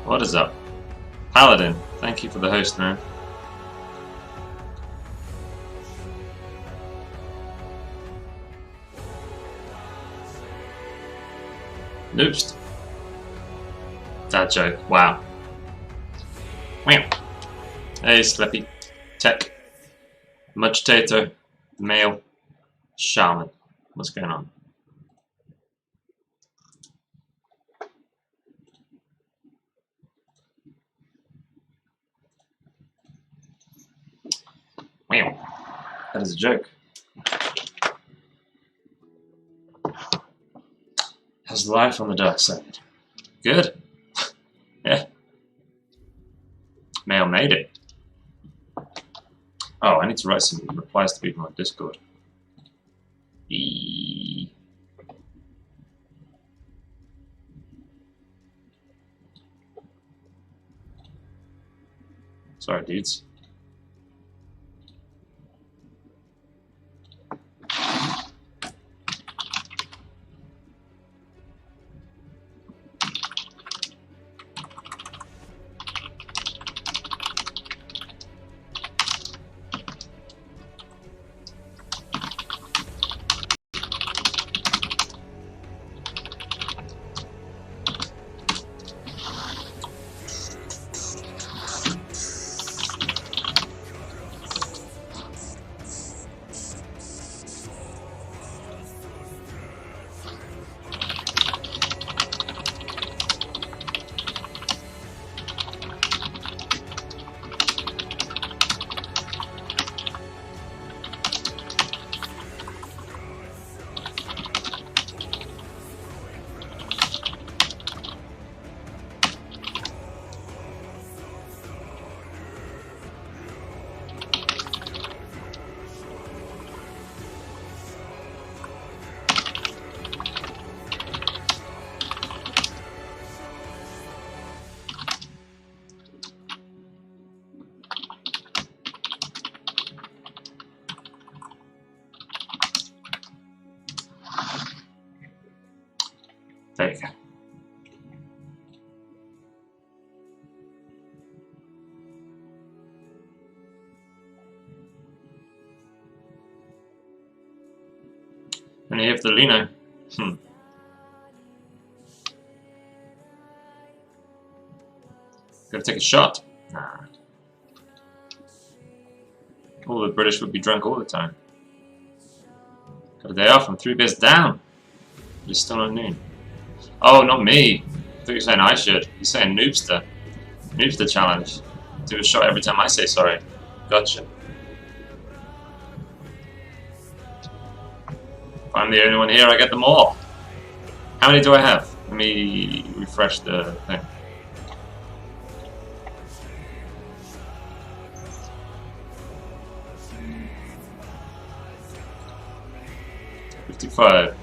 What is up? Paladin, thank you for the host, man. Noobst. That joke. Wow. Wow. Hey, Slippy. Tech. Mugtato. Male. Shaman. What's going on? Wow. That is a joke. How's life on the dark side? Good. Yeah. Mail made it. Oh, I need to write some replies to people on Discord. Sorry, dudes. There you go. And you have the Lino. Gotta take a shot. Nah. All the British would be drunk all the time. Got a day off, I'm 3 beers down. It's still not noon. Oh, not me. I thought you were saying I should. You're saying Noobster. Noobster challenge. Do a shot every time I say sorry. Gotcha. If I'm the only one here, I get them all. How many do I have? Let me refresh the thing. $55.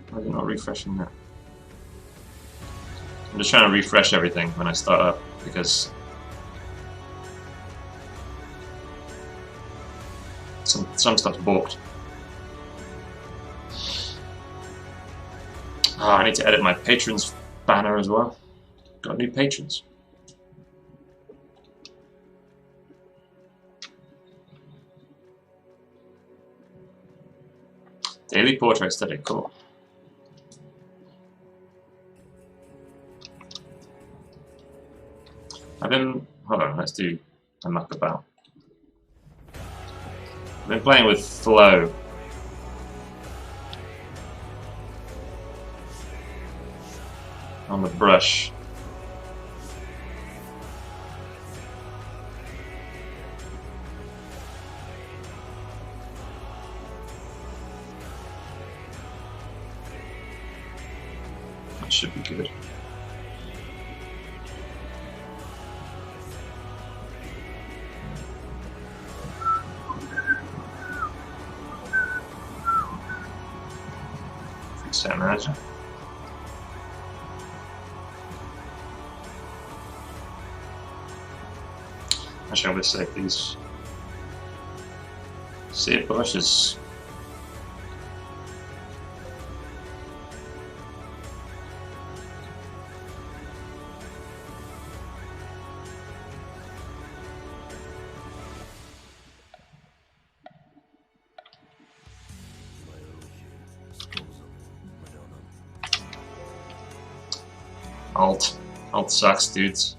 Why is it not refreshing that? I'm just trying to refresh everything when I start up because some stuff's balked. Oh, I need to edit my patrons banner as well. Got new patrons. Daily portrait study, cool. Hold on, let's do a muck about. I've been playing with flow. On the brush. That should be good. Set manager. Actually, I'm going to save these. See it bushes. Alt sucks, dudes.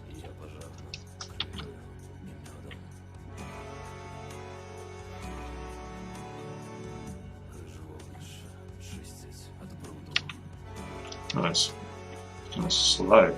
Oh, that's kind of slow.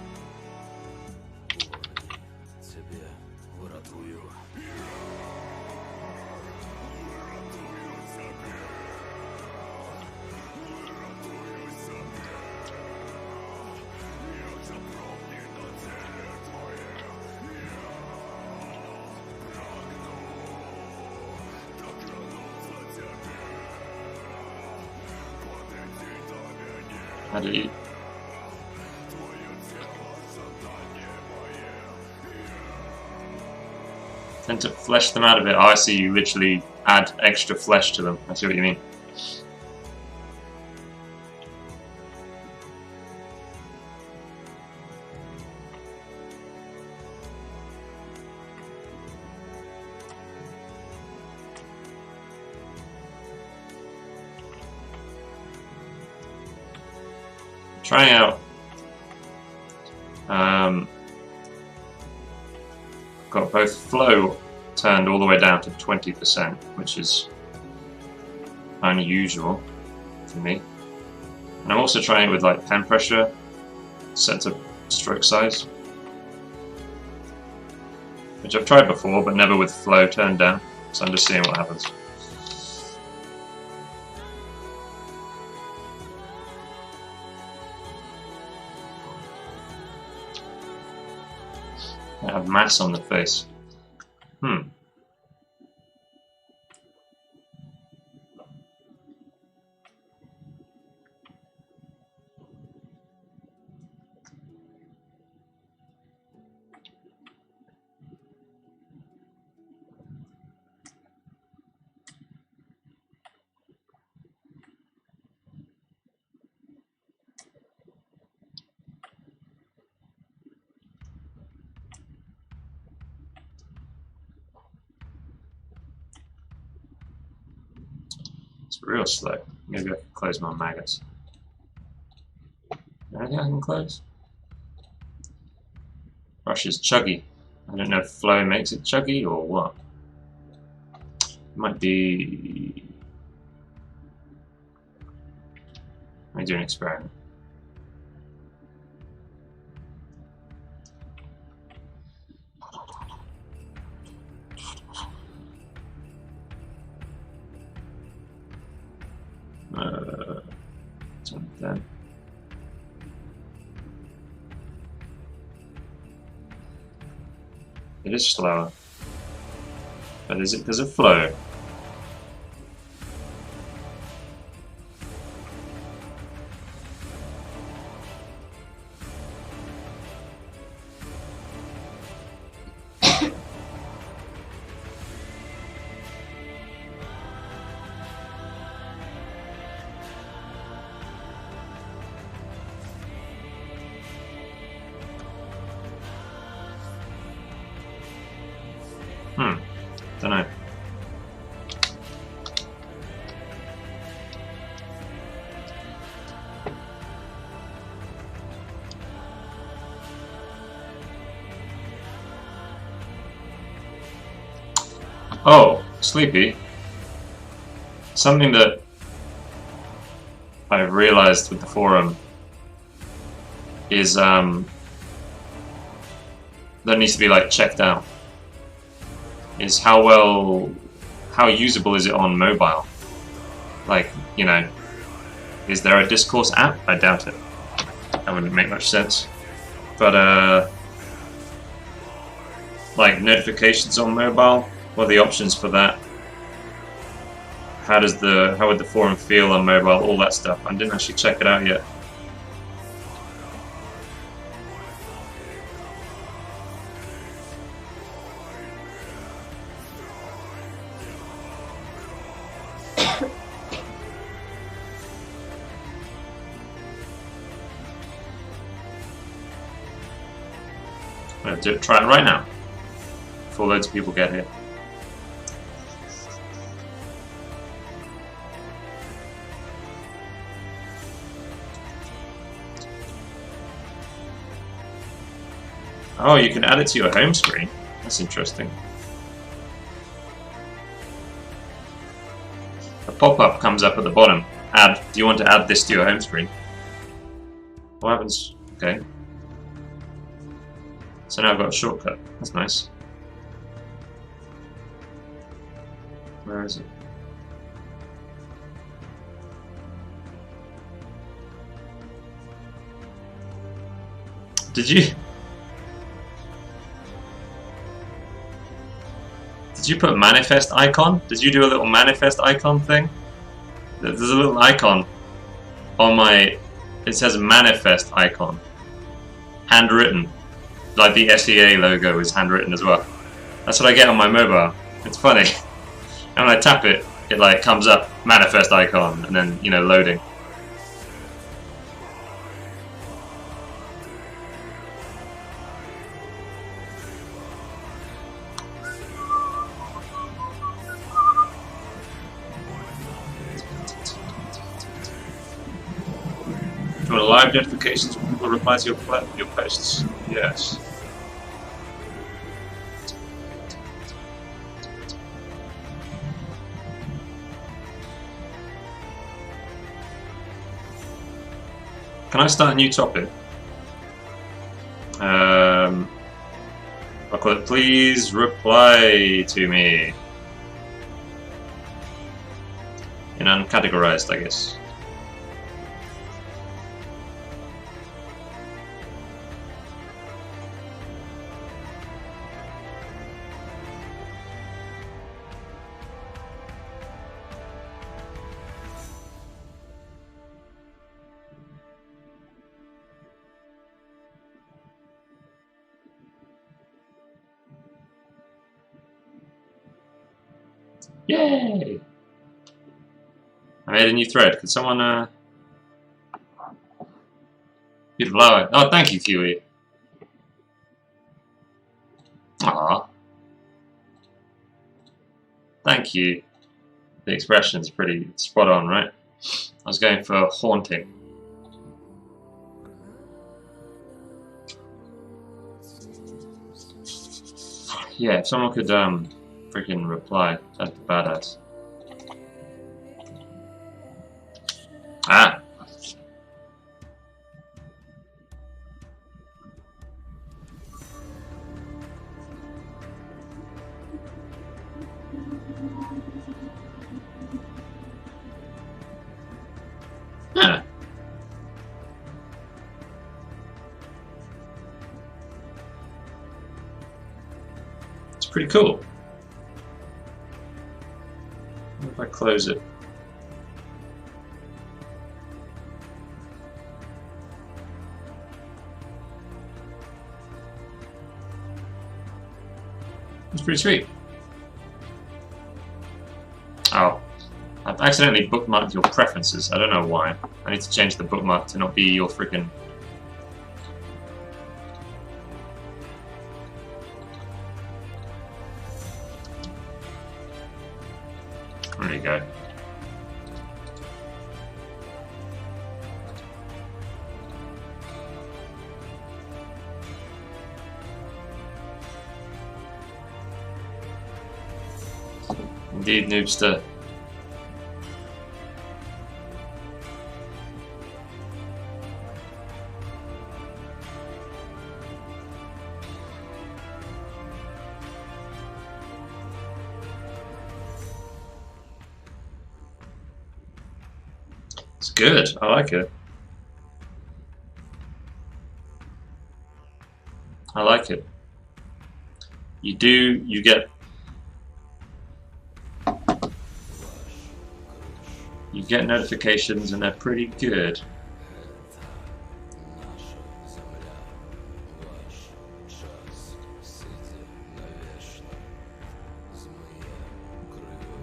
How do you... tend to flesh them out a bit. Oh, I see, you literally add extra flesh to them. I see what you mean. Trying out got both flow turned all the way down to 20%, which is unusual for me. And I'm also trying it with like pen pressure set to stroke size, which I've tried before but never with flow turned down, so I'm just seeing what happens. I have mass on the face. It's real slow. Maybe I can close my maggots. Anything I can close? Brush is chuggy. I don't know if flow makes it chuggy or what. It might be... Let me do an experiment. Then. It is slower, but is it because of flow? Don't know. Oh, sleepy. Something that I've realized with the forum is that needs to be like checked out. Is how usable is it on mobile? Like, you know, is there a Discourse app? I doubt it. That wouldn't make much sense. But like notifications on mobile, what are the options for that? how would the forum feel on mobile, all that stuff. I didn't actually check it out yet. I'm gonna try it right now before loads of people get here. Oh, you can add it to your home screen. That's interesting. A pop-up comes up at the bottom. Add. Do you want to add this to your home screen? What happens? Okay. So now I've got a shortcut. That's nice. Where is it? Did you put manifest icon? Did you do a little manifest icon thing? There's a little icon on my... It says manifest icon. Handwritten. Like the SEA logo is handwritten as well. That's what I get on my mobile. It's funny. And when I tap it, it like comes up, manifest icon, and then, you know, loading. Do you want live notifications when people reply to your posts? Yes. Can I start a new topic? I'll call it please reply to me. In uncategorized, I guess. Yay! I made a new thread. Could someone, Beautiful hour. Oh, thank you, Kiwi. Aww. Thank you. The expression's pretty spot on, right? I was going for haunting. Yeah, if someone could, freaking reply, that'd be badass. Ah! Huh. It's pretty cool. What if I close it? It's pretty sweet. Oh, I've accidentally bookmarked your preferences. I don't know why. I need to change the bookmark to not be your freaking... There you go. Indeed, Noobster. It's good. I like it. I like it. You get... You get notifications and they're pretty good.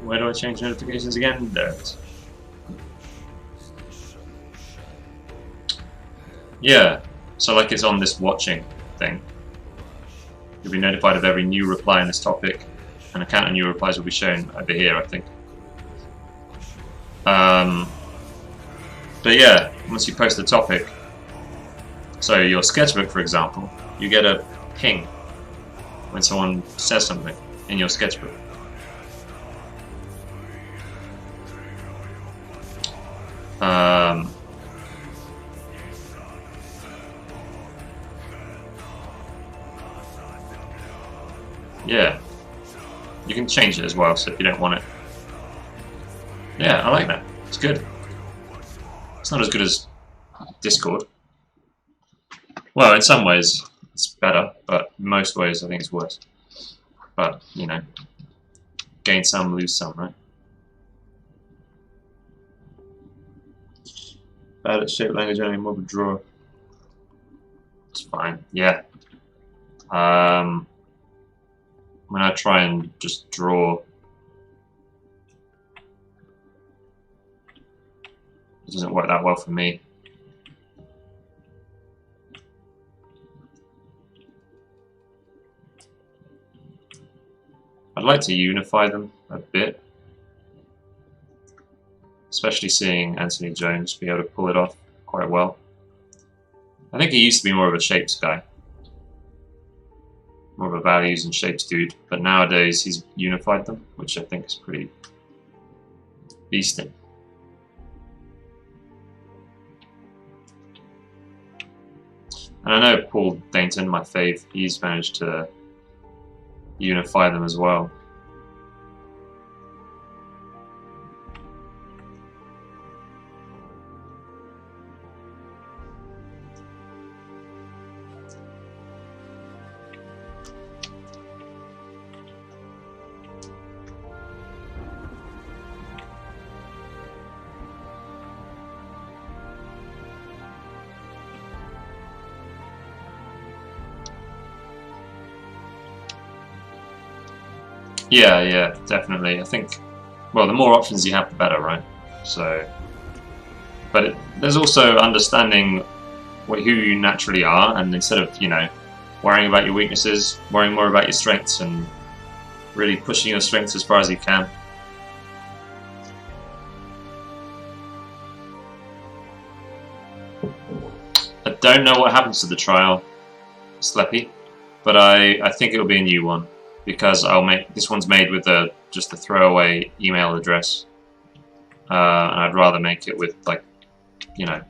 Where do I change notifications again? There it is. Yeah, so like it's on this watching thing. You'll be notified of every new reply in this topic, and a count of new replies will be shown over here, I think. But yeah, once you post the topic, so your sketchbook, for example, you get a ping when someone says something in your sketchbook. Yeah, you can change it as well, so if you don't want it. Yeah, I like that. It's good. It's not as good as Discord. Well, in some ways it's better, but in most ways I think it's worse. But, you know, gain some, lose some, right? Bad at shape language, only more of a draw. It's fine, yeah. When I try and just draw, it doesn't work that well for me. I'd like to unify them a bit, especially seeing Anthony Jones be able to pull it off quite well. I think he used to be more of a shapes guy, more of a values and shapes dude, but nowadays he's unified them, which I think is pretty beastly. And I know Paul Dainton, my fave, he's managed to unify them as well. Yeah, definitely. I think, well, the more options you have, the better, right? So, but there's also understanding who you naturally are, and instead of, you know, worrying about your weaknesses, worrying more about your strengths, and really pushing your strengths as far as you can. I don't know what happens to the trial, Sleppy, but I think it'll be a new one. Because this one's made with just a throwaway email address, and I'd rather make it with, like, you know,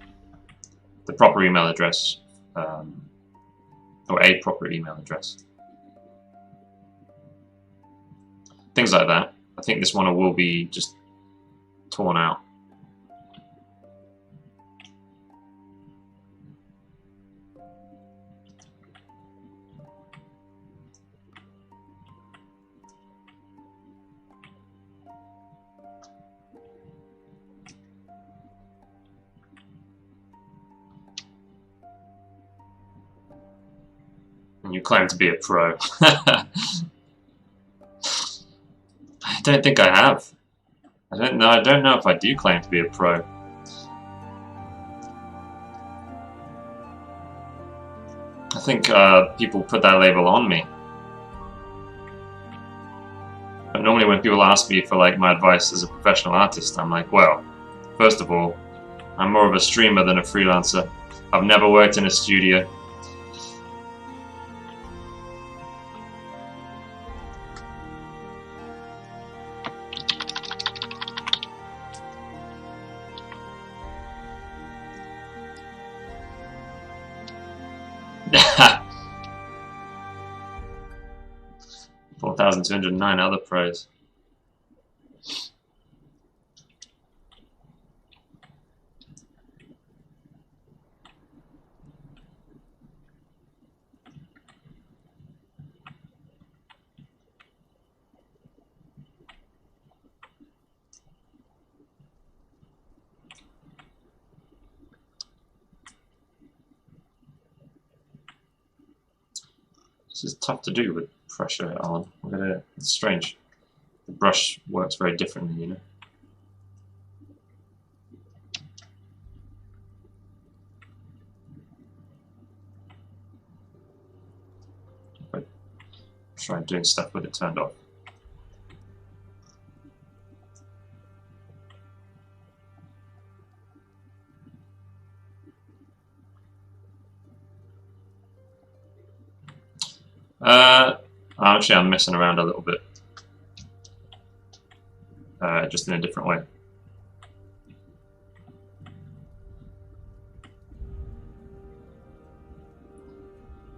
the proper email address, or a proper email address. Things like that. I think this one will be just torn out. And you claim to be a pro. I don't think I have. I don't know if I do claim to be a pro. I think people put that label on me. But normally when people ask me for, like, my advice as a professional artist, I'm like, well, first of all, I'm more of a streamer than a freelancer. I've never worked in a studio. $4,209 other pros. This is tough to do with pressure on. It's strange. The brush works very differently, you know. But try doing stuff with it turned off. Actually, I'm messing around a little bit, just in a different way.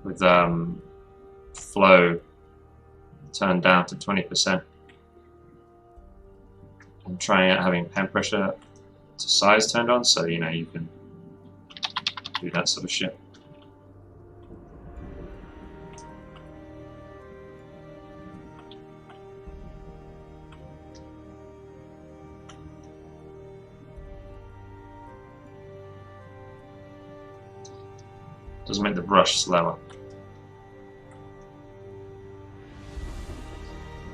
With flow turned down to 20%. I'm trying out having pen pressure to size turned on, so you know you can do that sort of shit. Doesn't make the brush slower.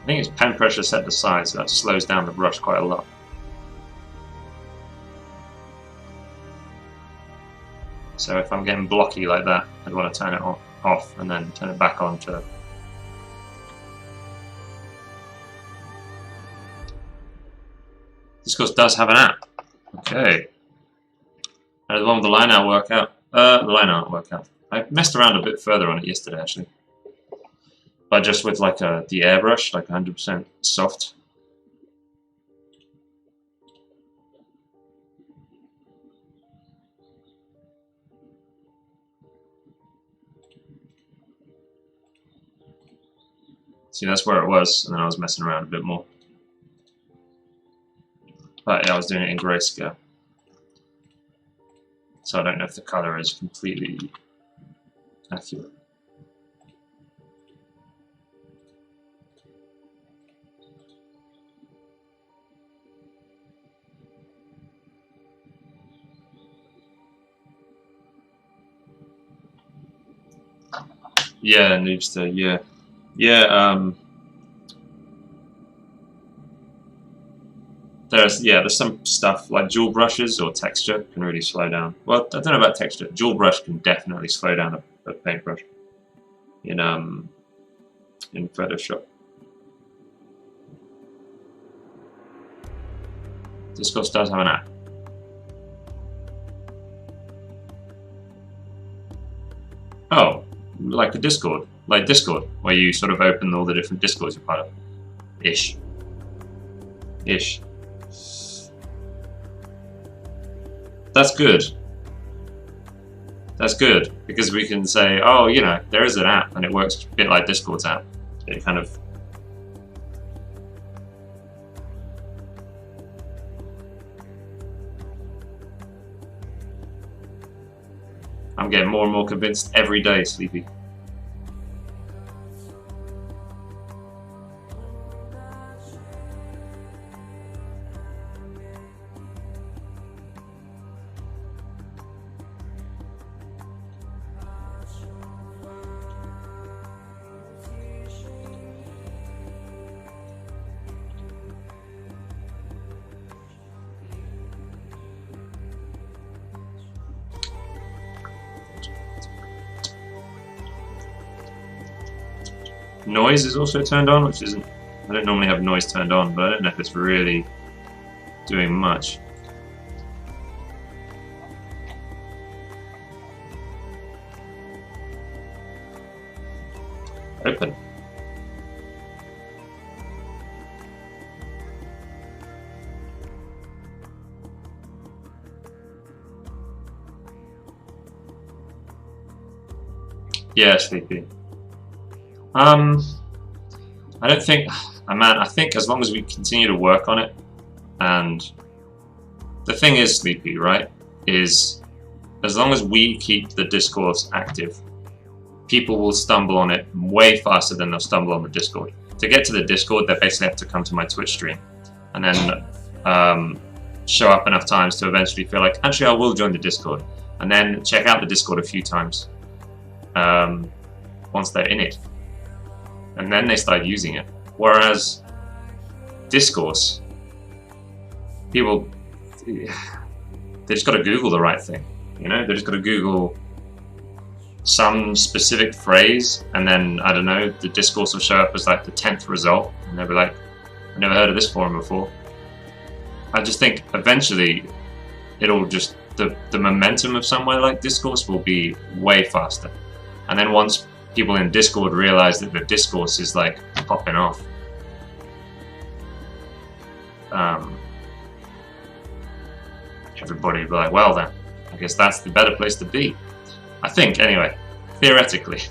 I think it's pen pressure set to size, so that slows down the brush quite a lot. So if I'm getting blocky like that, I'd want to turn it off and then turn it back on to... This course does have an app. Okay. And the one with the line out workout. The line out workout. I messed around a bit further on it yesterday, actually. But just with like the airbrush, like 100% soft. See, that's where it was, and then I was messing around a bit more. But yeah, I was doing it in grayscale. So I don't know if the color is completely accurate. Yeah, Noobster, yeah. Yeah, there's some stuff like dual brushes or texture can really slow down. Well, I don't know about texture. Dual brush can definitely slow down a paintbrush in Photoshop. This course does have an app. Oh, like the Discord, where you sort of open all the different Discords you're part of. Ish. That's good. That's good, because we can say, oh, you know, there is an app, and it works a bit like Discord's app. It kind of... I'm getting more and more convinced every day, Sleepy. Noise is also turned on, which isn't... I don't normally have noise turned on, but I don't know if it's really doing much. Open. Yeah, Sleepy. I don't think, I think as long as we continue to work on it, and the thing is, Sleepy, right, is as long as we keep the discourse active, people will stumble on it way faster than they'll stumble on the Discord. To get to the Discord, they basically have to come to my Twitch stream, and then show up enough times to eventually feel like, actually I will join the Discord, and then check out the Discord a few times once they're in it. and then they start using it. Whereas discourse, people, they just got to Google the right thing, you know? They just got to Google some specific phrase, and then, I don't know, the discourse will show up as like the 10th result, and they'll be like, I've never heard of this forum before. I just think eventually it'll just, the momentum of somewhere like discourse will be way faster. And then once people in Discord realize that the discourse is like popping off, everybody will be like, well then, I guess that's the better place to be. I think, anyway, theoretically.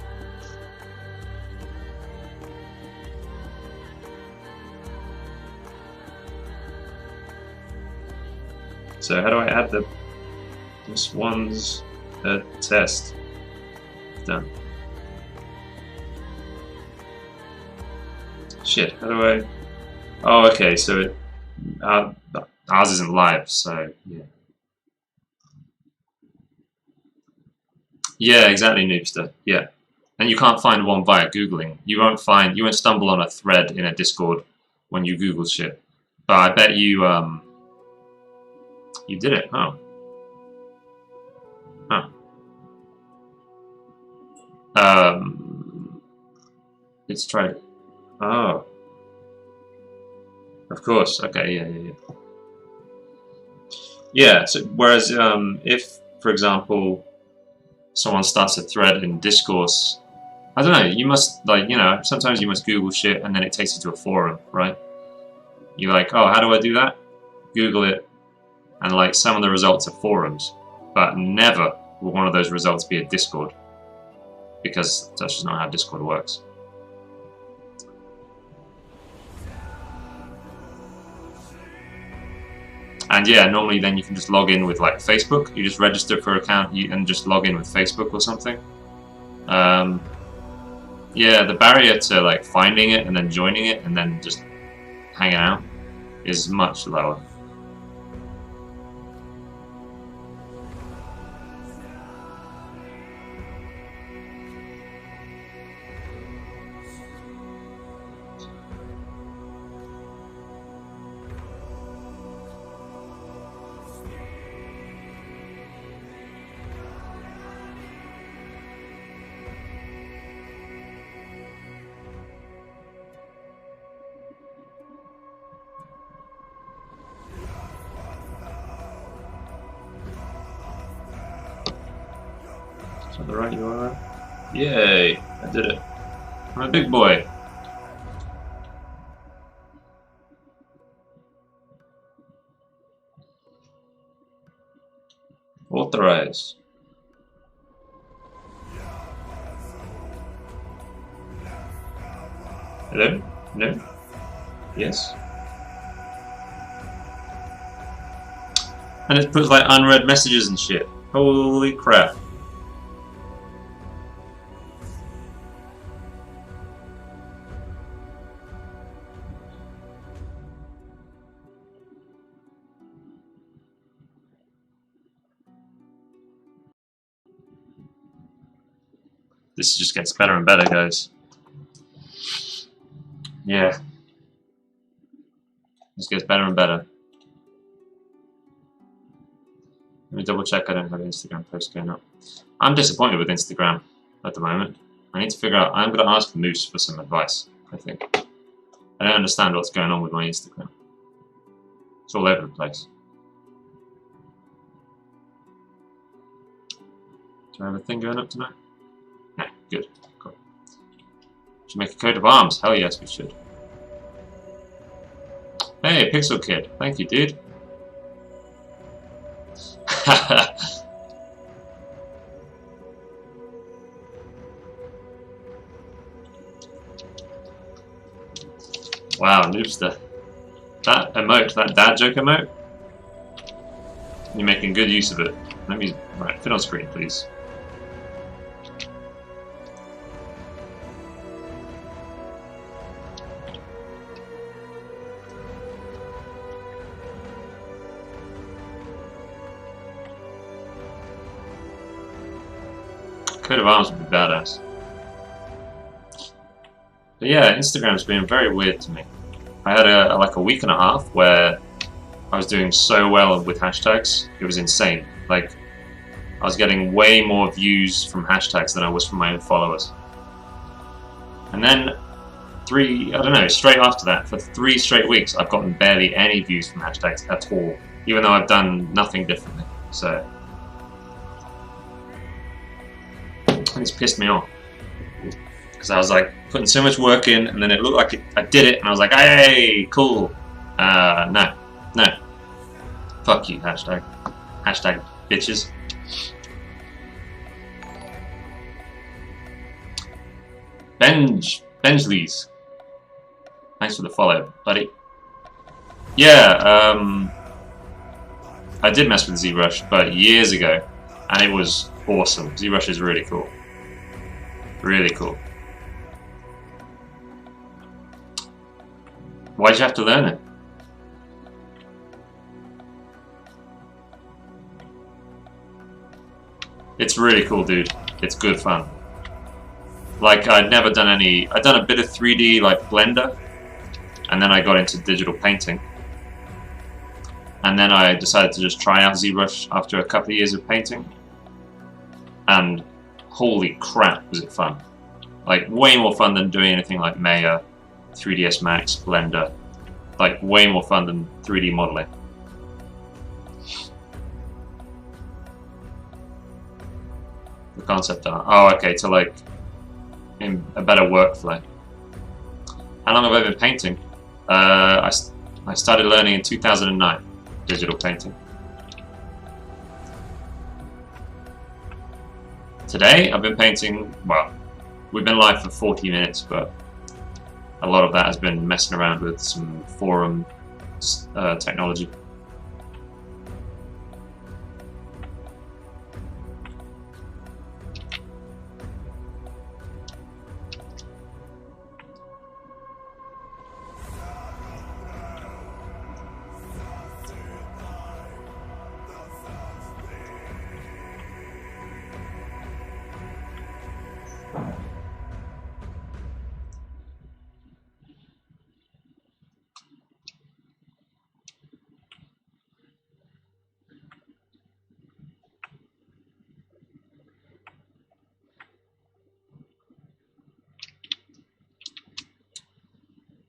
So how do I add this one's test? Done. Shit, how do I... Oh, okay, so ours isn't live, so yeah. Yeah, exactly, Noobster. Yeah. And you can't find one via Googling. You won't stumble on a thread in a Discord when you Google shit. But I bet you, you did it. Oh. Huh. Let's try it. Oh. Of course. Okay, yeah. Yeah, so whereas if, for example, someone starts a thread in discourse, I don't know, you must, like, you know, sometimes you must Google shit and then it takes you to a forum, right? You're like, oh, how do I do that? Google it, and like some of the results are forums, but never will one of those results be a Discord, because that's just not how Discord works. And yeah, normally then you can just log in with like Facebook. You just register for an account and just log in with Facebook or something. Yeah, the barrier to like finding it and then joining it and then just hanging out is much lower. Is that the right URL? Yay! I did it. I'm a big boy. Authorize. Hello? No? Yes? And it puts like unread messages and shit. Holy crap. This just gets better and better, guys. Yeah. This gets better and better. Let me double check I don't have an Instagram post going up. I'm disappointed with Instagram at the moment. I need to figure out, I'm going to ask Moose for some advice, I think. I don't understand what's going on with my Instagram. It's all over the place. Do I have a thing going up tonight? No, good. Cool. Should make a coat of arms. Hell yes, we should. Hey, Pixel Kid. Thank you, dude. Wow, Noobster. That emote, that dad joke emote, you're making good use of it. Let me, right, fit on screen, please. Coat of arms would be badass. But yeah, Instagram's been very weird to me. I had like a week and a half where I was doing so well with hashtags. It was insane. Like, I was getting way more views from hashtags than I was from my own followers. And then I don't know, straight after that, for 3 straight weeks, I've gotten barely any views from hashtags at all, even though I've done nothing differently. So, and it's pissed me off. Because I was like putting so much work in, and then it looked like I did it, and I was like, hey, cool. No. Fuck you, hashtag. Hashtag bitches. Benjleys. Thanks for the follow, buddy. Yeah, I did mess with ZRush, but years ago, and it was awesome. ZRush is really cool. Really cool. Why'd you have to learn it? It's really cool, dude. It's good fun. Like, I'd never done any... I'd done a bit of 3D, like, Blender, and then I got into digital painting. And then I decided to just try out ZRush after a couple of years of painting. And holy crap, was it fun. Like, way more fun than doing anything like Maya, 3ds Max, Blender. Like, way more fun than 3D modeling. The concept art. Oh, okay, to like, in a better workflow. How long have I been painting? I started learning in 2009, digital painting. Today, I've been painting, well, we've been live for 40 minutes, but a lot of that has been messing around with some forum technology.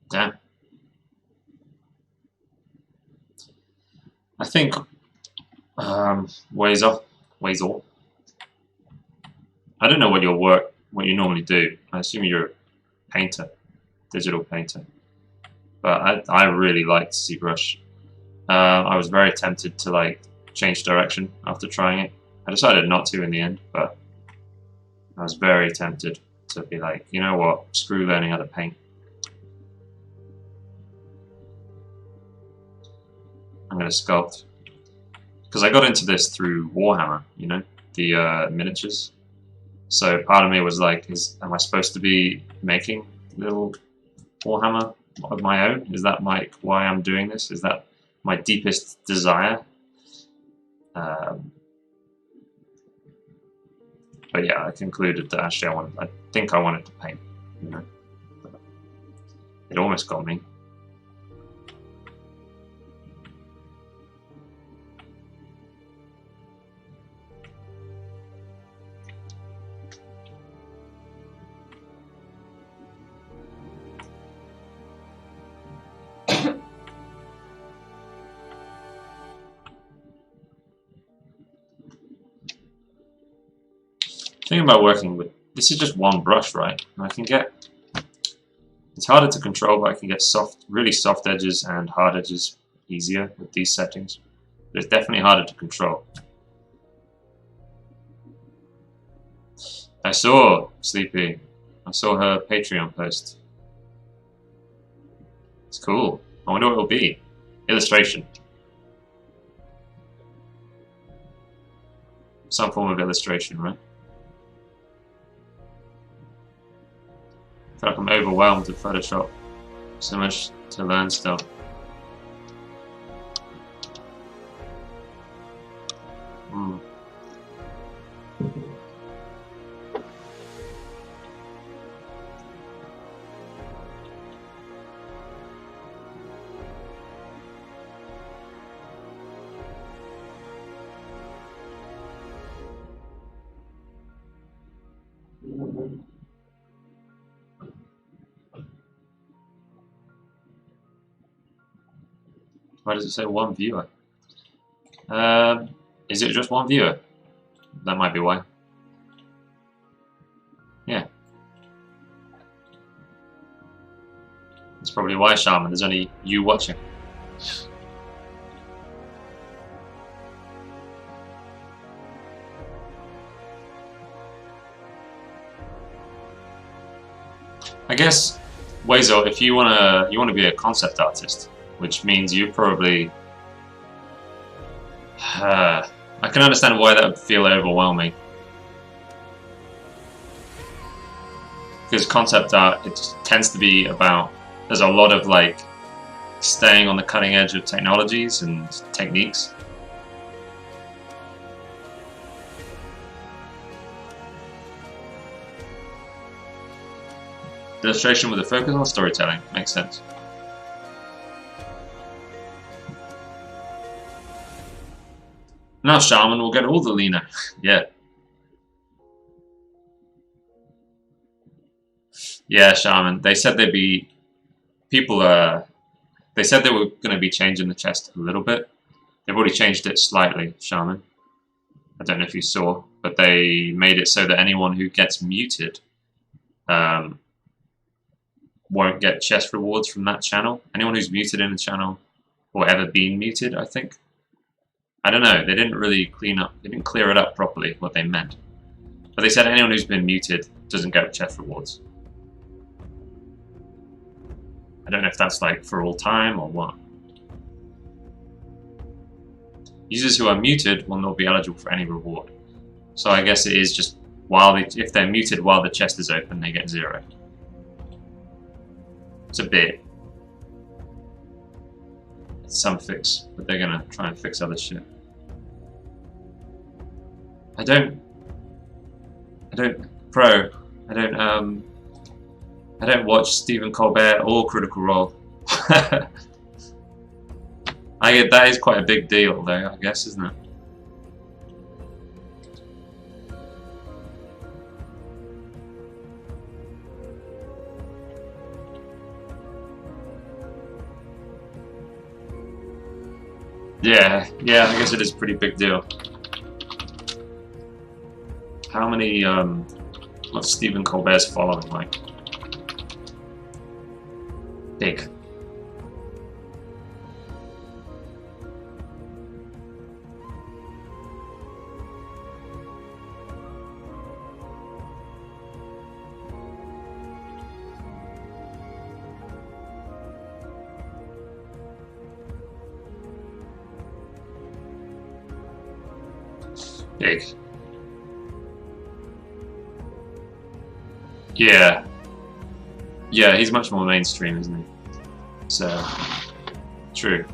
Damn. I think ways off. I don't know what what you normally do. I assume you're a painter, digital painter. But I really liked ZBrush. I was very tempted to like change direction after trying it. I decided not to in the end, but I was very tempted to be like, you know what, screw learning how to paint. I'm going to sculpt. Because I got into this through Warhammer, you know, the miniatures. So part of me was like, am I supposed to be making little Warhammer of my own? Is that why I'm doing this? Is that my deepest desire? But yeah, I concluded that actually I think I wanted to paint, you know. It almost got me. Thing about working with this is just one brush, right? And I can get it's harder to control, but I can get really soft edges and hard edges easier with these settings. But it's definitely harder to control. I saw Sleepy. I saw her Patreon post. It's cool. I wonder what it'll be. Illustration. Some form of illustration, right? I feel like I'm overwhelmed with Photoshop. So much to learn still. Why does it say one viewer? Is it just one viewer? That might be why. Yeah. That's probably why, Shaman. There's only you watching. I guess, Wazel, if you wanna be a concept artist, which means you probably I can understand why that would feel overwhelming. Because concept art, it tends to be about, there's a lot of like staying on the cutting edge of technologies and techniques. Illustration with a focus on storytelling, makes sense. Now Shaman will get all the Lena. Yeah. Yeah, Shaman. They said they'd be people. They said they were going to be changing the chest a little bit. They've already changed it slightly, Shaman. I don't know if you saw, but they made it so that anyone who gets muted won't get chest rewards from that channel. Anyone who's muted in the channel or ever been muted, I think. I don't know. They didn't really they didn't clear it up properly what they meant. But they said anyone who's been muted doesn't get chest rewards. I don't know if that's like for all time or what. Users who are muted will not be eligible for any reward. So I guess it is just if they're muted while the chest is open, they get 0. It's a bit. It's some fix, but they're gonna try and fix other shit. I don't watch Stephen Colbert or Critical Role. That is quite a big deal though, I guess, isn't it? Yeah, I guess it is a pretty big deal. How many, what's Stephen Colbert's following like? Big. Big. Yeah. Yeah, he's much more mainstream, isn't he? So, true.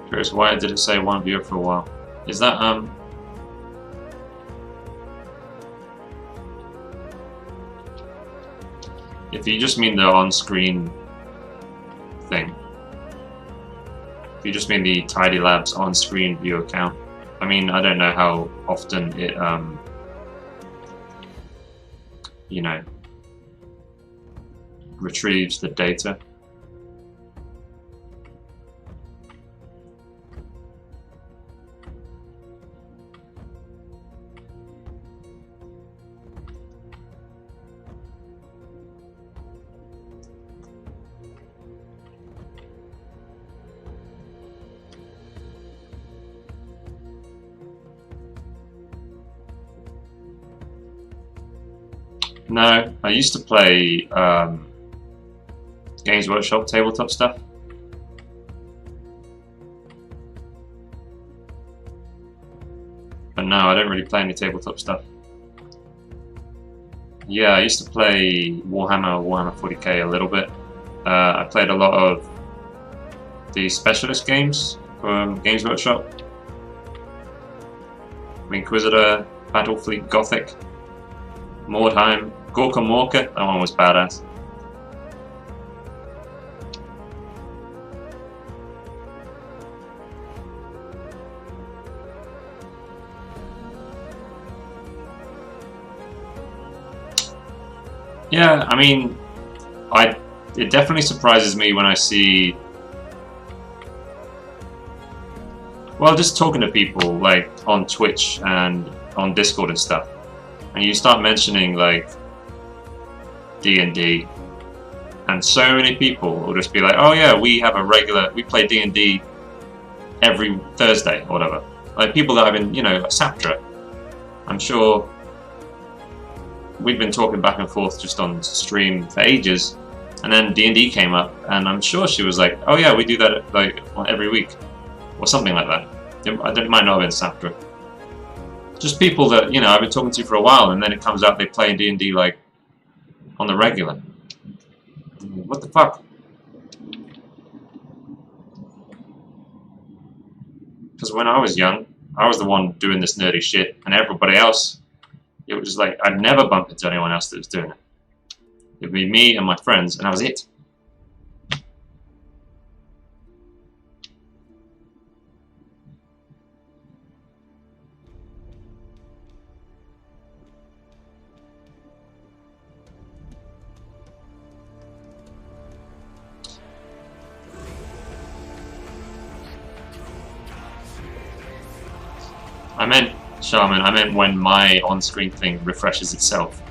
Curious, why did it say one viewer for a while? Is that, if you just mean the on-screen thing, if you just mean the Tidy Labs on-screen view account, I mean, I don't know how often it, you know, retrieves the data. No, I used to play Games Workshop tabletop stuff. But no, I don't really play any tabletop stuff. Yeah, I used to play Warhammer 40k a little bit. I played a lot of the specialist games from Games Workshop. Inquisitor, Battlefleet Gothic, Mordheim, Gorka Morka, that one was badass. Yeah, I mean, it definitely surprises me when I see, well, just talking to people like on Twitch and on Discord and stuff, and you start mentioning like D&D, and so many people will just be like, oh yeah, we play D&D every Thursday or whatever. Like people that have been, like Saptra, I'm sure we've been talking back and forth just on stream for ages, and then D&D came up, and I'm sure she was like, oh yeah, we do that like every week, or something like that. It might not have been Saptra. Just people that, I've been talking to for a while, and then it comes out they play D&D like on the regular. What the fuck? Because when I was young, I was the one doing this nerdy shit, and everybody else, it was like I'd never bump into anyone else that was doing it. It'd be me and my friends, and that was it. I meant, Shaman, I meant when my on-screen thing refreshes itself,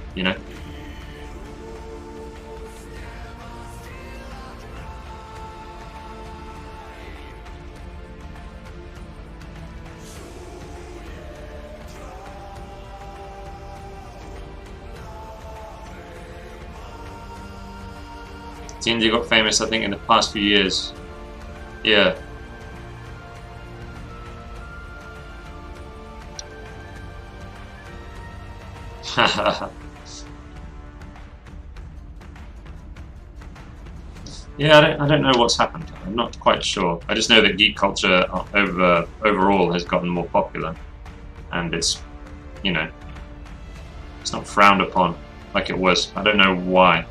D&D got famous, I think, in the past few years. Yeah. Yeah, I don't know what's happened. I'm not quite sure. I just know that geek culture overall has gotten more popular, and it's not frowned upon like it was. I don't know why.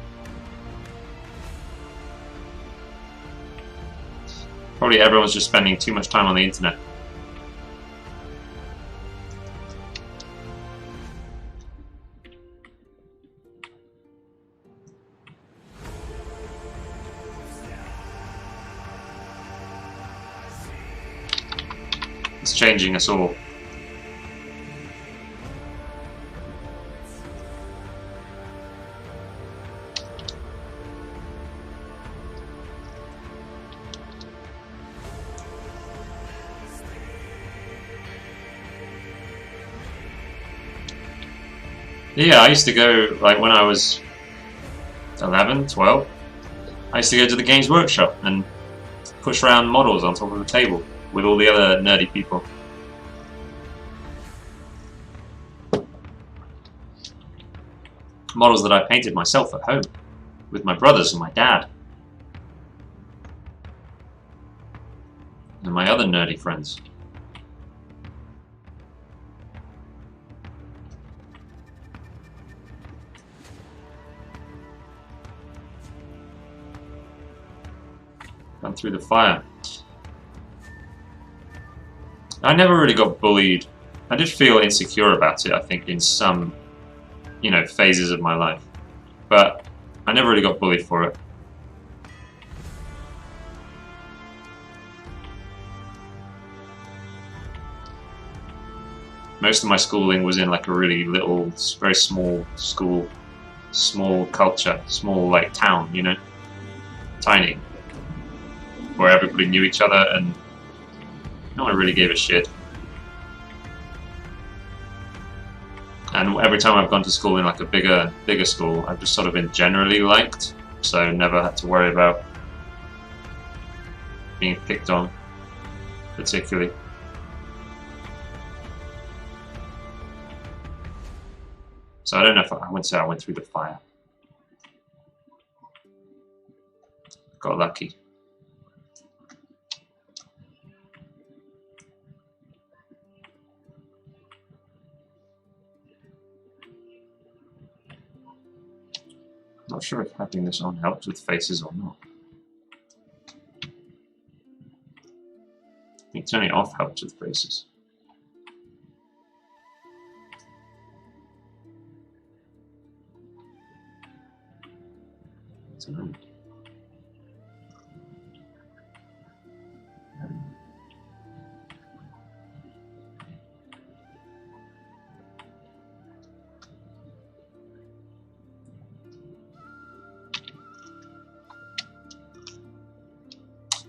Probably everyone's just spending too much time on the internet. It's changing us all. Yeah, I used to go, like when I was 11, 12, I used to go to the Games Workshop and push around models on top of the table with all the other nerdy people. Models that I painted myself at home with my brothers and my dad. And my other nerdy friends. Gone through the fire. I never really got bullied. I did feel insecure about it, I think, in some, phases of my life. But I never really got bullied for it. Most of my schooling was in like a really little, very small school, small culture, small like town, tiny, where everybody knew each other and no one really gave a shit. And every time I've gone to school in like a bigger school, I've just sort of been generally liked, so never had to worry about being picked on, particularly. So I don't know if I wouldn't say I went through the fire. Got lucky. Not sure if having this on helps with faces or not. I think turning it off helps with faces.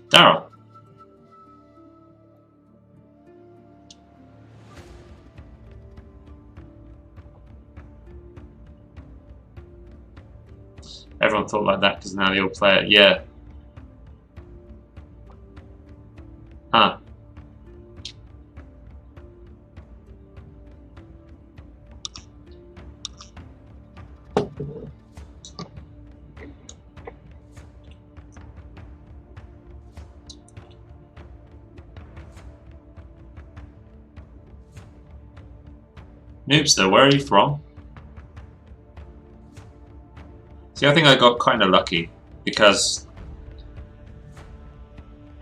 Daryl. Everyone thought like that because now they all play it. Yeah. Huh. Noobster, where are you from? See, I think I got kind of lucky because,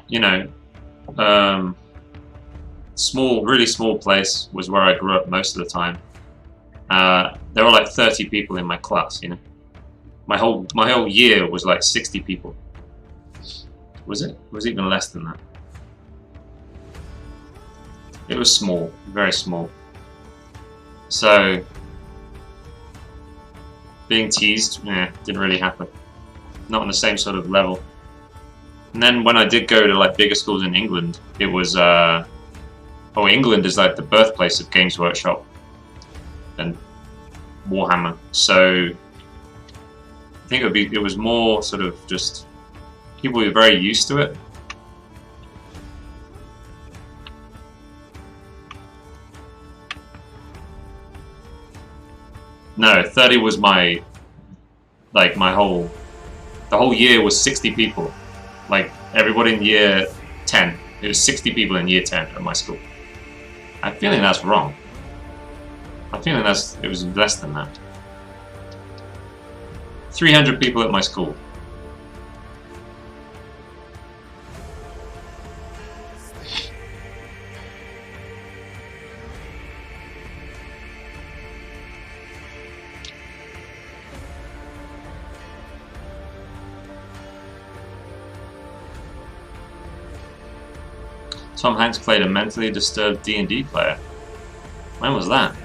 you know, really small place was where I grew up most of the time. There were like 30 people in my class, you know. My whole year was like 60 people. Was it? It was even less than that. It was small, very small. So being teased, didn't really happen. Not on the same sort of level. And then when I did go to like bigger schools in England, it was England is like the birthplace of Games Workshop and Warhammer. So I think it was more sort of just people were very used to it. No, 30 was the whole year was 60 people. Like everybody in year 10. It was 60 people in year 10 at my school. I'm feeling that's wrong. I'm feeling it was less than that. 300 people at my school. Tom Hanks played a mentally disturbed D&D player. When was that?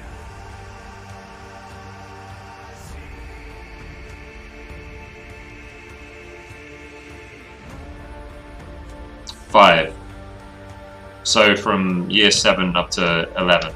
Five. So from year 7 up to 11.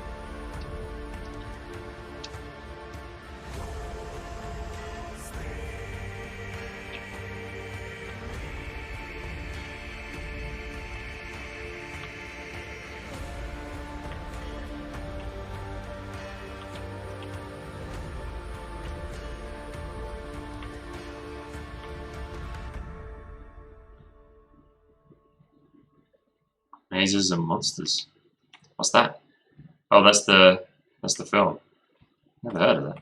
Mazes and Monsters. What's that? Oh, that's the film. Never heard of that.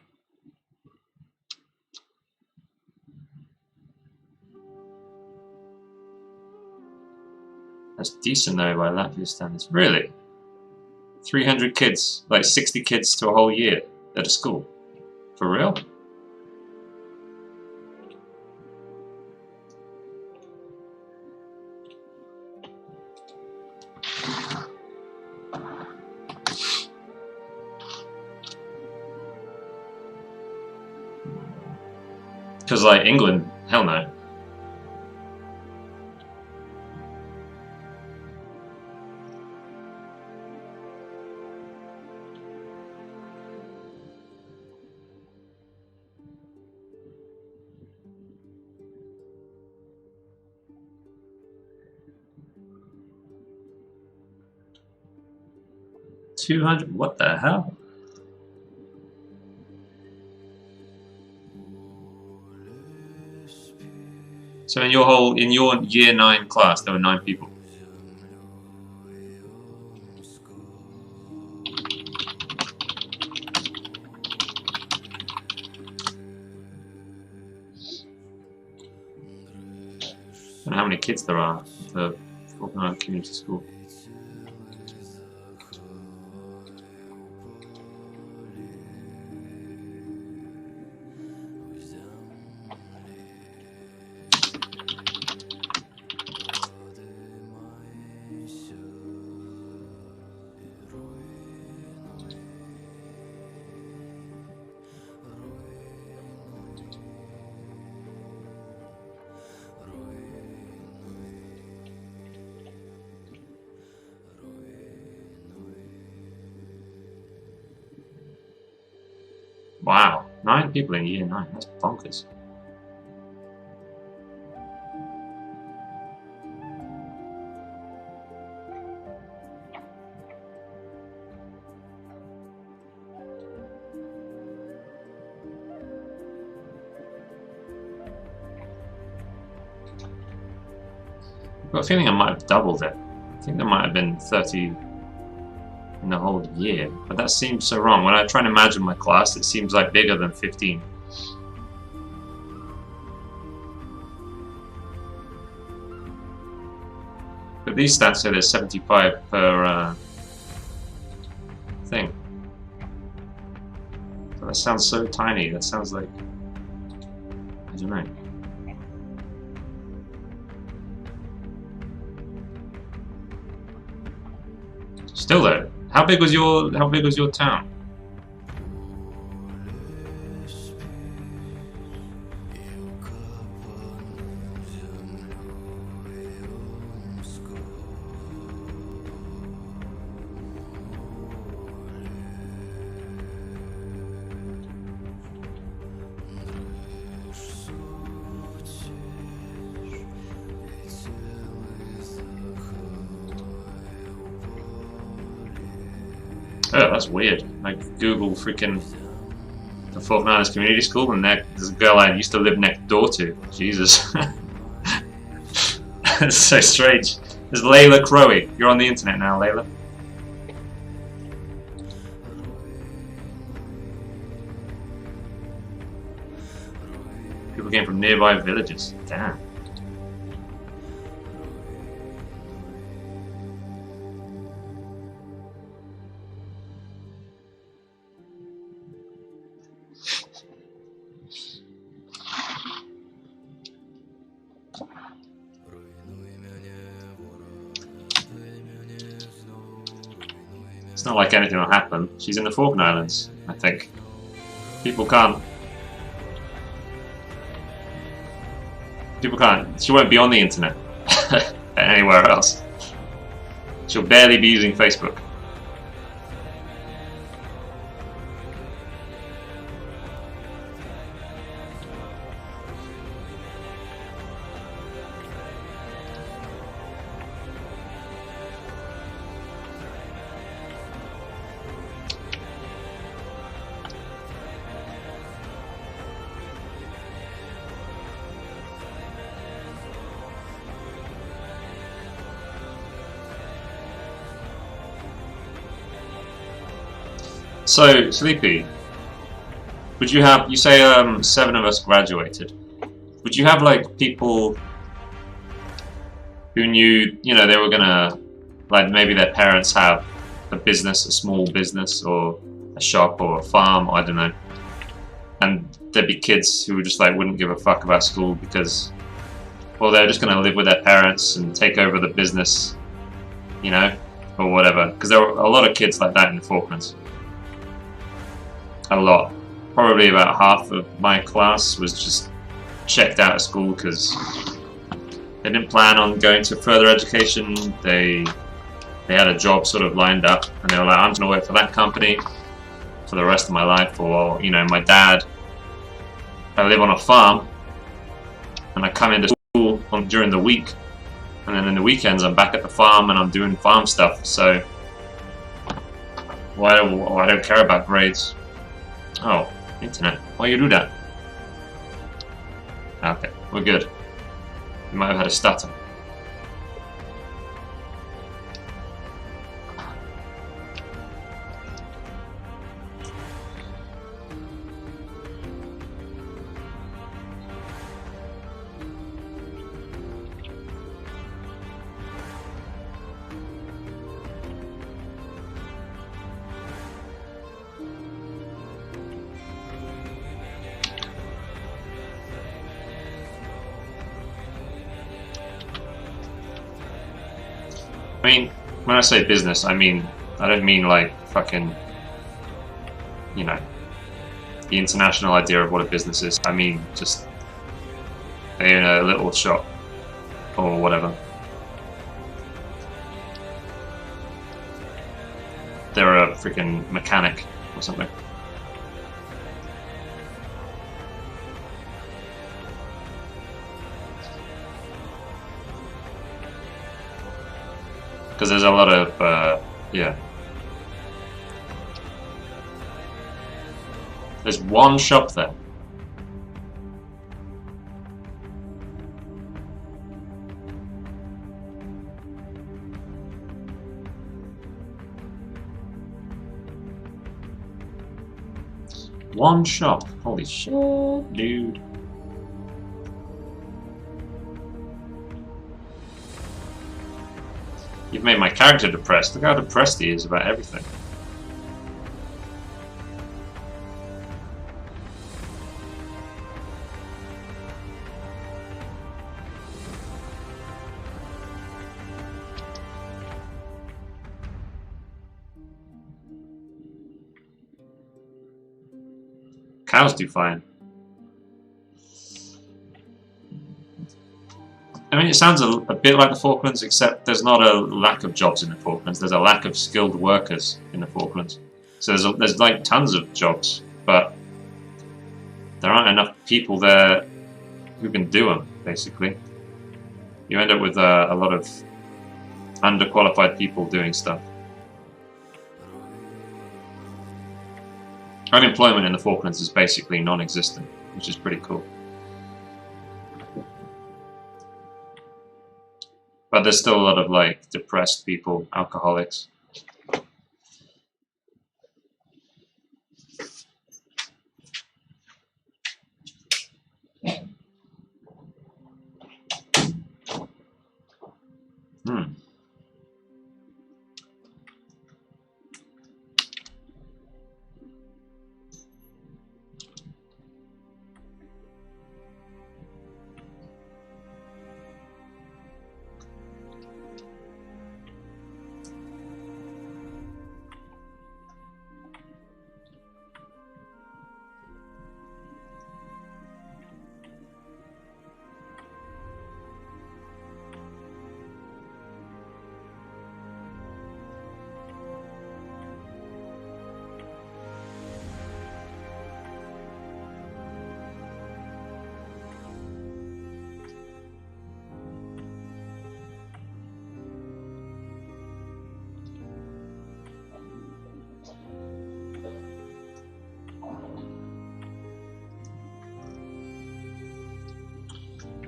That's decent though by Latvian standards. Really? 300 kids, like 60 kids to a whole year at a school. For real? Because like England, hell no. $200? What the hell? So in your year 9 class, there were 9 people. I don't know how many kids there are for Falkland Community School. 9 people in year 9. That's bonkers. I've got a feeling I might have doubled it. I think there might have been 30 in the whole year, but that seems so wrong. When I try and imagine my class, it seems like bigger than 15. But these stats say there's 75 per thing. But that sounds so tiny. That sounds like, I don't know. Still though, how big was your town? Oh, that's weird. Like Google freaking the Fort Myers Community School, and there's a girl I used to live next door to. Jesus. That's so strange. There's Layla Crowe. You're on the internet now, Layla. People came from nearby villages. Damn. It's not like anything will happen. She's in the Falkland Islands, I think. People can't. She won't be on the internet anywhere else. She'll barely be using Facebook. So, Sleepy, would you have, you say 7 of us graduated, would you have like people who knew, you know, they were gonna, like maybe their parents have a business, a small business or a shop or a farm, I don't know, and there'd be kids who just like wouldn't give a fuck about school because, well, they're just gonna live with their parents and take over the business, you know, or whatever, because there were a lot of kids like that in the Falklands. A lot. Probably about half of my class was just checked out of school because they didn't plan on going to further education. They had a job sort of lined up and they were like, I'm going to work for that company for the rest of my life, or, you know, my dad, I live on a farm and I come into school during the week and then in the weekends I'm back at the farm and I'm doing farm stuff, so I don't care about grades. Oh, internet. Why you do that? Okay, we're good. You might have had a stutter. I mean, when I say business, I don't mean like fucking, you know, the international idea of what a business is. I mean just they own a little shop or whatever. They're a freaking mechanic or something. Because there's a lot of, yeah. There's one shop there. One shop. Holy shit, dude. You've made my character depressed. Look how depressed he is about everything. Cows do fine. I mean, it sounds a bit like the Falklands, except there's not a lack of jobs in the Falklands. There's a lack of skilled workers in the Falklands. So there's like tons of jobs, but there aren't enough people there who can do them, basically. You end up with a lot of underqualified people doing stuff. Unemployment in the Falklands is basically non-existent, which is pretty cool. But there's still a lot of like depressed people, alcoholics.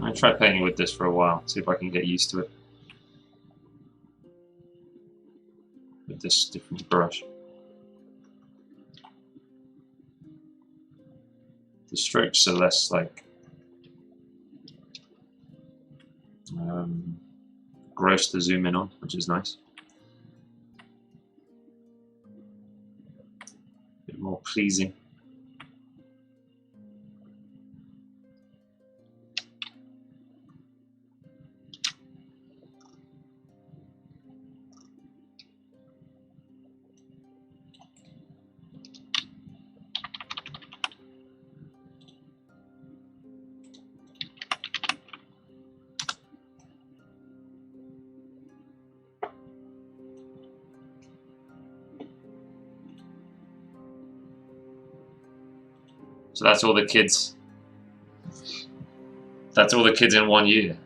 I try painting with this for a while, see if I can get used to it. With this different brush. The strokes are less like gross to zoom in on, which is nice. A bit more pleasing. So that's all the kids. That's all the kids in 1 year.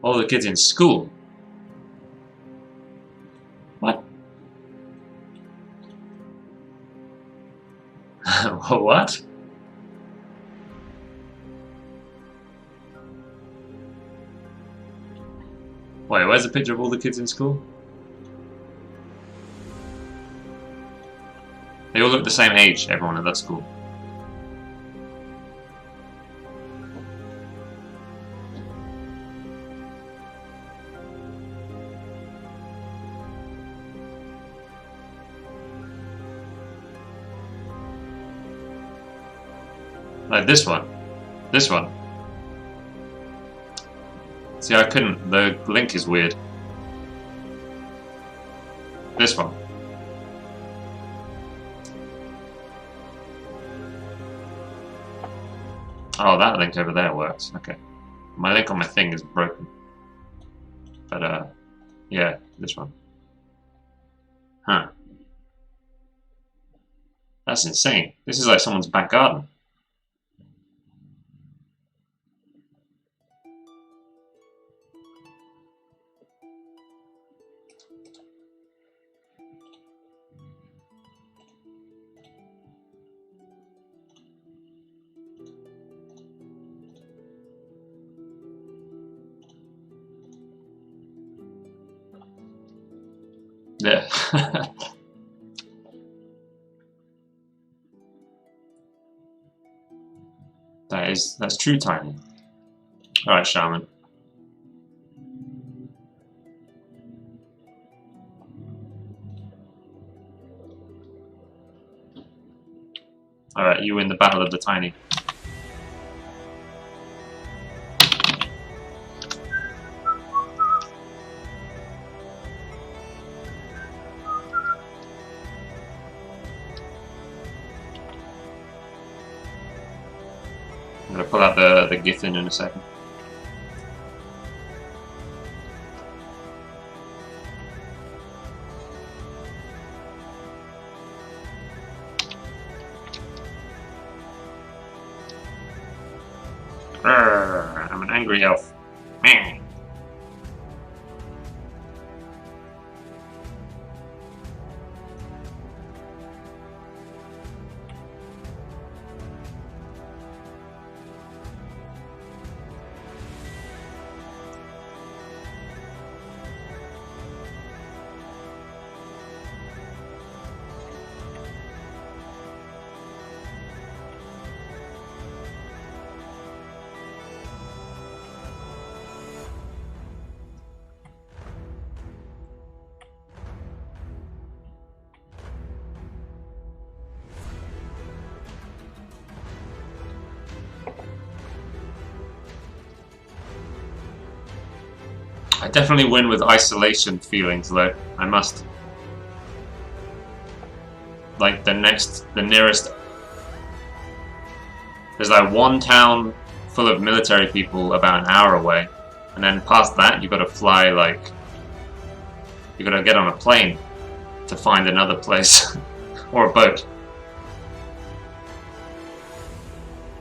All the kids in school. What? What? Wait, where's the picture of all the kids in school? They all look the same age, everyone at that school. Like this one. This one. See, I couldn't. The link is weird. This one. Oh, that link over there works. Okay. My link on my thing is broken. But, yeah, this one. Huh. That's insane. This is like someone's back garden. Yeah. That's true tiny. Alright, Shaman. Alright, you win the Battle of the Tiny. I'm gonna pull out the Githyn in a second. I'm an angry elf. Meh. I definitely win with isolation feelings, though. I must. Like the nearest. There's like one town full of military people about an hour away, and then past that you've got to fly like. You've got to get on a plane to find another place, or a boat.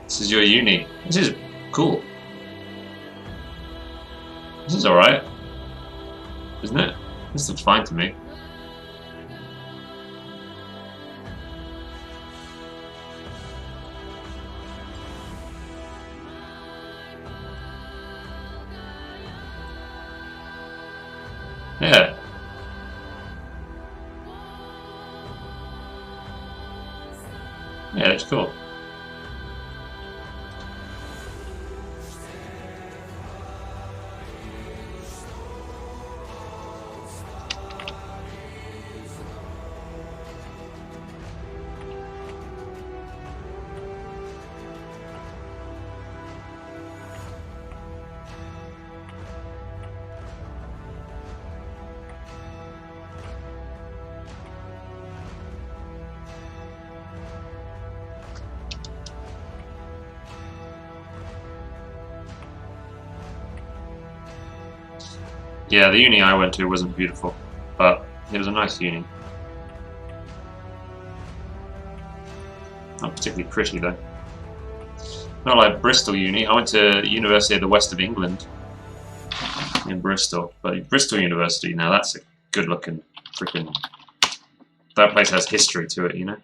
This is your uni. This is cool. This is alright. Isn't it? This looks fine to me. Yeah. Yeah, that's cool. Yeah, the uni I went to wasn't beautiful, but it was a nice uni. Not particularly pretty though. Not like Bristol Uni. I went to University of the West of England in Bristol, but Bristol University, now that's a good looking freaking. That place has history to it, you know.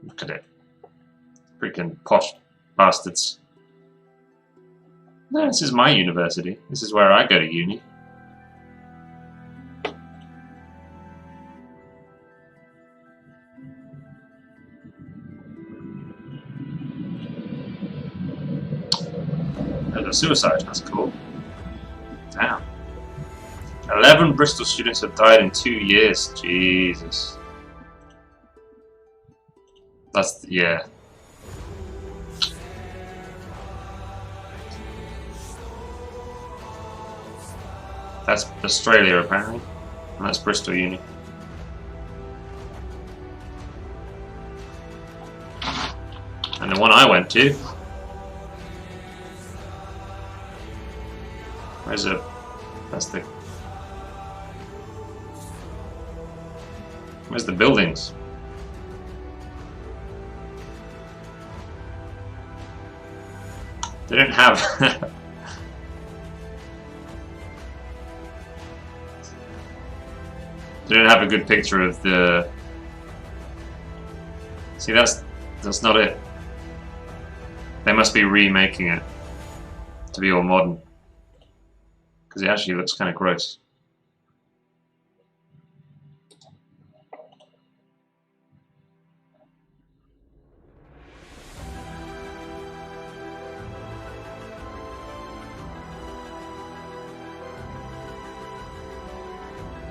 Look at it. Freaking posh bastards. No, this is my university. This is where I go to uni. There's a suicide. That's cool. Damn. 11 Bristol students have died in 2 years. Jesus. That's, yeah. That's Australia, apparently. And that's Bristol Uni. And the one I went to. Where's it? That's the. Where's the buildings? They don't have. They don't have a good picture of the See, that's not it. They must be remaking it to be all modern. Because it actually looks kind of gross.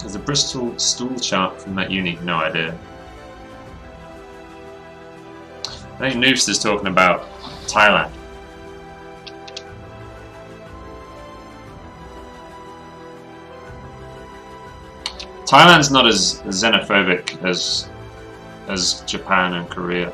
Is the Bristol stool chart from that uni? No idea. I think Noofs is talking about Thailand. Thailand's not as xenophobic as Japan and Korea.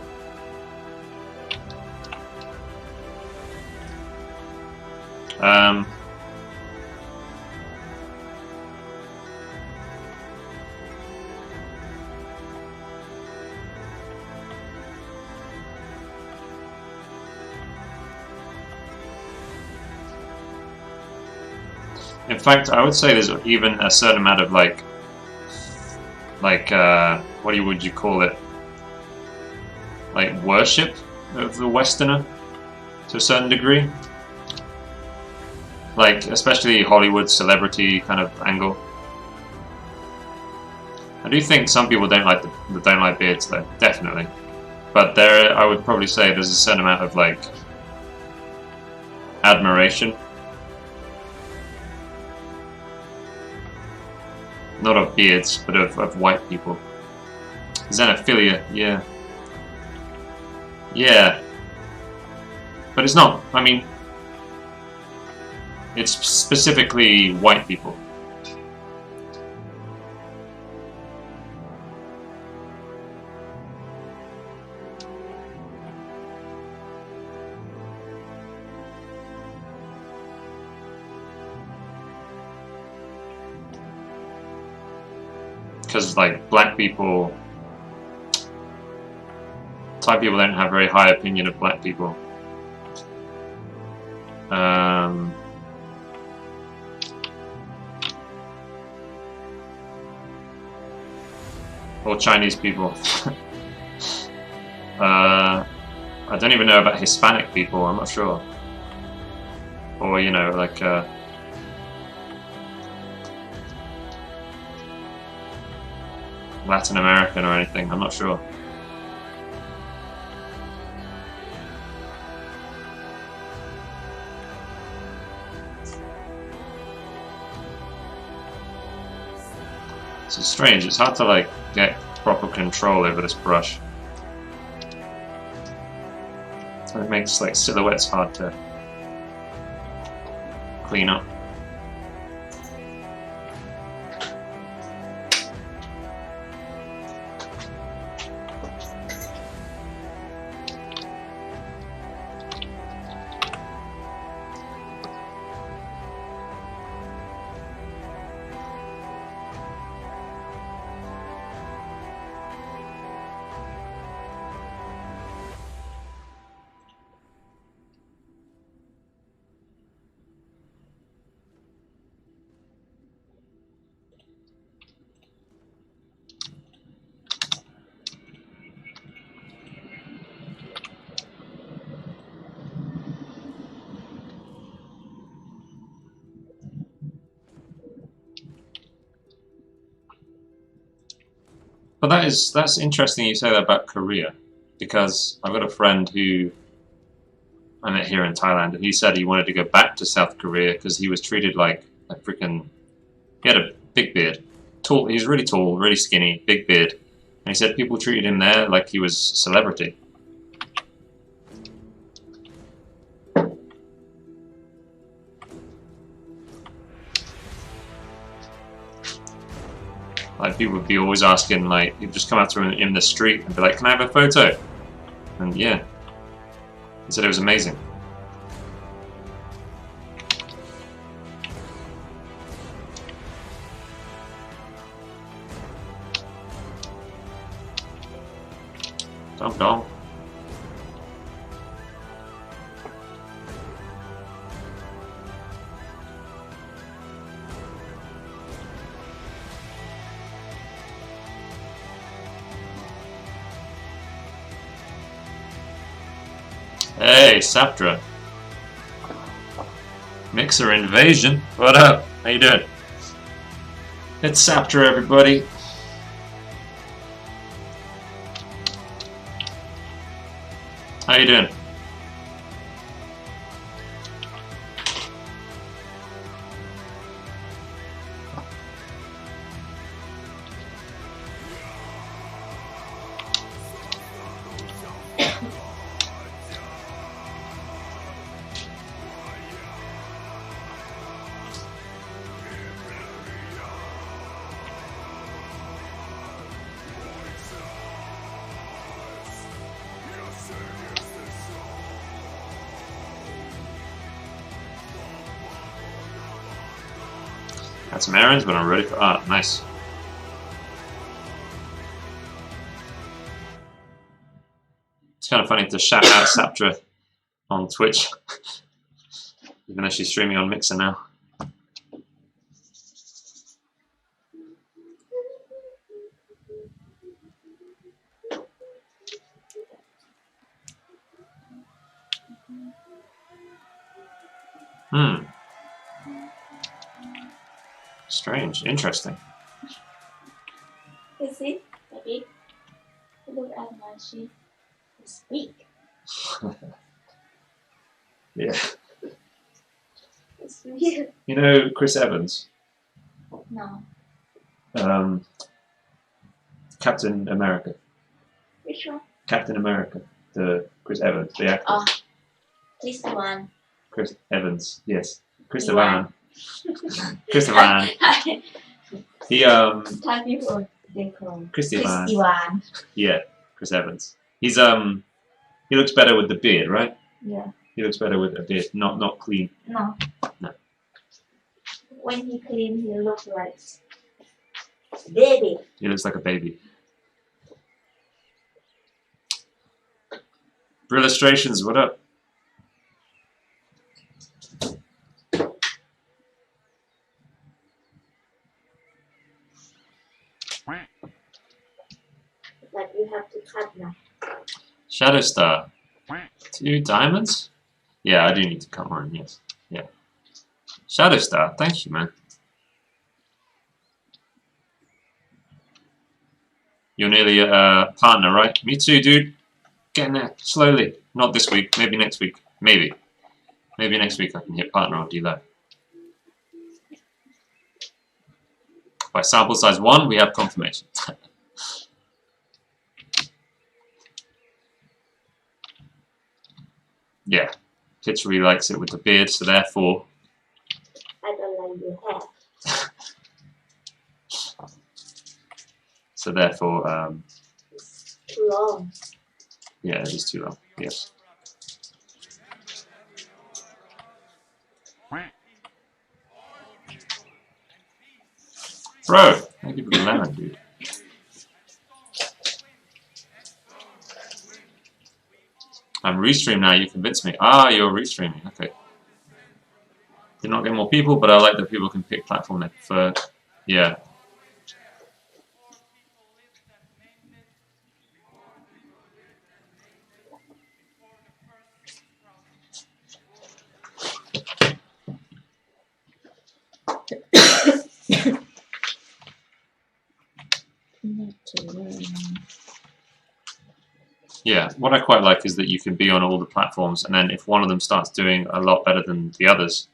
In fact, I would say there's even a certain amount of like what would you call it? Like worship of the Westerner to a certain degree. Like especially Hollywood celebrity kind of angle. I do think some people don't like beards though, definitely. But there, I would probably say there's a certain amount of like admiration. Not of beards, but of white people. Xenophilia, yeah. Yeah. But it's not, I mean, it's specifically white people. Because like black people, Thai people don't have a very high opinion of black people. Or Chinese people. I don't even know about Hispanic people, I'm not sure. Or, you know, like Latin American or anything, I'm not sure. It's strange, it's hard to like get proper control over this brush. So it makes like silhouettes hard to clean up. But that's interesting you say that about Korea, because I've got a friend who I met here in Thailand, and he said he wanted to go back to South Korea because he was treated like a freaking. He had a big beard, tall. He's really tall, really skinny, big beard, and he said people treated him there like he was a celebrity. Like people would be always asking, like he'd just come up to him in the street and be like, "Can I have a photo?" And yeah, he said it was amazing. Dong dong. Hey, Saptra. Mixer Invasion. What up? How you doing? It's Saptra, everybody. How you doing? Got some errands, but I'm ready for art. Nice. It's kind of funny to shout out Saptra on Twitch, even though she's streaming on Mixer now. Strange. Interesting. You see, baby? Look at my sheet. Speak. Yeah. It's weird. You know Chris Evans? No. Captain America. Which one? Captain America. The Chris Evans, the actor. Oh, this one. Chris Evans, yes. Chris Iwan. Evan. Chris Evan. He Thai people they call Chris Chris Evan. Iwan. Yeah, Chris Evans. He's he looks better with the beard, right? Yeah. He looks better with a beard, not clean. No. No. When he clean, he looks like baby. He looks like a baby. Illustrations, what up? But you have to cut now. Shadow Star. 2 diamonds? Yeah, I do need to cut mine, yes. Yeah. Shadow Star, thank you, man. You're nearly a partner, right? Me too, dude. Getting there, slowly. Not this week, maybe next week. Maybe. Maybe next week I can hit partner or D-low. By sample size 1, we have confirmation. Yeah. Pitch really likes it with the beard, so therefore... I don't like your hair. So therefore, It's too long. yeah, it is too long. Yes. Bro, thank you for the lemon, dude. I'm restream now, you convinced me. Ah, you're restreaming, okay. Did not get more people, but I like that people can pick platform they prefer. Yeah. Yeah, what I quite like is that you can be on all the platforms, and then if one of them starts doing a lot better than the others,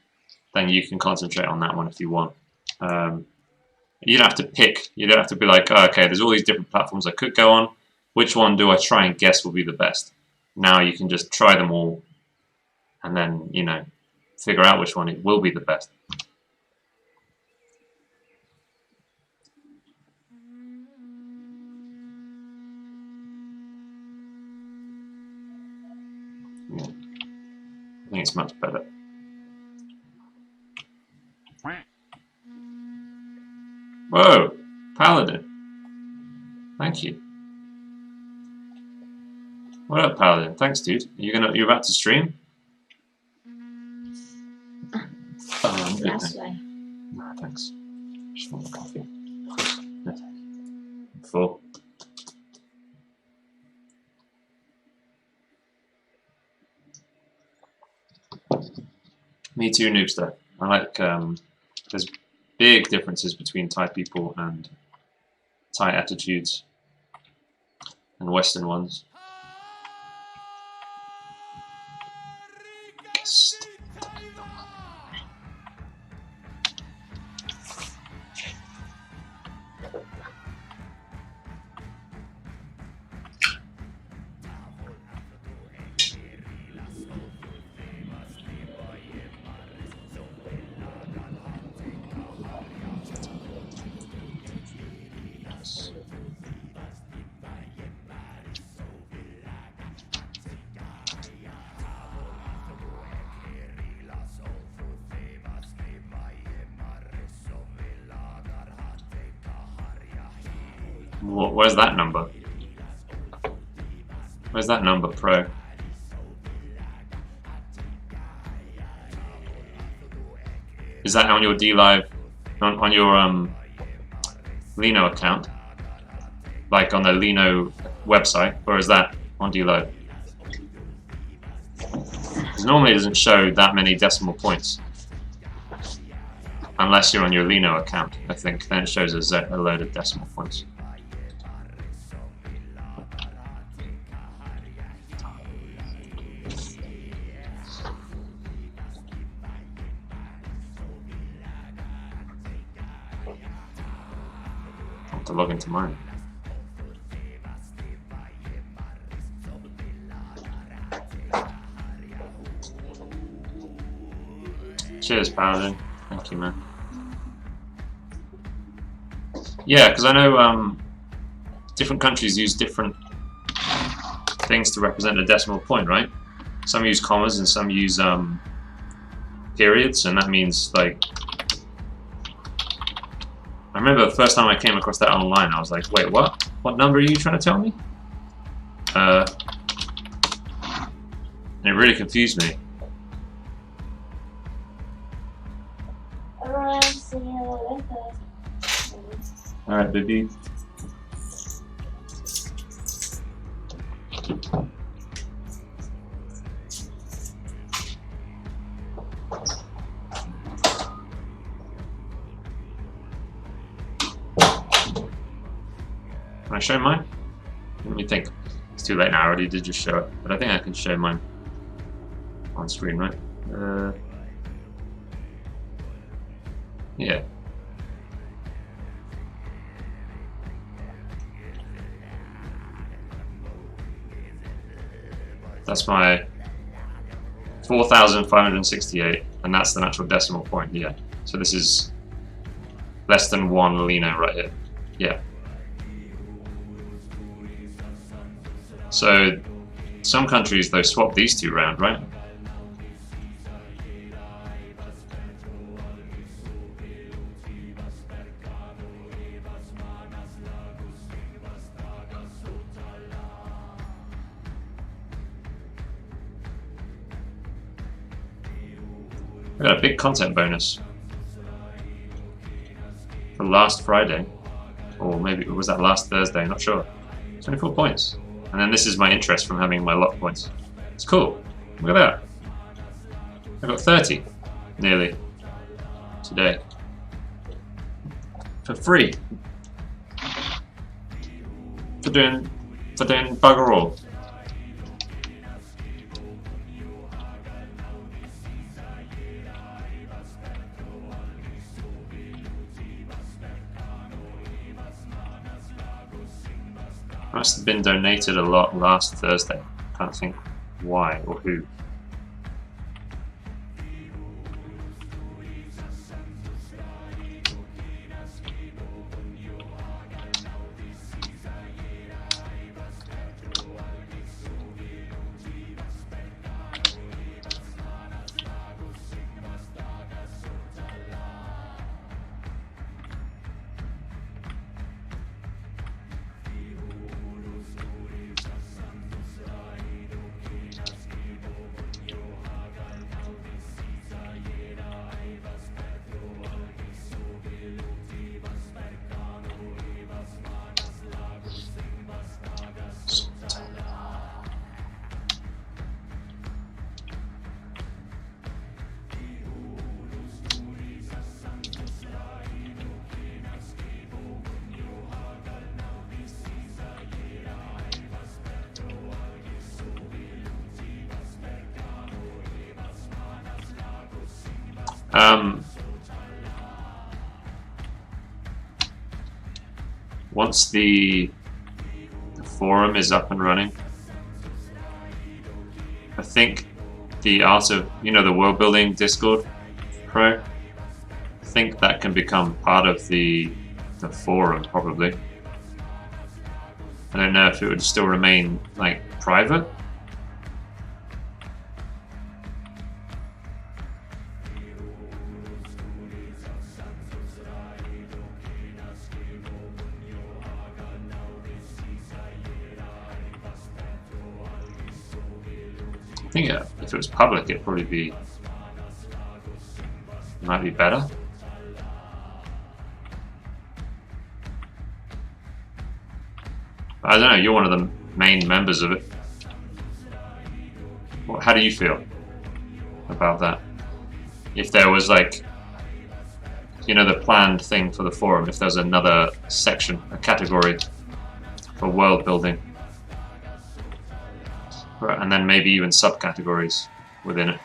then you can concentrate on that one if you want. You don't have to pick. You don't have to be like, oh, okay, there's all these different platforms I could go on. Which one do I try and guess will be the best? Now you can just try them all, and then, you know, figure out which one it will be the best. Yeah. I think it's much better. Whoa, Paladin. Thank you. What up, Paladin? Thanks, dude. You're about to stream? Oh, I'm good. That's why. No, thanks. Just want a coffee. No, full. Me too, Noobster. I like, there's big differences between Thai people and Thai attitudes and Western ones. Where's that number? Where's that number, Pro? Is that on your DLive, on your Lino account? Like on the Lino website, or is that on DLive? Because normally it doesn't show that many decimal points. Unless you're on your Lino account, I think. Then it shows a load of decimal points. To log into mine. Cheers, Paladin. Thank you, man. Yeah, because I know different countries use different things to represent a decimal point, right? Some use commas and some use periods, and that means like. I remember the first time I came across that online, I was like, wait, what? What number are you trying to tell me? And it really confused me. Alright, baby. Can I show mine? Let me think. It's too late now, I already did just show it. But I think I can show mine on screen, right? Yeah. That's my 4,568, and that's the natural decimal point, yeah. So this is less than 1 Lino right here. Yeah. So some countries though swap these two around, right? I got a big content bonus for last Friday, or maybe was that last Thursday, not sure. 24 points. And then this is my interest from having my lock points. It's cool. Look at that. I got 30, nearly, today. For free. For doing bugger all. Must have been donated a lot last Thursday. Can't think why or who. Once the forum is up and running, I think the art of, the world building Discord Pro, I think that can become part of the forum probably. I don't know if it would still remain like private. I think if it was public, it'd probably be, might be better. I don't know, you're one of the main members of it. How do you feel about that? If there was like, the planned thing for the forum, if there's another section, a category for world building, and then maybe even subcategories within it.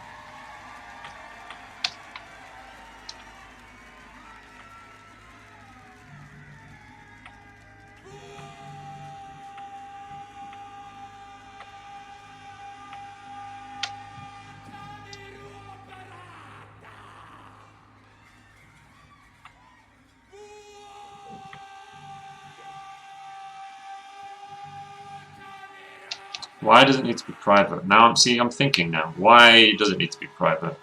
Why does it need to be private? Now I'm thinking now. Why does it need to be private?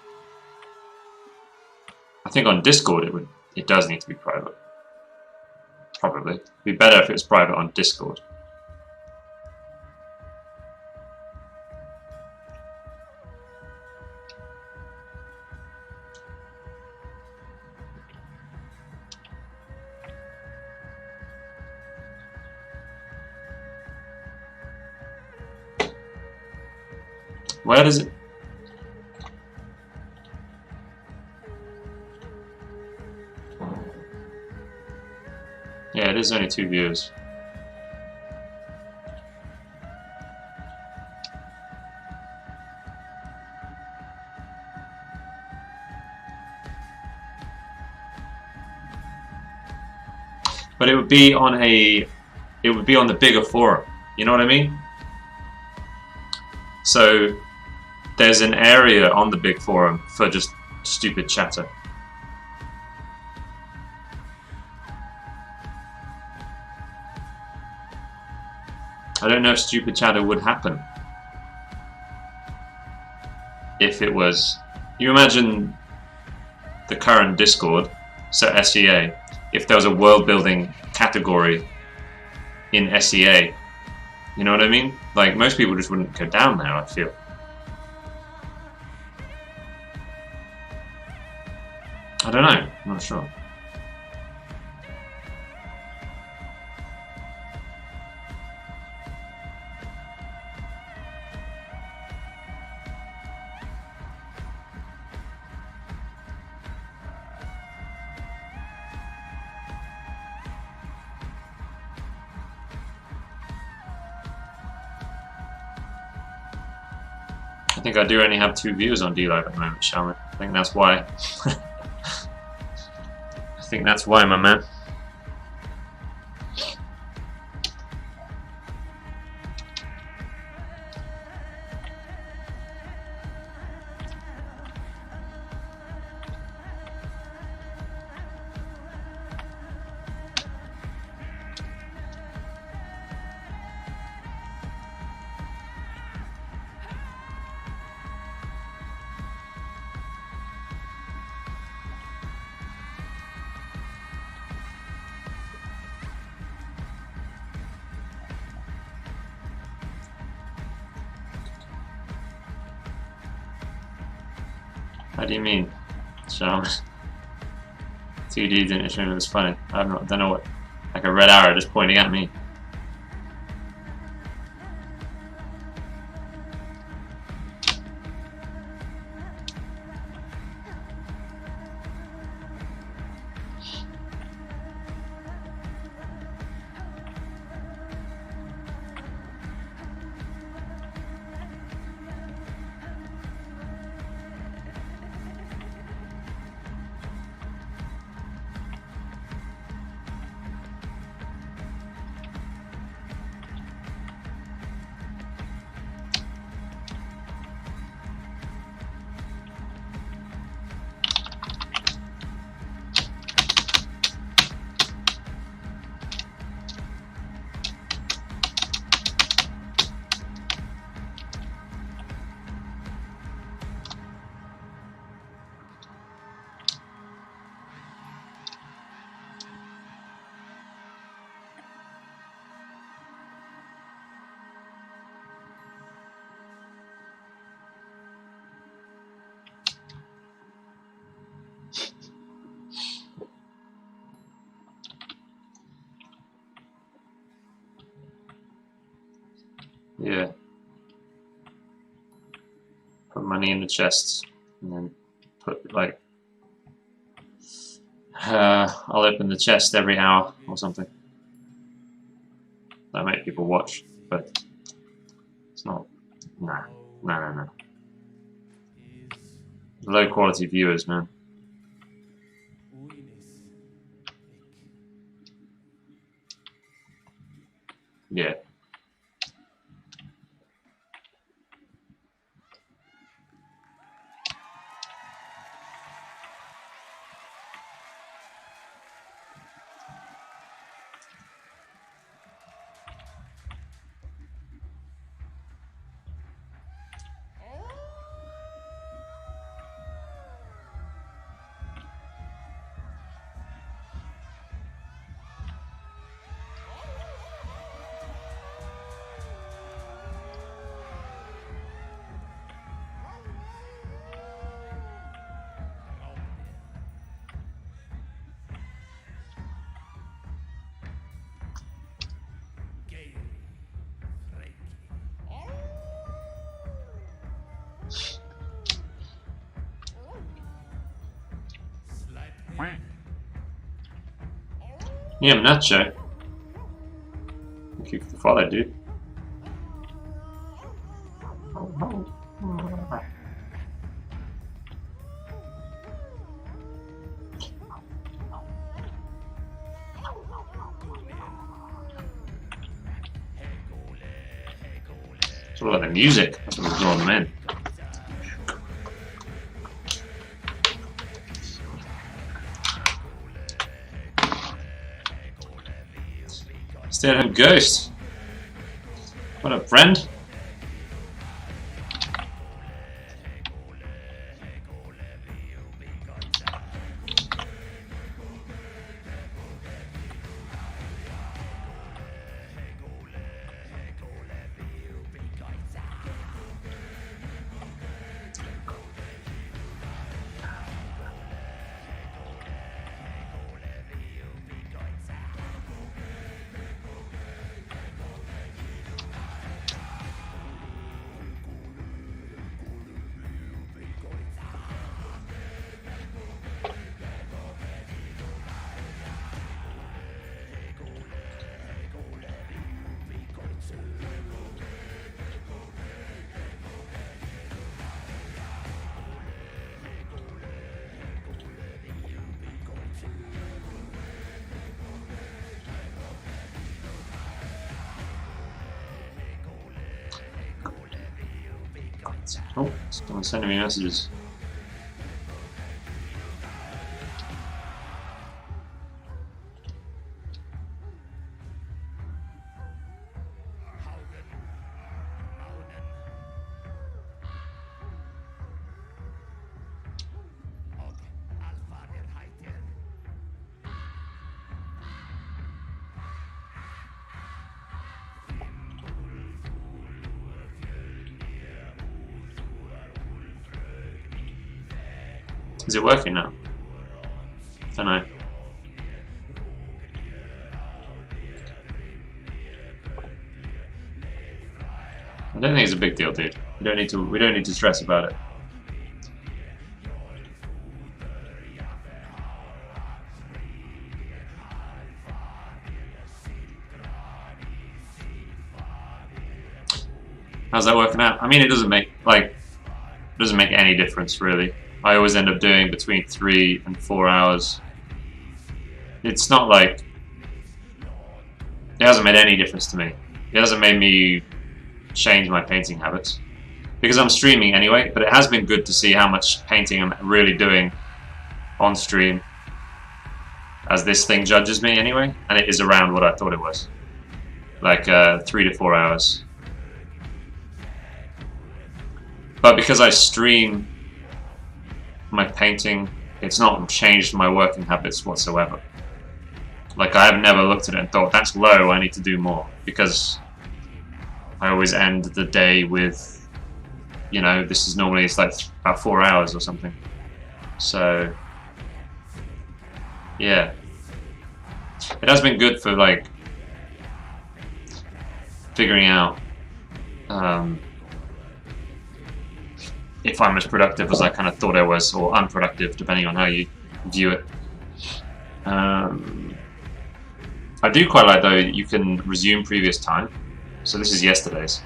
I think on Discord it does need to be private. Probably. It'd be better if it's private on Discord. Where does it? Yeah, it is only 2 viewers. But it would be on the bigger forum. You know what I mean? So there's an area on the big forum for just stupid chatter. I don't know if stupid chatter would happen if it was. You imagine the current Discord, so SEA, if there was a world building category in SEA, you know what I mean? Like, most people just wouldn't go down there, I feel. I don't know, I'm not sure. I think I do only have 2 viewers on D-Live at the moment, Shaman. I think that's why. I think that's why, my man. How do you mean, Shaman? 2D didn't assume it was funny. I don't know what, like a red arrow just pointing at me. Yeah. Put money in the chests, and then put like I'll open the chest every hour or something. That make people watch, but it's not. Nah. Low quality viewers, man. Yeah. Yeah, I'm nacho. Thank you for the follow, dude. It's all about the music. That's what's drawing them in. Stay at home ghost. What up, friend? Oh, someone's sending me messages. Is it working now? Don't know. I don't think it's a big deal, dude. We don't need to stress about it. How's that working out? I mean, it doesn't make any difference really. I always end up doing between 3 and 4 hours. It's not like it hasn't made any difference to me. It hasn't made me change my painting habits because I'm streaming anyway. But it has been good to see how much painting I'm really doing on stream, as this thing judges me anyway, and it is around what I thought it was, like 3 to 4 hours. But because I stream my painting, it's not changed my working habits whatsoever. Like, I have never looked at it and thought, that's low, I need to do more. Because I always end the day with, you know, this is normally, it's like about 4 hours or something. So, yeah. It has been good for, like, figuring out if I'm as productive as I kind of thought I was, or unproductive, depending on how you view it. I do quite like, though, you can resume previous time. So this is yesterday's.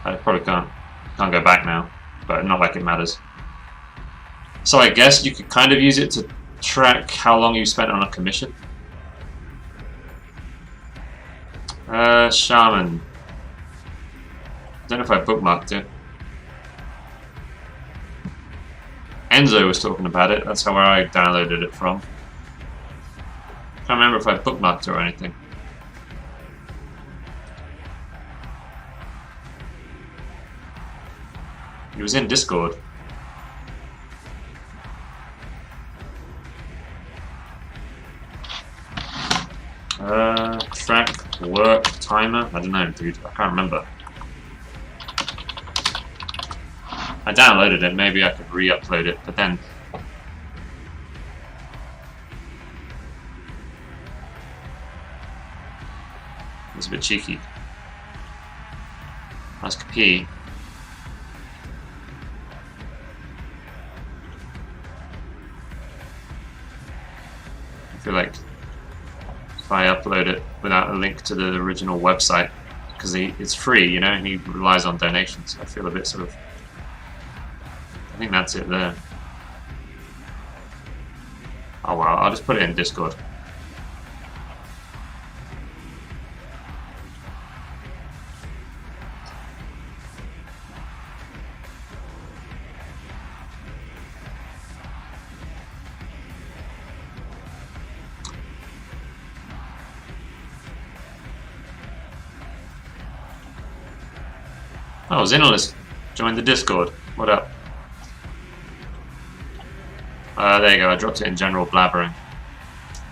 I probably can't go back now, but not like it matters. So I guess you could kind of use it to track how long you spent on a commission. Shaman. I don't know if I bookmarked it. Enzo was talking about it. That's how I downloaded it from. Can't remember if I bookmarked it or anything. It was in Discord. Track, work, timer. I don't know, dude. I can't remember. I downloaded it. Maybe I could re-upload it, but then it's a bit cheeky. Ask P. I feel like if I upload it without a link to the original website, because it's free, you know, and he relies on donations, I feel a bit sort of. I think that's it there. Oh well, I'll just put it in Discord. Oh, Zinalist joined the Discord. What up? There you go, I dropped it in general blabbering.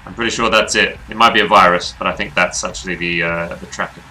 I'm pretty sure that's it. It might be a virus, but I think that's actually the tracker.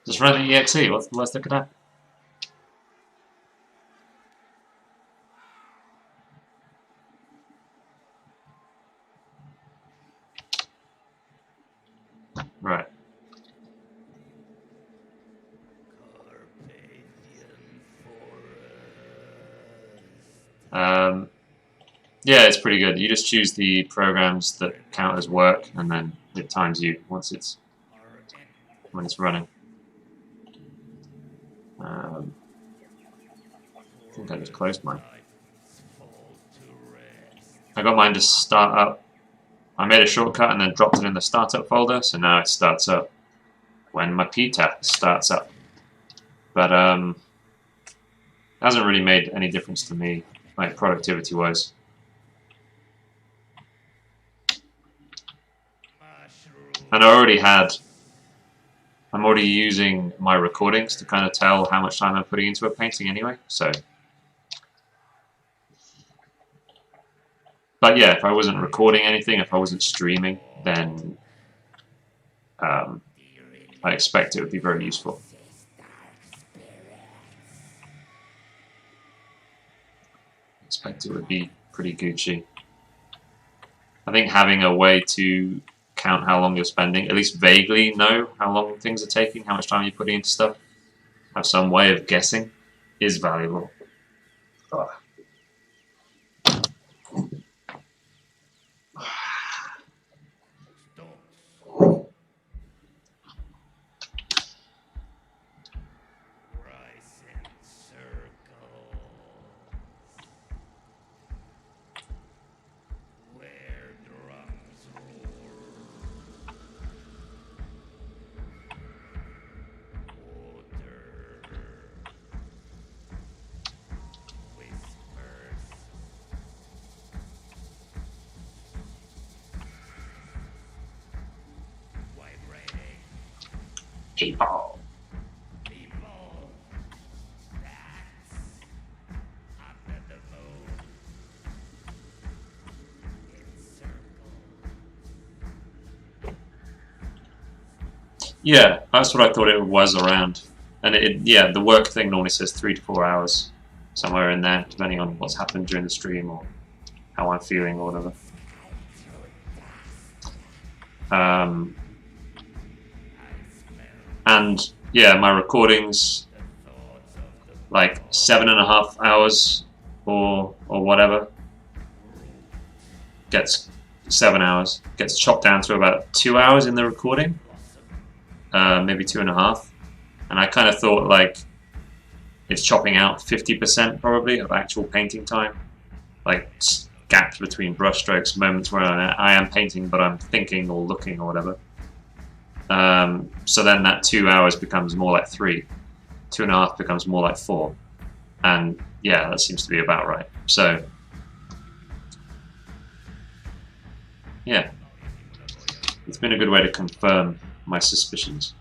Just run the EXE, what's the worst that could happen? Right. Yeah, it's pretty good. You just choose the programs that count as work, and then it times you once when it's running. I think I just closed mine. I got mine to start up. I made a shortcut and then dropped it in the startup folder, so now it starts up when my PTAP starts up. But it hasn't really made any difference to me, like productivity-wise. And I'm already using my recordings to kind of tell how much time I'm putting into a painting anyway, so. But yeah, if I wasn't recording anything, if I wasn't streaming, then I expect it would be very useful. I expect it would be pretty Gucci. I think having a way to count how long you're spending, at least vaguely know how long things are taking, how much time you're putting into stuff, have some way of guessing, is valuable. Oh. People. Yeah, that's what I thought it was around. And yeah, the work thing normally says 3 to 4 hours, somewhere in there, depending on what's happened during the stream or how I'm feeling or whatever. And yeah, my recordings, like 7.5 hours or whatever, gets 7 hours, gets chopped down to about 2 hours in the recording, maybe 2.5. And I kind of thought like it's chopping out 50% probably of actual painting time, like gaps between brush strokes, moments where I am painting but I'm thinking or looking or whatever. So then that 2 hours becomes more like 3, 2.5 becomes more like 4, and yeah, that seems to be about right. So yeah, it's been a good way to confirm my suspicions.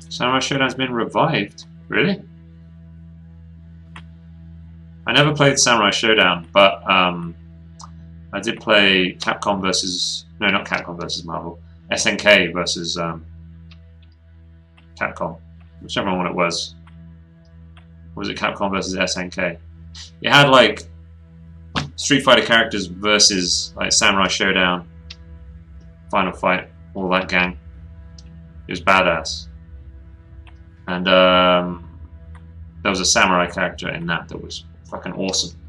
Samurai Showdown's been revived? Really? I never played Samurai Showdown, but I did play Capcom versus... No, not Capcom versus Marvel. SNK versus Capcom. Whichever one it was. Or was it Capcom versus SNK? It had like Street Fighter characters versus like Samurai Showdown, Final Fight, all that gang. It was badass. And there was a samurai character in that was fucking awesome.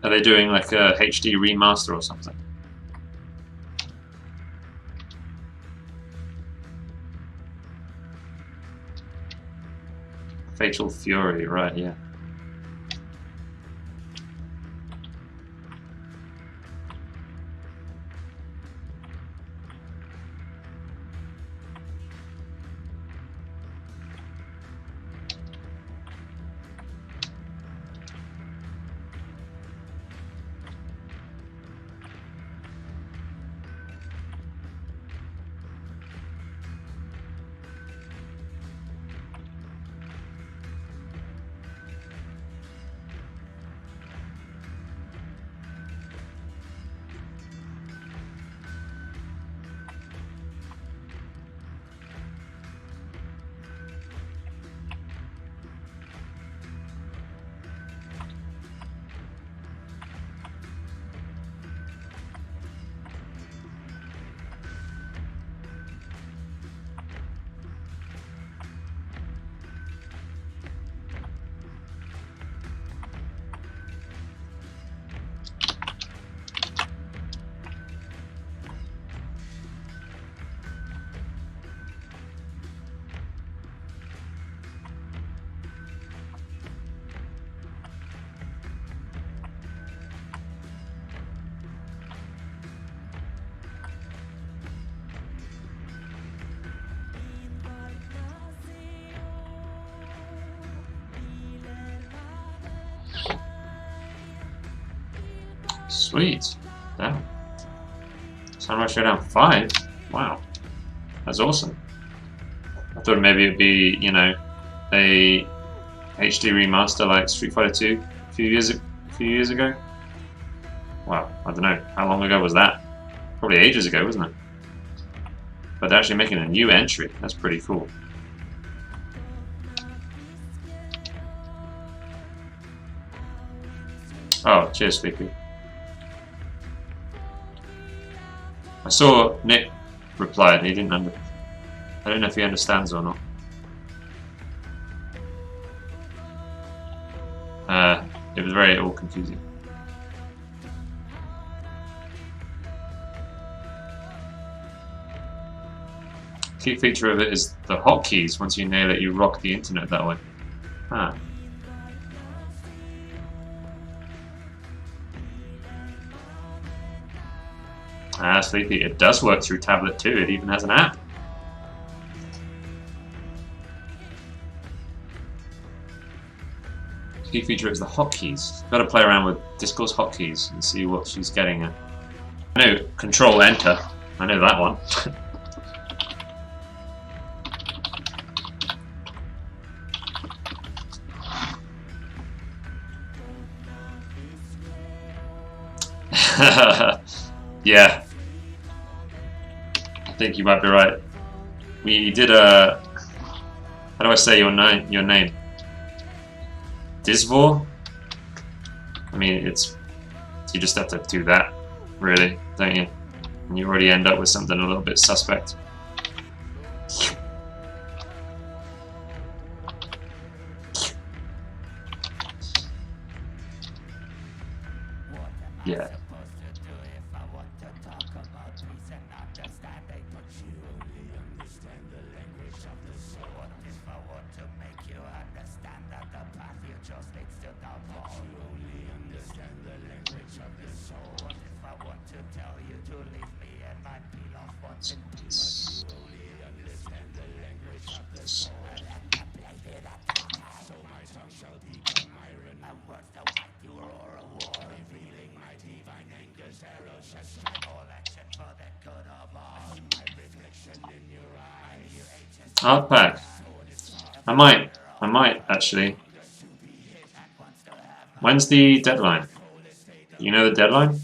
Are they doing like a HD remaster or something? Fatal Fury, right, yeah. Sweet. Damn. Samurai Showdown 5? Wow. That's awesome. I thought maybe it'd be, you know, a HD remaster like Street Fighter 2 a few years ago. Wow, I don't know. How long ago was that? Probably ages ago, wasn't it? But they're actually making a new entry. That's pretty cool. Oh, cheers, Sleepy. I saw Nick replied. He didn't I don't know if he understands or not. It was very all confusing. Key feature of it is the hotkeys. Once you nail it, you rock the internet that way. Ah. Ah, Sleepy. It does work through tablet too. It even has an app. Key feature is the hotkeys. Got to play around with Discord's hotkeys and see what she's getting at. I know Control Enter. I know that one. Yeah, I think you might be right. We did a. How do I say your name? Your name. Disvor. I mean, it's. You just have to do that, really, don't you? And you already end up with something a little bit suspect. Yeah. Art pack. I might actually. When's the deadline? Do you know the deadline?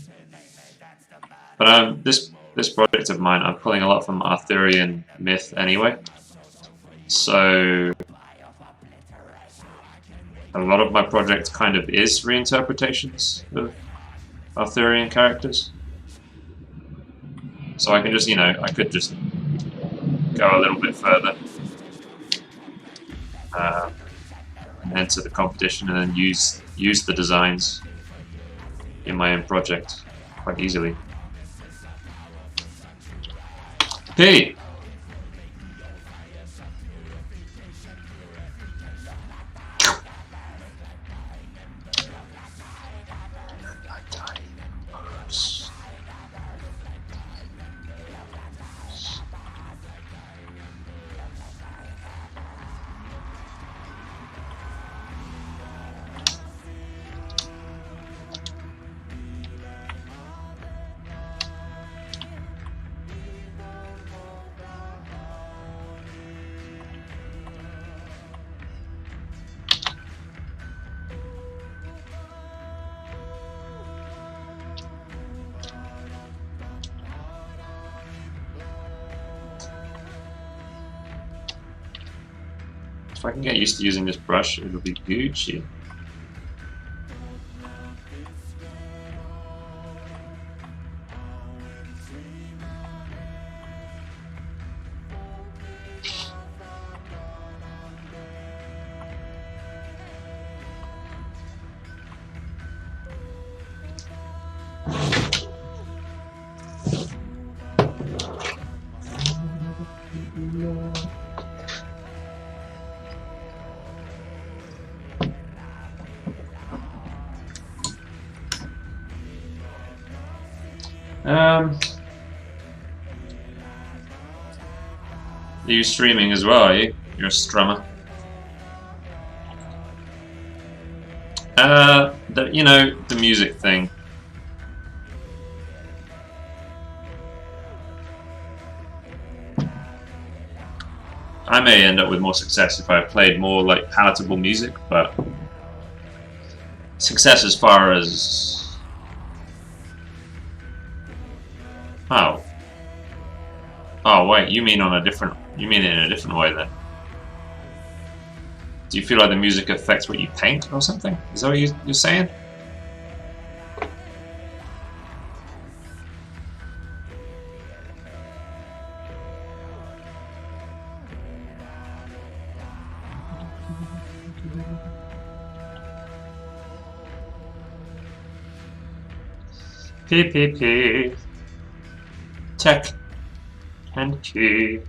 But this project of mine, I'm pulling a lot from Arthurian myth anyway. So a lot of my project kind of is reinterpretations of Arthurian characters. So I can just, you know, I could just go a little bit further, enter the competition, and then use the designs in my own project quite easily. Pete! If I can get used to using this brush, it'll be Gucci. Are you streaming as well, are you? You're a strummer. You know, the music thing. I may end up with more success if I played more like palatable music, but success as far as oh wait, you mean on a different you mean it in a different way then? Do you feel like the music affects what you paint or something? Is that what you're saying? P. Tech and key.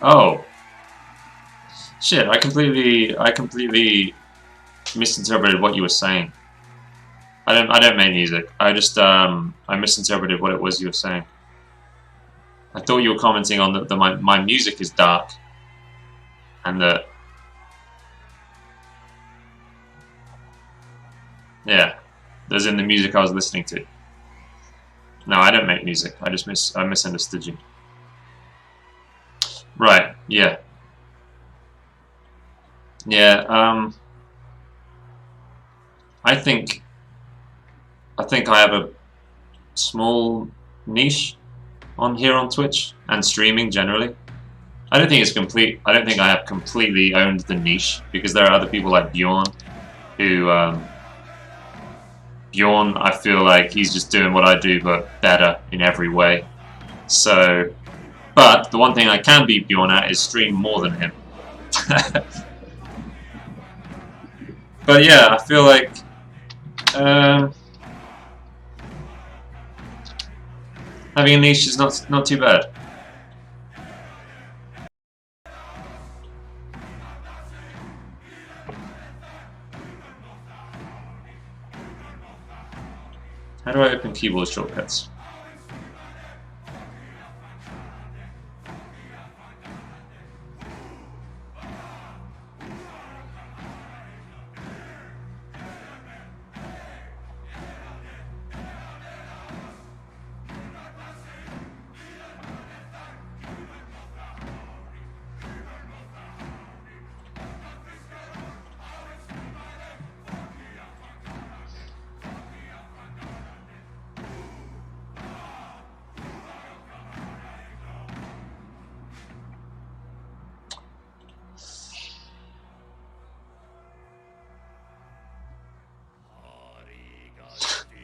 Oh. Shit, I completely misinterpreted what you were saying. I don't make music. I just I misinterpreted what it was you were saying. I thought you were commenting on that my music is dark and that yeah, as in the music I was listening to. No, I don't make music. I misunderstood you. Right, yeah. Yeah, I think I have a small niche on here on Twitch and streaming generally. I don't think it's complete. I don't think I have completely owned the niche because there are other people like Bjorn who Bjorn. I feel like he's just doing what I do but better in every way. So, but the one thing I can beat Bjorn at is stream more than him. But yeah, I feel like having a niche is not too bad. How do I open keyboard shortcuts?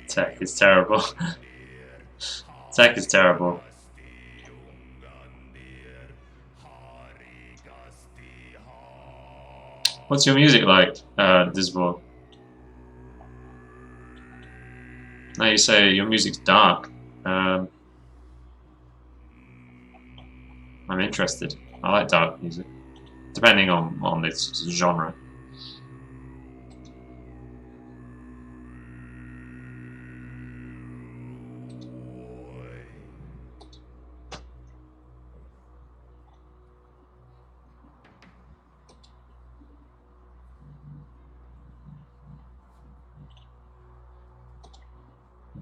Tech is terrible. Tech is terrible. What's your music like, Disboard? Now you say your music's dark. I'm interested. I like dark music, depending on its genre.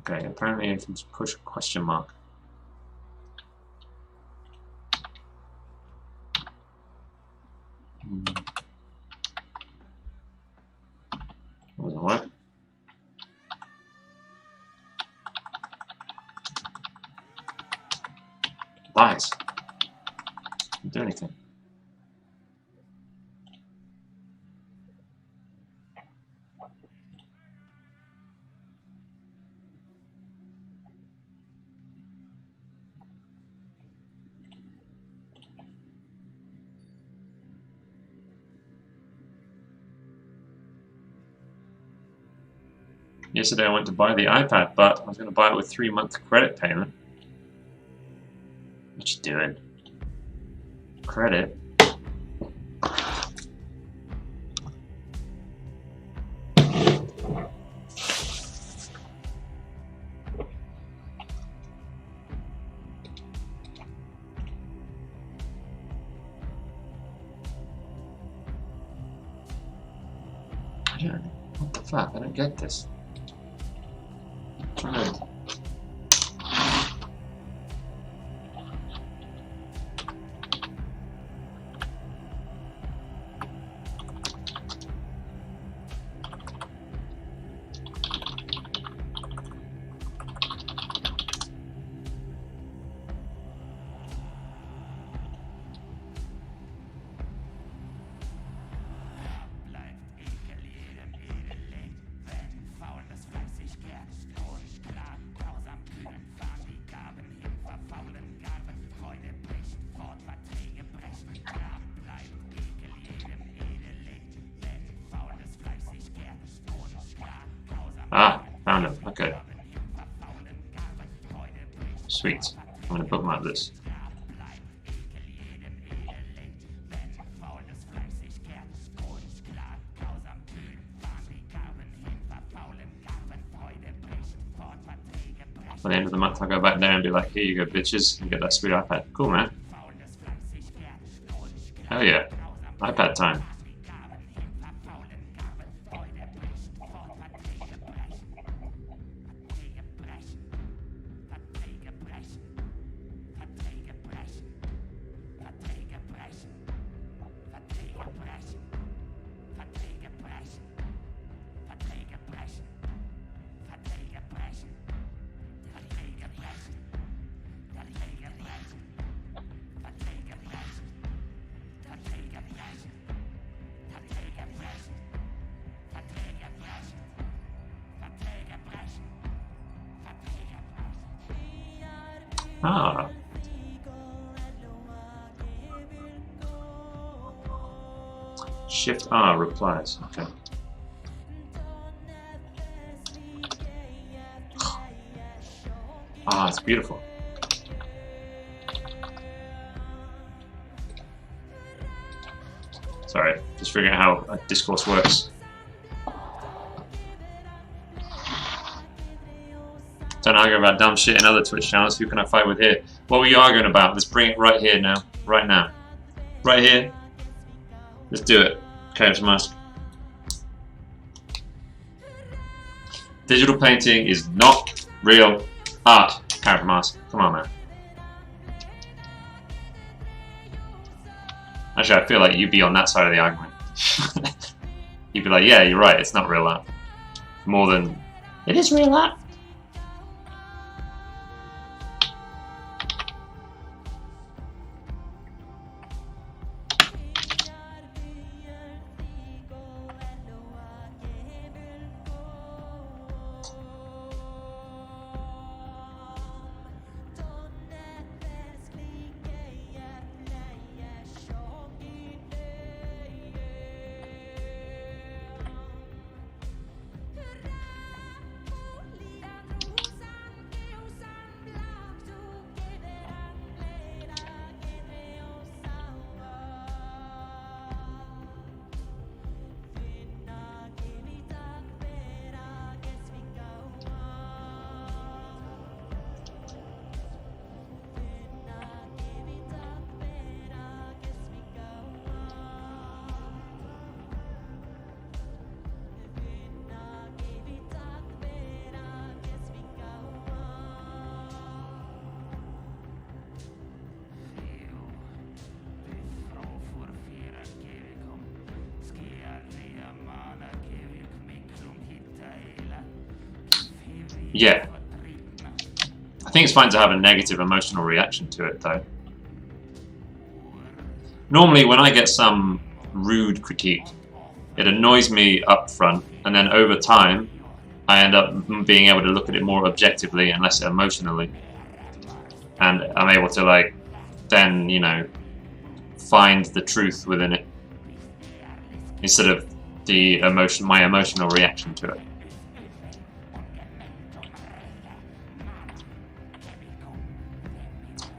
Okay, apparently I can push question mark. Doesn't work. Lies. Didn't do anything. Yesterday I went to buy the iPad, but I was going to buy it with 3-month credit payment. What you doing? Credit? What the fuck? I don't get this. I'm trying to... Ah, found him. Okay. Sweet. I'm going to bookmark this. By the end of the month, I'll go back there and be like, here you go, bitches, and get that sweet iPad. Cool, man. Hell yeah. iPad time. Ah. Shift R replies. Okay. Ah, it's beautiful. Sorry, just figuring out how discourse works. Don't argue about dumb shit in other Twitch channels. Who can I fight with here? What were you arguing about? Let's bring it right here now. Right now. Right here. Let's do it. Chaos Mask. Digital painting is not real art. Chaos Mask. Come on, man. Actually, I feel like you'd be on that side of the argument. You'd be like, yeah, you're right. It's not real art. More than it is real art. Yeah. I think it's fine to have a negative emotional reaction to it, though. Normally, when I get some rude critique, it annoys me up front, and then over time, I end up being able to look at it more objectively and less emotionally. And I'm able to, like, then, you know, find the truth within it, instead of the my emotional reaction to it.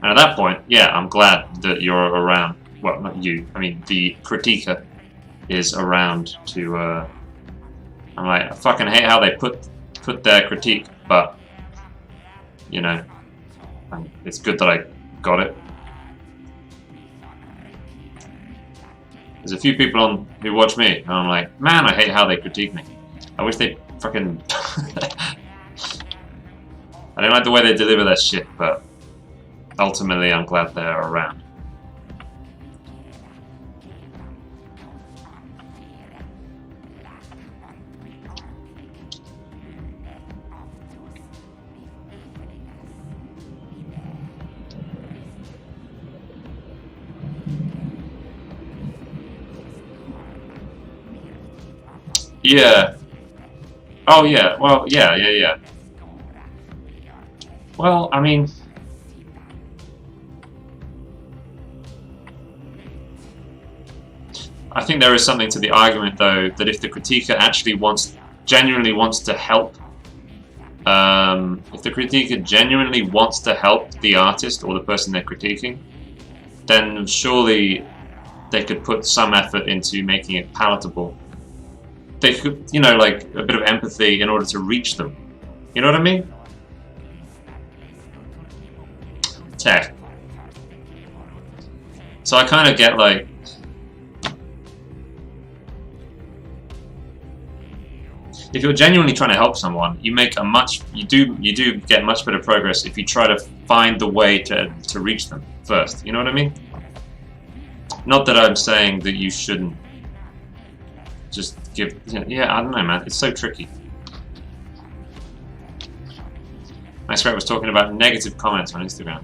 And at that point, yeah, I'm glad that you're around. Well, not you. I mean, the critiquer is around to. I'm like, I fucking hate how they put their critique, but you know, it's good that I got it. There's a few people on who watch me, and I'm like, man, I hate how they critique me. I wish they fucking. I don't like the way they deliver their shit, but ultimately, I'm glad they're around. Yeah. Oh yeah. Well, yeah. Well, I mean, I think there is something to the argument, though, that if the critiquer actually genuinely wants to help, if the critiquer genuinely wants to help the artist or the person they're critiquing, then surely they could put some effort into making it palatable. They could, you know, like a bit of empathy in order to reach them. You know what I mean? Tech. So I kind of get like, if you're genuinely trying to help someone, you do get much better progress if you try to find the way to reach them first. You know what I mean? Not that I'm saying that you shouldn't just give. Yeah, I don't know, man. It's so tricky. Nice Rat was talking about negative comments on Instagram.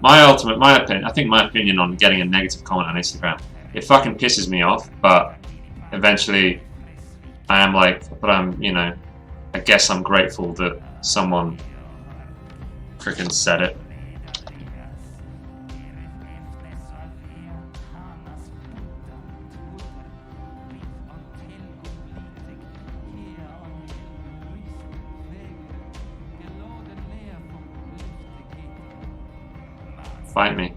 My opinion on getting a negative comment on Instagram, it fucking pisses me off, but eventually I am like, but I'm, you know, I guess I'm grateful that someone frickin' said it. Fight me.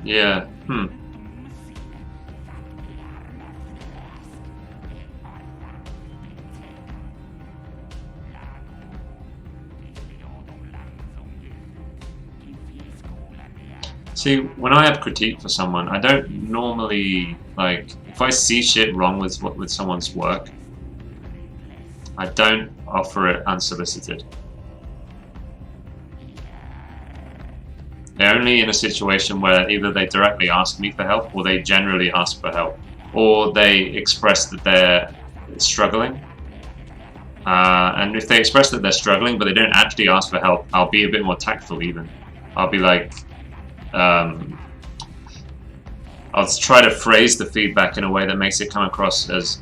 Yeah. See, when I have critique for someone, I don't normally, like, if I see shit wrong with someone's work, I don't offer it unsolicited. They're only in a situation where either they directly ask me for help, or they generally ask for help, or they express that they're struggling. And if they express that they're struggling, but they don't actually ask for help, I'll be a bit more tactful even. I'll be like, I'll try to phrase the feedback in a way that makes it come across as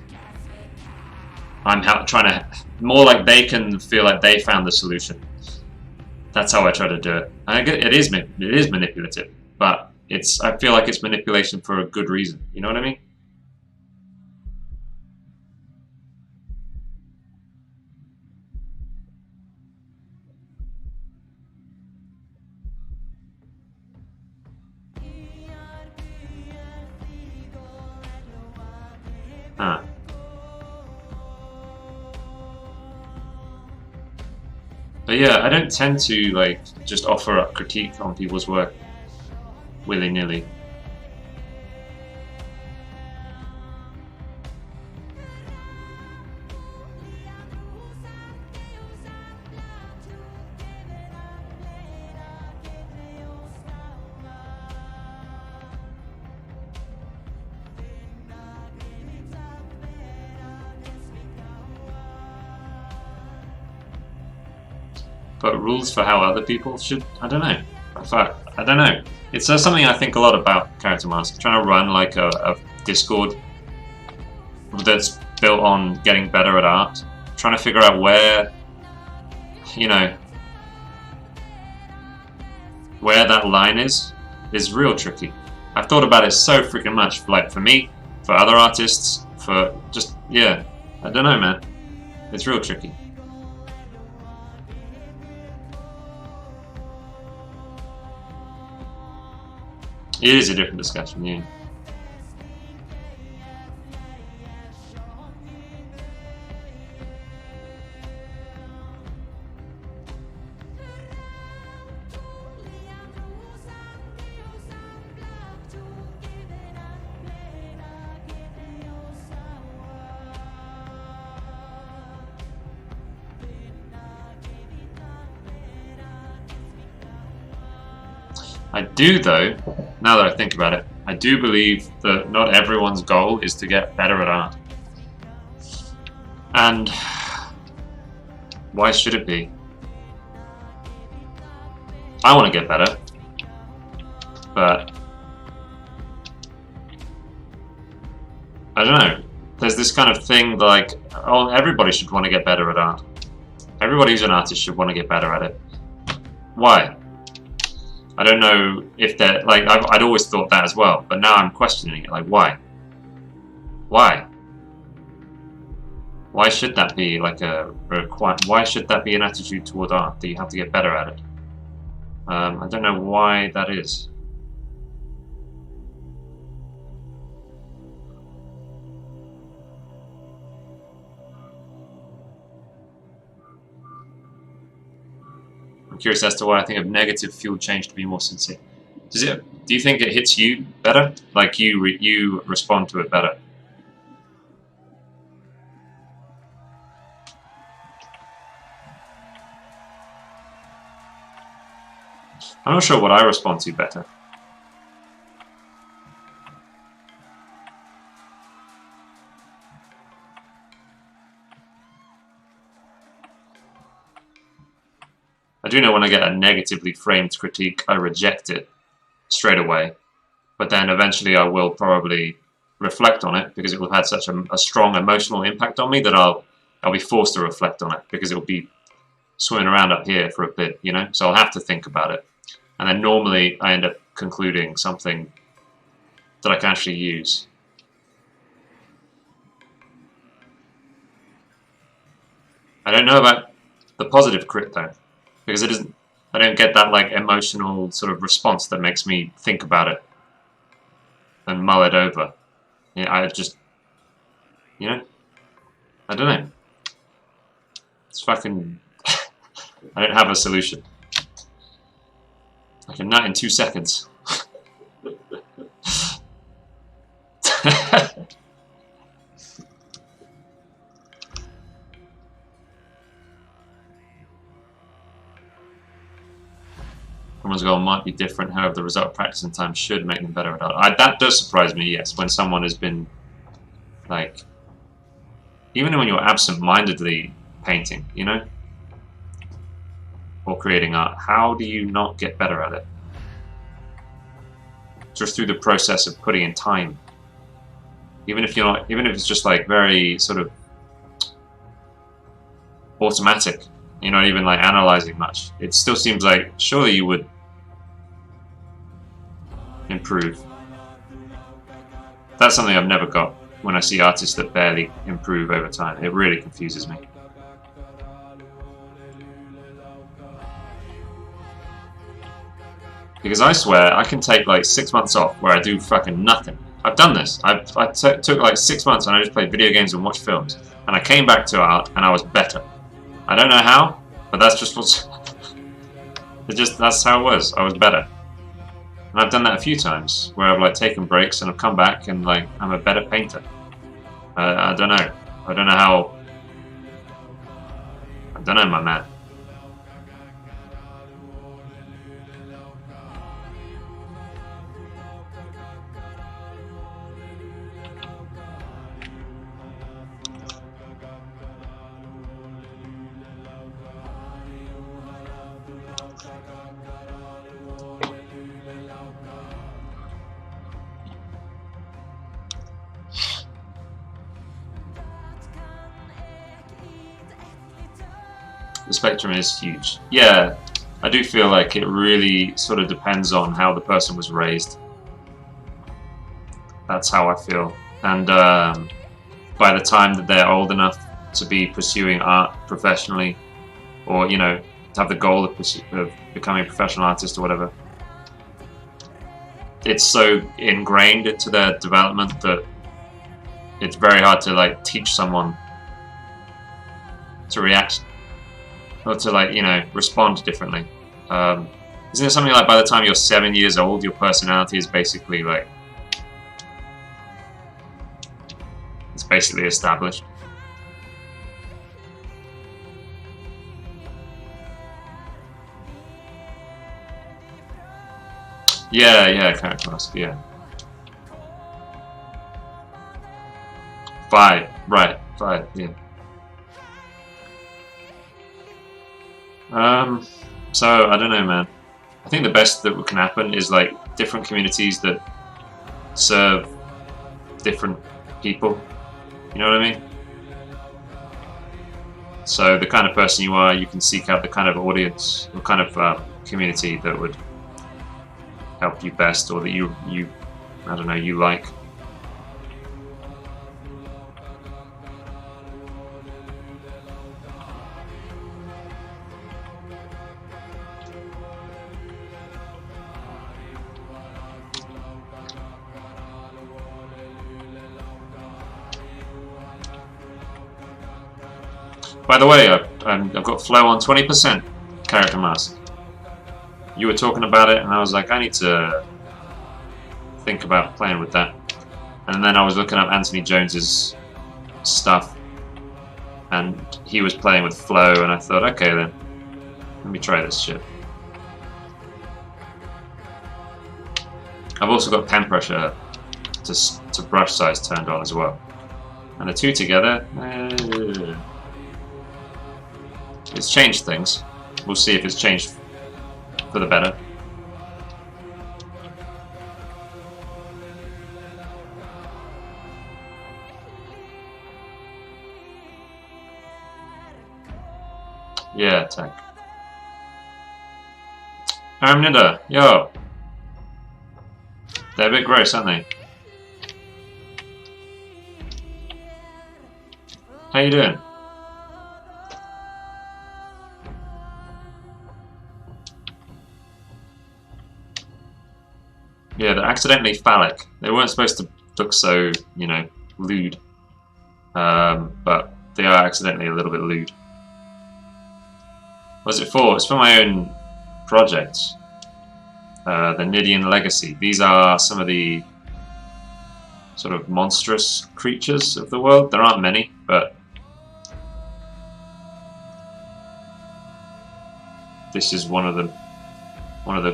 I'm trying to, more like they can feel like they found the solution. That's how I try to do it. I get it is manipulative, but I feel like it's manipulation for a good reason. You know what I mean? But yeah, I don't tend to like just offer up critique on people's work willy-nilly. But rules for how other people should, I don't know. I don't know. It's something I think a lot about Character Mask. Trying to run like a Discord that's built on getting better at art. Trying to figure out where, you know, where that line is real tricky. I've thought about it so freaking much, like for me, for other artists, for just, yeah, I don't know, man. It's real tricky. It is a different discussion, yeah. I do, though, now that I think about it, I do believe that not everyone's goal is to get better at art. And why should it be? I want to get better, but I don't know. There's this kind of thing like, oh, everybody should want to get better at art. Everybody who's an artist should want to get better at it. Why? I don't know if they're like, I'd always thought that as well, but now I'm questioning it. Like, why? Why? Why should that be like why should that be an attitude toward art that you have to get better at it? I don't know why that is. I'm curious as to why I think of negative fuel change to be more sincere. Do you think it hits you better? Like you respond to it better? I'm not sure what I respond to better. I do know when I get a negatively framed critique, I reject it straight away. But then eventually I will probably reflect on it because it will have had such a strong emotional impact on me that I'll be forced to reflect on it because it will be swimming around up here for a bit, you know? So I'll have to think about it. And then normally I end up concluding something that I can actually use. I don't know about the positive crit though, because it isn't. I don't get that like emotional sort of response that makes me think about it and mull it over. Yeah, I just, you know, I don't know. It's fucking. I don't have a solution. I can nut in 2 seconds. Everyone's goal might be different, however the result of practice and time should make them better at art. That does surprise me, yes, when someone has been, like, even when you're absent-mindedly painting, you know, or creating art, how do you not get better at it? Just through the process of putting in time. Even if you're not, even if it's just like very sort of automatic, you're not even like analyzing much. It still seems like surely you would improve. That's something I've never got when I see artists that barely improve over time. It really confuses me. Because I swear I can take like 6 months off where I do fucking nothing. I've done this. I took like 6 months and I just played video games and watched films. And I came back to art and I was better. I don't know how, but that's just what's... that's how it was. I was better. And I've done that a few times where I've like taken breaks and I've come back and like I'm a better painter. I don't know. I don't know how... I don't know, my man. The spectrum is huge. Yeah, I do feel like it really sort of depends on how the person was raised. That's how I feel. And by the time that they're old enough to be pursuing art professionally, or, you know, to have the goal of becoming a professional artist or whatever, it's so ingrained into their development that it's very hard to, like, teach someone to react or to, like, you know, respond differently. Isn't it something like by the time you're 7 years old, your personality is basically, like, it's basically established? Yeah, character mask, yeah. 5, right, 5, yeah. So, I don't know, man. I think the best that can happen is, like, different communities that serve different people. You know what I mean? So, the kind of person you are, you can seek out the kind of audience, or kind of community that would help you best, or that you I don't know, you like. By the way, I've got Flow on 20% character mask. You were talking about it, and I was like, I need to think about playing with that. And then I was looking up Anthony Jones's stuff, and he was playing with Flow, and I thought, okay then, let me try this shit. I've also got pen pressure to brush size turned on as well, and the two together, it's changed things. We'll see if it's changed for the better. Yeah, tank. Nida, yo. They're a bit gross, aren't they? How you doing? Yeah, they're accidentally phallic. They weren't supposed to look so, you know, lewd. But they are accidentally a little bit lewd. What's it for? It's for my own projects. The Nidean Legacy. These are some of the sort of monstrous creatures of the world. There aren't many, but this is one of the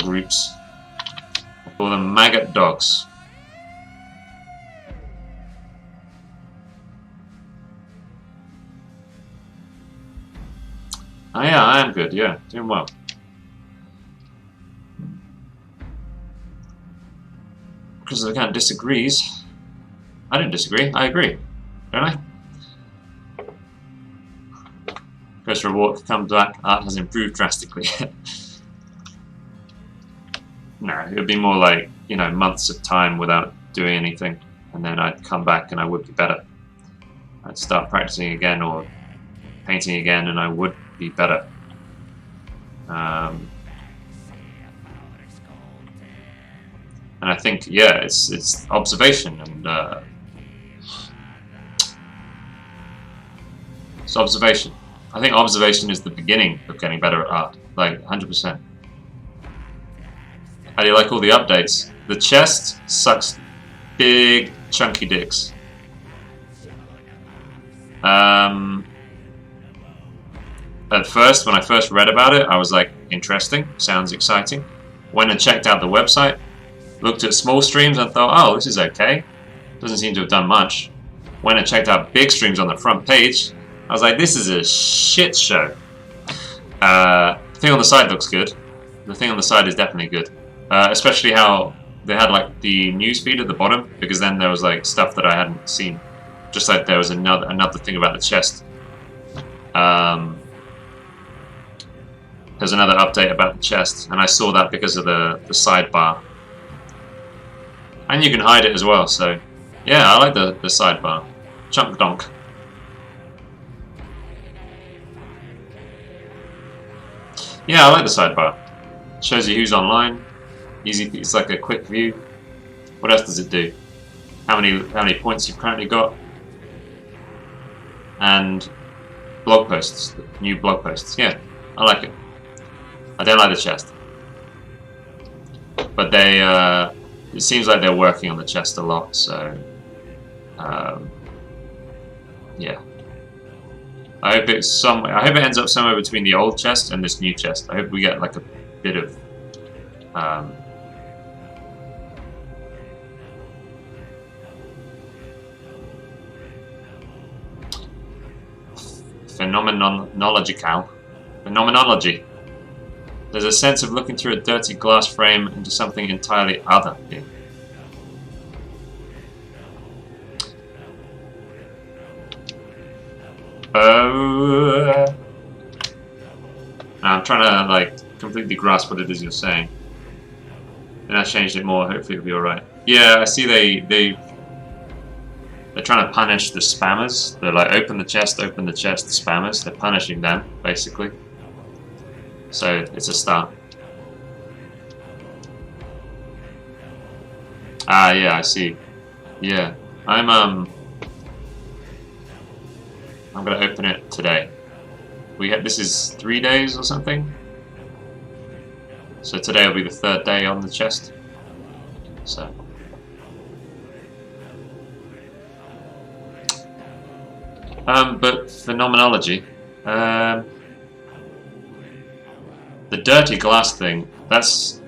groups. I call them maggot dogs. Oh yeah, I am good, yeah, doing well. Because the account disagrees. I didn't disagree, I agree. Don't I? Goes for a walk, comes back, art has improved drastically. No, it would be more like, you know, months of time without doing anything, and then I'd come back and I would be better. I'd start practicing again or painting again and I would be better. And I think, yeah, it's observation and it's observation. I think observation is the beginning of getting better at art, like 100%. How do you like all the updates? The chest sucks big chunky dicks. At first, when I first read about it, I was like, interesting, sounds exciting. Went and checked out the website, looked at small streams and thought, oh, this is okay. Doesn't seem to have done much. Went and checked out big streams on the front page. I was like, this is a shit show. The thing on the side looks good. The thing on the side is definitely good. Especially how they had like the news feed at the bottom, because then there was like stuff that I hadn't seen. Just like there was another thing about the chest. there's another update about the chest, and I saw that because of the sidebar. And you can hide it as well, so yeah, I like the sidebar. Chunk donk. Yeah, I like the sidebar. Shows you who's online. Easy, it's like a quick view. What else does it do? How many points you've currently got? And blog posts, new blog posts. Yeah, I like it. I don't like the chest, but they it seems like they're working on the chest a lot. So yeah, I hope it's I hope it ends up somewhere between the old chest and this new chest. I hope we get like a bit of phenomenology. There's a sense of looking through a dirty glass frame into something entirely other. Yeah. I'm trying to like completely grasp what it is you're saying. And I changed it more. Hopefully it'll be alright. Yeah, I see they're trying to punish the spammers. They're like, open the chest, the spammers. They're punishing them, basically. So it's a start. Ah, yeah, I see. Yeah, I'm gonna open it today. This is 3 days or something. So today will be the 3rd day on the chest. So. But phenomenology, the dirty glass thing, that's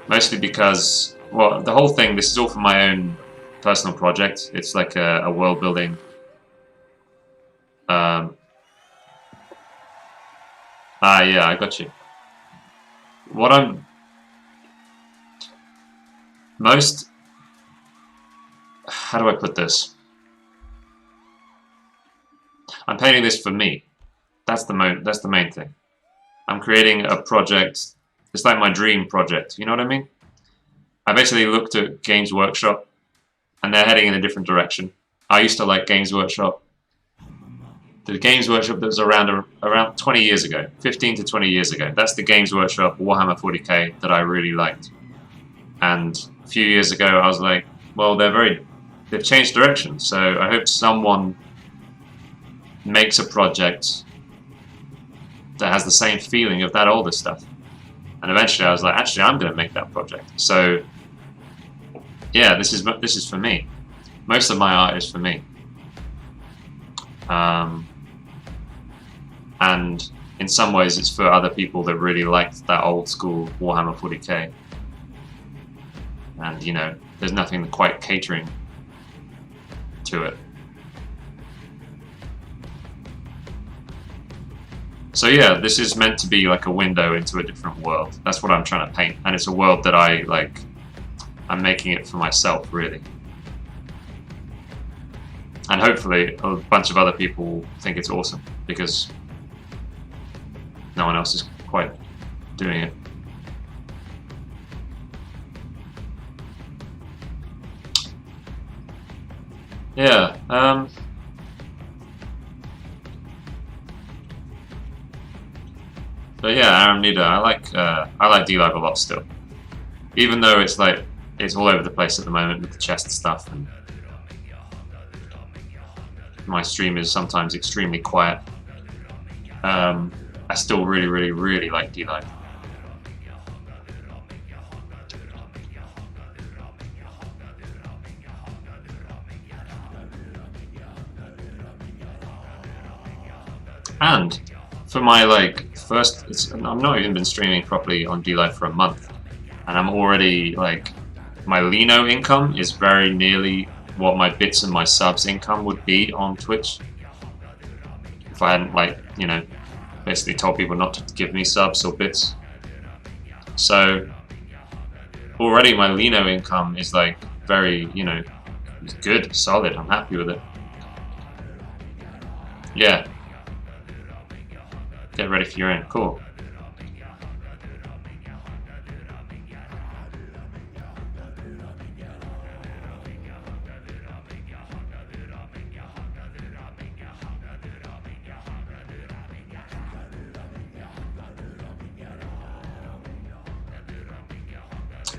mostly because, well, the whole thing, this is all for my own personal project. It's like a world building. Yeah, I got you. What I'm most, how do I put this? I'm painting this for me. That's the main thing. I'm creating a project. It's like my dream project. You know what I mean? I basically looked at Games Workshop, and they're heading in a different direction. I used to like Games Workshop. The Games Workshop that was around 20 years ago, 15 to 20 years ago. That's the Games Workshop Warhammer 40k that I really liked. And a few years ago, I was like, well, they've changed direction. So I hope someone makes a project that has the same feeling of that older stuff. And eventually I was like, actually, I'm going to make that project. So yeah, this is for me. Most of my art is for me. And in some ways it's for other people that really liked that old school Warhammer 40k. And you know, there's nothing quite catering to it. So yeah, this is meant to be like a window into a different world. That's what I'm trying to paint, and it's a world that I'm making it for myself, really. And hopefully a bunch of other people think it's awesome, because no one else is quite doing it. Yeah, but yeah, Aramnida, I like D-Live a lot still. Even though it's like, it's all over the place at the moment with the chest stuff, and my stream is sometimes extremely quiet. I still really like D-Live. And for my I'm not even been streaming properly on D-Live for a month, and I'm already like, my Lino income is very nearly what my bits and my subs income would be on Twitch if I hadn't, like, you know, basically told people not to give me subs or bits. So already my Lino income is like very, you know, it's good, solid. I'm happy with it. Yeah. Get ready for your own. Cool.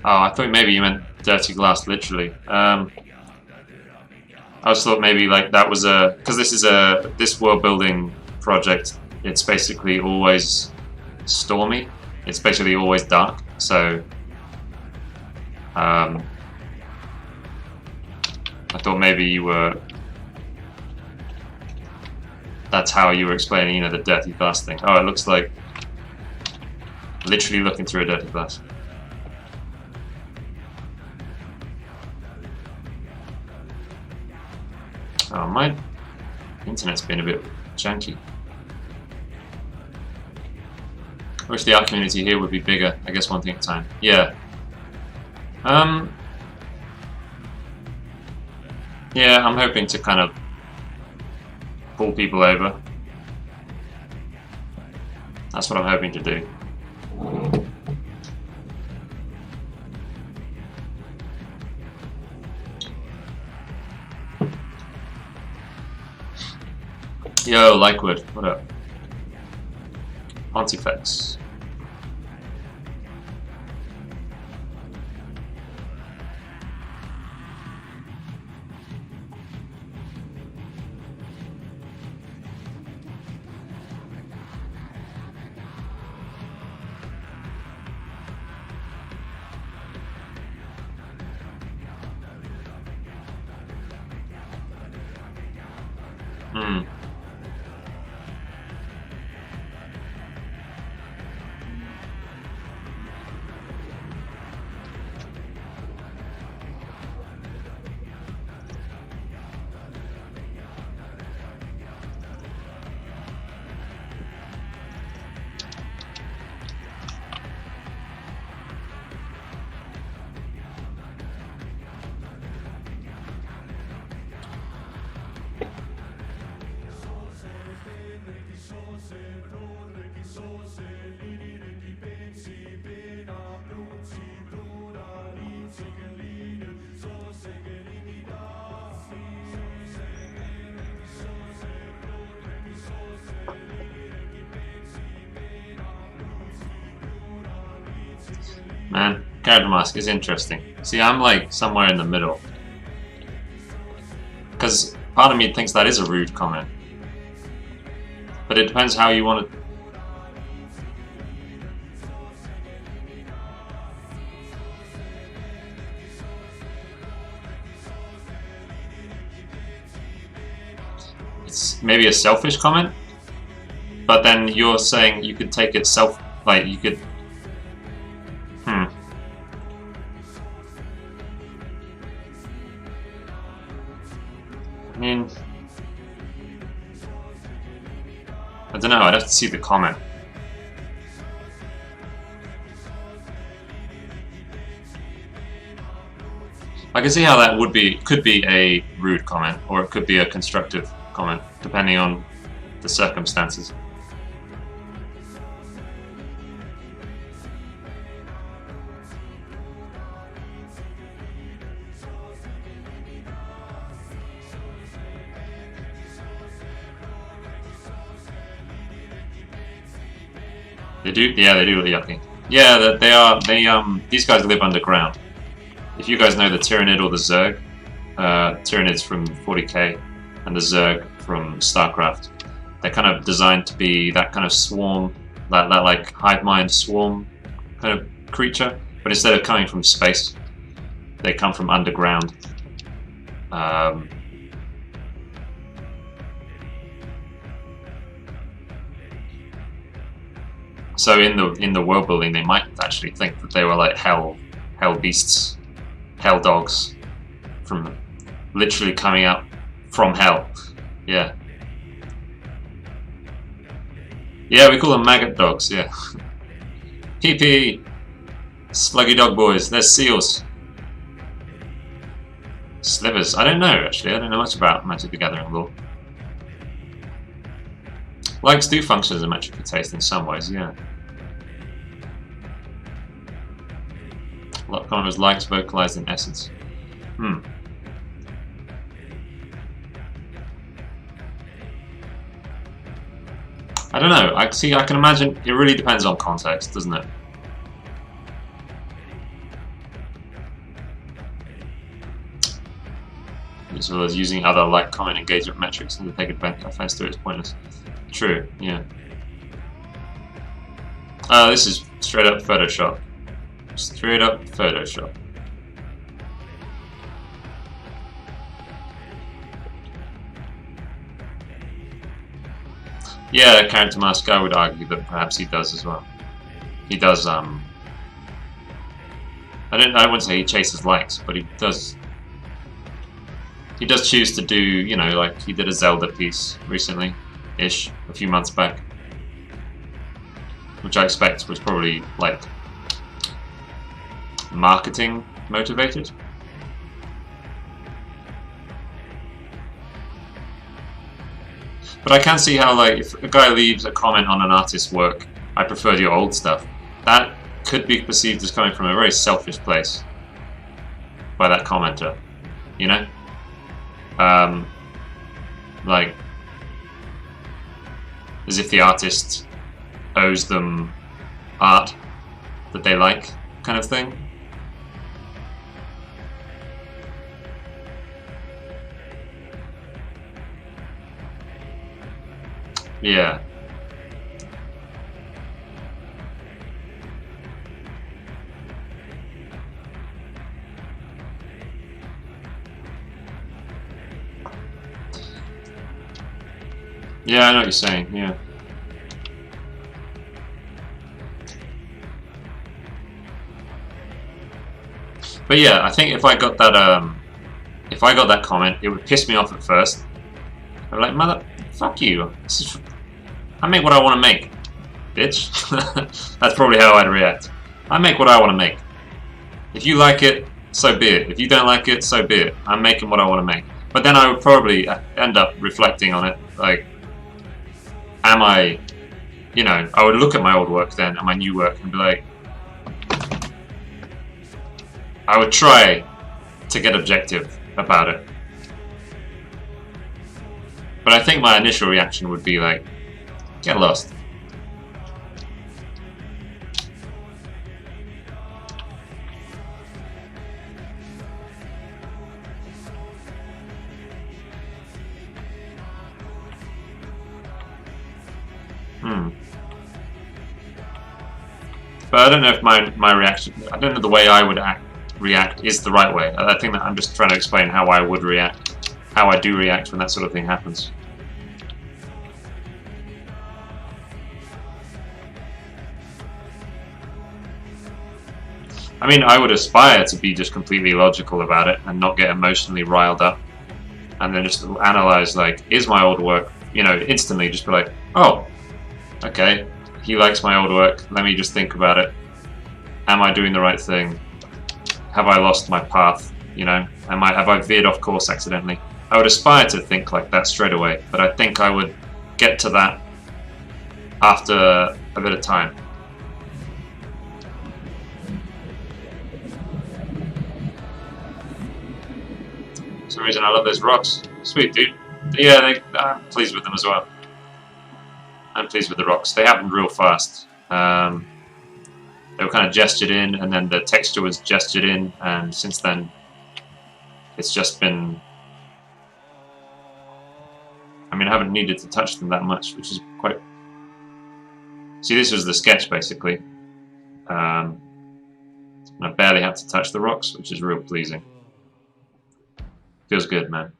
Oh, I thought maybe you meant dirty glass, literally. I just thought maybe like that was a, because this world building project. It's basically always stormy. It's basically always dark. So I thought maybe you were. That's how you were explaining, you know, the dirty glass thing. Oh, it looks like literally looking through a dirty glass. Oh, my internet's been a bit janky. I wish the art community here would be bigger. I guess one thing at a time. Yeah. Yeah, I'm hoping to kind of pull people over. That's what I'm hoping to do. Yo, Likewood, what up? Pontifex. Man, character mask is interesting. See, I'm like somewhere in the middle. Because part of me thinks that is a rude comment. But it depends how you want it. It's maybe a selfish comment. But then you're saying you could take it like you could. I mean, I don't know, I'd have to see the comment. I can see how that could be a rude comment, or it could be a constructive comment, depending on the circumstances. They do, yeah, they do look yucky. Yeah, these guys live underground. If you guys know the Tyranid or the Zerg, Tyranids from 40k and the Zerg from StarCraft, they're kind of designed to be that kind of swarm, that like hive mind swarm kind of creature, but instead of coming from space, they come from underground. So in the world building, they might actually think that they were like hell beasts, hell dogs, from literally coming out from hell. Yeah. Yeah, we call them maggot dogs. Yeah. PP, sluggy dog boys. There's seals. Slivers. I don't know actually. I don't know much about Magic the Gathering lore. Likes do function as a metric for taste in some ways, yeah. A lot of likes vocalized in essence. I don't know. I can imagine it really depends on context, doesn't it? As well as using other like comment engagement metrics and to take offense to it is pointless. True, yeah. This is straight up Photoshop. Straight up Photoshop. Yeah, character mask, I would argue that perhaps he does as well. He does, I wouldn't say he chases likes, but he does choose to do, you know, like he did a Zelda piece recently-ish, a few months back. Which I expect was probably, like, marketing motivated. But I can see how, like, if a guy leaves a comment on an artist's work, I preferred your old stuff, that could be perceived as coming from a very selfish place by that commenter, you know? Like, as if the artist owes them art that they like, kind of thing. Yeah. Yeah, I know what you're saying, yeah. But yeah, I think if I got that comment, it would piss me off at first. I'd be like, mother, fuck you. I make what I want to make, bitch. That's probably how I'd react. I make what I want to make. If you like it, so be it. If you don't like it, so be it. I'm making what I want to make. But then I would probably end up reflecting on it, like, am I, you know, I would look at my old work then and my new work and be like, I would try to get objective about it. But I think my initial reaction would be like, get lost. But I don't know if my reaction, I don't know the way I would react is the right way. I think that I'm just trying to explain how I would react, how I do react when that sort of thing happens. I mean, I would aspire to be just completely logical about it and not get emotionally riled up, and then just analyze, like, is my old work, you know, instantly just be like, oh, okay, he likes my old work, let me just think about it. Am I doing the right thing? Have I lost my path? You know, have I veered off course accidentally? I would aspire to think like that straight away, but I think I would get to that after a bit of time. For some reason I love those rocks. Sweet, dude. Yeah, I'm pleased with them as well. I'm pleased with the rocks. They happened real fast. They were kind of gestured in, and then the texture was gestured in, and since then it's just been... I mean, I haven't needed to touch them that much, which is quite... See, this was the sketch, basically. And I barely had to touch the rocks, which is real pleasing. Feels good, man.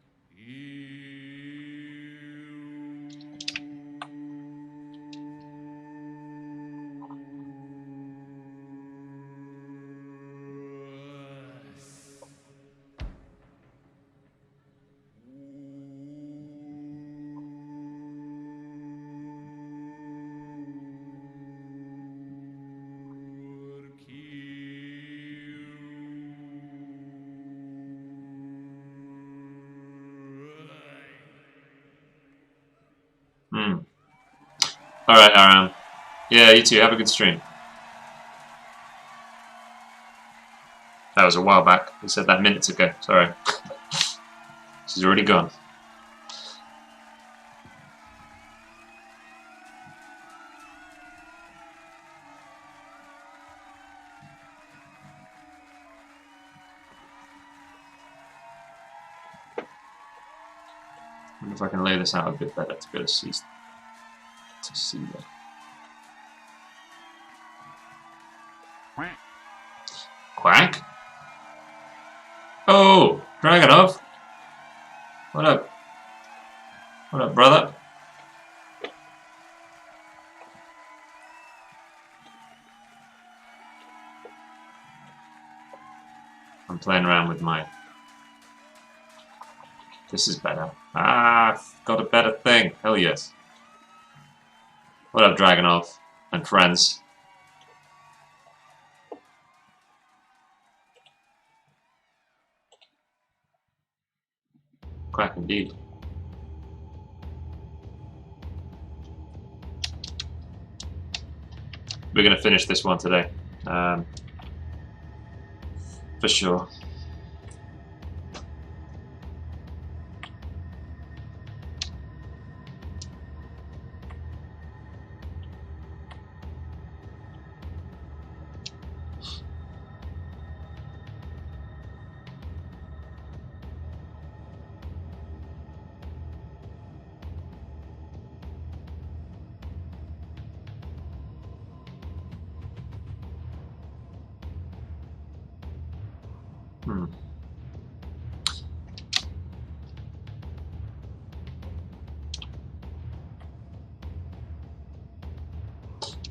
Alright, Aram. Yeah, you too. Have a good stream. That was a while back. We said that minutes ago. Sorry. She's already gone. I wonder if I can lay this out a bit better to be able to see that. Quack? Oh, Dragonov. What up? What up, brother? I'm playing around with my... This is better. Ah, I've got a better thing. Hell yes. What up, Dragonov and friends? Quack indeed. We're going to finish this one today. For sure.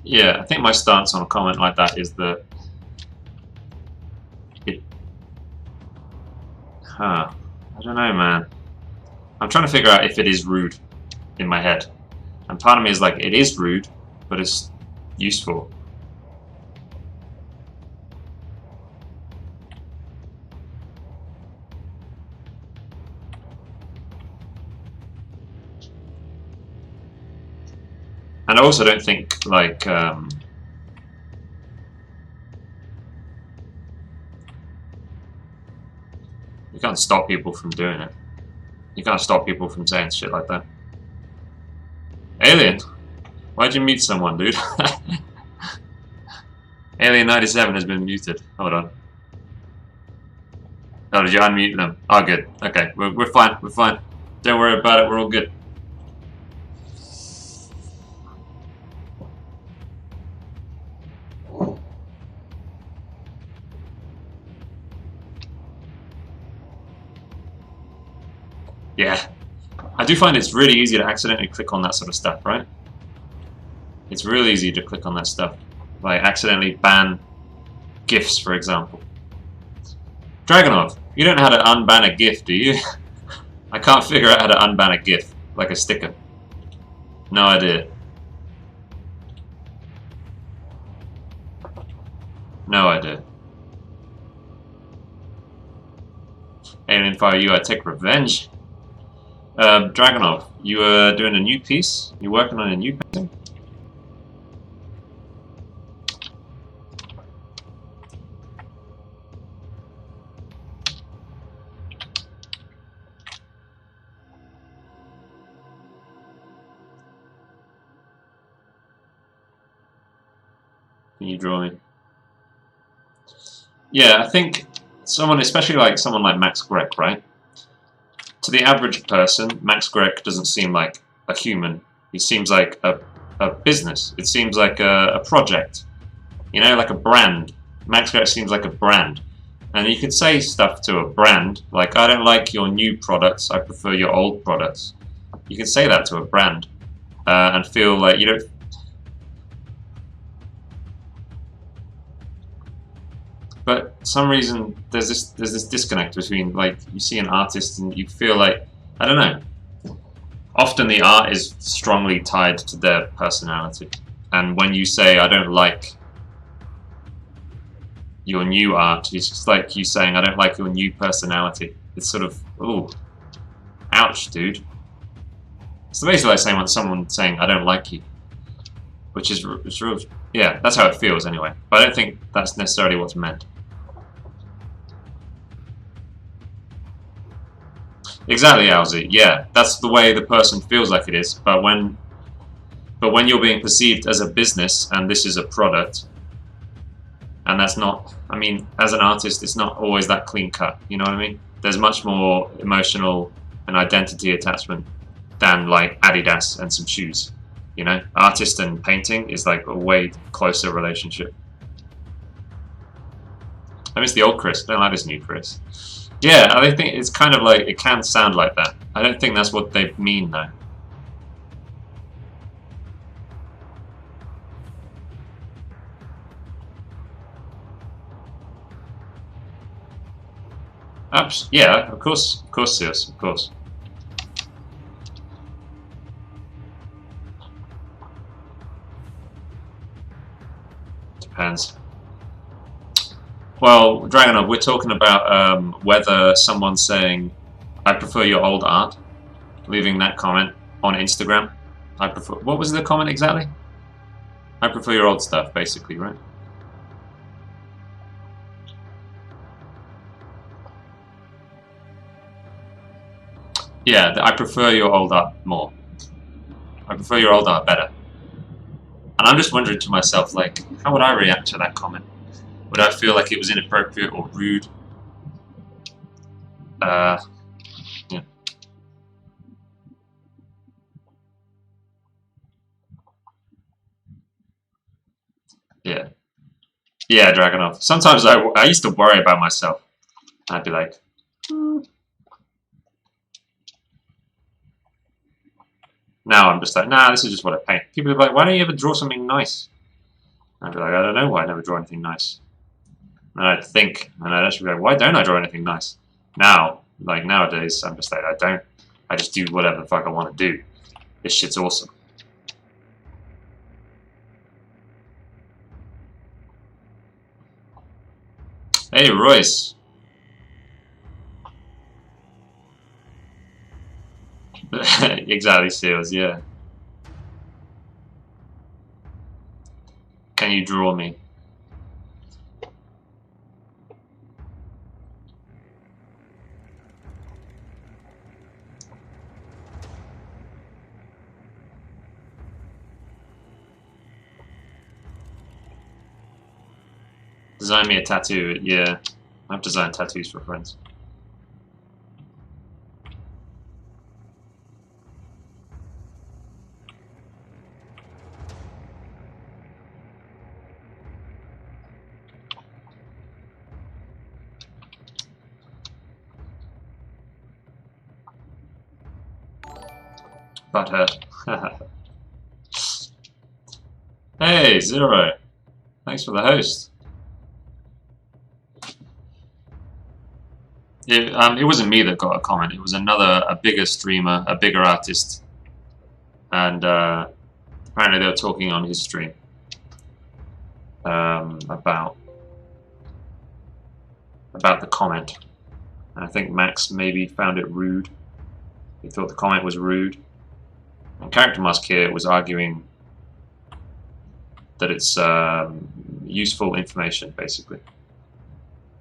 Yeah, I think my stance on a comment like that is that I don't know, man. I'm trying to figure out if it is rude in my head. And part of me is like, it is rude, but it's useful. And I also don't think, like, you can't stop people from doing it. You can't stop people from saying shit like that. Alien! Why'd you mute someone, dude? Alien 97 has been muted. Hold on. Oh, did you unmute them? Oh, good. Okay, we're fine. We're fine. Don't worry about it. We're all good. Yeah. I do find it's really easy to accidentally click on that sort of stuff, right? It's really easy to click on that stuff. Like, accidentally ban GIFs, for example. Dragonov, you don't know how to unban a GIF, do you? I can't figure out how to unban a GIF, like a sticker. No idea. No idea. Alien Fire, you take revenge. Dragonov, you are doing a new piece? You working on a new painting? Can you draw me? Yeah, I think someone, especially like someone like Max Grech, right? To the average person, Max Grech doesn't seem like a human. He seems like a business. It seems like a project. You know, like a brand. Max Grech seems like a brand. And you could say stuff to a brand, like, I don't like your new products, I prefer your old products. You can say that to a brand and feel like you don't... But for some reason, there's this disconnect between, like, you see an artist and you feel like, I don't know. Often the art is strongly tied to their personality. And when you say, I don't like your new art, it's just like you saying, I don't like your new personality. It's sort of, ooh, ouch, dude. It's basically like saying, someone saying, I don't like you. which is yeah, that's how it feels anyway. But I don't think that's necessarily what's meant. Exactly, Alzi. Yeah, that's the way the person feels like it is. But when you're being perceived as a business and this is a product, and that's not, I mean, as an artist, it's not always that clean cut. You know what I mean? There's much more emotional and identity attachment than like Adidas and some shoes. You know, artist and painting is like a way closer relationship. I miss the old Chris. I don't like this new Chris. Yeah, I think it's kind of like, it can sound like that. I don't think that's what they mean though. Yeah, of course, Sears, of course. Depends. Well, Dragonov, we're talking about whether someone's saying, I prefer your old art, leaving that comment on Instagram. I prefer, what was the comment exactly? I prefer your old stuff, basically, right? Yeah, I prefer your old art more. I prefer your old art better. And I'm just wondering to myself, like, how would I react to that comment? Would I feel like it was inappropriate or rude? Yeah. Yeah. Yeah, Dragonov. Sometimes I used to worry about myself. I'd be like, now I'm just like, nah, this is just what I paint. People are like, why don't you ever draw something nice? I'd be like, I don't know why I never draw anything nice. And I'd think, and I'd actually be like, why don't I draw anything nice? Now, like nowadays, I'm just like, I don't. I just do whatever the fuck I want to do. This shit's awesome. Hey, Royce. Exactly, Seals, yeah. Can you draw me? Design me a tattoo, yeah. I've designed tattoos for friends. Butthead. Hey, Zero. Thanks for the host. It wasn't me that got a comment. It was a bigger streamer, a bigger artist, and apparently they were talking on his stream about the comment. And I think Max maybe found it rude. He thought the comment was rude. And Character Mask here was arguing that it's useful information, basically,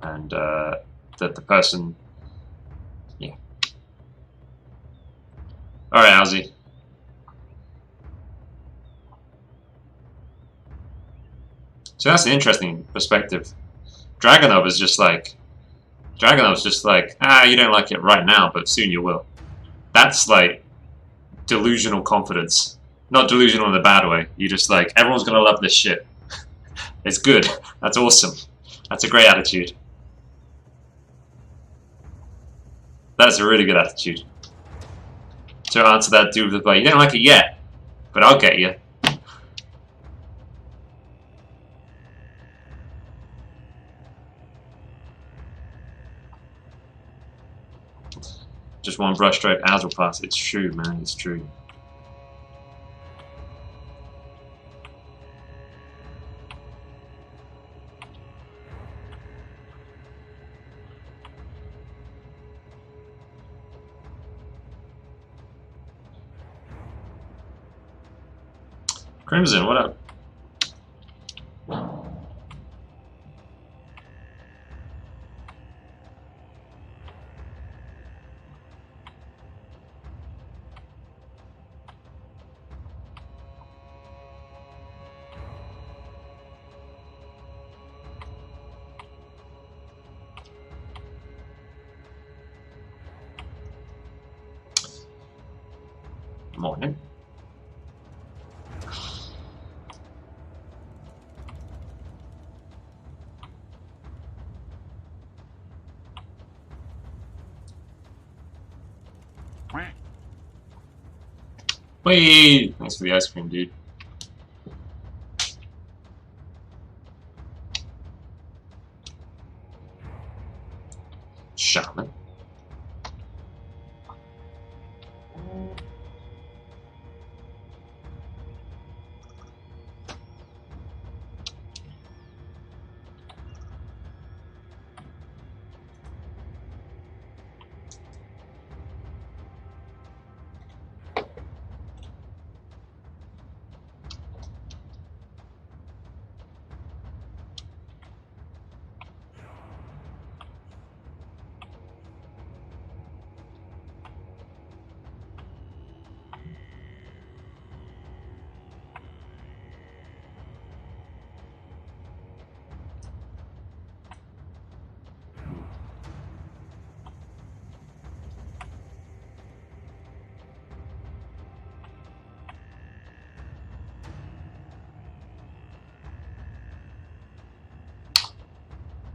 and that the person, yeah. All right, Ozzy. So that's an interesting perspective. Dragonov's just like, ah, you don't like it right now, but soon you will. That's like delusional confidence. Not delusional in a bad way. You just like, everyone's gonna love this shit. It's good. That's awesome. That's a great attitude. That's a really good attitude. To answer that dude with the you don't like it yet, but I'll get you. Just one brushstroke, ours will pass. It's true, man. It's true. Crimson, what up? Morning. Wait! Thanks for the ice cream, dude. Shaman.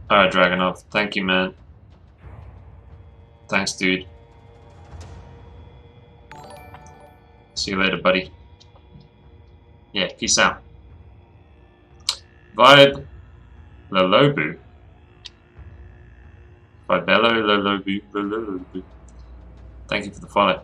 Alright, Dragonov. Thank you, man. Thanks, dude. See you later, buddy. Yeah, peace out. Vibe Lolobu. Vibello Lolobu Lolobu. Thank you for the follow.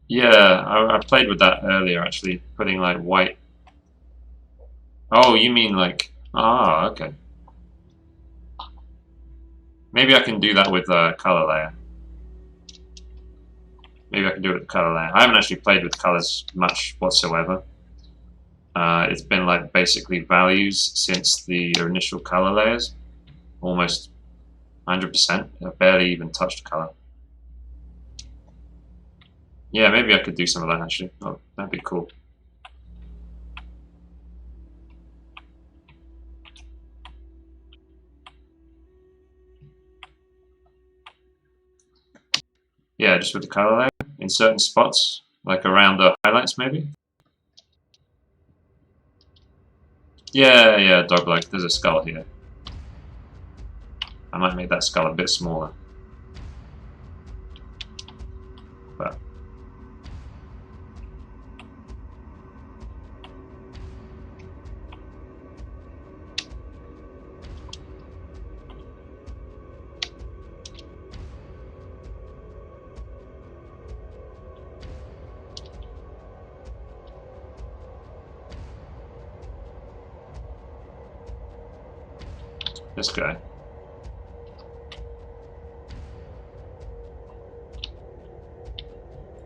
Yeah, I played with that earlier, actually, putting like white. Oh, you mean like, ah, okay. Maybe I can do that with color layer. Maybe I can do it with color layer. I haven't actually played with colors much whatsoever. It's been like basically values since the initial color layers, almost 100%. I barely even touched color. Yeah, maybe I could do some of that actually. Oh, that'd be cool. Yeah, just with the color layer in certain spots, like around the highlights maybe. Yeah, yeah, dog-like. There's a skull here. I might make that skull a bit smaller. But this guy.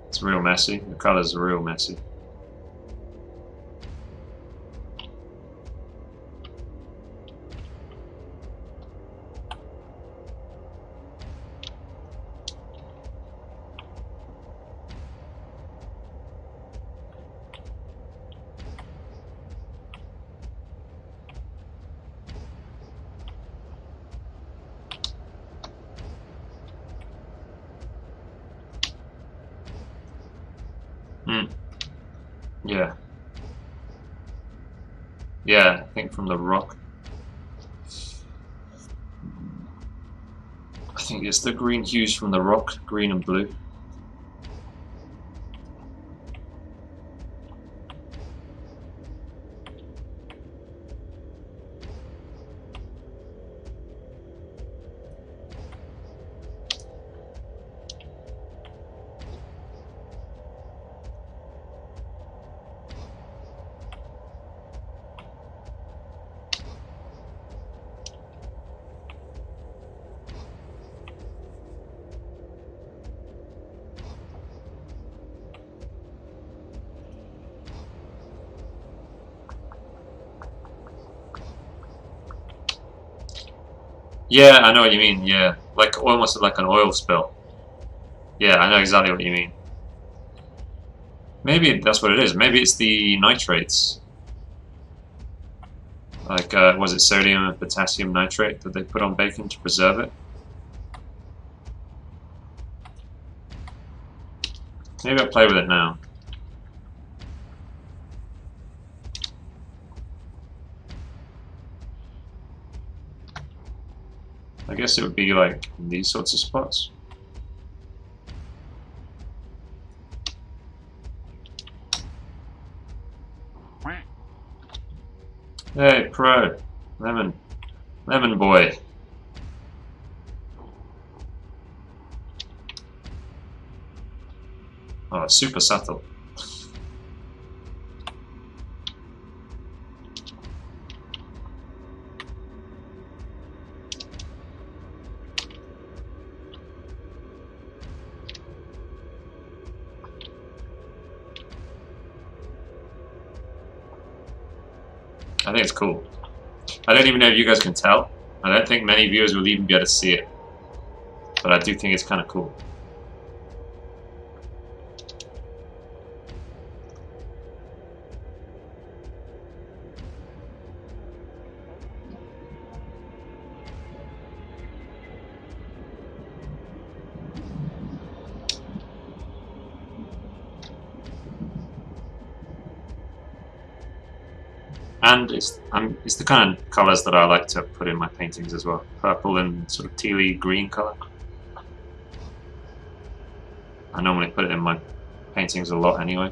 It's real messy. The colors are real messy. Yeah. Yeah, I think from the rock. I think it's the green hues from the rock, green and blue. Yeah, I know what you mean. Yeah, like almost like an oil spill. Yeah, I know exactly what you mean. Maybe that's what it is. Maybe it's the nitrates. Like, was it sodium and potassium nitrate that they put on bacon to preserve it? Maybe I'll play with it now. I guess it would be like in these sorts of spots. Hey, pro. Lemon. Lemon boy. Oh, it's super subtle. I think it's cool. I don't even know if you guys can tell. I don't think many viewers will even be able to see it. But I do think it's kind of cool. And it's the kind of colours that I like to put in my paintings as well. Purple and sort of tealy green colour. I normally put it in my paintings a lot anyway.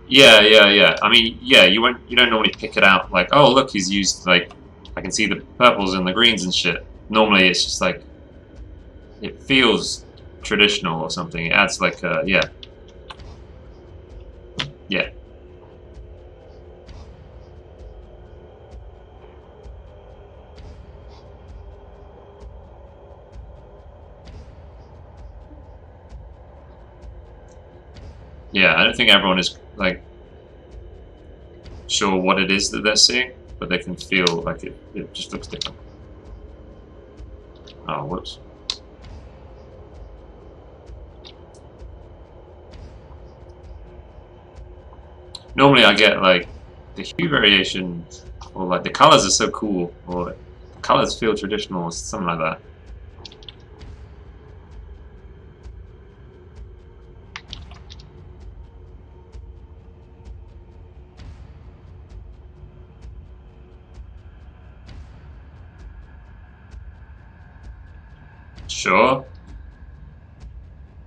Yeah. I mean, yeah, you don't normally pick it out like, oh look, he's used like, I can see the purples and the greens and shit. Normally it's just like, it feels traditional or something. It adds like a, yeah. Yeah, I don't think everyone is like sure what it is that they're seeing, but they can feel like it just looks different. Oh, whoops. Normally I get like the hue variation, or like the colors are so cool, or the colors feel traditional, or something like that.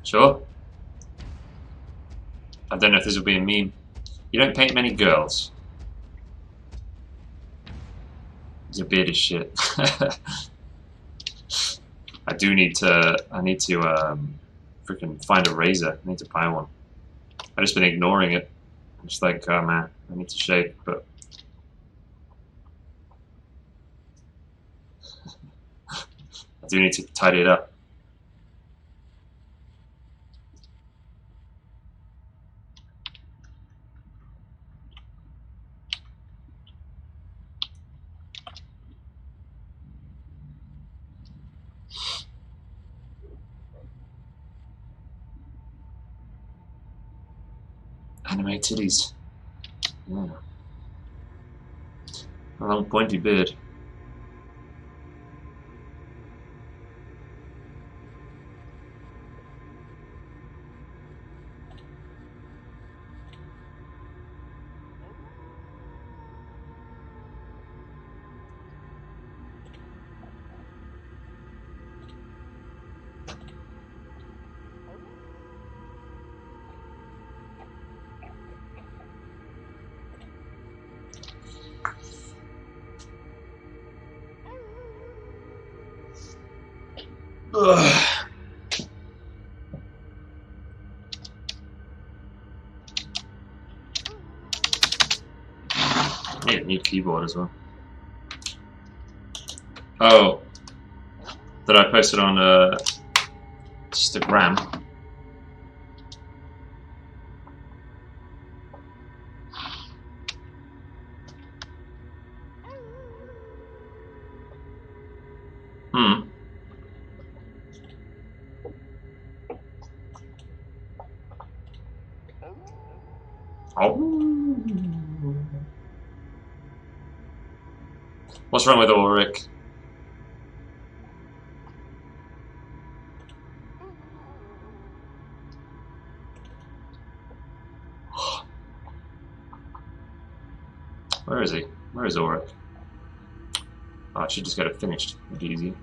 Sure. I don't know if this will be a meme. You don't paint many girls. Your beard is shit. I need to freaking find a razor. I need to buy one. I've just been ignoring it. I'm just like, oh man, I need to shave, but I do need to tidy it up. Anime titties. Yeah. A long pointy beard. Ugh. Need a new keyboard as well. Oh, that I posted on Just a gram. Hmm. Oh. What's wrong with Ulrich? Where is he? Where is Ulrich? Oh, I should just get it finished. It'd be easy.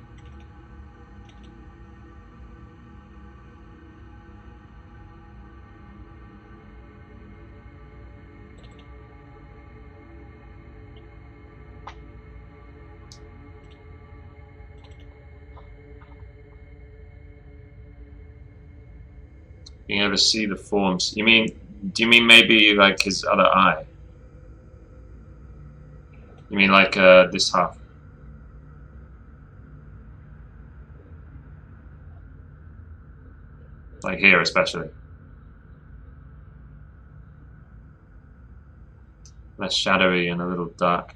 Being able to see the forms. You mean? Do you mean maybe like his other eye? You mean like this half? Like here, especially. Less shadowy and a little dark.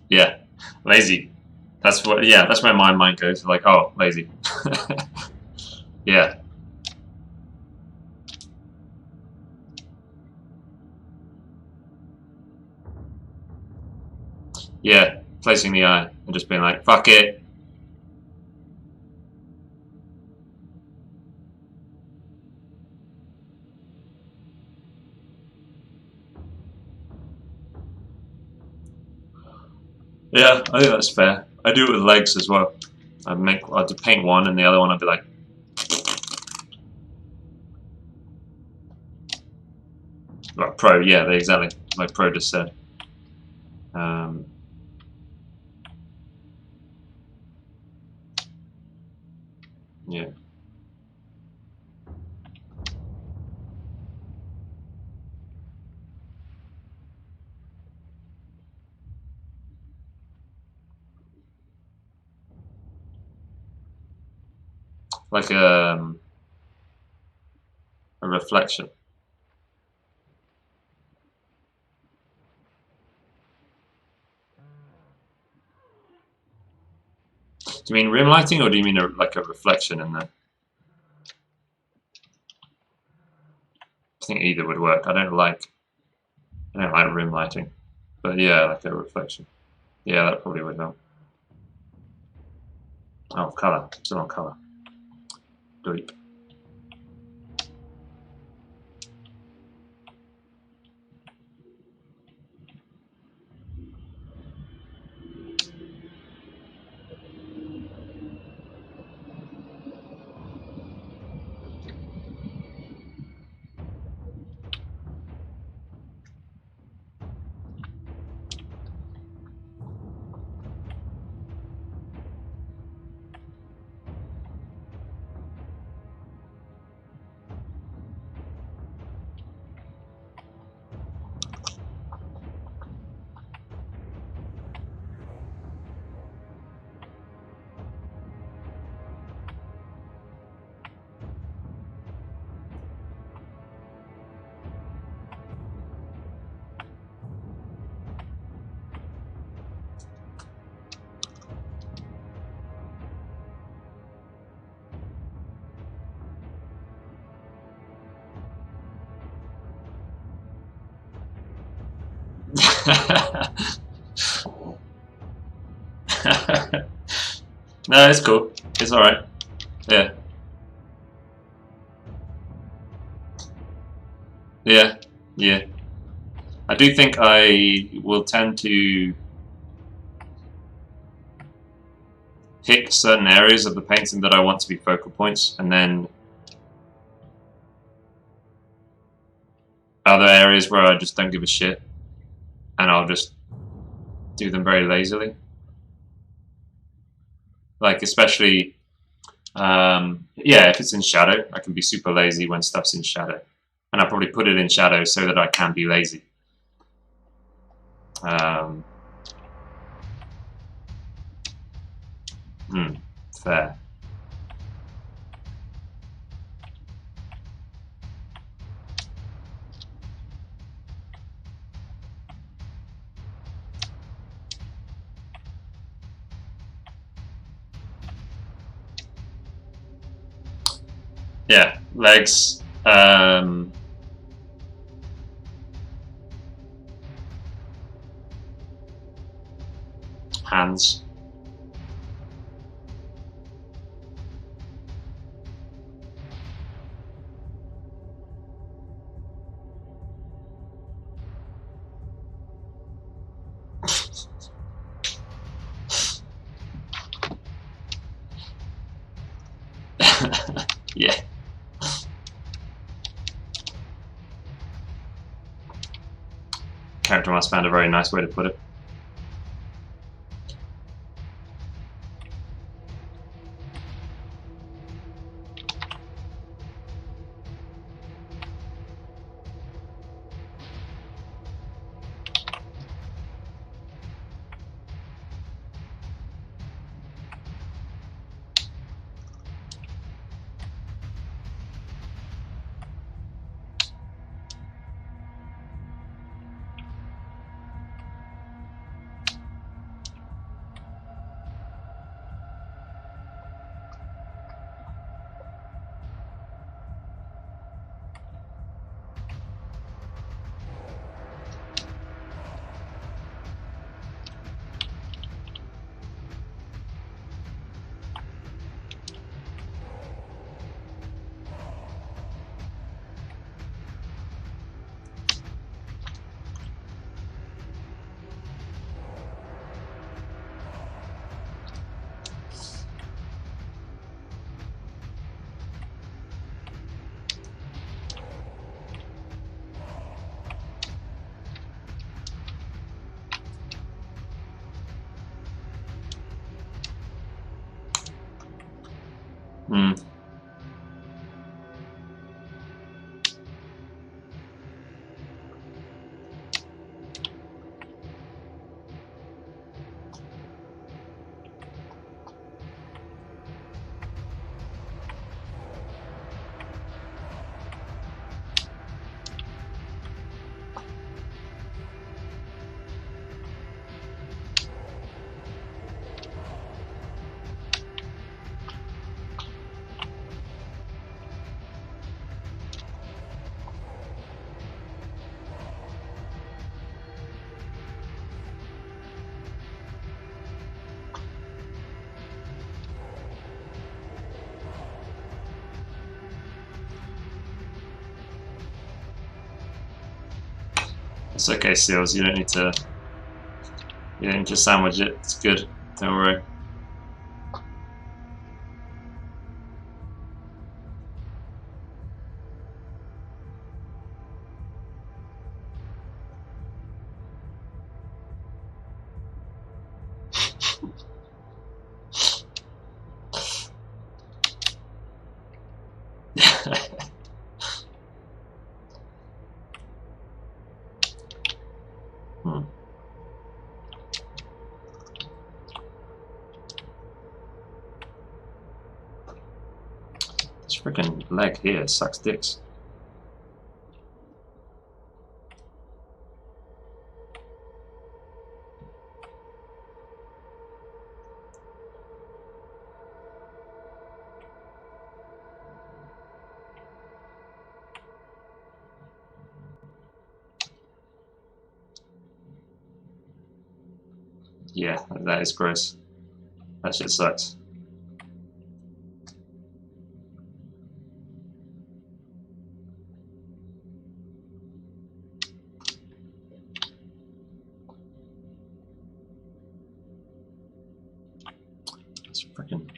Yeah, lazy. That's what. Yeah, that's where my mind goes. Like, oh, lazy. Yeah. Yeah, placing the eye and just being like, fuck it. Yeah, I think that's fair. I do it with legs as well. I'd paint one and the other one I'd be like, well, pro, yeah, exactly. Like pro just said. Um, yeah. Like a reflection. Do you mean rim lighting or do you mean like a reflection in there? I think either would work. I don't like rim lighting. But yeah, like a reflection. Yeah, that probably would help. Oh, colour. Still on colour. Delete. No, it's cool. It's alright. Yeah. Yeah. Yeah. I do think I will tend to pick certain areas of the painting that I want to be focal points and then other areas where I just don't give a shit, and I'll just do them very lazily. Like especially, yeah, if it's in shadow, I can be super lazy when stuff's in shadow, and I'll probably put it in shadow so that I can be lazy. Fair. Yeah, legs. Hands. Yeah. Character must found a very nice way to put it. Hmm. It's okay, Seals. You don't need to. You don't need to sandwich it. It's good. Don't worry. Hmm. This freaking leg here sucks dicks. Yeah, that is gross. That shit sucks. It's freaking.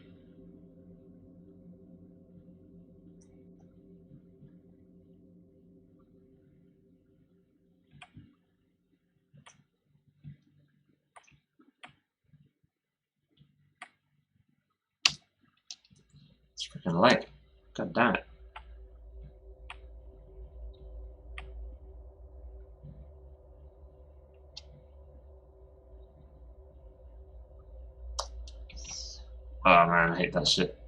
Freaking leg. God damn it. Oh man, I hate that shit.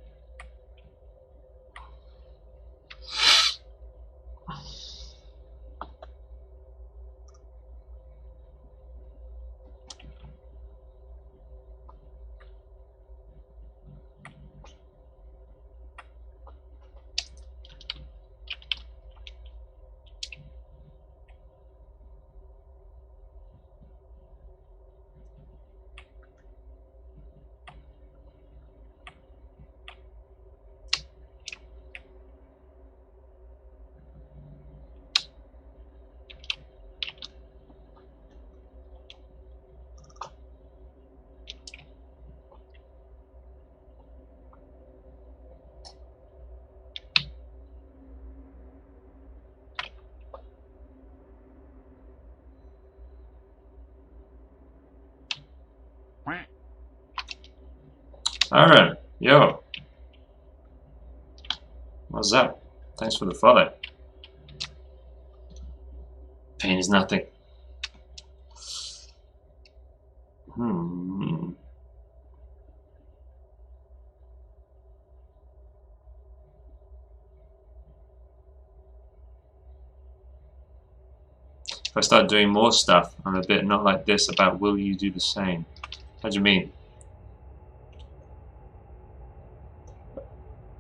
Aaron, yo. What's up? Thanks for the follow. Pain is nothing. If I start doing more stuff, I'm a bit not like this about will you do the same? How do you mean?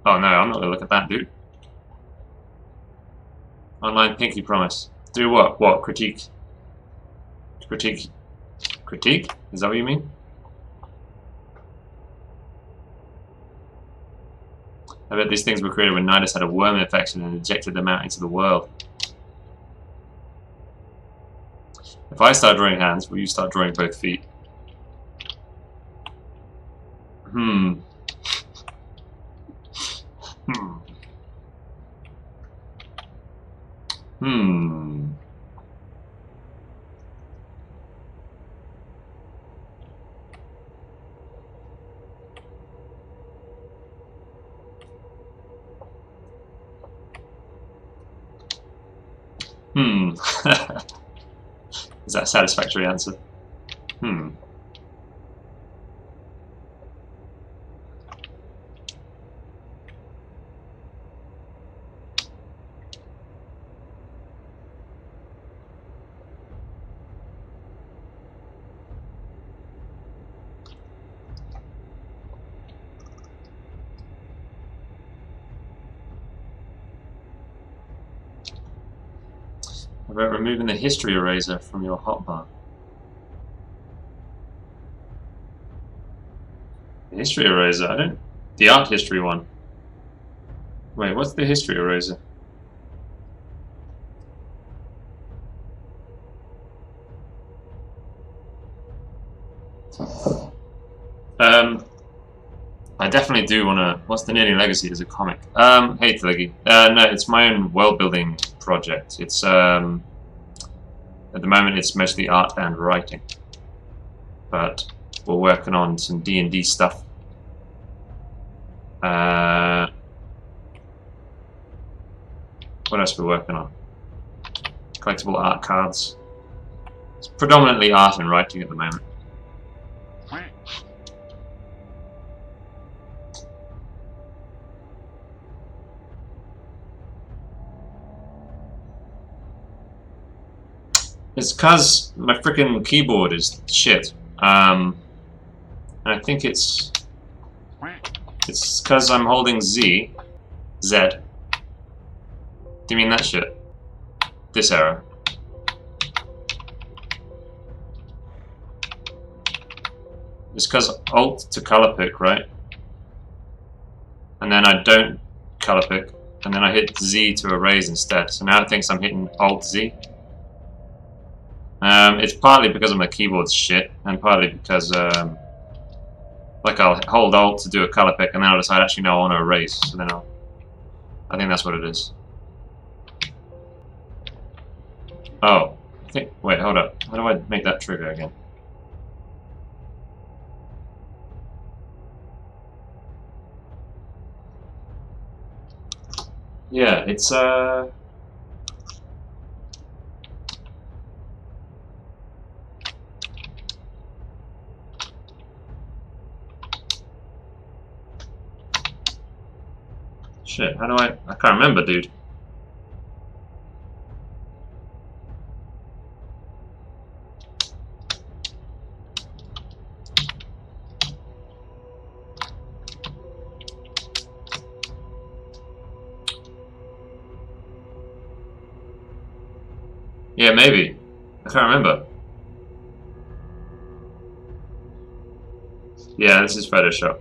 Oh no, I'm not gonna look at that, dude. Online pinky promise. Do what? What? Critique? Critique? Critique? Is that what you mean? I bet these things were created when Nidus had a worm infection and injected them out into the world. If I start drawing hands, will you start drawing both feet? Hmm. Is that a satisfactory answer? About removing the history eraser from your hotbar. The history eraser? I don't... The art history one. Wait, what's the history eraser? I definitely do want to... What's the Nidean Legacy as a comic? Hey, Tleggy. No, it's my own world-building project. It's, at the moment, it's mostly art and writing. But we're working on some D&D stuff. What else are we working on? Collectible art cards. It's predominantly art and writing at the moment. It's cause my freaking keyboard is shit. And I think it's cause I'm holding Z. Do you mean that shit? This arrow. It's cause Alt to color pick, right? And then I don't color pick, and then I hit Z to erase instead. So now it thinks I'm hitting Alt Z. It's partly because of my keyboard's shit, and partly because, like, I'll hold Alt to do a color pick, and then I'll decide, actually, no, I want to erase, so then I think that's what it is. Oh, wait, hold up. How do I make that trigger again? Yeah, it's shit, how do I can't remember, dude. Yeah, maybe. I can't remember. Yeah, this is Photoshop.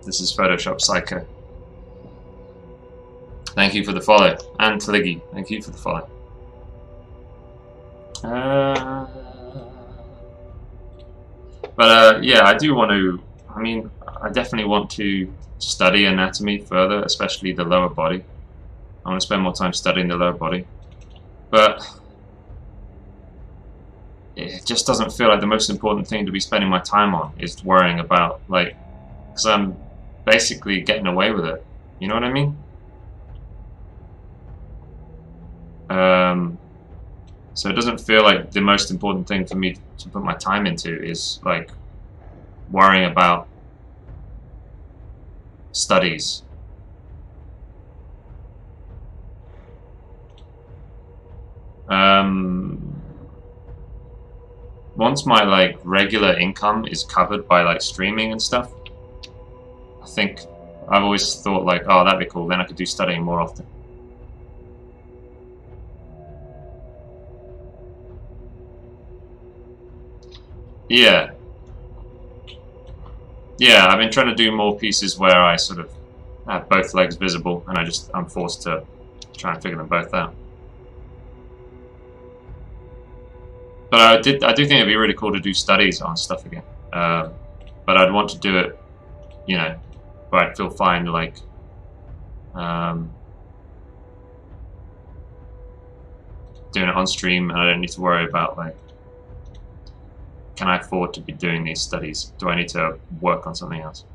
This is Photoshop Psycho. Thank you for the follow. And Fliggy, thank you for the follow. Uh, yeah, I do want to. I mean, I definitely want to study anatomy further, especially the lower body. I want to spend more time studying the lower body. But it just doesn't feel like the most important thing to be spending my time on is worrying about, like, because I'm basically getting away with it. You know what I mean? So it doesn't feel like the most important thing for me to put my time into is like worrying about studies. Um, Once my like regular income is covered by like streaming and stuff, I think I've always thought like, oh, that'd be cool. Then I could do studying more often. Yeah, yeah. I've been trying to do more pieces where I sort of have both legs visible, and I'm forced to try and figure them both out. But I do think it'd be really cool to do studies on stuff again. But I'd want to do it, you know, where I'd feel fine, like, um, doing it on stream, and I don't need to worry about like, can I afford to be doing these studies? Do I need to work on something else?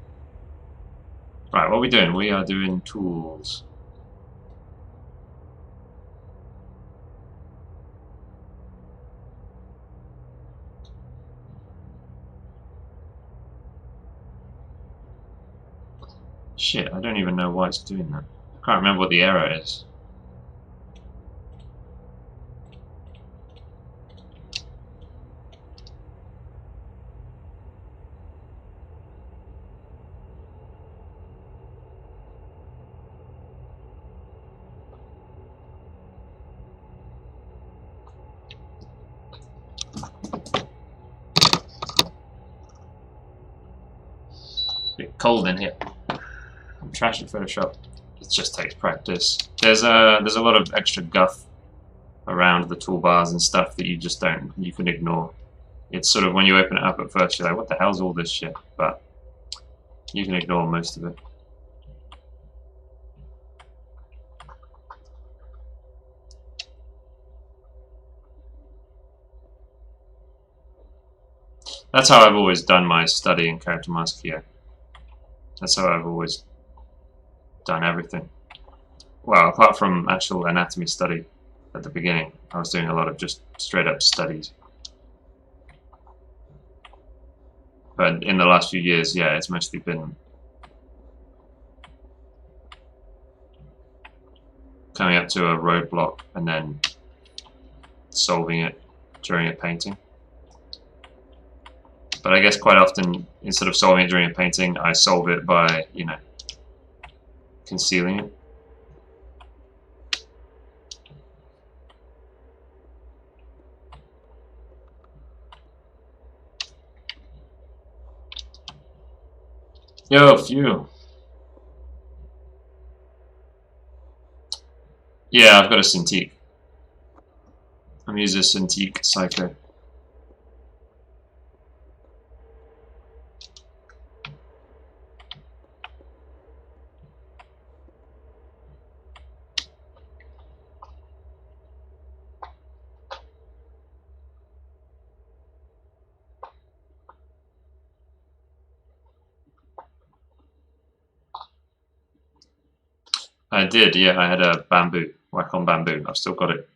Right, what are we doing? We are doing tools. Shit, I don't even know why it's doing that. I can't remember what the error is. A bit cold in here. I'm trash at Photoshop. It just takes practice. There's a lot of extra guff around the toolbars and stuff that you can ignore. It's sort of when you open it up at first, you're like, what the hell's all this shit? But you can ignore most of it. That's how I've always done my study in character mask here. That's how I've always done everything. Well, apart from actual anatomy study at the beginning, I was doing a lot of just straight up studies. But in the last few years, yeah, it's mostly been coming up to a roadblock and then solving it during a painting. But I guess quite often, instead of solving it during a painting, I solve it by, you know, concealing it. Yo, phew. Yeah, I've got a Cintiq. I'm using a Cintiq Psycho. I did, yeah. I had a bamboo, whack on bamboo. I've still got it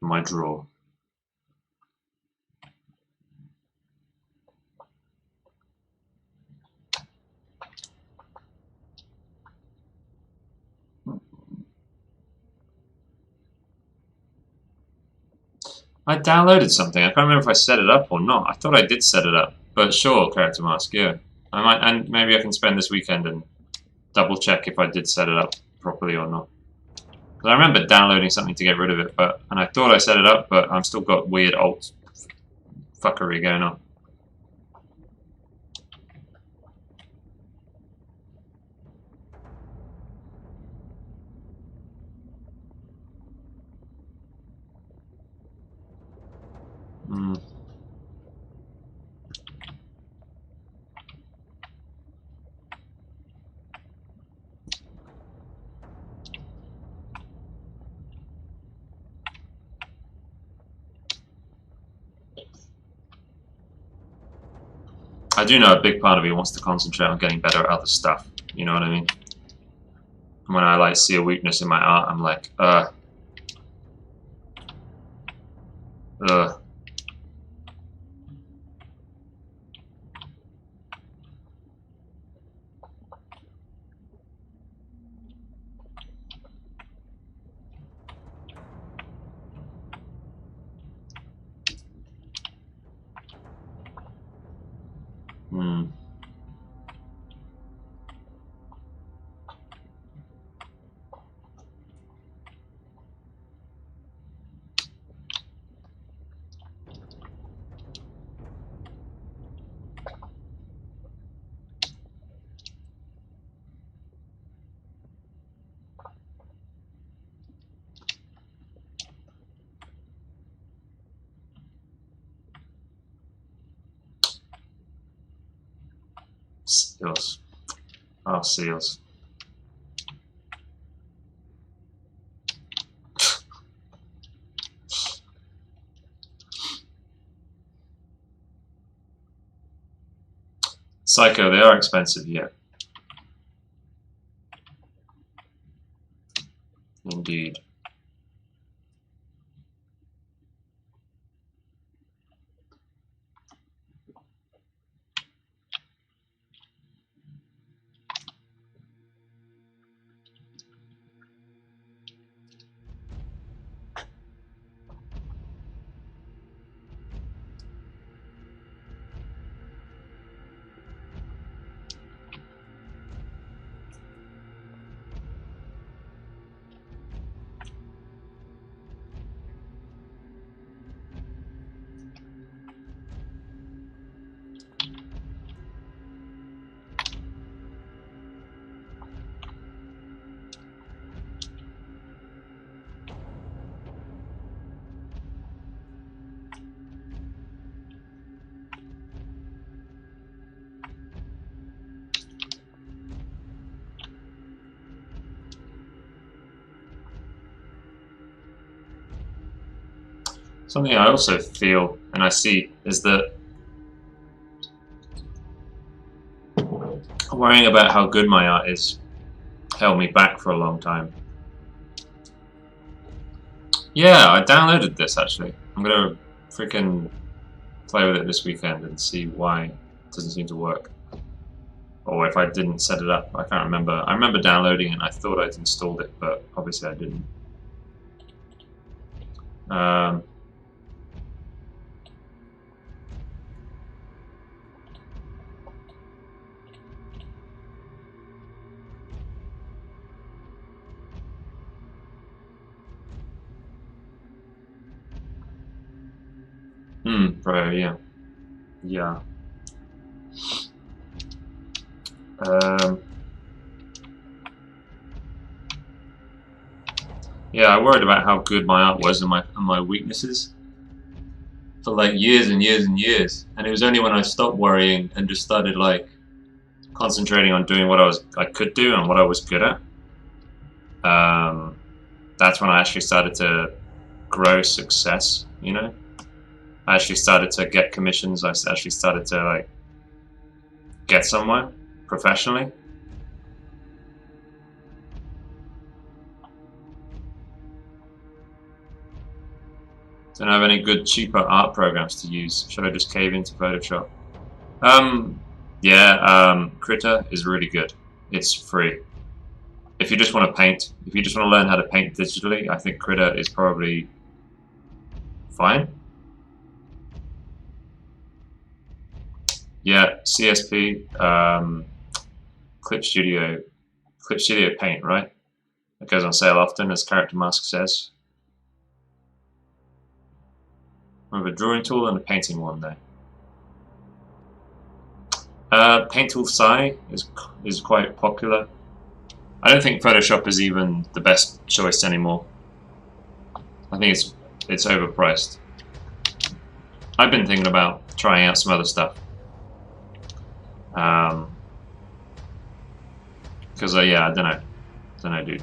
in my drawer. I downloaded something. I can't remember if I set it up or not. I thought I did set it up, but sure, character mask. Yeah, I might, and maybe I can spend this weekend and double check if I did set it up properly or not. Because I remember downloading something to get rid of it, and I thought I set it up, but I've still got weird alt fuckery going on. Hmm. I do know a big part of me wants to concentrate on getting better at other stuff. You know what I mean? When I like see a weakness in my art, I'm like, ugh. Hmm. Seals. Oh, seals. Psycho, they are expensive, yeah. Indeed. Something I also feel and I see is that worrying about how good my art is held me back for a long time. Yeah, I downloaded this actually. I'm gonna freaking play with it this weekend and see why it doesn't seem to work. Or if I didn't set it up, I can't remember. I remember downloading it and I thought I'd installed it, but obviously I didn't. Probably, yeah. Yeah. Yeah, I worried about how good my art was and my weaknesses for like years and years and years. And it was only when I stopped worrying and just started like concentrating on doing what I could do and what I was good at. That's when I actually started to grow success, you know? I actually started to get commissions. I actually started to like get somewhere professionally. Don't have any good cheaper art programs to use. Should I just cave into Photoshop? Yeah, Critter is really good. It's free. If you just want to paint, if you just want to learn how to paint digitally, I think Critter is probably fine. Yeah, CSP, Clip Studio Paint, right? It goes on sale often, as Character Mask says. We have a drawing tool and a painting one there. Paint tool Psi is quite popular. I don't think Photoshop is even the best choice anymore. I think it's overpriced. I've been thinking about trying out some other stuff. Because yeah, I don't know, dude.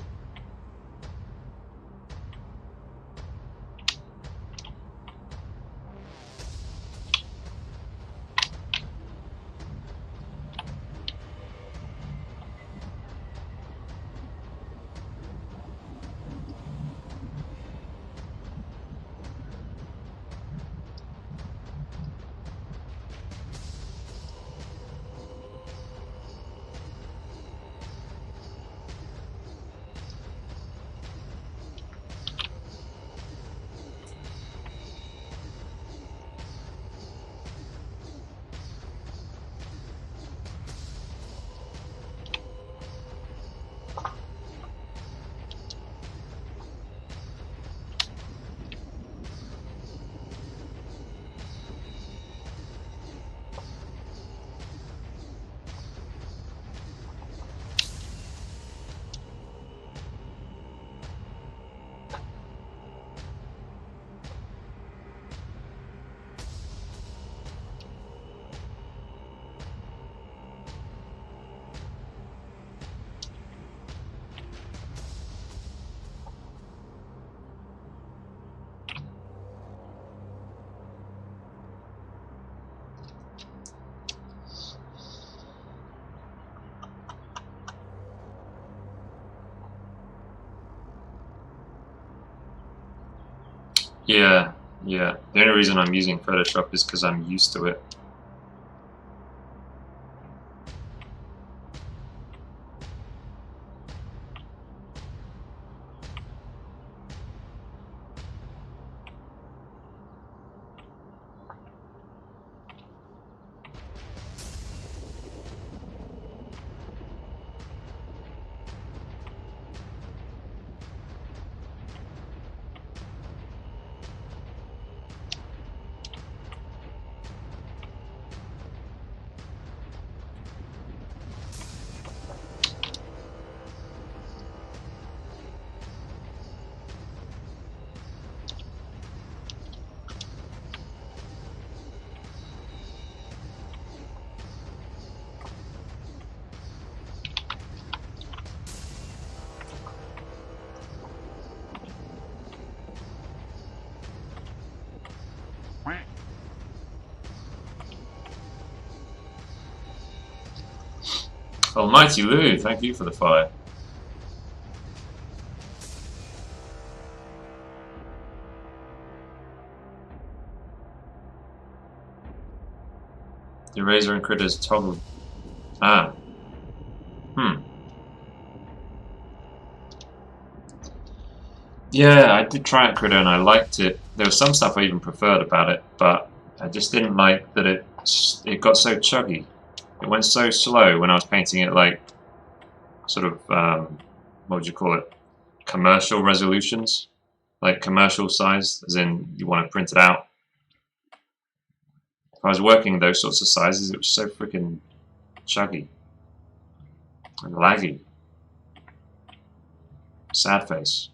Yeah. The only reason I'm using Photoshop is because I'm used to it. Almighty Lou, thank you for the fire. The eraser and critters toggle. Ah. Yeah, I did try it, Critter, and I liked it. There was some stuff I even preferred about it, but I just didn't like that it got so chuggy. It went so slow when I was painting it like sort of what would you call it? Commercial resolutions, like commercial size, as in you want to print it out. If I was working those sorts of sizes, it was so freaking chuggy and laggy. Sad face.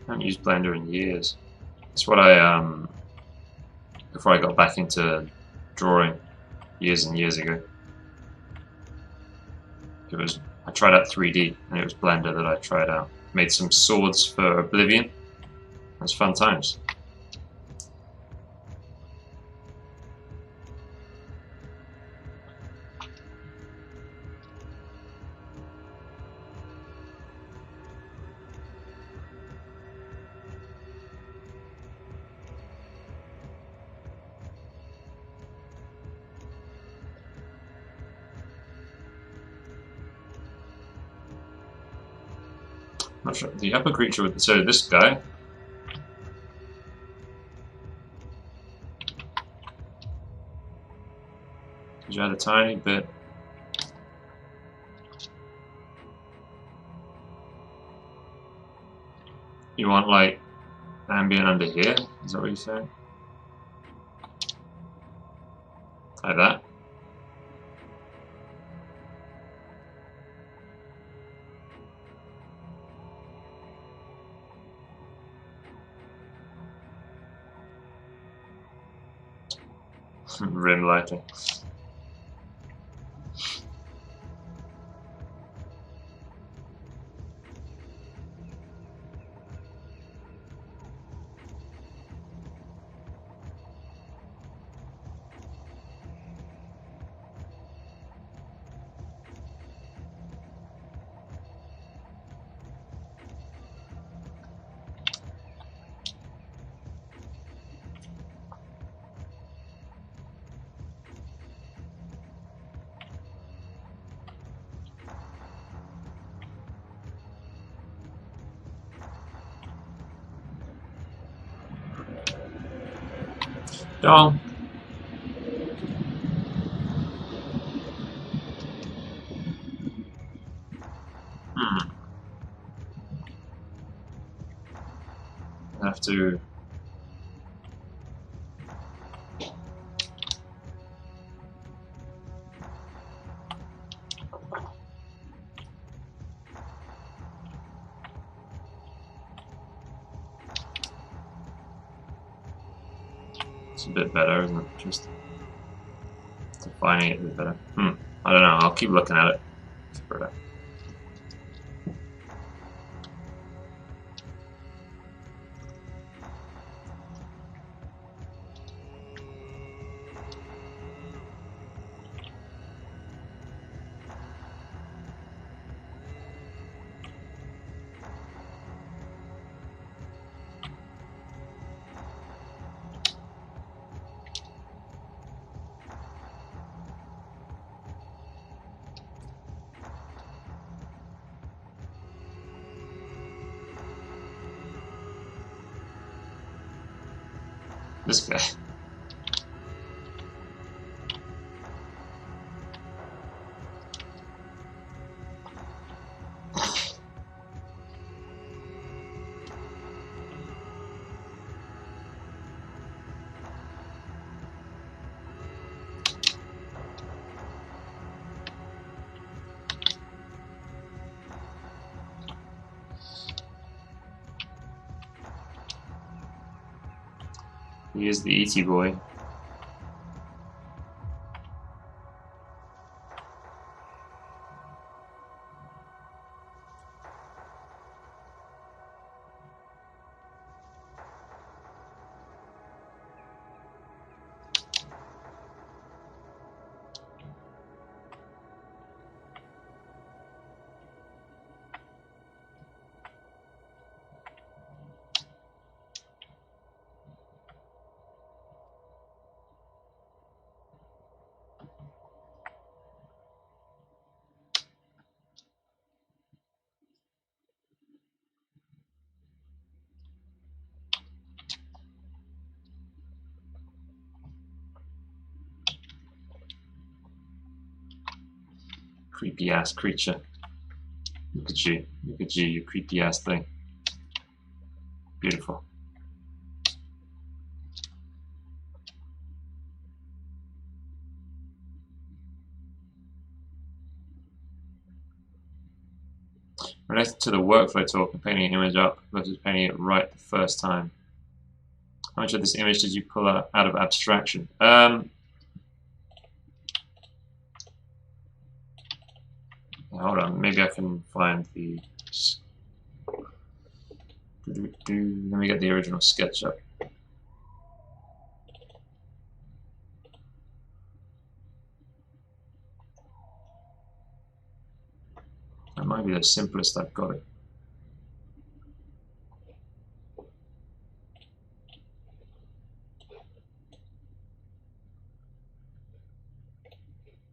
I haven't used Blender in years. That's what I before I got back into drawing years and years ago. I tried out 3D and it was Blender that I tried out. Made some swords for Oblivion. It was fun times. Not sure. The upper creature with so this guy. Did you add a tiny bit? You want like ambient under here? Is that what you're saying? Like that? Rim lighting. Dong. I have to. It's a bit better, isn't it? Just defining it a bit better. I don't know. I'll keep looking at it. Figure it out. This guy. He is the ET boy. Creepy ass creature. Look at you. Look at you, you creepy ass thing. Beautiful. Related to the workflow talk and painting an image up versus painting it right the first time. How much of this image did you pull out of abstraction? Hold on, maybe I can find the... Let me get the original sketch up. That might be the simplest I've got it.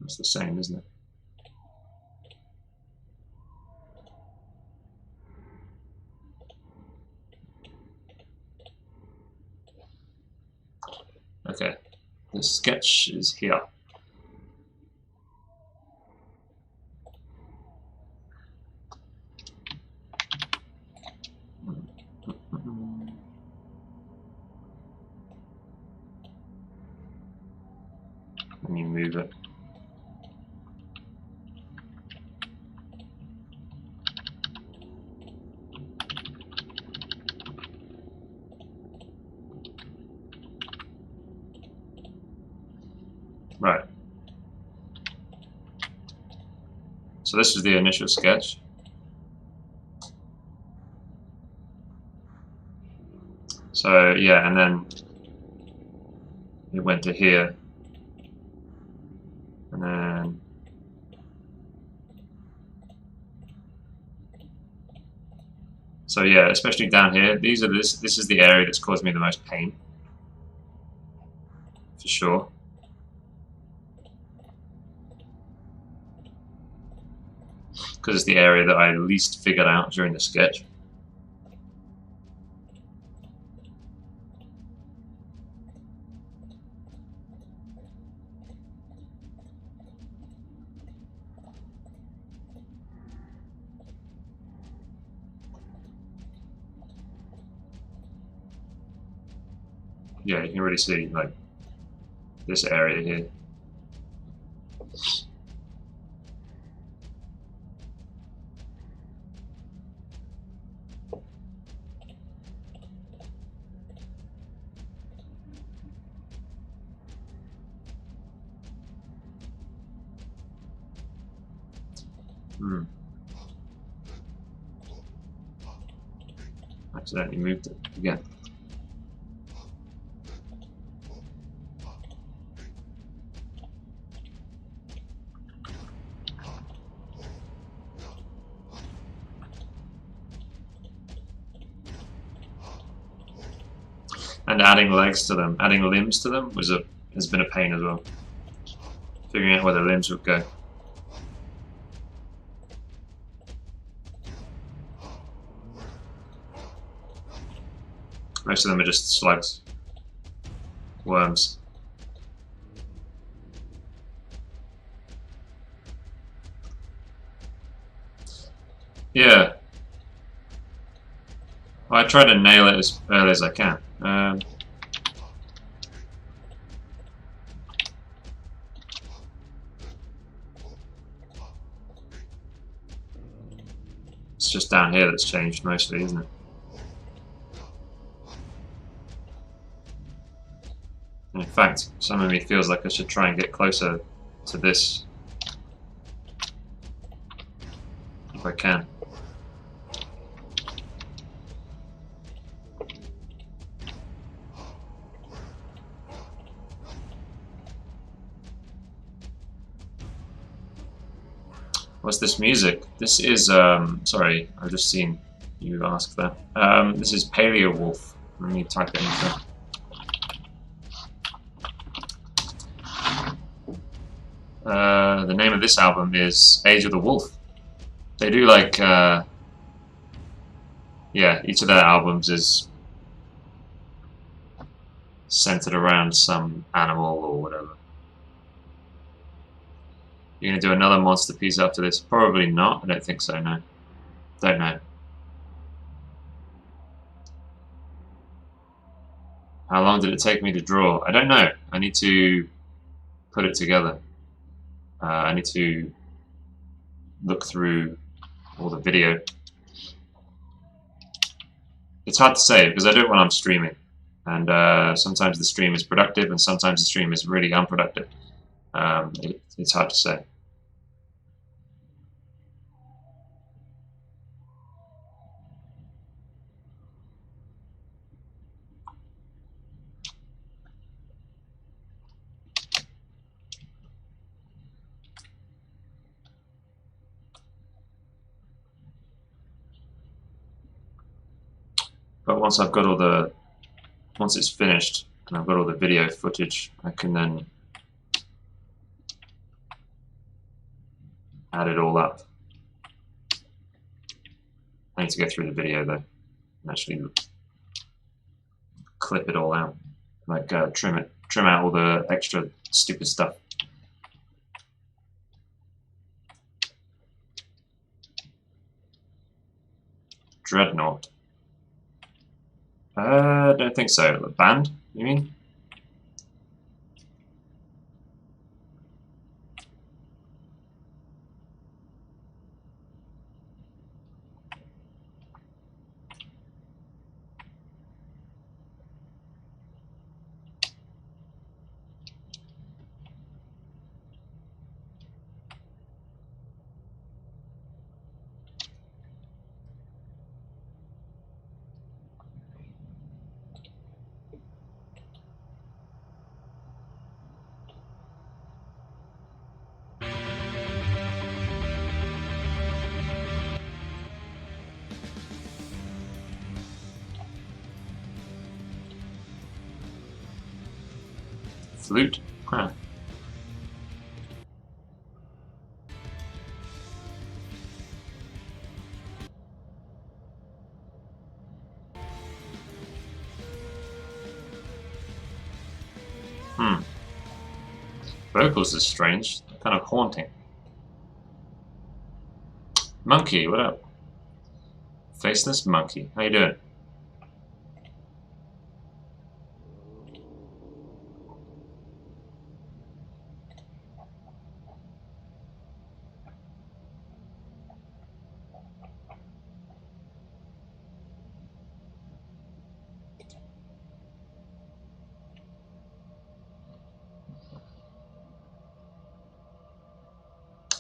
It's the same, isn't it? Okay, the sketch is here. Let me move it. Right. So this is the initial sketch. So yeah, and then it went to here. And then so yeah, especially down here, this is the area that's caused me the most pain. For sure. Because it's the area that I least figured out during the sketch. Yeah, you can really see like this area here. Accidentally moved it again. And adding legs to them, adding limbs to them has been a pain as well. Figuring out where the limbs would go. Most of them are just slugs, worms. Yeah. Well, I try to nail it as early as I can. It's just down here that's changed mostly, isn't it? And in fact, some of me feels like I should try and get closer to this if I can. What's this music? This is, sorry, I've just seen you ask that. This is Paleo Wolf. Let me type it in. The name of this album is Age of the Wolf. They do like, yeah, each of their albums is centered around some animal or whatever. You're going to do another monster piece after this? Probably not. I don't think so, no. Don't know. How long did it take me to draw? I don't know. I need to put it together. I need to look through all the video It's hard to say because I do it when I'm streaming, and sometimes the stream is productive, and sometimes the stream is really unproductive. It's hard to say. But once it's finished and I've got all the video footage, I can then add it all up. I need to go through the video though and actually clip it all out, like trim out all the extra stupid stuff. Dreadnought. I don't think so. The band, you mean? Flute? Huh. Vocals is strange. Kind of haunting. Monkey, what up? Faceless monkey. How you doing?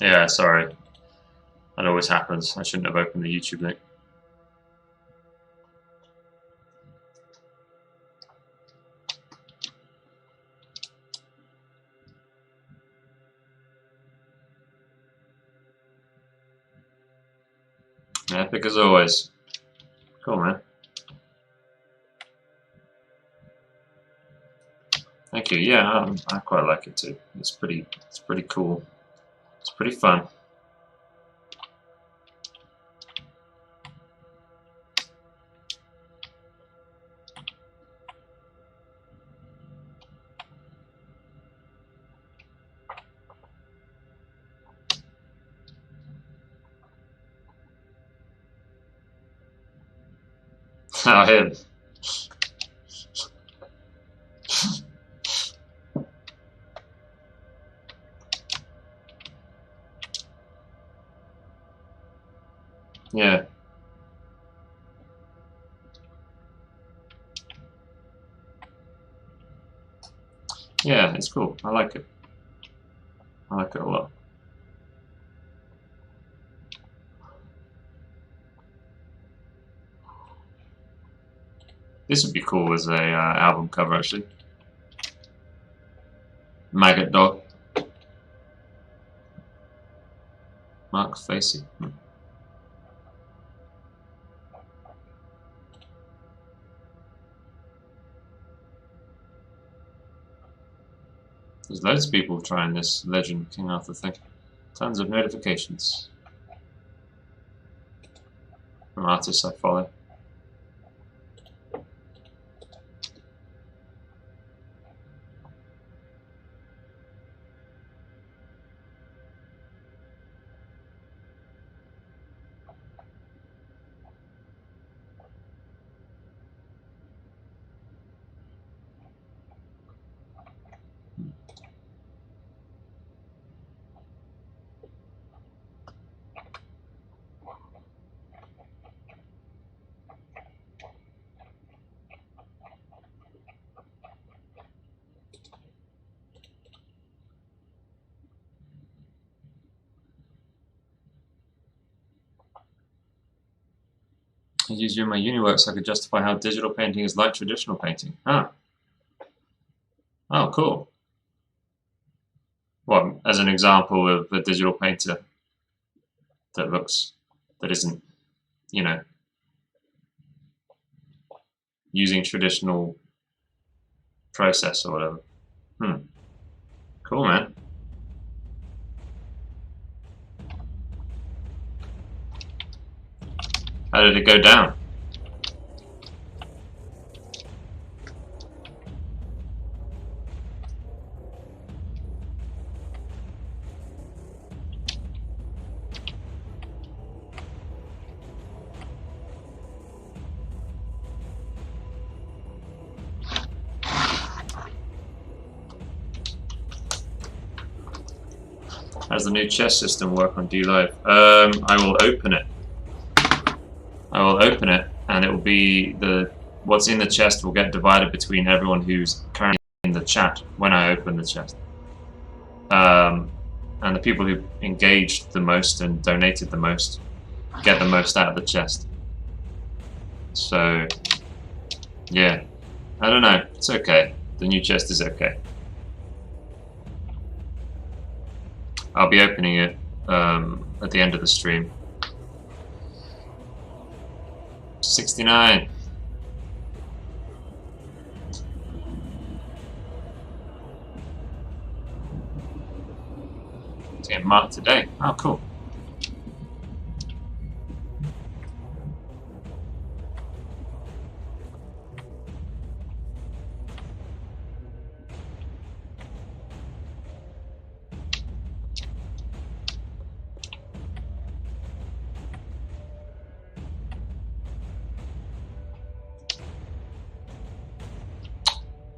Yeah, sorry. That always happens. I shouldn't have opened the YouTube link. Epic as always. Cool, man. Thank you. Yeah, I quite like it too. It's pretty cool. It's pretty fun. Oh, him. Yeah. Yeah, it's cool. I like it. I like it a lot. This would be cool as a album cover, actually. Maggot Dog. Mark Facey. There's loads of people trying this Legend King Arthur thing. Tons of notifications from artists I follow. I use you in my uni work so I could justify how digital painting is like traditional painting. Ah. Oh, cool. What, as an example of a digital painter that isn't, you know, using traditional process or whatever. Cool, man. How did it go down? How does the new chess system work on DLive? I will open it. I will open it, and it will be what's in the chest will get divided between everyone who's currently in the chat when I open the chest. And the people who engaged the most and donated the most get the most out of the chest. So, yeah. I don't know. It's okay. The new chest is okay. I'll be opening it at the end of the stream. 69. It's getting marked today. Oh, cool.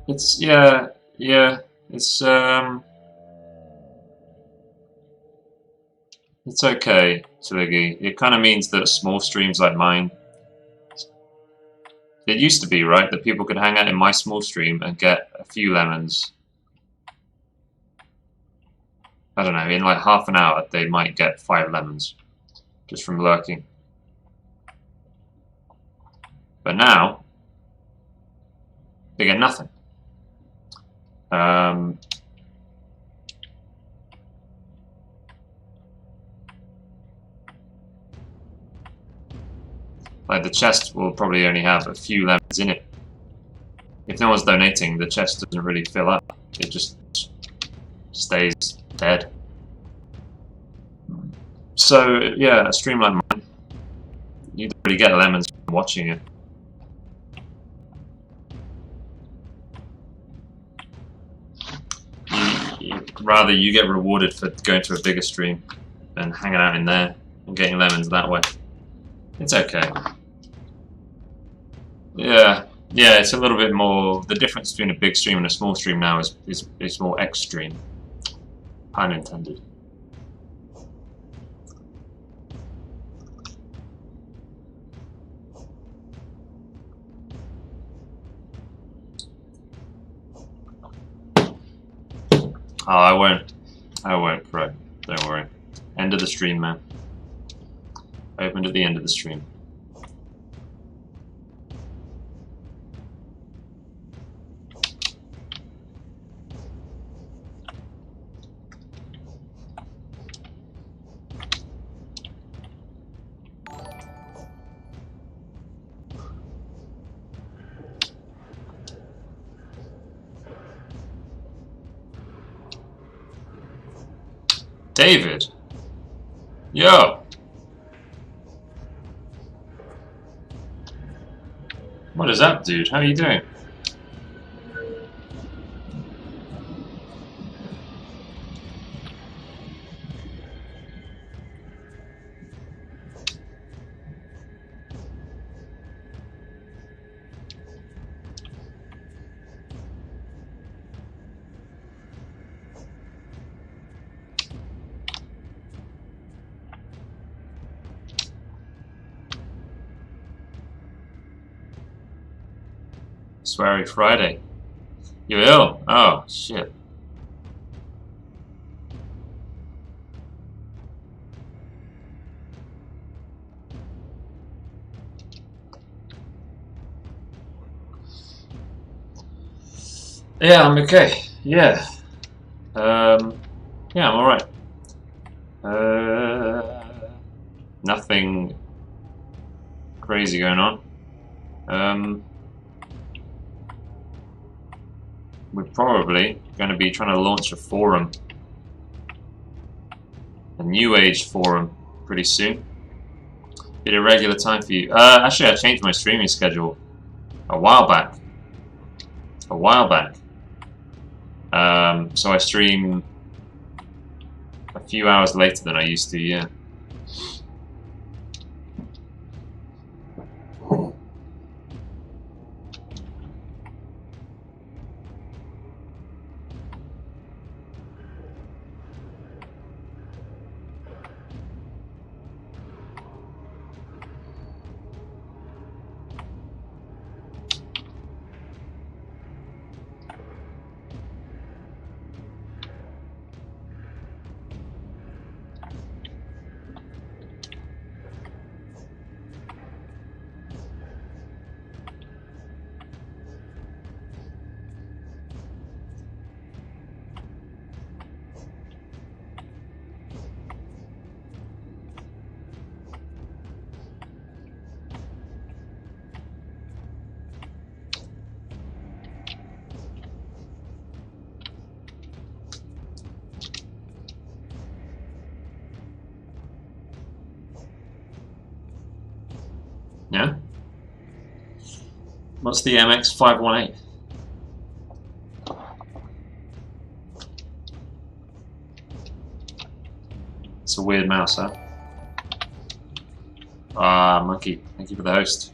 It's it's okay, Tiligi. It kind of means that small streams like mine, it used to be, right, that people could hang out in my small stream and get a few lemons. I don't know, in like half an hour they might get 5 lemons just from lurking. But now, they get nothing. Like the chest will probably only have a few lemons in it. If no one's donating, the chest doesn't really fill up. It just stays dead. So yeah, a stream like mine, you don't really get lemons from watching it. Rather, you get rewarded for going to a bigger stream and hanging out in there and getting lemons that way. It's okay. Yeah, it's a little bit more. The difference between a big stream and a small stream now is more extreme. Pun intended. Oh, I won't, bro. Don't worry. End of the stream, man. Opened at the end of the stream. David! Yo! What is up, dude? How are you doing? Sweary Friday. You ill? Oh, shit. Yeah, I'm okay. Yeah. Yeah, I'm alright. Nothing crazy going on. We're probably going to be trying to launch a forum. A New Age forum pretty soon. Be a regular time for you. Actually, I changed my streaming schedule a while back. So I stream a few hours later than I used to, yeah. Yeah? What's the MX518? It's a weird mouse, huh? Ah, monkey. Thank you for the host.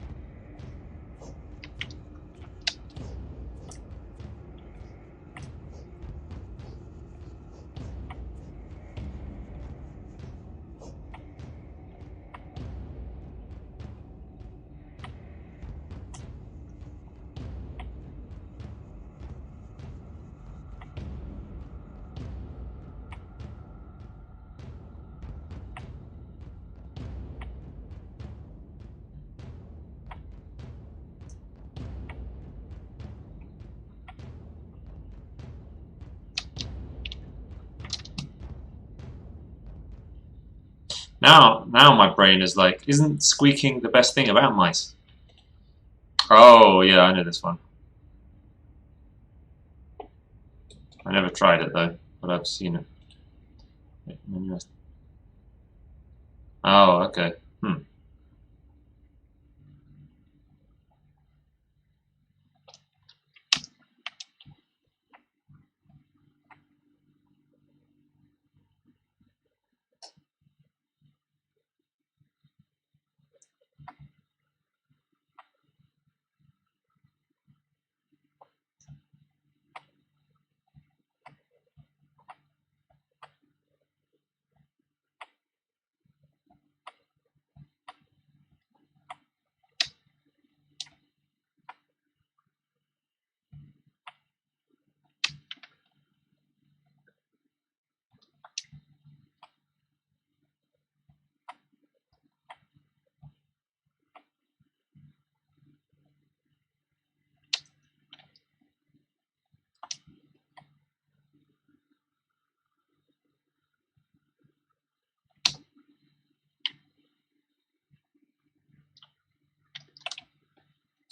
Now my brain is like, isn't squeaking the best thing about mice? Oh, yeah, I know this one. I never tried it though, but I've seen it. Oh, okay.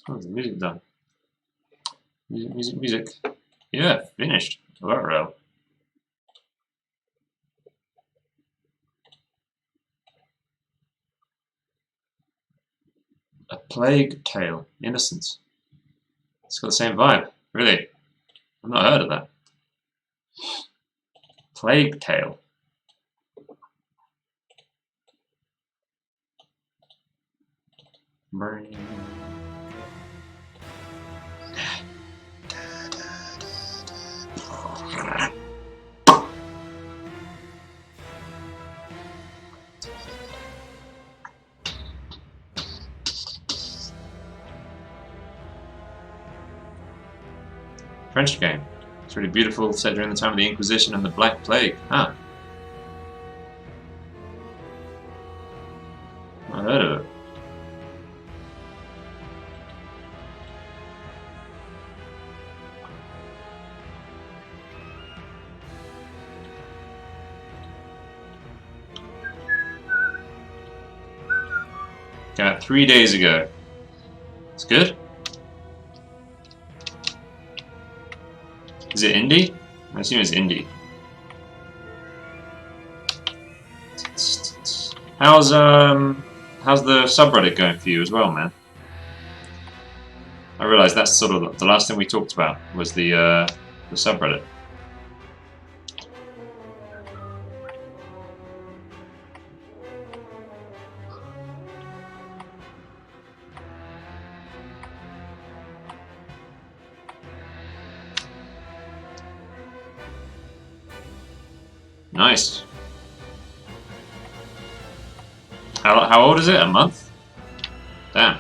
Oh, the music done. Music. Yeah, finished. Alright. A Plague Tale. Innocence. It's got the same vibe. Really? I've not heard of that. Plague Tale. French game. It's really beautiful, set during the time of the Inquisition and the Black Plague. Ah. I heard of it. Came out 3 days ago. It's good. Is it indie? I assume it's indie. How's the subreddit going for you as well, man? I realise that's sort of the last thing we talked about was the subreddit. Nice. How old is it? A month? Damn.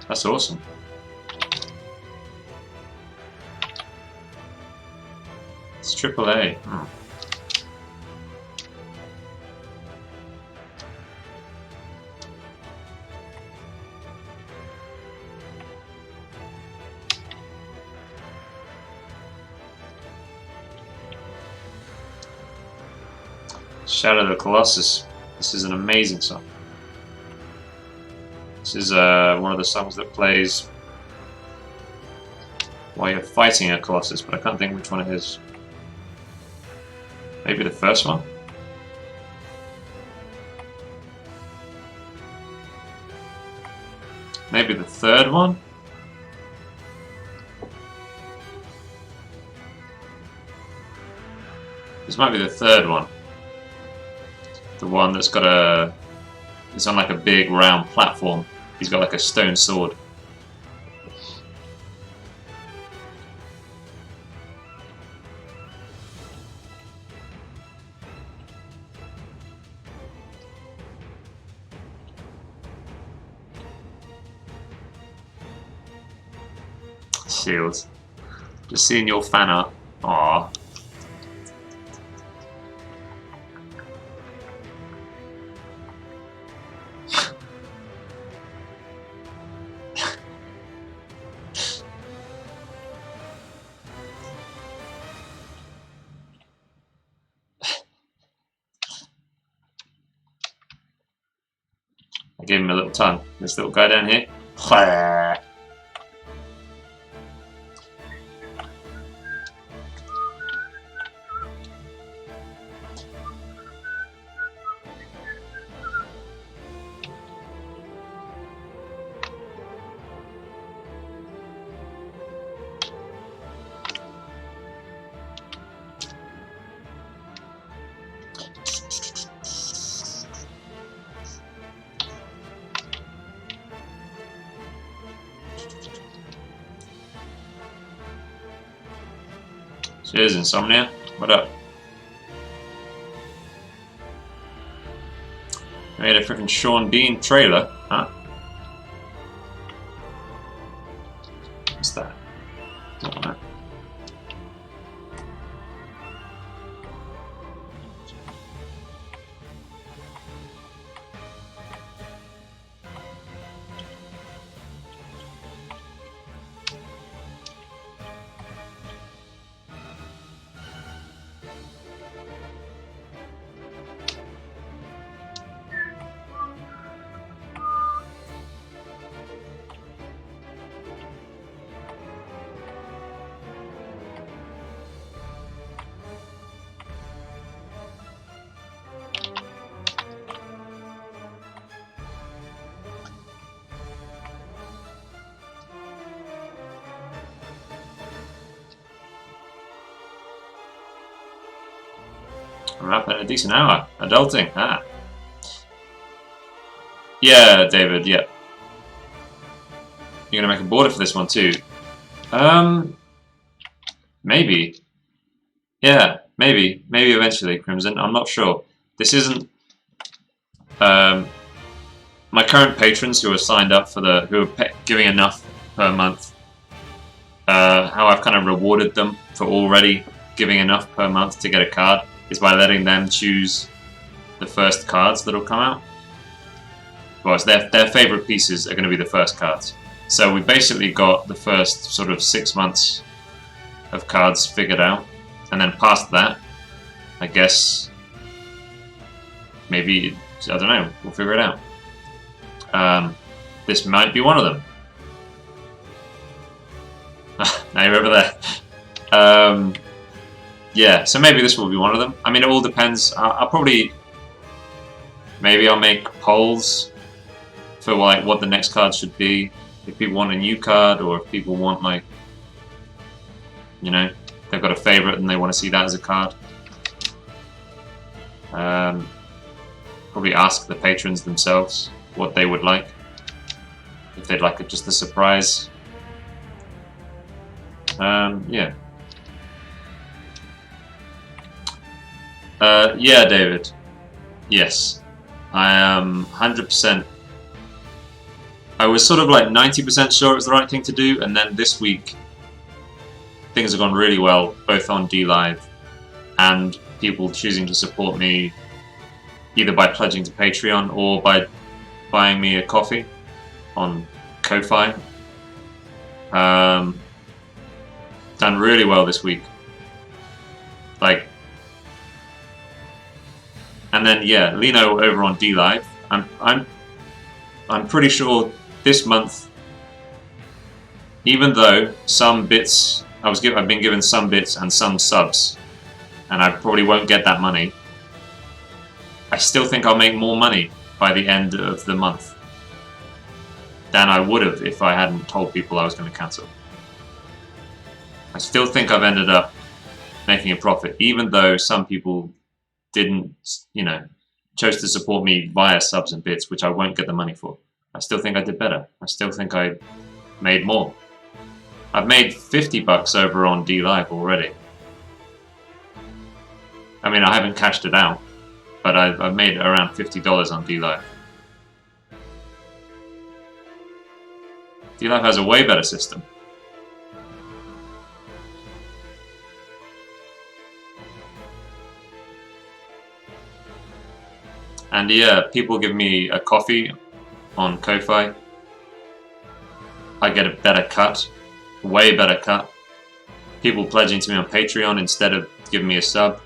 That's awesome. It's AAA. Hmm. Shadow of the Colossus. This is an amazing song. This is one of the songs that plays while you're fighting a Colossus, but I can't think which one it is. Maybe the first one? Maybe the third one? This might be the third one. The one that's got a... It's on like a big round platform. He's got like a stone sword. Shields. Just seeing your fan art. Aww. I gave him a little tongue. This little guy down here. Cheers, Insomnia. What up? Made a freaking Sean Bean trailer, huh? What's that? Don't want that. I'm up at a decent hour. Adulting. Ah. Yeah, David. Yeah. You're gonna make a border for this one too. Maybe. Yeah, maybe. Maybe eventually, Crimson. I'm not sure. This isn't. My current patrons who are signed up for who are giving enough per month. How I've kind of rewarded them for already giving enough per month to get a card is by letting them choose the first cards that'll come out. Well, it's their favorite pieces are going to be the first cards. So we basically got the first sort of 6 months of cards figured out, and then past that, I guess maybe, I don't know, we'll figure it out. This might be one of them. Now you're over there. Yeah, so maybe this will be one of them. I mean, it all depends. I'll probably, maybe I'll make polls for like what the next card should be. If people want a new card, or if people want, like, you know, they've got a favorite and they want to see that as a card. Probably ask the patrons themselves what they would like. If they'd like just a surprise. Yeah. Yeah, David. Yes. I am 100%. I was sort of like 90% sure it was the right thing to do, and then this week things have gone really well, both on DLive and people choosing to support me either by pledging to Patreon or by buying me a coffee on Ko-Fi. Done really well this week. Like, and then yeah, Lino over on DLive. I'm pretty sure this month, even though some bits I've been given some bits and some subs, and I probably won't get that money, I still think I'll make more money by the end of the month than I would have if I hadn't told people I was going to cancel. I still think I've ended up making a profit, even though some people didn't, you know, chose to support me via subs and bits, which I won't get the money for. I still think I did better. I still think I made more. I've made $50 over on DLive already. I mean, I haven't cashed it out, but I've made around $50 on DLive. DLive has a way better system. And yeah, people give me a coffee on Ko-Fi. I get a better cut, way better cut. People pledging to me on Patreon instead of giving me a sub,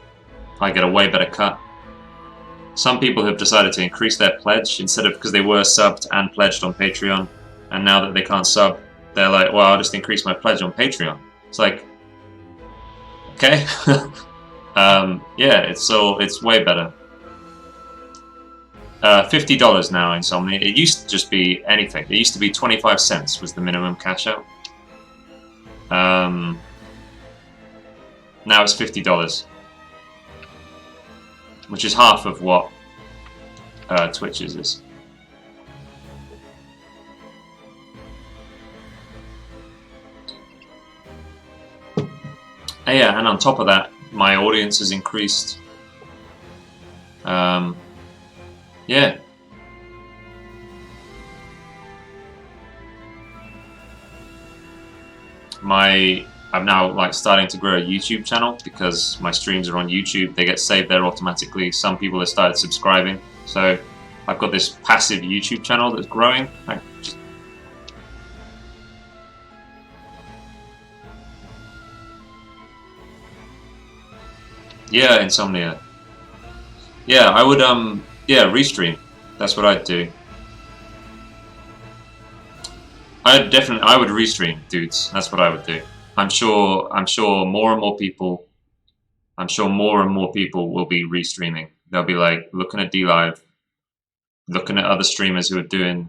I get a way better cut. Some people have decided to increase their pledge instead of, because they were subbed and pledged on Patreon, and now that they can't sub, they're like, well, I'll just increase my pledge on Patreon. It's like, okay. Yeah, it's way better. $50 now, Insomnia. It used to just be anything. It used to be 25 cents was the minimum cash out. Now it's $50, which is half of what Twitch's is. Yeah, and on top of that, my audience has increased. Yeah. I'm now like starting to grow a YouTube channel because my streams are on YouTube. They get saved there automatically. Some people have started subscribing. So I've got this passive YouTube channel that's growing. Yeah, Insomnia. Yeah, I would yeah, restream. That's what I'd do. I would restream, dudes. That's what I would do. I'm sure more and more people will be restreaming. They'll be like looking at DLive, looking at other streamers who are doing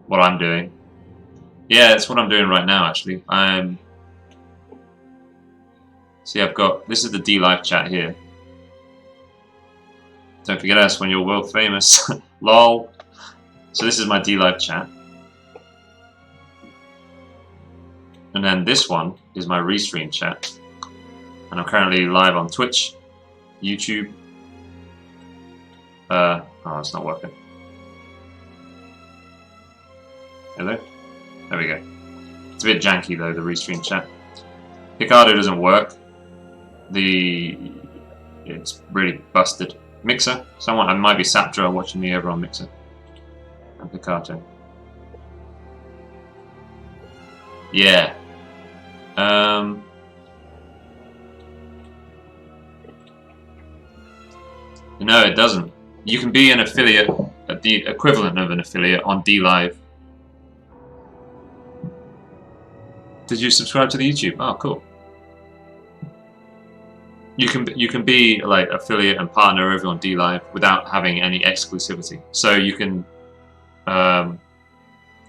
what I'm doing. Yeah, that's what I'm doing right now actually. See, I've got, this is the DLive chat here. Don't forget us when you're world famous. Lol. So this is my D-Live chat. And then this one is my restream chat. And I'm currently live on Twitch, YouTube. Oh, it's not working. Hello? There we go. It's a bit janky though, the restream chat. Picardo doesn't work. It's really busted. Mixer? Someone, it might be Saptra watching me over on Mixer. And Picardo. Yeah. No, it doesn't. You can be an affiliate, the equivalent of an affiliate on DLive. Did you subscribe to the YouTube? Oh, cool. You can be like affiliate and partner over on DLive without having any exclusivity. So you can.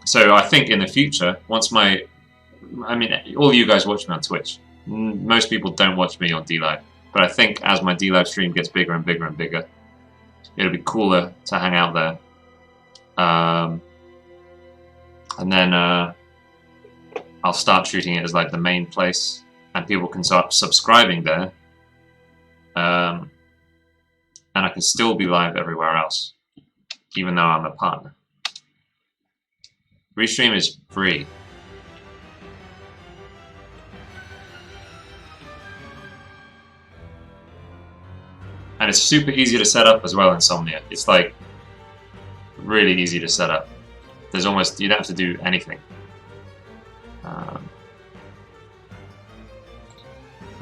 So I think in the future, once I mean, all you guys watch me on Twitch. Most people don't watch me on DLive, but I think as my DLive stream gets bigger and bigger and bigger, it'll be cooler to hang out there. And then I'll start treating it as like the main place, and people can start subscribing there. And I can still be live everywhere else, even though I'm a partner. Restream is free. And it's super easy to set up as well, Insomnia. It's like really easy to set up. There's almost, you don't have to do anything. I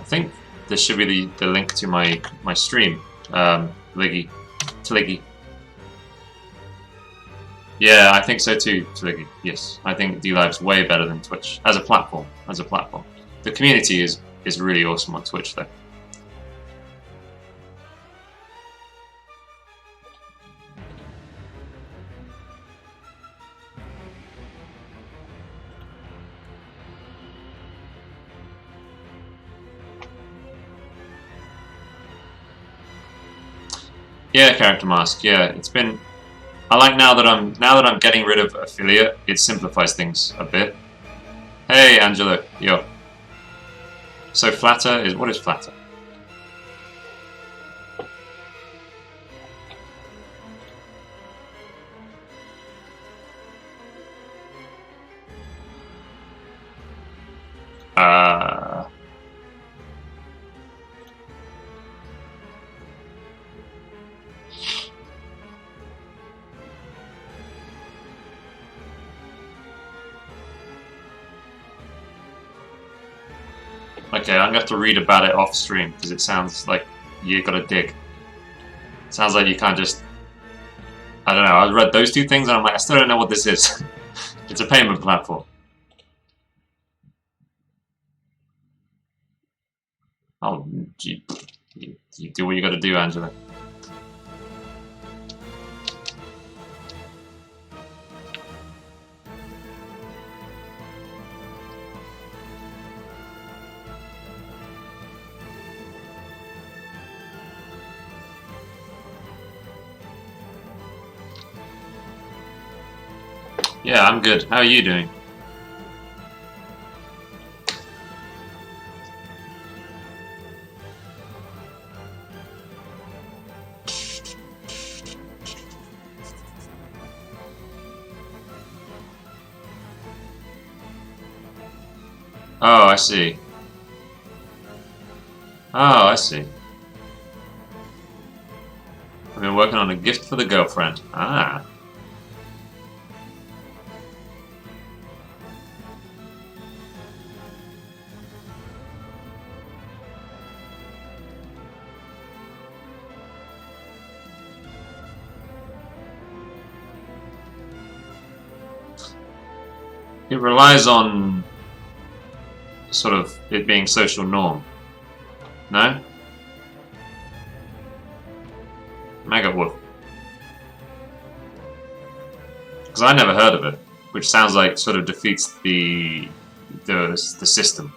think this should be the link to my stream, Liggy. Tliggy. Yeah, I think so too, Tliggy. Yes, I think DLive's way better than Twitch as a platform. The community is really awesome on Twitch though. Yeah, Character Mask. Yeah, it's been. I like now that I'm getting rid of affiliate. It simplifies things a bit. Hey, Angelo. Yo. So Flatter is what is Flatter? Okay, I'm gonna have to read about it off stream because it sounds like you gotta dig. It sounds like you can't just. I don't know. I read those two things and I'm like, I still don't know what this is. It's a payment platform. Oh, you do what you gotta do, Angela. Yeah, I'm good. How are you doing? Oh, I see. Oh, I see. I've been working on a gift for the girlfriend. Ah. It relies on sort of it being social norm. No? Maggot Wolf. Because I never heard of it, which sounds like sort of defeats the system.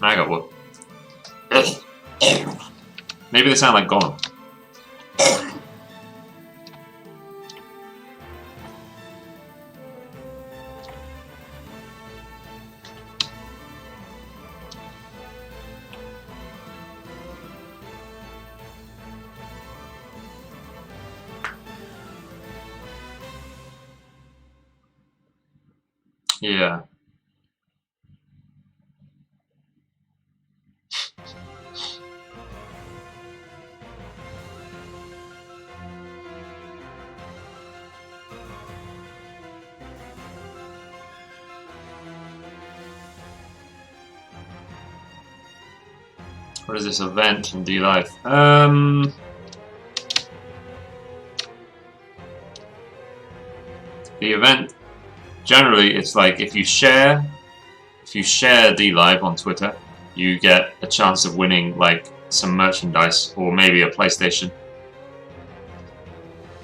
I got what? Maybe they sound like Gollum. Yeah. What is this event in D-Life? The event, generally, it's like if you share D-Live on Twitter, you get a chance of winning like some merchandise or maybe a PlayStation.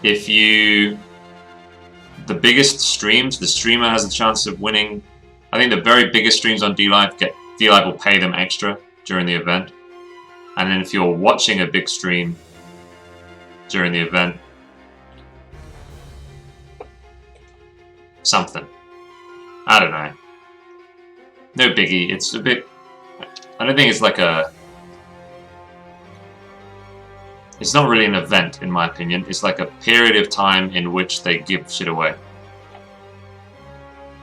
If you, the biggest streams, the streamer has a chance of winning. I think the very biggest streams on D-Live will pay them extra during the event. And then if you're watching a big stream during the event, something. I don't know. No biggie. It's a bit... I don't think it's like a... It's not really an event, in my opinion. It's like a period of time in which they give shit away.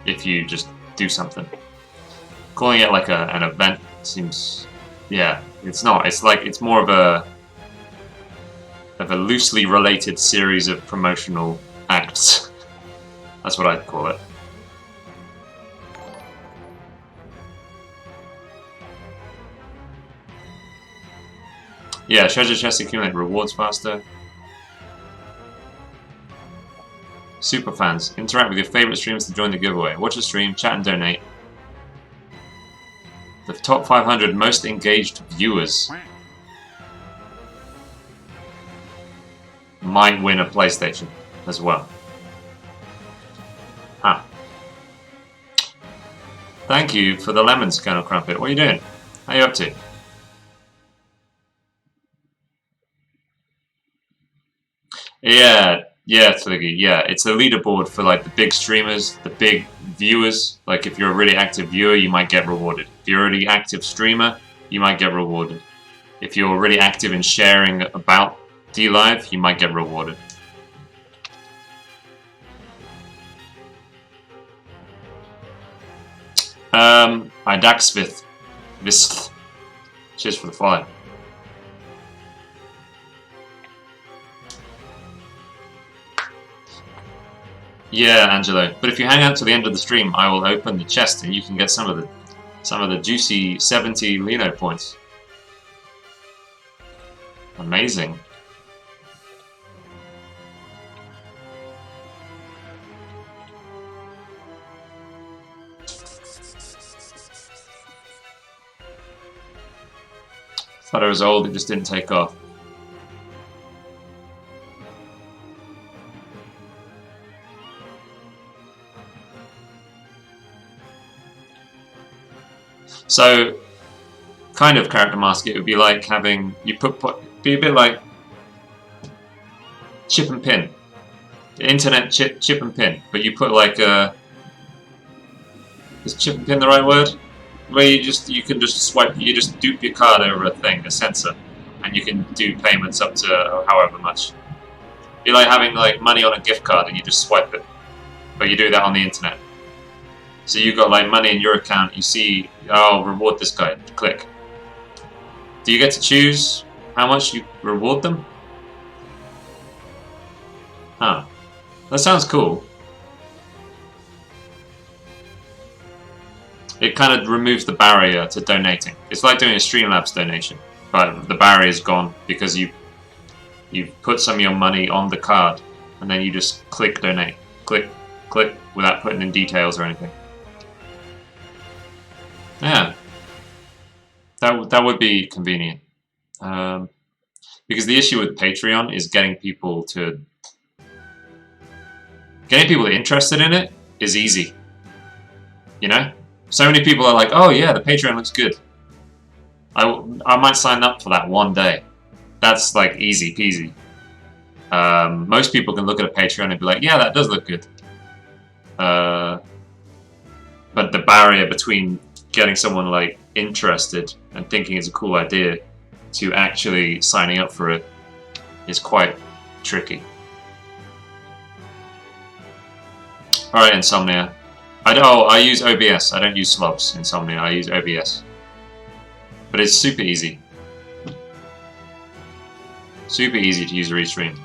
If you just do something. Calling it like an event seems... Yeah, it's not. It's like, it's more of a loosely related series of promotional acts. That's what I'd call it. Yeah, treasure chests accumulate rewards faster. Super fans, interact with your favorite streamers to join the giveaway. Watch the stream, chat and donate. The top 500 most engaged viewers might win a PlayStation as well. Huh. Thank you for the lemons, Colonel Crumpet. What are you doing? How are you up to? Yeah, Twiggy, yeah. It's a leaderboard for like the big streamers, the big viewers. Like if you're a really active viewer, you might get rewarded. If you're a really active streamer, you might get rewarded. If you're really active in sharing about D-Live, you might get rewarded. I Daxvith. Visth. Cheers for the follow. Yeah, Angelo. But if you hang out to the end of the stream, I will open the chest and you can get some of the juicy 70 Lino points. Amazing. Thought it was old, it just didn't take off. So, kind of character mask, it would be like having, be a bit like chip and pin. The internet chip and pin, but you put like a, is chip and pin the right word? Where you can just swipe, you just dupe your card over a thing, a sensor, and you can do payments up to however much. Be like having like money on a gift card and you just swipe it, but you do that on the internet. So you got like money in your account, you see, oh, reward this guy, click. Do you get to choose how much you reward them? Huh. That sounds cool. It kind of removes the barrier to donating. It's like doing a Streamlabs donation, but the barrier is gone because you put some of your money on the card and then you just click donate. Click, click, without putting in details or anything. Yeah, that would be convenient. Because the issue with Patreon is getting people interested in it is easy. You know, so many people are like, "Oh yeah, the Patreon looks good," I might sign up for that one day. That's like easy peasy. Most people can look at a Patreon and be like, yeah, that does look good. But the barrier between getting someone like interested and thinking it's a cool idea to actually signing up for it is quite tricky. Alright, Insomnia. I use OBS. I don't use Slobs, Insomnia. I use OBS. But it's super easy. Super easy to use Restream.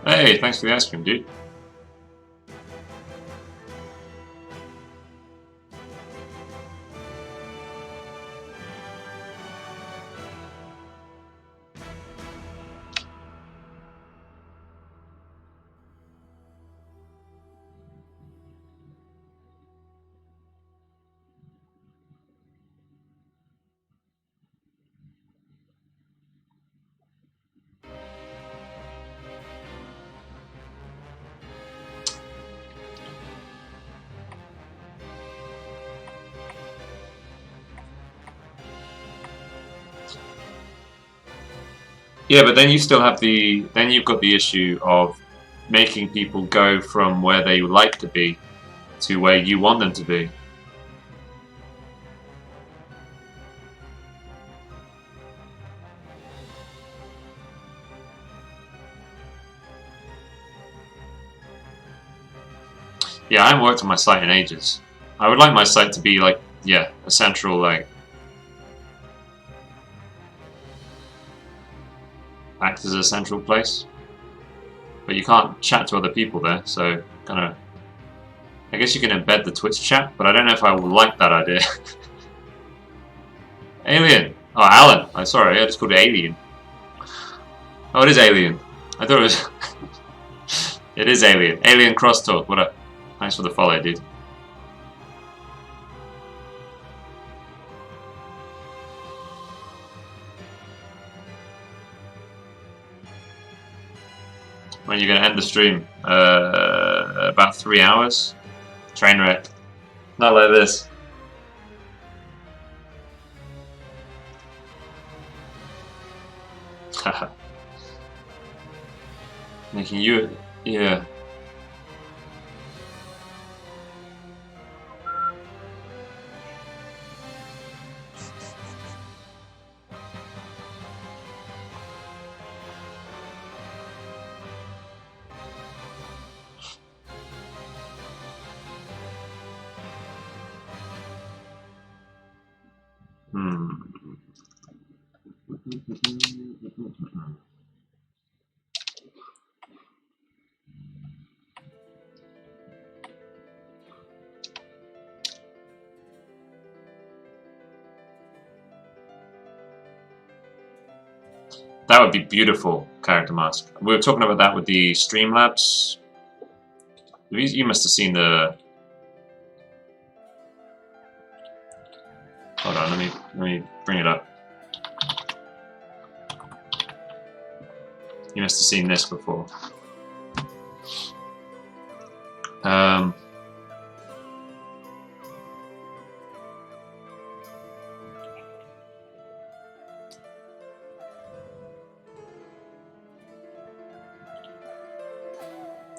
Hey, thanks for the ice cream, dude. Yeah, but then you still have then you've got the issue of making people go from where they would like to be to where you want them to be. Yeah, I haven't worked on my site in ages. I would like my site to be like, yeah, a central, like, act as a central place. But you can't chat to other people there, so kind of, I guess you can embed the Twitch chat, but I don't know if I would like that idea. Alien! Oh, Alan! I'm sorry, I just called it Alien. Oh, it is Alien. I thought it was... It is Alien. Alien Crosstalk, what up? Thanks for the follow, dude. When are you going to end the stream? About 3 hours. Train wreck. Not like this. Making you... Yeah. That would be beautiful, character mask. We were talking about that with the Streamlabs. You must have seen the... Hold on, let me bring it up. You must have seen this before.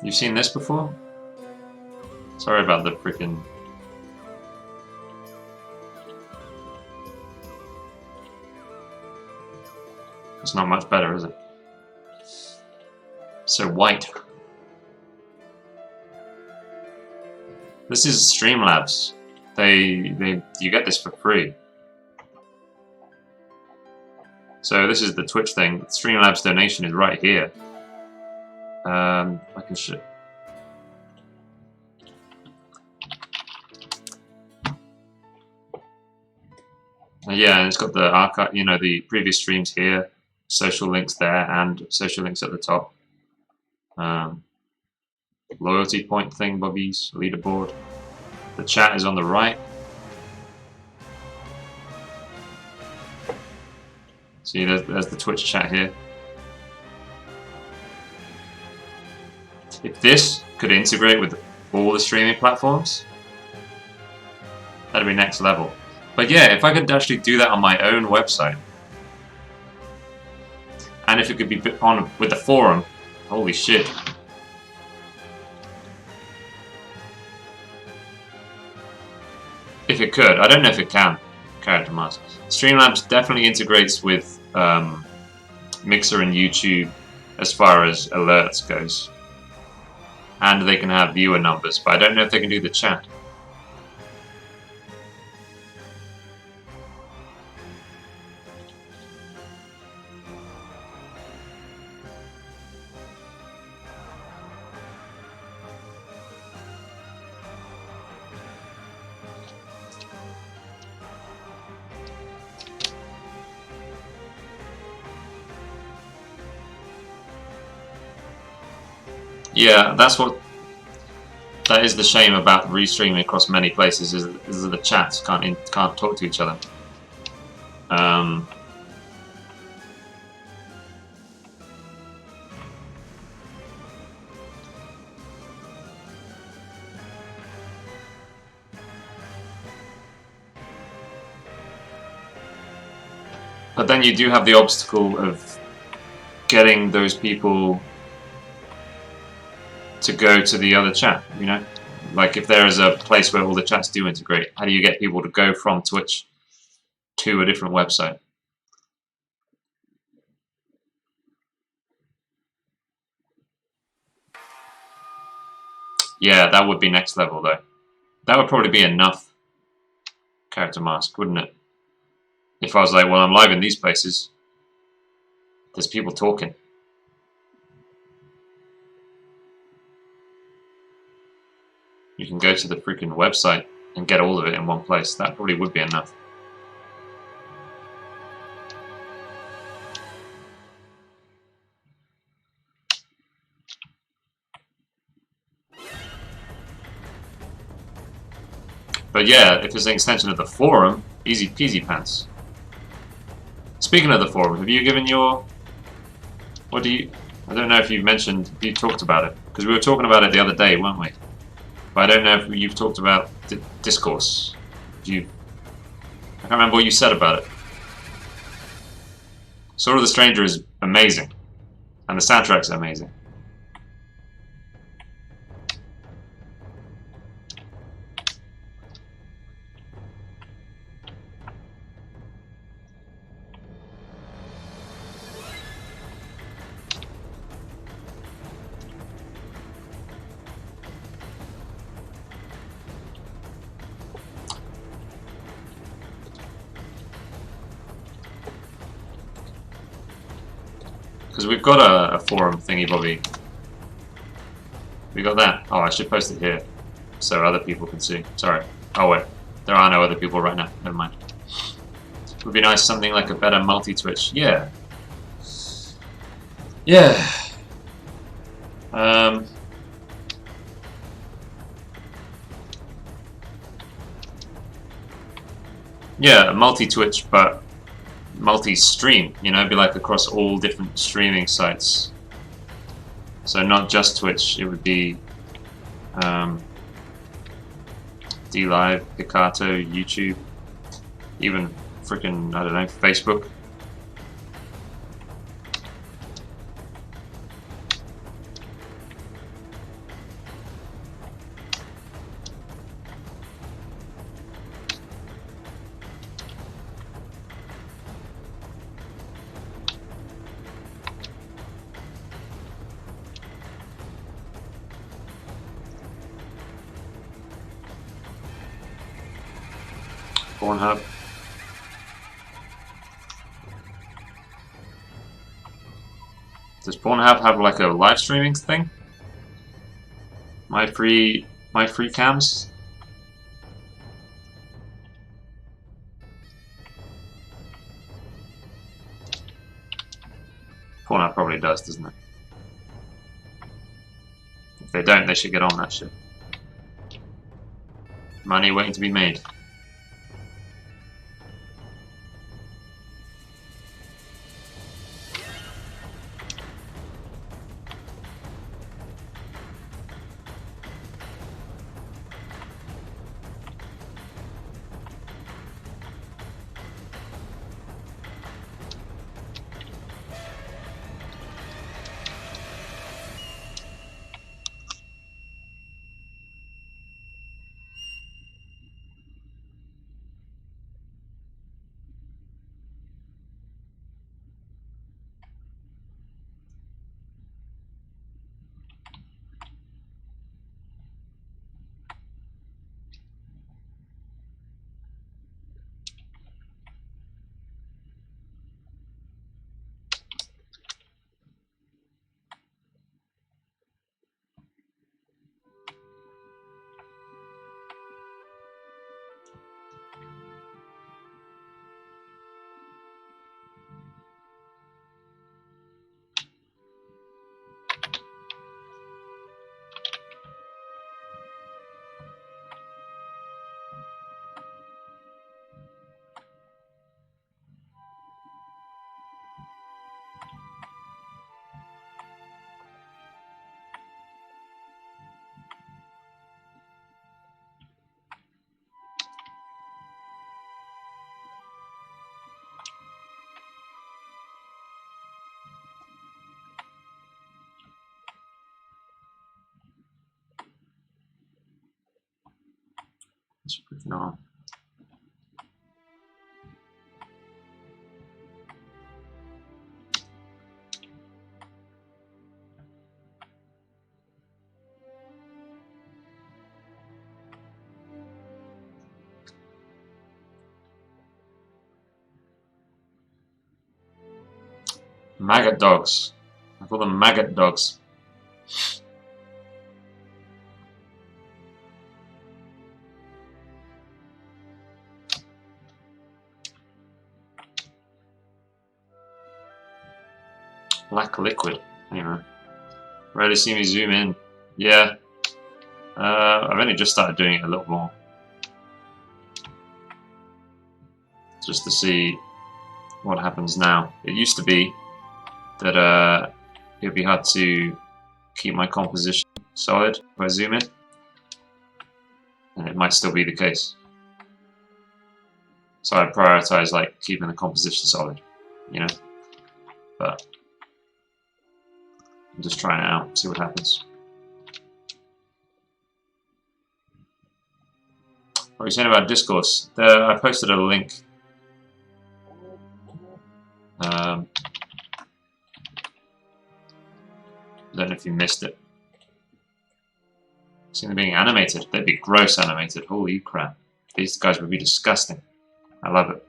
You've seen this before? Sorry about the freaking... It's not much better, is it? So white. This is Streamlabs. You get this for free. So this is the Twitch thing. Streamlabs donation is right here. I can show. Yeah, and it's got the archive, you know, the previous streams here, social links there, and social links at the top. Loyalty point thing, bobbies, leaderboard. The chat is on the right. See, there's the Twitch chat here. If this could integrate with all the streaming platforms, that'd be next level. But yeah, if I could actually do that on my own website, and if it could be on with the forum, holy shit. If it could, I don't know if it can. Character mask. Streamlabs definitely integrates with Mixer and YouTube as far as alerts goes. And they can have viewer numbers, but I don't know if they can do the chat. Yeah, that is the shame about restreaming across many places is that the chats can't talk to each other. But then you do have the obstacle of getting those people to go to the other chat, you know? Like if there is a place where all the chats do integrate, how do you get people to go from Twitch to a different website? Yeah, that would be next level though. That would probably be enough character mask, wouldn't it? If I was like, well, I'm live in these places, there's people talking. You can go to the freaking website and get all of it in one place. That probably would be enough. But yeah, if it's an extension of the forum, easy peasy pants. Speaking of the forum, have you given your... What do you... I don't know if you've mentioned... You talked about it. Because we were talking about it the other day, weren't we? But I don't know if you've talked about discourse. I can't remember what you said about it. Sword of the Stranger is amazing. And the soundtrack's amazing. Because we've got a forum thingy bobby. We got that. Oh, I should post it here so other people can see. Sorry. Oh wait, there are no other people right now. Never mind. It would be nice something like a better multi-Twitch. Yeah. Yeah. Yeah, multi-Twitch, but multi-stream, you know, be like across all different streaming sites. So not just Twitch, it would be DLive, Picato, YouTube, even freaking, I don't know, Facebook. Pornhub. Does Pornhub have like a live streaming thing? My free cams? first, doesn't it? If they don't, they should get on that shit. Money waiting to be made. No. Maggot dogs. I call them maggot dogs. Black liquid. Anyway. Rarely see me zoom in. Yeah. I've only just started doing it a little more. Just to see what happens now. It used to be that it would be hard to keep my composition solid if I zoom in. And it might still be the case. So I prioritize like keeping the composition solid, you know. But I'm just trying it out, see what happens. What are you saying about discourse? I posted a link. I don't know if you missed it. Seeing them being animated. They'd be gross animated. Holy crap. These guys would be disgusting. I love it.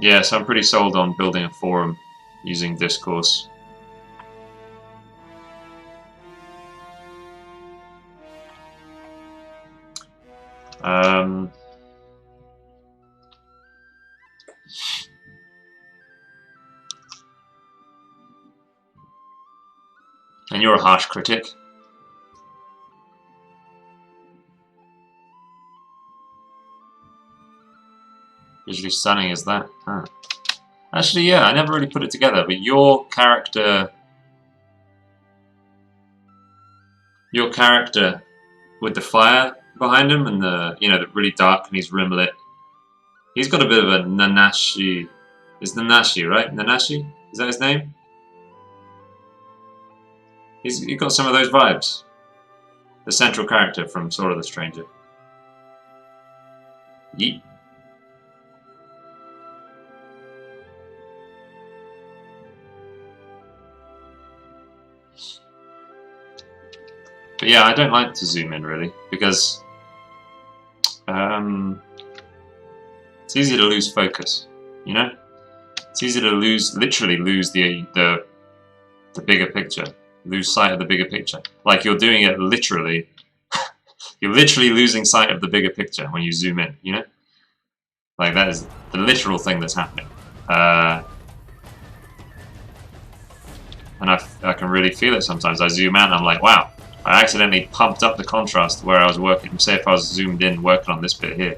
Yeah, so I'm pretty sold on building a forum using discourse. And you're a harsh critic. Visually stunning is that? Huh. Actually, yeah, I never really put it together, but your character with the fire behind him and the the really dark and he's rimlit. He's got a bit of a Nanashi. It's Nanashi, right? Nanashi? Is that his name? He's got some of those vibes. The central character from Sword of the Stranger. Yeet. But yeah, I don't like to zoom in really because it's easy to lose focus. You know, it's easy to literally lose the the bigger picture. Lose sight of the bigger picture. Like you're doing it literally. You're literally losing sight of the bigger picture when you zoom in, you know? Like that is the literal thing that's happening. And I can really feel it sometimes. I zoom out and I'm like, wow, I accidentally pumped up the contrast where I was working. Say if I was zoomed in working on this bit here,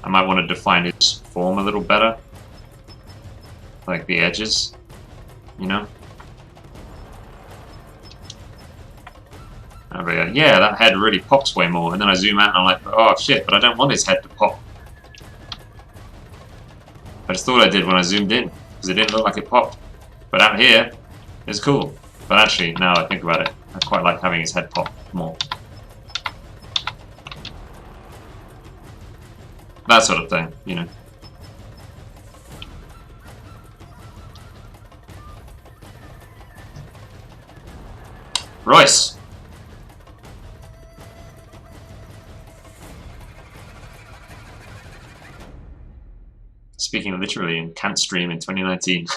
I might want to define its form a little better. Like the edges, you know? And I'll be like, yeah, that head really pops way more. And then I zoom out and I'm like, oh shit, but I don't want his head to pop. I just thought I did when I zoomed in, because it didn't look like it popped. But out here, it's cool. But actually, now I think about it, I quite like having his head pop more. That sort of thing, you know. Royce! Speaking literally in Can't Stream in 2019.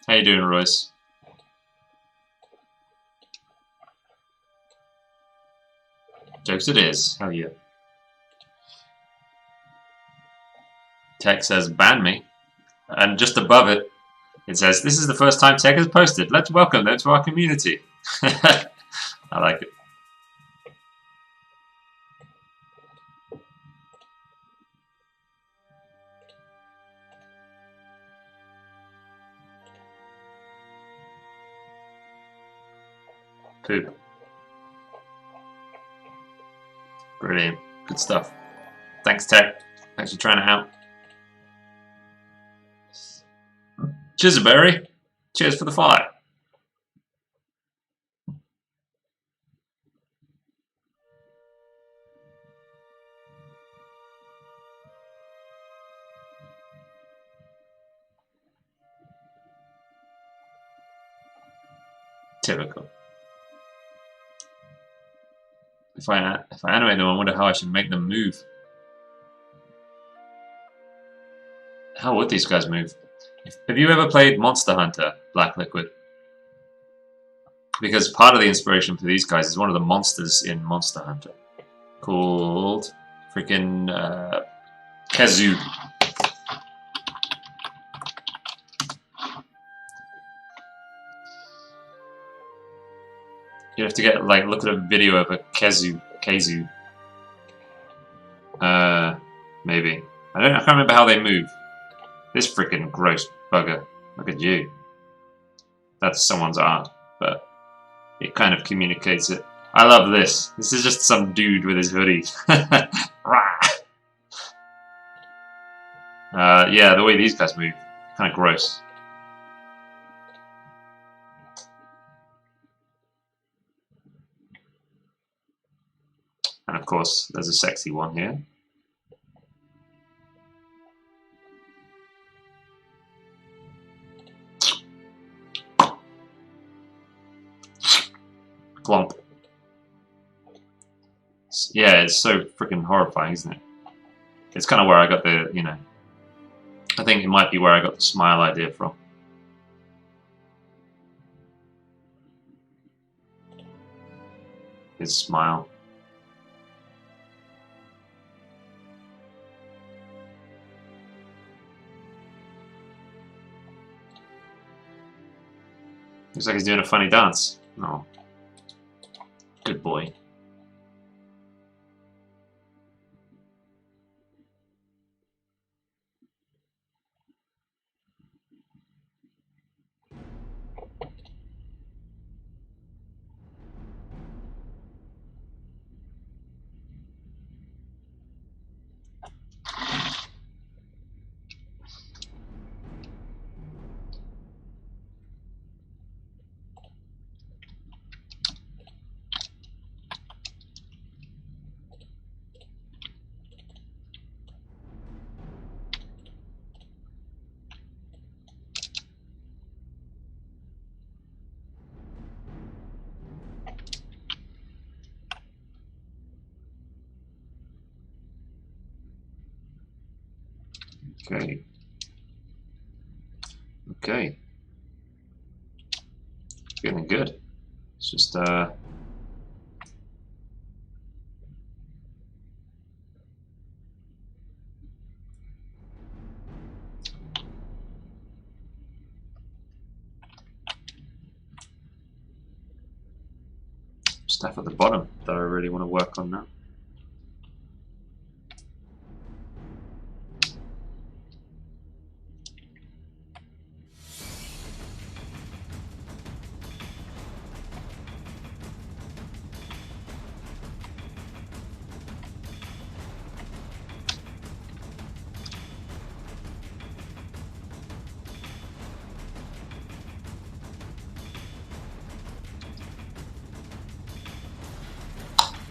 How you doing, Royce? Jokes it is. Hell yeah. Tech says, ban me. And just above it, it says, this is the first time Tech has posted. Let's welcome them to our community. I like it. Poop. Brilliant. Good stuff. Thanks, Tech. Thanks for trying it out. Cheers, Barry. Cheers for the fire. Typical. If I animate them, I wonder how I should make them move. How would these guys move? Have you ever played Monster Hunter, Black Liquid? Because part of the inspiration for these guys is one of the monsters in Monster Hunter, called freaking Kazoo. You have to get look at a video of a Kazoo. Maybe I can't remember how they move. This freaking gross bugger. Look at you. That's someone's art, but it kind of communicates it. I love this. This is just some dude with his hoodie. Yeah, the way these guys move, kind of gross. And of course, there's a sexy one here. Glomp. Yeah, it's so freaking horrifying, isn't it? It's kind of where I got the, you know, I think it might be where I got the smile idea from. His smile. Looks like he's doing a funny dance. Oh. Good boy. Okay. Okay. Feeling good. It's just stuff at the bottom that I really want to work on now.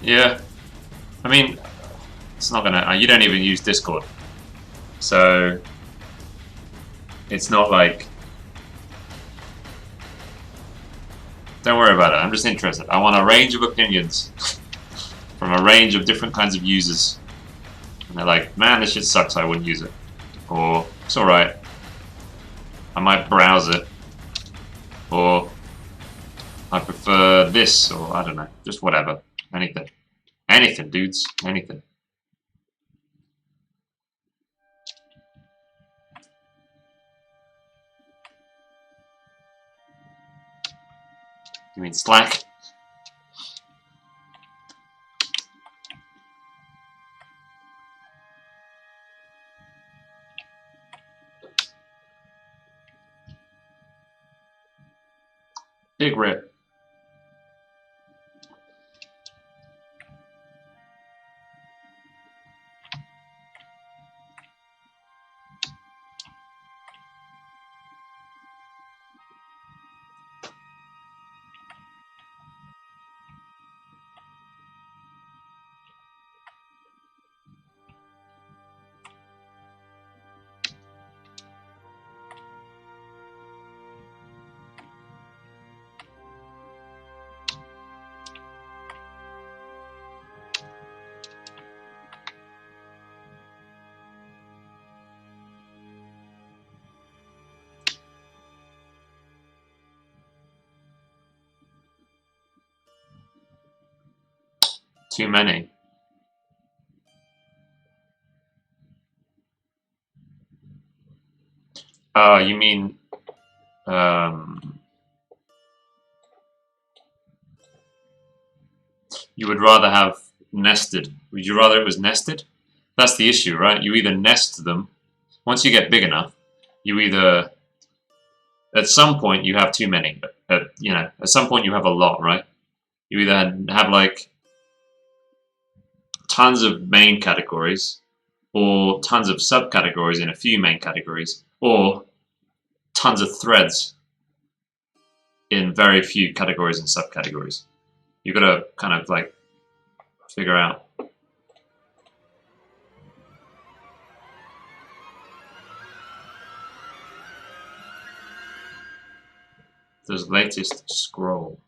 Yeah, I mean, it's not gonna. You don't even use Discord, so it's not like. Don't worry about it. I'm just interested. I want a range of opinions from a range of different kinds of users, and they're like, "Man, this shit sucks. I wouldn't use it," or "It's all right. I might browse it," or "I prefer this," or I don't know, just whatever, anything. Anything, dudes. Anything. You mean Slack? Big rip. Too many. You mean you would rather have nested? Would you rather it was nested? That's the issue, right? You either nest them once you get big enough. You either at some point you have too many. You know, at some point you have a lot, right? You either have like tons of main categories, or tons of subcategories in a few main categories, or tons of threads in very few categories and subcategories. You've got to kind of like figure out. This latest scroll.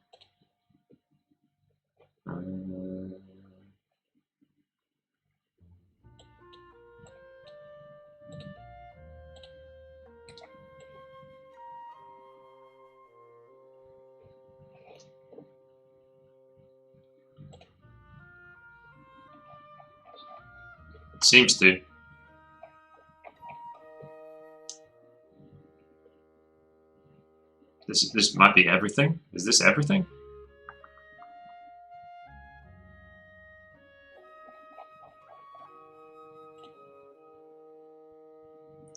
It seems to. This might be everything. Is this everything?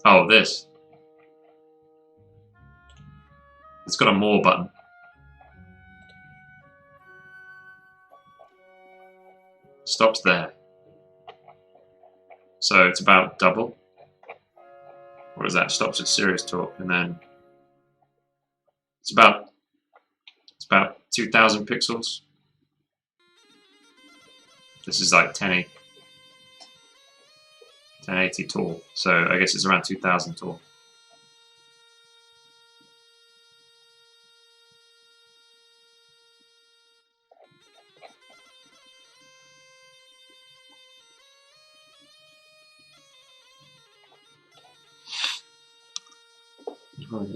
Oh, this. It's got a more button. Stops there. So it's about double. Or is that stops at serious talk, and then it's about 2,000 pixels. This is like 1080 tall, so I guess it's around 2,000 tall. Right.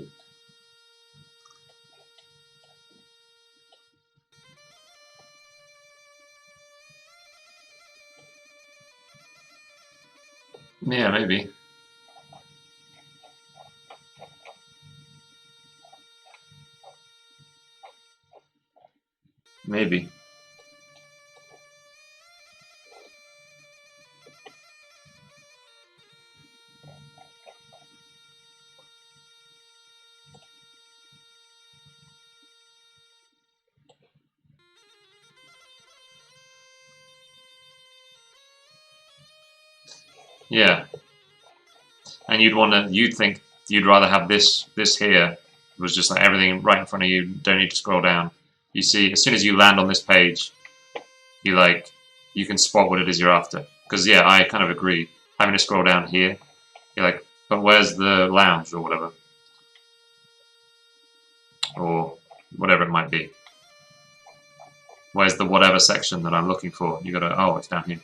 Yeah, maybe. Maybe. Yeah. And you'd think you'd rather have this here was just like everything right in front of you, don't need to scroll down. You see, as soon as you land on this page, you can spot what it is you're after. Because yeah, I kind of agree. Having to scroll down here, you're like, but where's the lounge or whatever? Or whatever it might be. Where's the whatever section that I'm looking for? You gotta, oh, it's down here.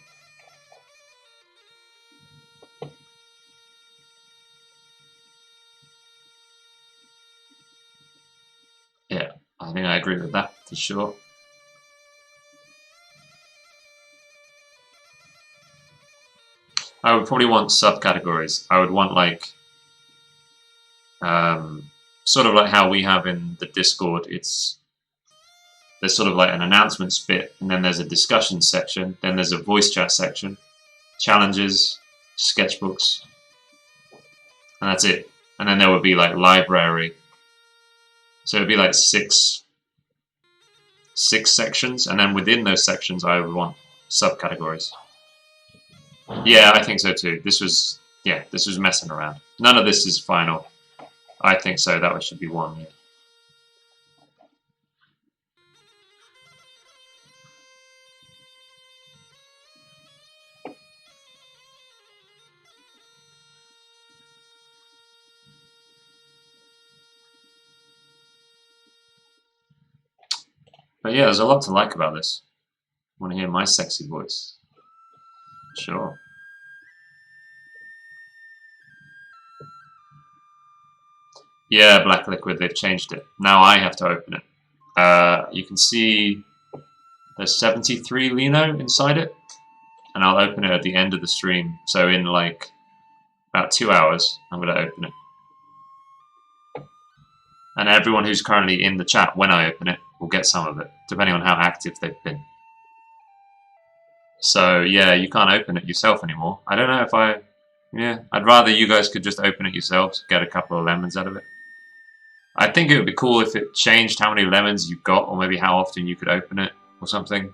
Yeah, I think I agree with that for sure. I would probably want subcategories. I would want like, sort of like how we have in the Discord. There's sort of like an announcements bit, and then there's a discussion section, then there's a voice chat section, challenges, sketchbooks, and that's it. And then there would be like library. So it'd be like six sections, and then within those sections I would want subcategories. Yeah, I think so too. This was messing around. None of this is final. I think so. That should be one. Yeah. But yeah, there's a lot to like about this. Want to hear my sexy voice? Sure. Yeah, Black Liquid, they've changed it. Now I have to open it. You can see there's 73 Lino inside it, and I'll open it at the end of the stream. So in like about 2 hours, I'm going to open it. And everyone who's currently in the chat when I open it will get some of it, depending on how active they've been. So yeah, you can't open it yourself anymore. I don't know if I'd rather you guys could just open it yourselves, get a couple of lemons out of it. I think it would be cool if it changed how many lemons you got, or maybe how often you could open it, or something.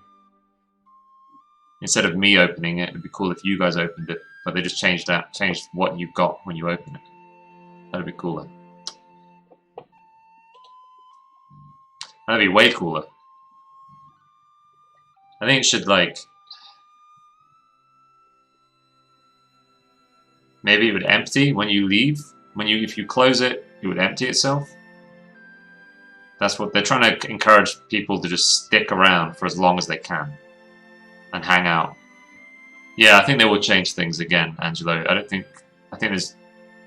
Instead of me opening it, it'd be cool if you guys opened it, but they just changed what you got when you open it. That'd be cooler. That'd be way cooler. I think it should like... Maybe it would empty when you leave. If you close it, it would empty itself. That's what they're trying to encourage people to just stick around for as long as they can and hang out. Yeah, I think they will change things again, Angelo. I think there's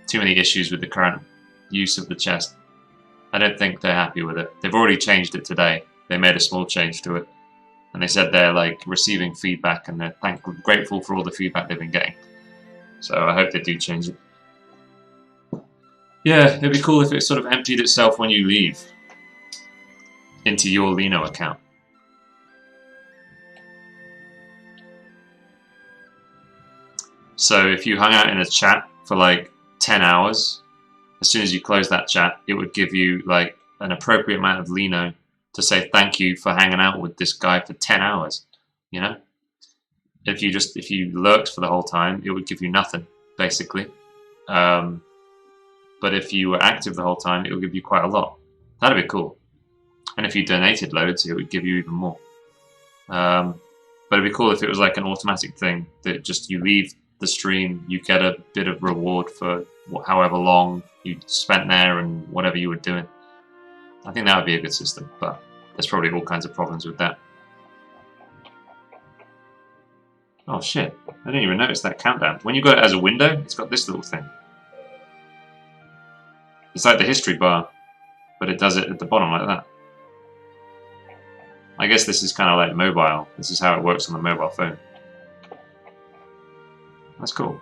too many issues with the current use of the chest. I don't think they're happy with it. They've already changed it today. They made a small change to it, and they said they're like receiving feedback and they're grateful for all the feedback they've been getting. So I hope they do change it. Yeah, it'd be cool if it sort of emptied itself when you leave into your Lino account. So if you hung out in a chat for like 10 hours, as soon as you close that chat, it would give you like an appropriate amount of Lino to say thank you for hanging out with this guy for 10 hours, you know? If you lurked for the whole time, it would give you nothing, basically. But if you were active the whole time, it would give you quite a lot. That'd be cool. And if you donated loads, it would give you even more. But it'd be cool if it was like an automatic thing that just you leave the stream, you get a bit of reward for however long you spent there and whatever you were doing. I think that would be a good system, but there's probably all kinds of problems with that. Oh shit, I didn't even notice that countdown. When you got it as a window, it's got this little thing. It's like the history bar, but it does it at the bottom like that. I guess this is kind of like mobile. This is how it works on the mobile phone. That's cool.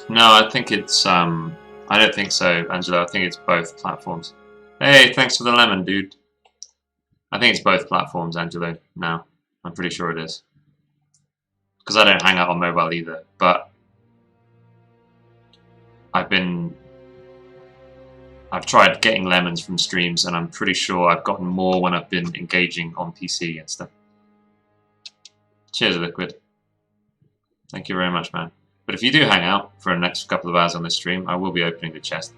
No, I think it's I don't think so, Angelo. I think it's both platforms. Hey, thanks for the lemon, dude. I think it's both platforms, Angelo, now. I'm pretty sure it is. Because I don't hang out on mobile either, but I've tried getting lemons from streams, and I'm pretty sure I've gotten more when I've been engaging on PC and stuff. Cheers, Liquid. Thank you very much, man. But if you do hang out for the next couple of hours on this stream, I will be opening the chest.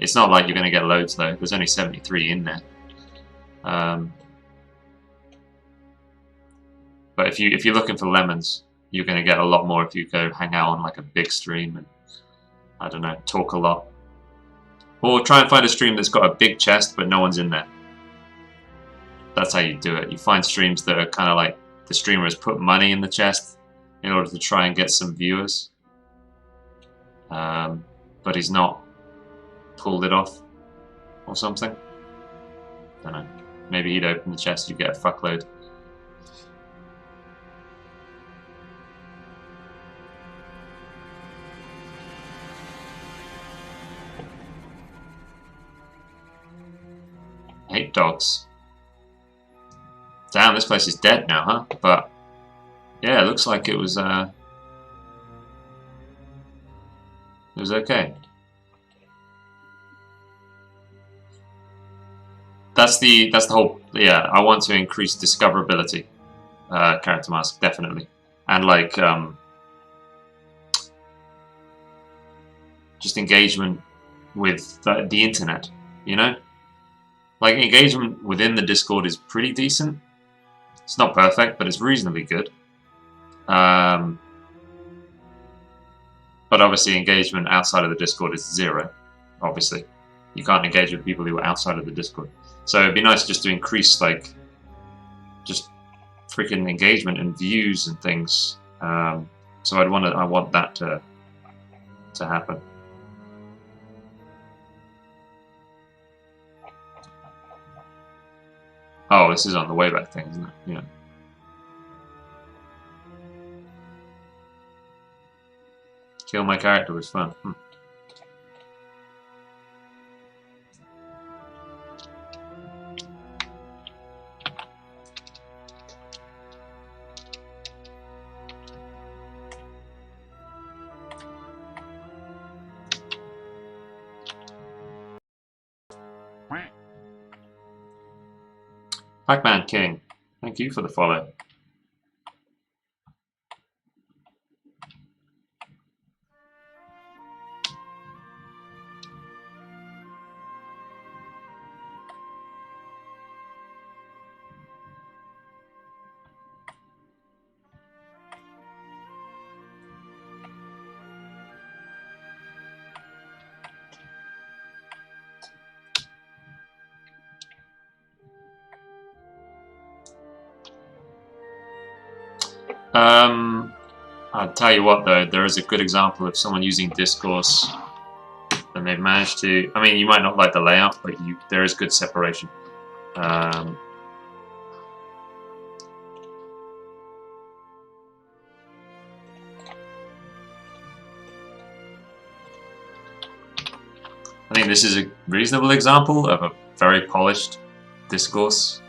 It's not like you're going to get loads, though. There's only 73 in there. But if you're looking for lemons, you're going to get a lot more if you go hang out on like a big stream and, I don't know, talk a lot. Or try and find a stream that's got a big chest but no one's in there. That's how you do it. You find streams that are kind of like the streamer has put money in the chest in order to try and get some viewers. But he's not pulled it off or something. Don't know. Maybe he'd open the chest, you'd get a fuckload. Hate dogs. Damn, this place is dead now, huh? But yeah, it looks like it was okay. That's the whole. Yeah, I want to increase discoverability. Character mask, definitely, and like just engagement with the internet. You know, like engagement within the Discord is pretty decent. It's not perfect, but it's reasonably good. But obviously engagement outside of the Discord is zero, obviously. You can't engage with people who are outside of the Discord. So it'd be nice just to increase, like, just freaking engagement and views and things. So I want that to happen. Oh, this is on the Wayback thing, isn't it? Yeah. Kill my character was fun. Pac-Man King, thank you for the follow. I'll tell you what though, there is a good example of someone using discourse and they've managed to, I mean you might not like the layout, but there is good separation. I think this is a reasonable example of a very polished discourse.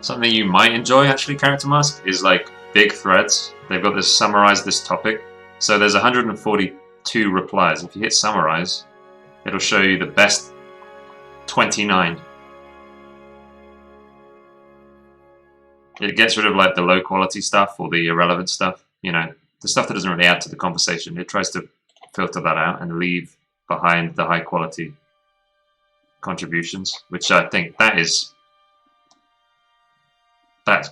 Something you might enjoy, actually, Character Mask, is like big threads. They've got this summarize this topic. So there's 142 replies. If you hit summarize, it'll show you the best 29 It gets rid of like the low quality stuff or the irrelevant stuff. You know, the stuff that doesn't really add to the conversation. It tries to filter that out and leave behind the high quality contributions, which I think that's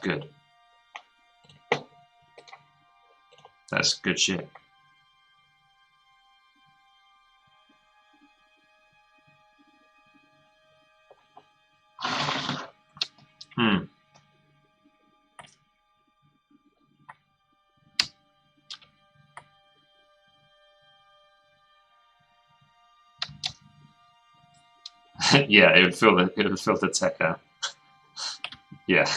good. That's good shit. Yeah, it would filter tech out. Yeah.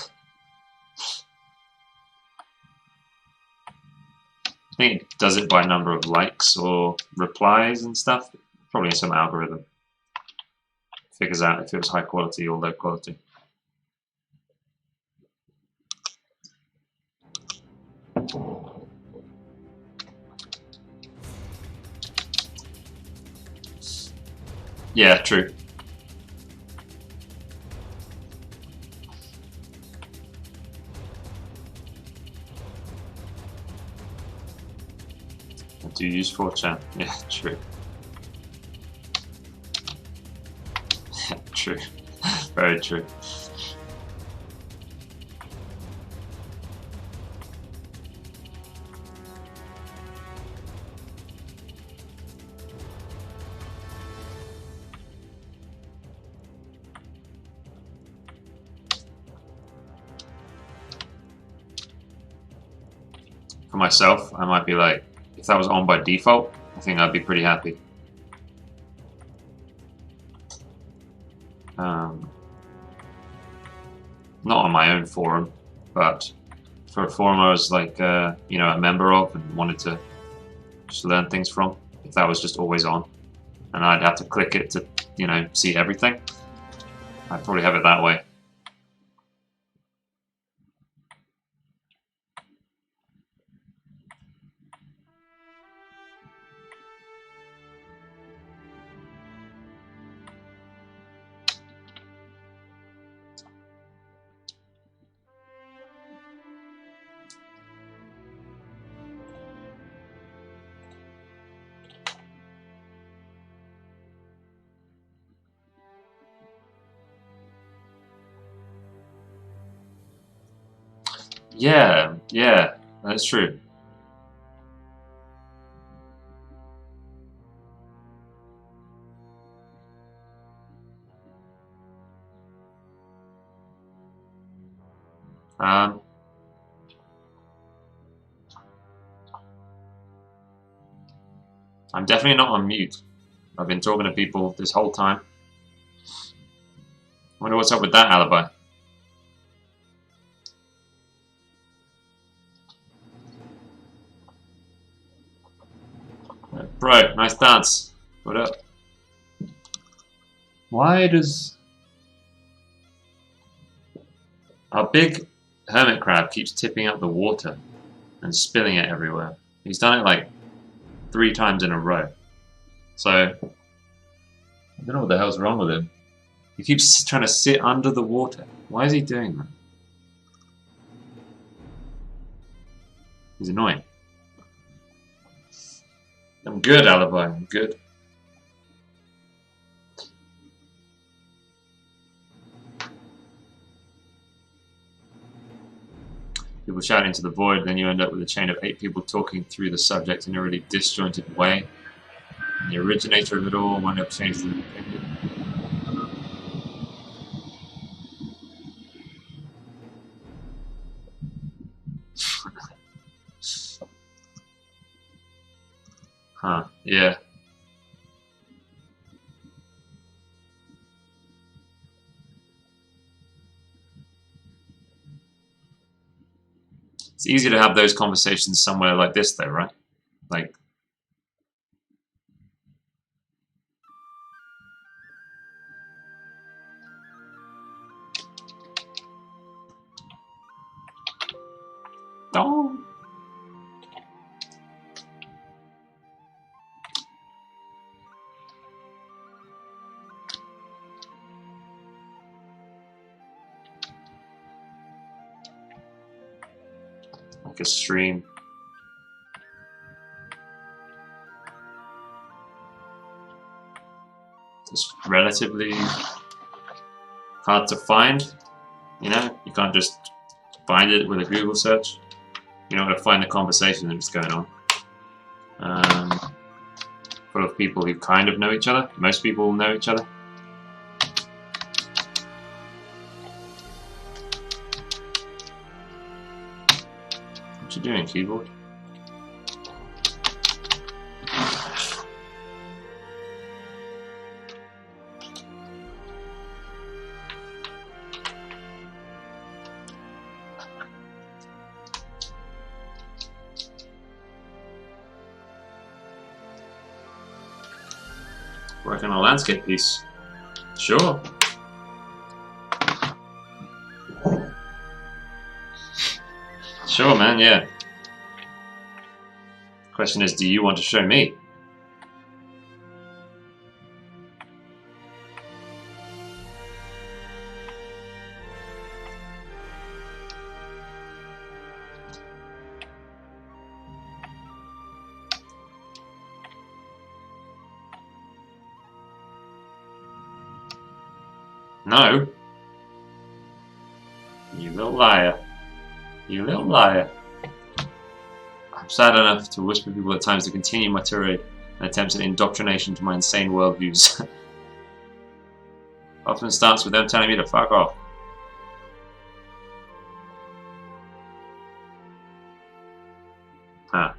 I think it does it by number of likes or replies and stuff. Probably some algorithm figures out if it was high quality or low quality. Yeah, true. I do use 4chan. Yeah, true. True. Very true. For myself, I might be like, if that was on by default, I think I'd be pretty happy. Not on my own forum, but for a forum I was like, you know, a member of and wanted to just learn things from. If that was just always on, and I'd have to click it to, you know, see everything, I'd probably have it that way. Yeah, yeah, that's true. Um, I'm definitely not on mute. I've been talking to people this whole time. Wonder what's up with that alibi. Bro, nice dance. What up? Why does our big hermit crab keeps tipping up the water and spilling it everywhere? He's done it like 3 times in a row. So I don't know what the hell's wrong with him. He keeps trying to sit under the water. Why is he doing that? He's annoying. I'm good, alibi. I'm good. People shout into the void, then you end up with a chain of 8 people talking through the subject in a really disjointed way. And the originator of it all wound up changing his opinion. Huh, yeah. It's easy to have those conversations somewhere like this, though, right? Like, oh. like a stream. It's relatively hard to find. You know, you can't just find it with a Google search. You're not going to find the conversation that's going on. Full of people who kind of know each other. Most people know each other. What you doing, keyboard? Working on a landscape piece. Sure. Sure, man, yeah. Question is, do you want to show me? No. You little liar. You little liar. I'm sad enough to whisper people at times to continue my tirade and attempts at indoctrination to my insane worldviews. Often starts with them telling me to fuck off. Huh.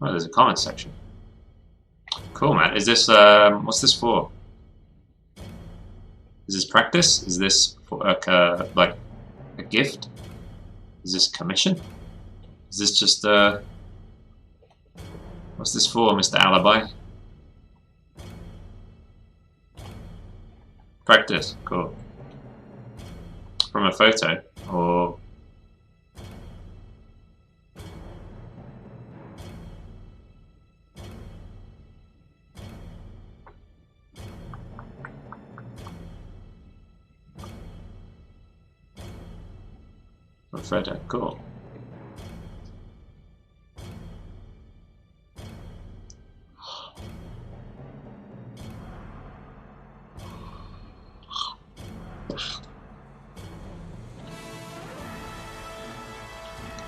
Oh, there's a comment section. Cool, man. Is this, what's this for? Is this practice? Is this for, like a gift? Is this commission? Is this just, what's this for, Mr. Alibi? Practice, cool. From a photo, or... photo, cool.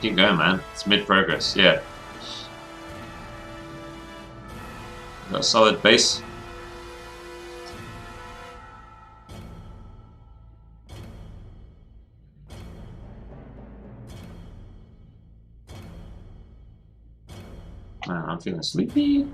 Keep going, man. It's mid-progress, yeah. Got a solid base. I'm feeling sleepy.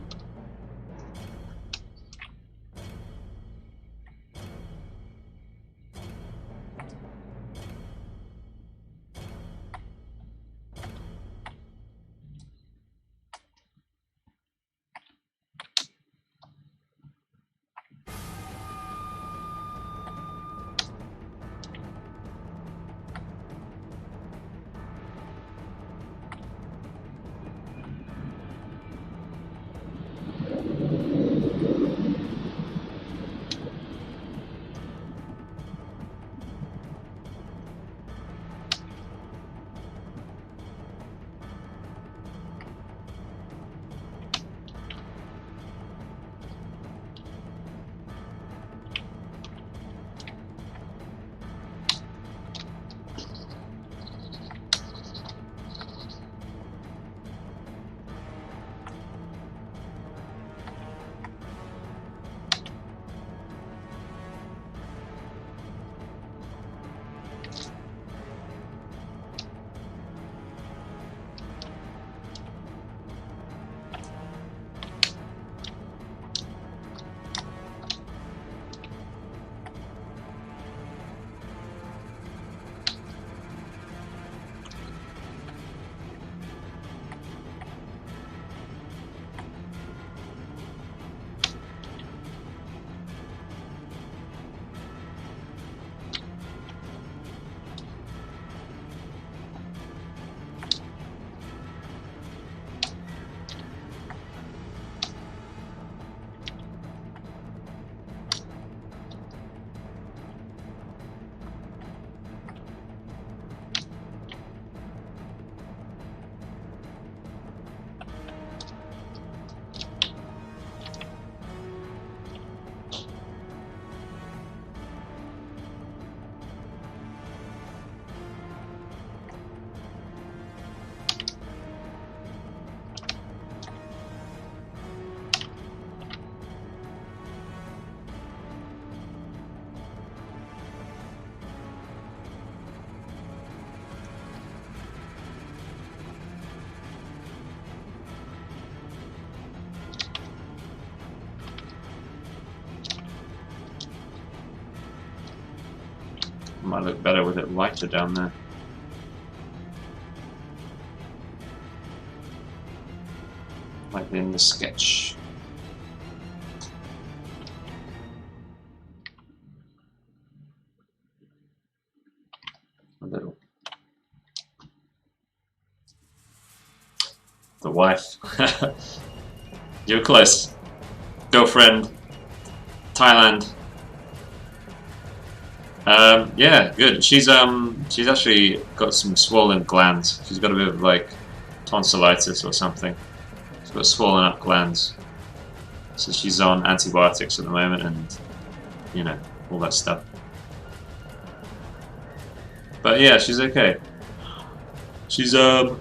Might look better with it lighter down there. Like in the sketch. A little. The wife. You're close. Girlfriend. Thailand. Yeah, good. She's actually got some swollen glands. She's got a bit of like tonsillitis or something. She's got swollen up glands. So she's on antibiotics at the moment and, you know, all that stuff. But yeah, she's okay. She's gotten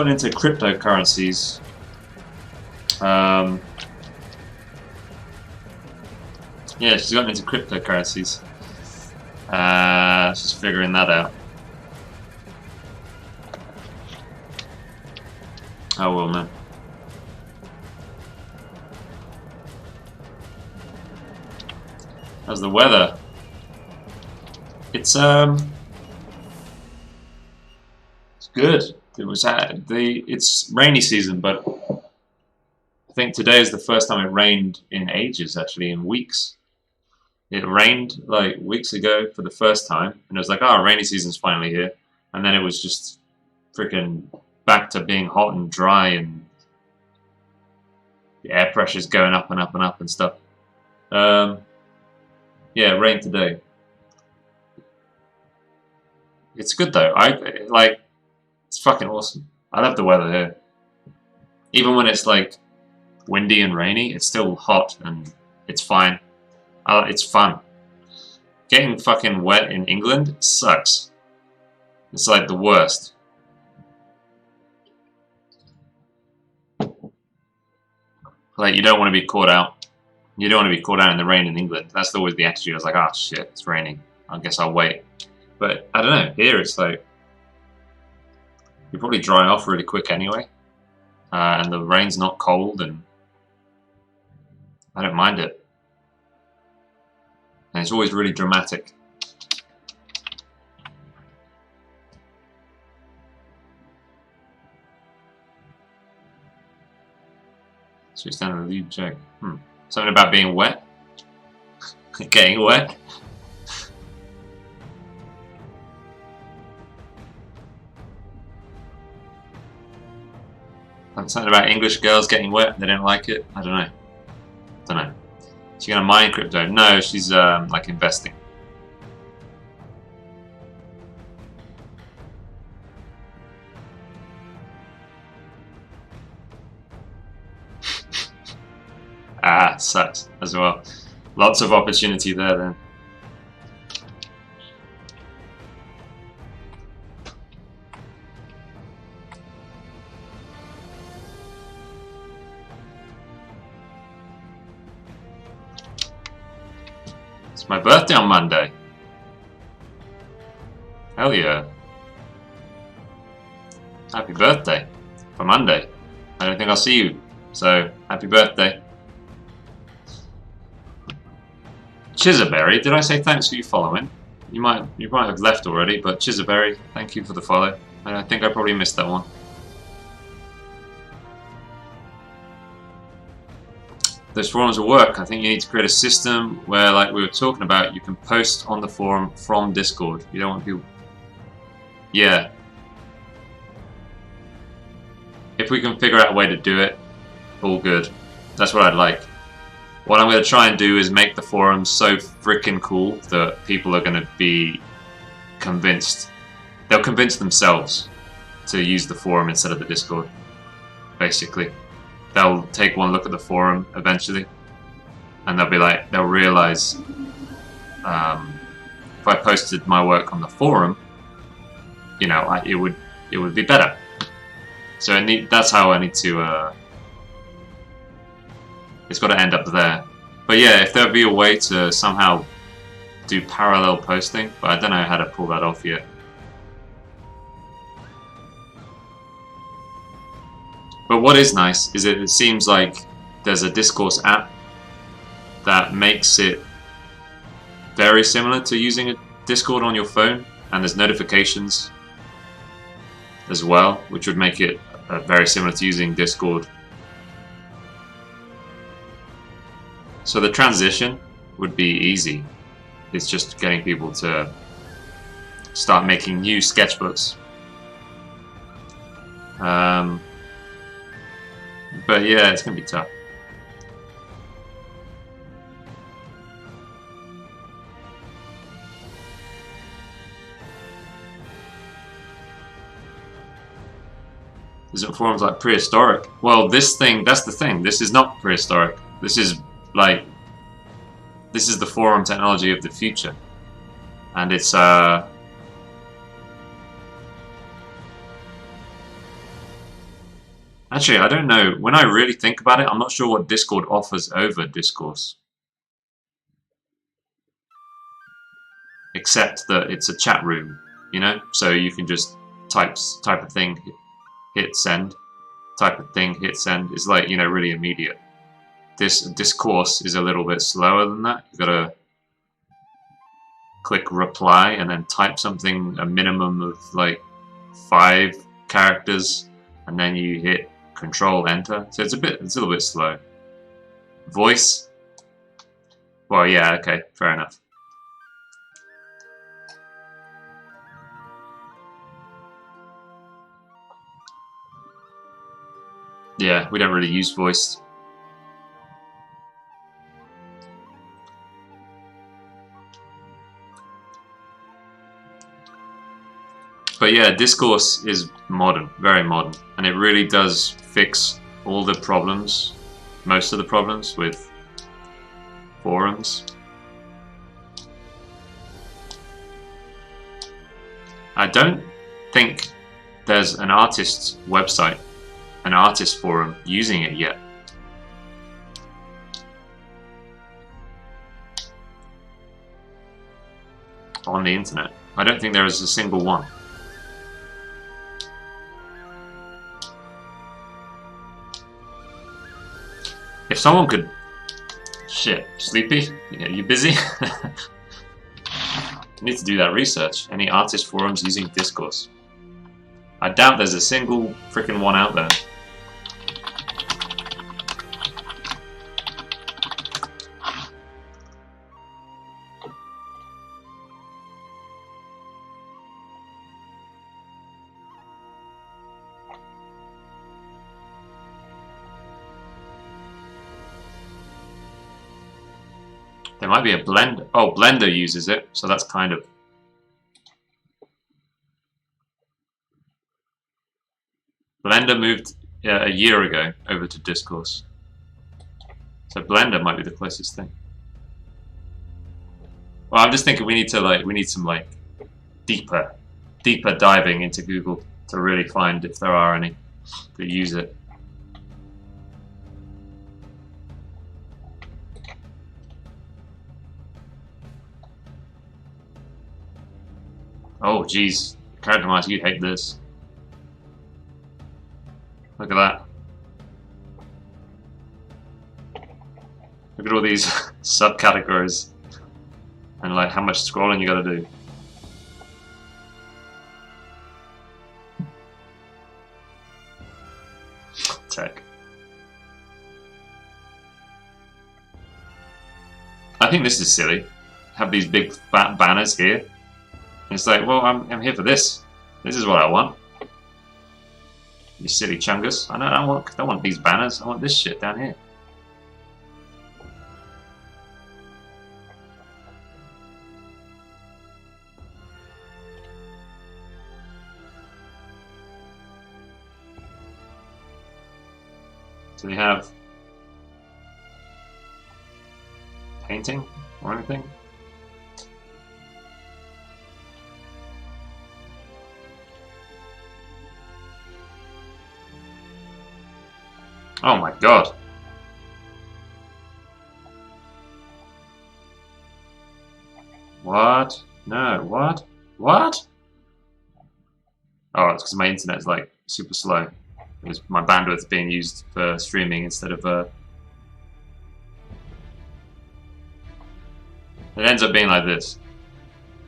into cryptocurrencies. Yeah, she's gotten into cryptocurrencies. She's figuring that out. Oh well, man. How's the weather? It's good. It's rainy season, but I think today is the first time it rained in ages, actually, in weeks. It rained like weeks ago for the first time, and it was like, oh, rainy season's finally here. And then it was just freaking back to being hot and dry, and the air pressure's going up and up and up and stuff. Yeah, it rained today. It's good though. It's fucking awesome. I love the weather here. Even when it's like windy and rainy, it's still hot and it's fine. It's fun. Getting fucking wet in England sucks. It's like the worst. Like, you don't want to be caught out. You don't want to be caught out in the rain in England. That's always the attitude. I was like, oh shit, it's raining. I guess I'll wait. But I don't know. Here it's like you probably dry off really quick anyway, and the rain's not cold, and I don't mind it. And it's always really dramatic. Switch down to the lead check. Something about being wet, getting wet. Something about English girls getting wet, they don't like it. I don't know. She's gonna mine crypto? No, she's like investing. Sucks as well. Lots of opportunity there then. It's my birthday on Monday. Hell yeah. Happy birthday for Monday. I don't think I'll see you, so happy birthday. Chizaberry, did I say thanks for you following? You might have left already, but Chizaberry, thank you for the follow. I think I probably missed that one. Those forums will work. I think you need to create a system where, like we were talking about, you can post on the forum from Discord. You don't want people... Yeah. If we can figure out a way to do it, all good. That's what I'd like. What I'm going to try and do is make the forum so freaking cool that people are going to be convinced. They'll convince themselves to use the forum instead of the Discord, basically. They'll take one look at the forum eventually, and they'll be like, they'll realize, if I posted my work on the forum, you know, it would be better. So that's how I need to. It's got to end up there. But yeah, if there'd be a way to somehow do parallel posting, but I don't know how to pull that off yet. But what is nice is it seems like there's a discourse app that makes it very similar to using a Discord on your phone, and there's notifications as well, which would make it very similar to using Discord. So the transition would be easy. It's just getting people to start making new sketchbooks. But yeah, it's gonna be tough. Isn't forums like prehistoric? Well, this thing, that's the thing. This is not prehistoric. This is like, this is the forum technology of the future. And it's, actually, I don't know. When I really think about it, I'm not sure what Discord offers over Discourse. Except that it's a chat room, you know? So you can just type a thing, hit send, type a thing, hit send. It's like, you know, really immediate. This Discourse is a little bit slower than that. You've got to click reply and then type something, a minimum of like 5 characters, and then you hit Control Enter. So it's a little bit slow. Voice. Well, yeah, okay, fair enough. Yeah, we don't really use voice. But yeah, Discourse is modern, very modern, and it really does fix all the problems, most of the problems with forums. I don't think there's an artist's website, an artist forum using it yet. On the internet. I don't think there is a single one. If someone could... Shit, sleepy? Yeah, you busy? I need to do that research. Any artist forums using Discourse? I doubt there's a single freaking one out there. There might be a Blender. Oh, Blender uses it, so that's kind of... Blender moved a year ago over to Discourse. So Blender might be the closest thing. Well, I'm just thinking we need some deeper diving into Google to really find if there are any that use it. Oh, geez. Character Mice, you'd hate this. Look at that. Look at all these subcategories. And like how much scrolling you gotta do. Tech. I think this is silly. Have these big fat banners here. It's like, well, I'm here for this. This is what I want. You silly chungus. I don't want these banners. I want this shit down here. Do they have painting or anything? Oh my god. What? No, what? What? Oh, it's because my internet's like super slow. It's my bandwidth being used for streaming instead of It ends up being like this.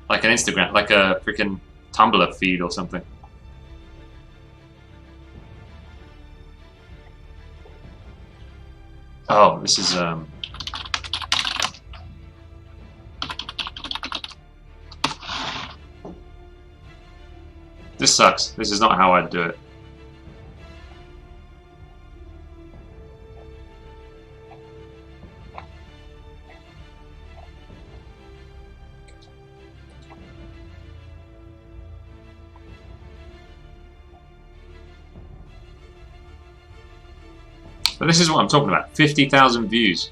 Like an Instagram, like a freaking Tumblr feed or something. Oh, this is this sucks. This is not how I'd do it. But this is what I'm talking about. 50,000 views.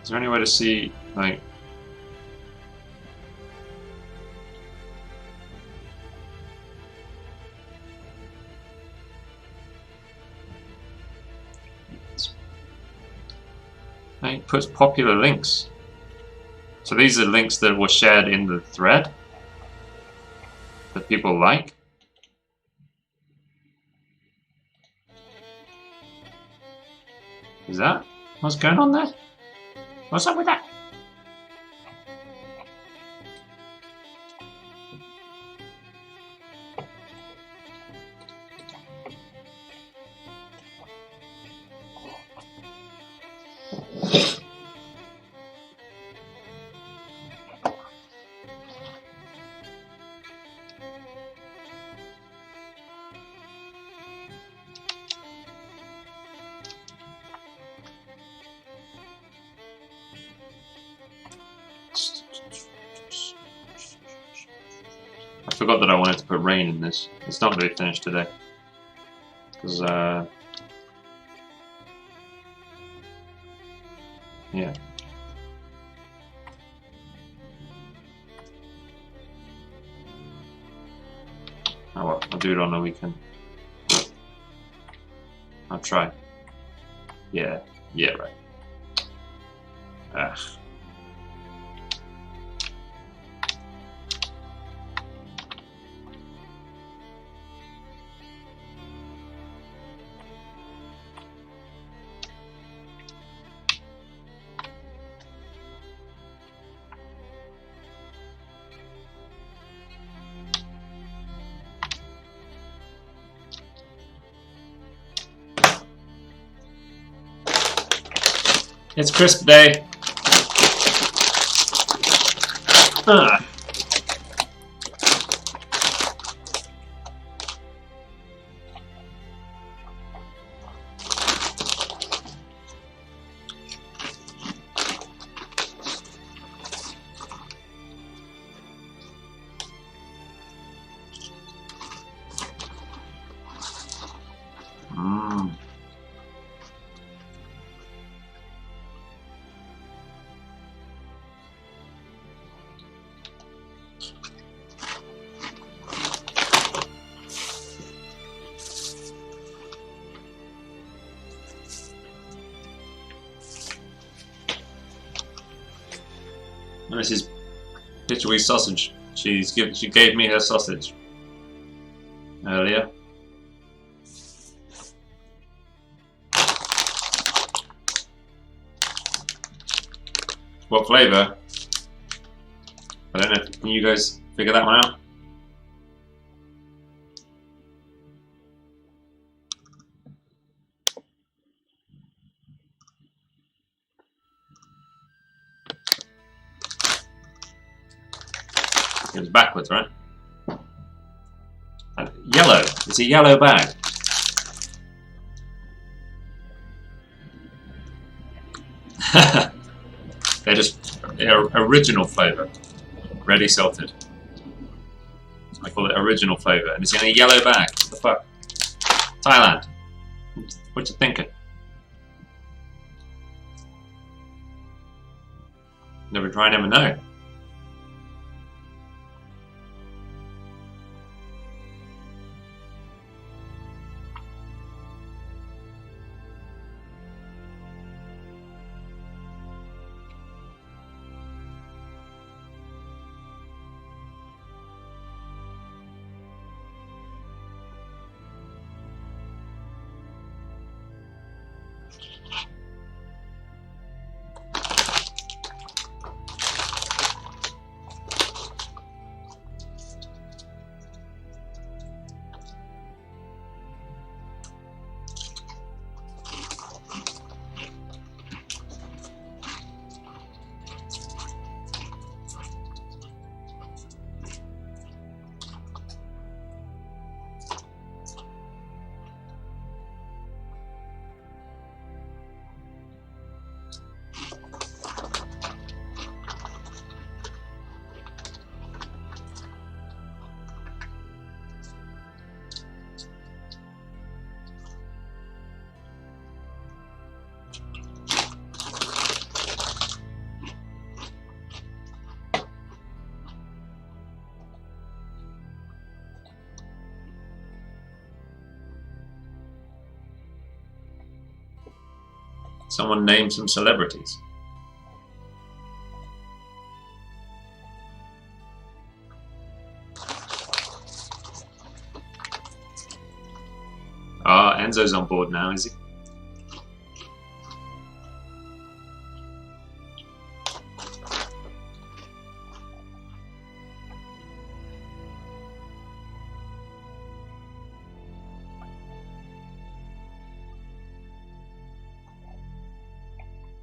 Is there any way to see, like... It puts popular links. So these are links that were shared in the thread that people like. Is that what's going on there? What's up with that? I forgot that I wanted to put rain in this. It's not going to be finished today. Because, yeah. Oh well, I'll do it on the weekend. I'll try. Yeah, right. Ugh. It's crisp day. Ah. And this is Pitcherwee's sausage. She gave me her sausage earlier. What flavour? I don't know. Can you guys figure that one out? It was backwards, right? And yellow. It's a yellow bag. They're original flavour. Ready salted. I call it original flavour. And it's in a yellow bag. What the fuck? Thailand. What you thinking? Never try, never know. Someone name some celebrities. Ah, Enzo's on board now, is he?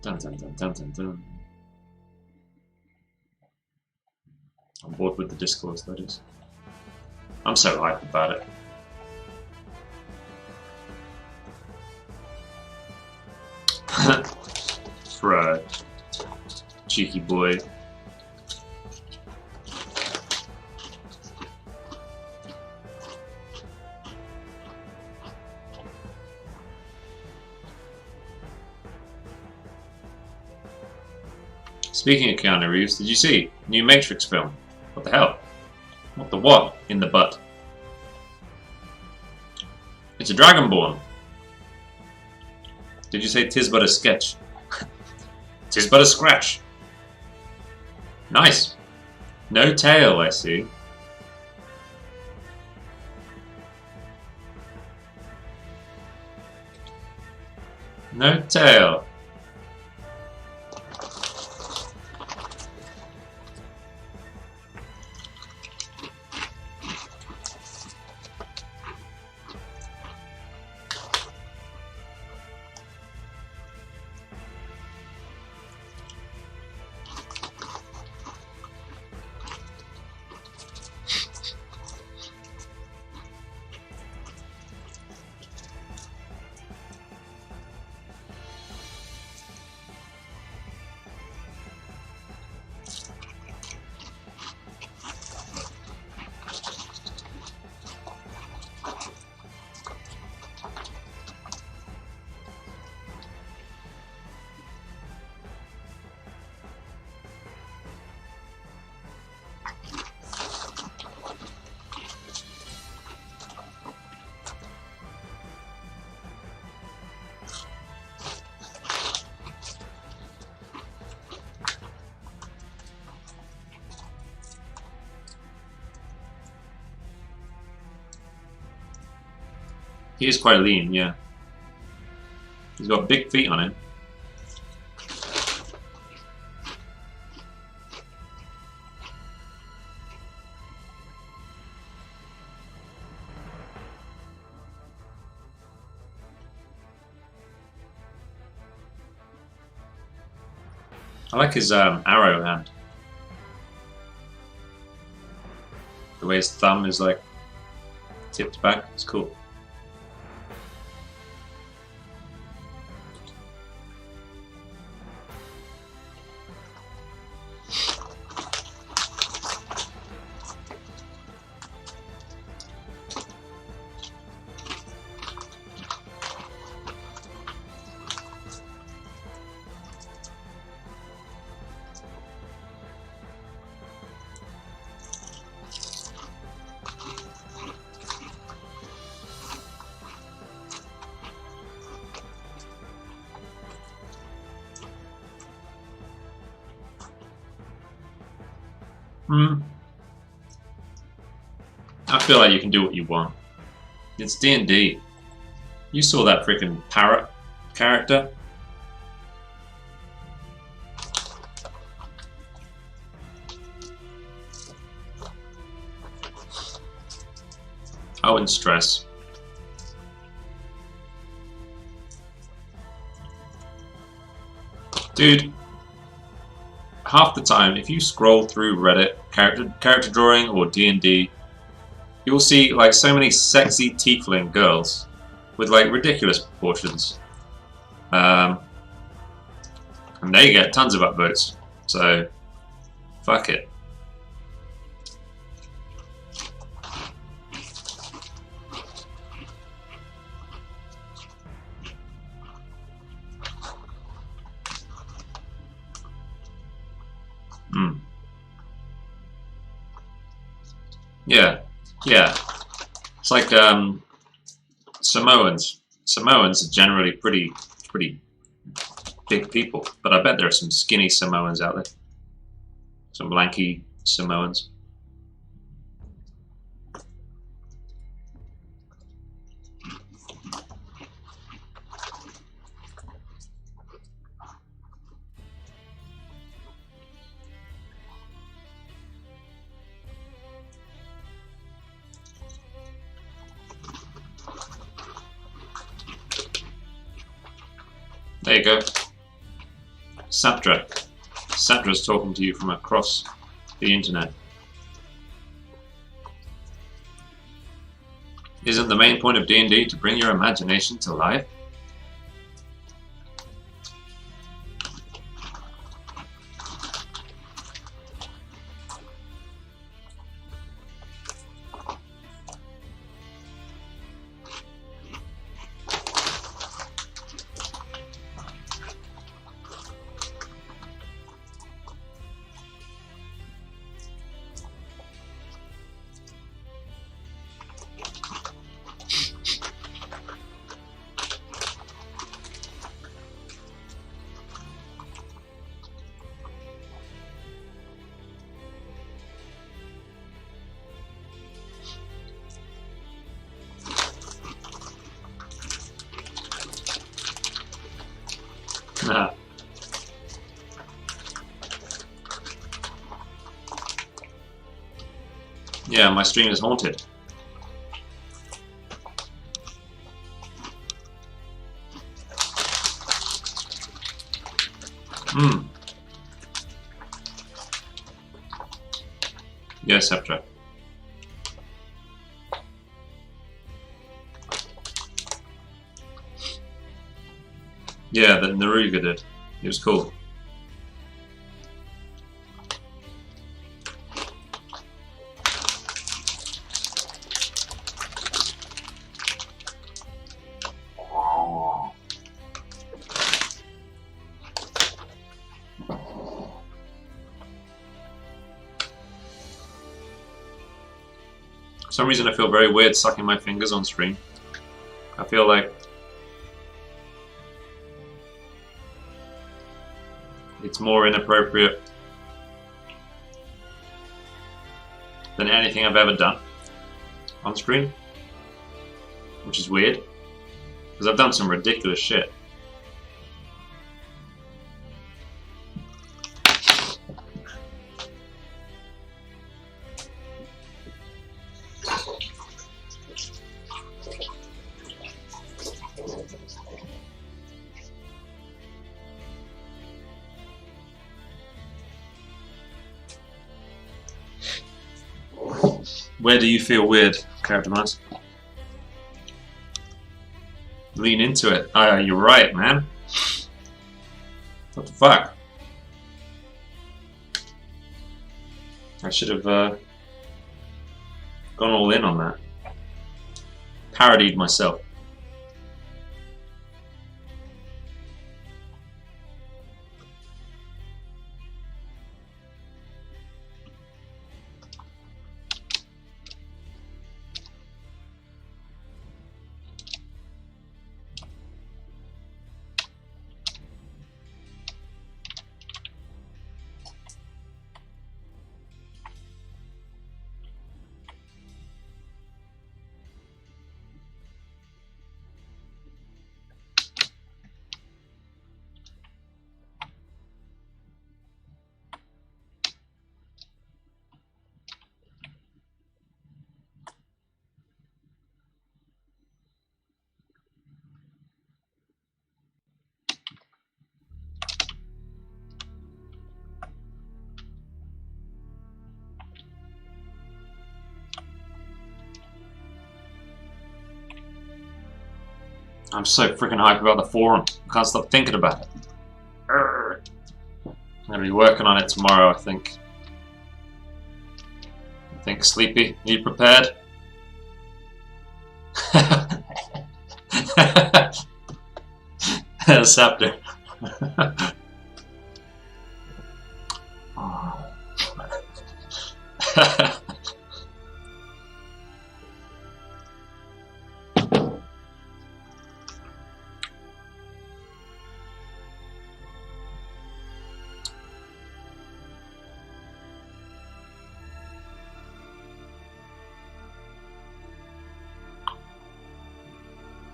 Dun, dun, dun, dun, dun, dun. On board with the discourse, that is. I'm so hyped about it. For a cheeky boy. Speaking of Keanu Reeves, did you see? New Matrix film. What the hell? What the what in the butt? It's a Dragonborn. Did you say 'tis but a sketch? 'Tis but a scratch. Nice. No tail, I see. No tail. He is quite lean, yeah. He's got big feet on him. I like his arrow hand. The way his thumb is like tipped back, it's cool. Hmm. I feel like you can do what you want. It's D&D. You saw that freaking parrot character. I wouldn't stress. Dude, half the time, if you scroll through Reddit, character drawing or D&D, you'll see like so many sexy tiefling girls with like ridiculous proportions. And they get tons of upvotes. So, fuck it. Mm. Yeah, yeah. It's like Samoans. Samoans are generally pretty big people, but I bet there are some skinny Samoans out there. Some lanky Samoans. There you go. Saptra. Saptra's talking to you from across the internet. Isn't the main point of D&D to bring your imagination to life? Nah. Yeah, my stream is haunted. Hmm. Yes, Saptra. Yeah, the Naruga did. It was cool. For some reason I feel very weird sucking my fingers on stream. I feel like it's more inappropriate than anything I've ever done on screen, which is weird, because I've done some ridiculous shit. Where do you feel weird, Character Mask? Lean into it. You're right, man. What the fuck? I should have gone all in on that. Parodied myself. I'm so freaking hyped about the forum. I can't stop thinking about it. Urgh. I'm going to be working on it tomorrow, I think. Sleepy? Are you prepared? Scepter.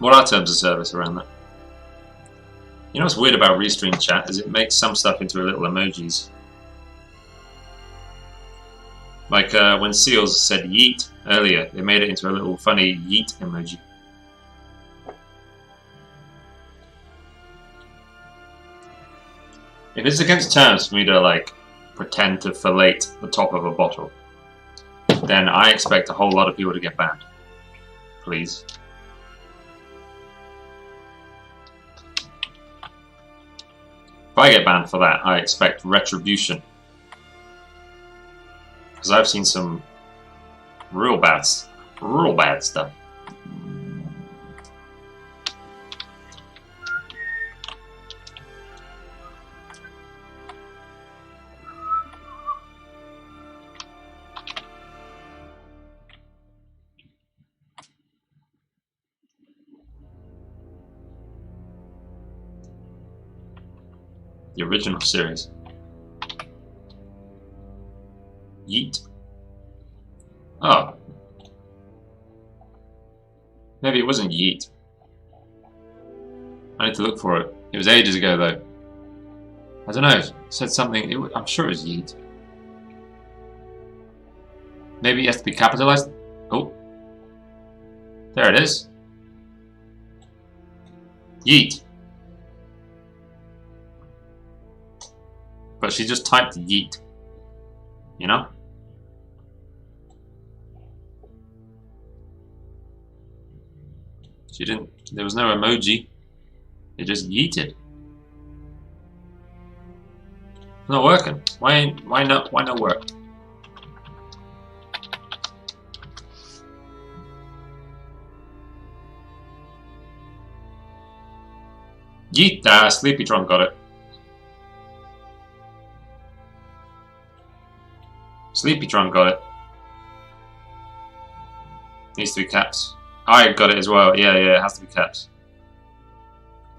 What are terms of service around that? You know what's weird about Restream chat is it makes some stuff into little emojis. Like when Seals said yeet earlier, they made it into a little funny yeet emoji. If it's against terms for me to like pretend to fillet the top of a bottle, then I expect a whole lot of people to get banned. Please. If I get banned for that, I expect retribution. Because I've seen some real bad stuff. The original series. Yeet. Oh. Maybe it wasn't yeet. I need to look for it. It was ages ago though. I don't know. It said something. I'm sure it was yeet. Maybe it has to be capitalized. Oh. There it is. Yeet. But she just typed yeet. You know? She didn't. There was no emoji. It just yeeted. It's not working. Why not work? Yeet. Sleepytron got it. Sleepytron got it. Needs to be caps. I got it as well. Yeah, it has to be caps.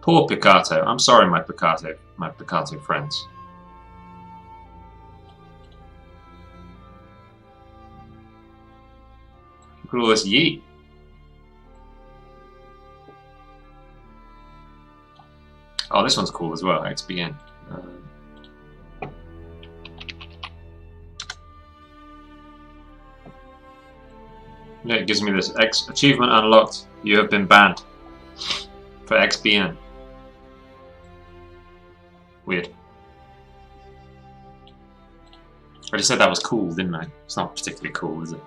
Poor Picato. I'm sorry, my Picato friends. Look at all this yeet. Oh, this one's cool as well. XBN. Yeah, it gives me this achievement unlocked. You have been banned for XBN. Weird. I just said that was cool, didn't I? It's not particularly cool, is it?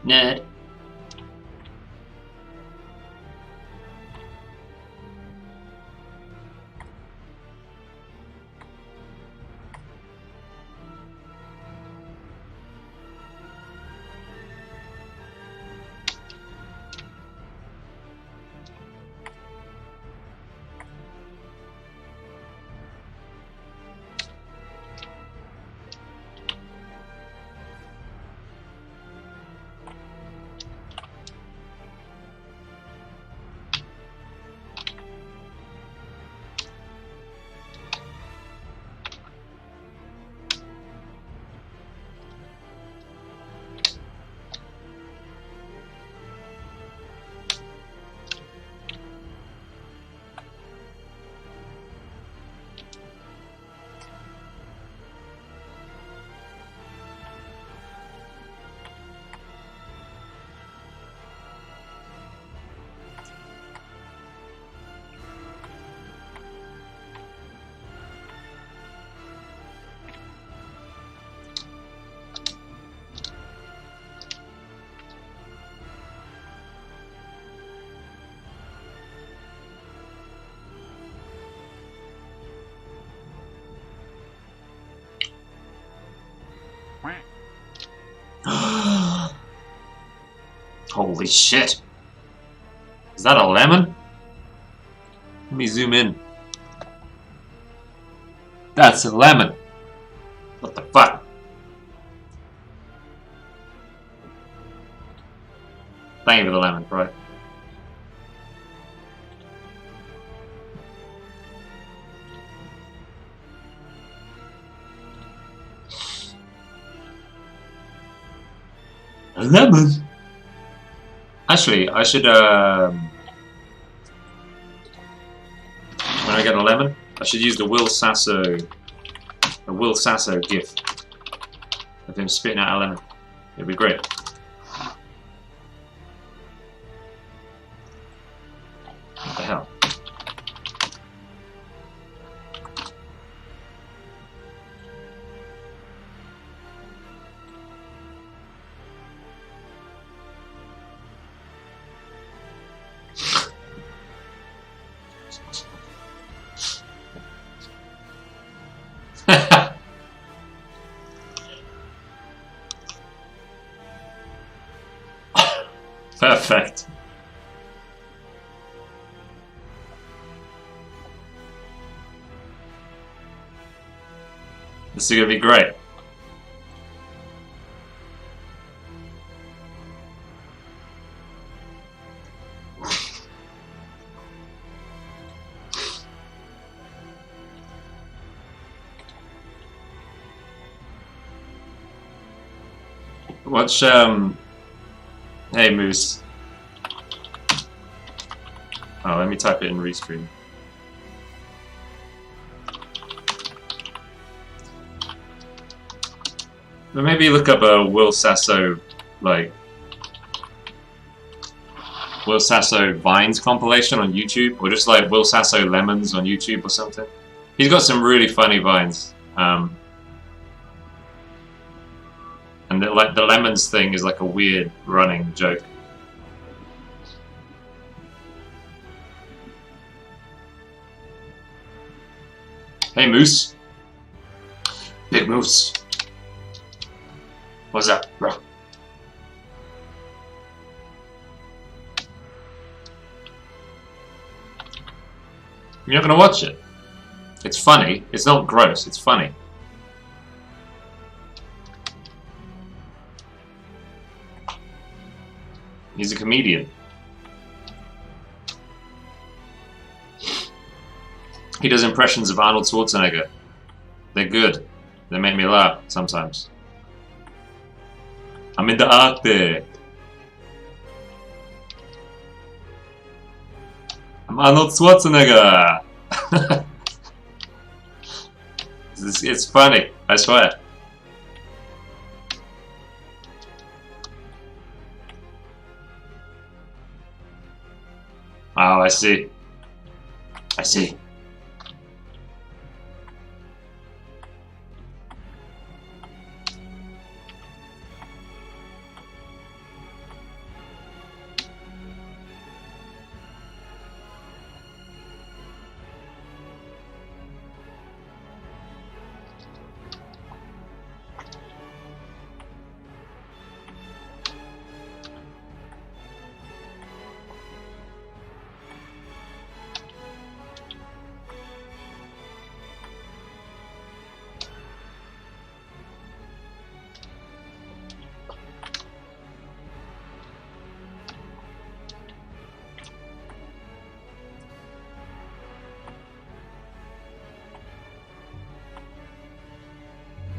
Nerd. Holy shit! Is that a lemon? Let me zoom in. That's a lemon. What the fuck? Thank you for the lemon, right? A lemon? Actually, I should, when I get a lemon, I should use the Will Sasso gif of him spitting out a lemon. It'd be great. What the hell? Perfect. This is gonna be great. Watch, hey Moose. Oh, let me type it in Restream. But maybe look up a Will Sasso, like, Will Sasso Vines compilation on YouTube, or just like Will Sasso Lemons on YouTube or something. He's got some really funny vines. And like the lemons thing is like a weird running joke. Hey Moose. Big Moose. What's up, bro? You're not gonna watch it. It's funny. It's not gross. It's funny. He's a comedian. He does impressions of Arnold Schwarzenegger. They're good. They make me laugh sometimes. I'm in the Arctic. I'm Arnold Schwarzenegger. It's funny, I swear. Oh, I see. I see.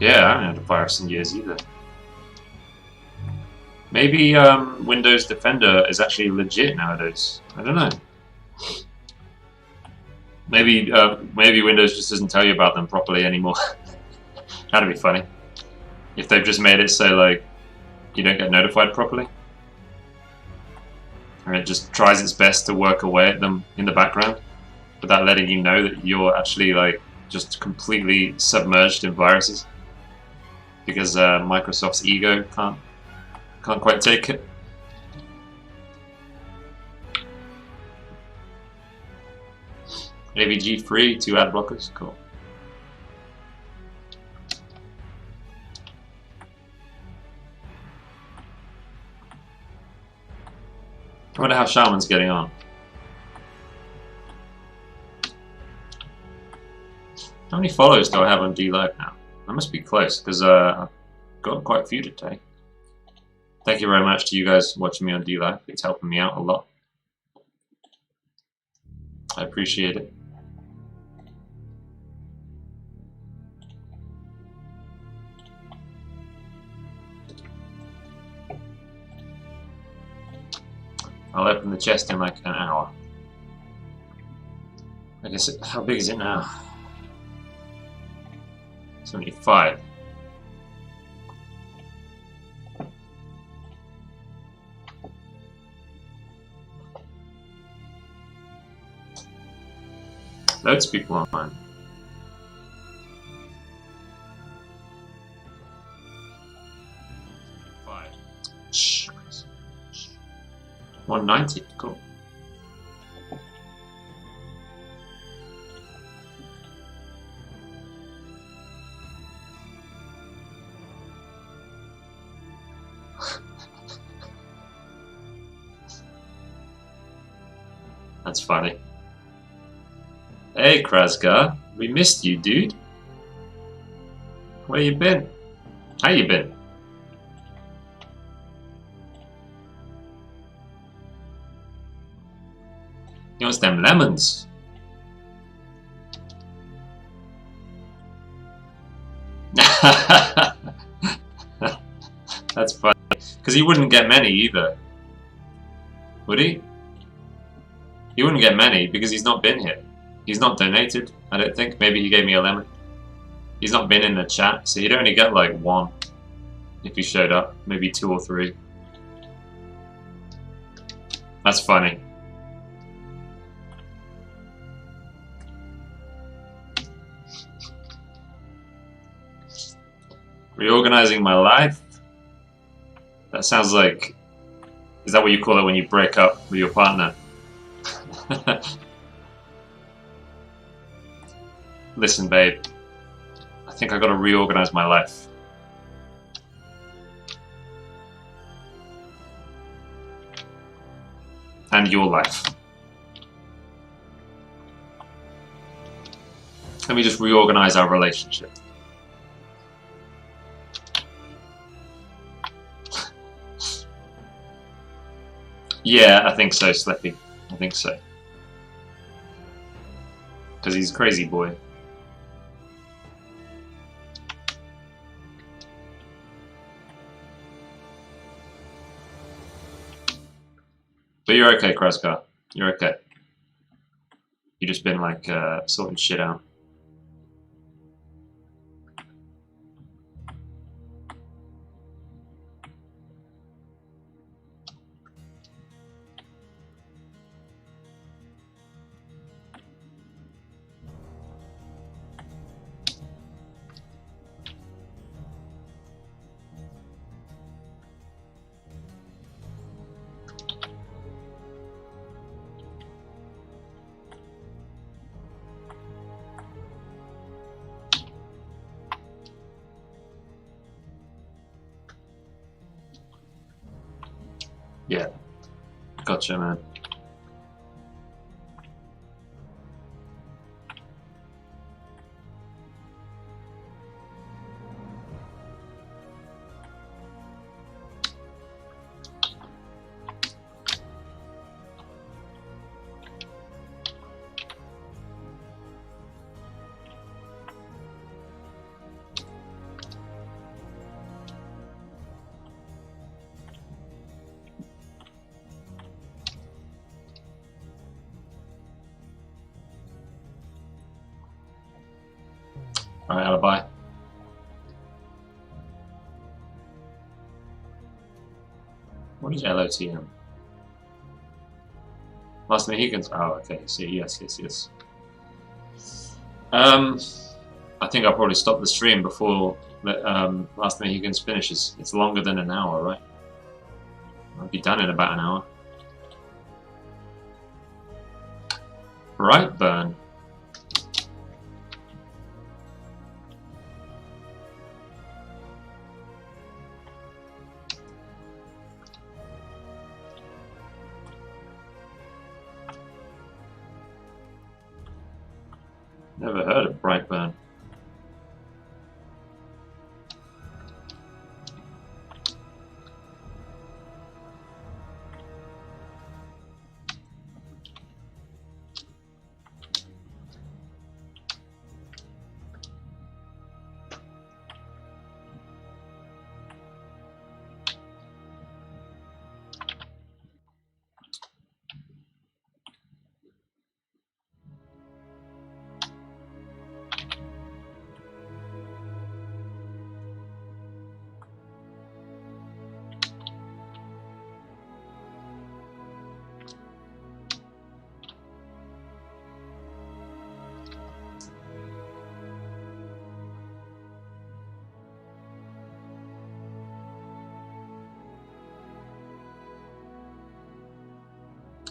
Yeah, I haven't had a virus in years either. Maybe Windows Defender is actually legit nowadays. I don't know. Maybe maybe Windows just doesn't tell you about them properly anymore. That'd be funny. If they've just made it so like you don't get notified properly. And it just tries its best to work away at them in the background without letting you know that you're actually like just completely submerged in viruses. Because Microsoft's ego can't quite take it. AVG free, 2 ad blockers, cool. I wonder how Shaman's getting on. How many follows do I have on D-Live now? I must be close, because I've got quite a few today. Thank you very much to you guys watching me on D-Live. It's helping me out a lot. I appreciate it. I'll open the chest in like an hour. I guess, how big is it now? 75. Loads of people online. Shh. 190, cool. That's funny. Hey Krasgar, we missed you, dude. Where you been? How you been? He wants them lemons. That's funny. Because he wouldn't get many either. Would he? He wouldn't get many because he's not been here. He's not donated, I don't think. Maybe he gave me a lemon. He's not been in the chat, so he'd only get like one if he showed up. Maybe 2 or 3. That's funny. Reorganizing my life? That sounds like... Is that what you call it when you break up with your partner? Listen, babe. I think I gotta reorganize my life. And your life. Let me just reorganize our relationship. Yeah, I think so, Slippy. I think so. Because he's a crazy boy. But you're okay, Kraskar. You're okay. You just been like sorting shit out. Yeah. Gotcha, man. Alright, alibi. What is LOTM? Last Mohicans. Oh, okay. See, yes. I think I'll probably stop the stream before Last Mohicans finishes. It's longer than an hour, right? I'll be done in about an hour. Right, Burn. Never heard of Brightburn.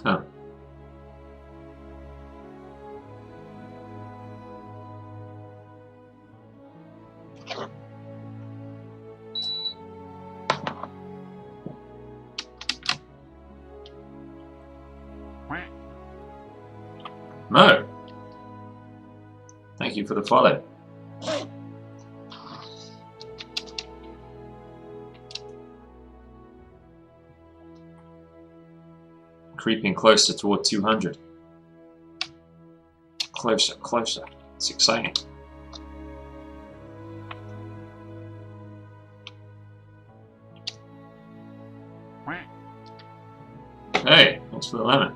Huh. No. Thank you for the follow. Creeping closer toward 200. Closer, closer. It's exciting. Hey, thanks for the lemon.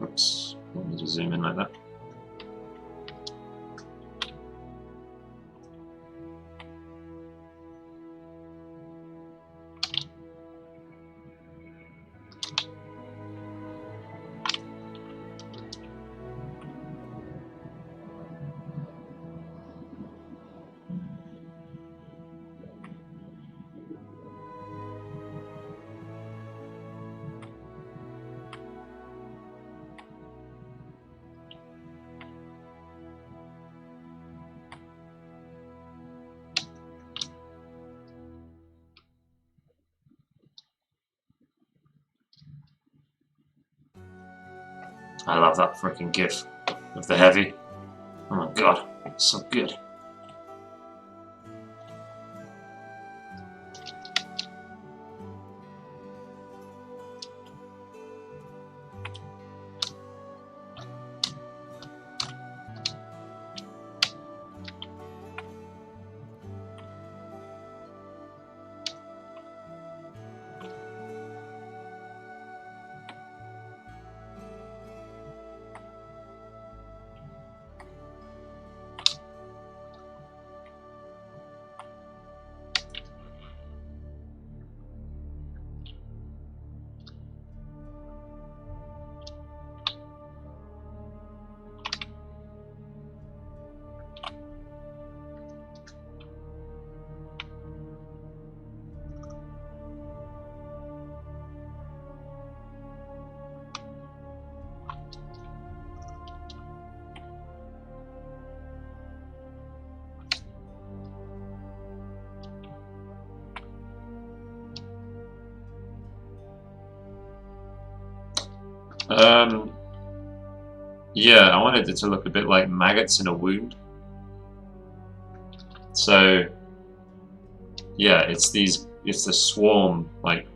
Oops, let me just zoom in like that. I love that freaking gif of the heavy. Oh my god, it's so good. Yeah, I wanted it to look a bit like maggots in a wound. So, yeah, it's the swarm, like,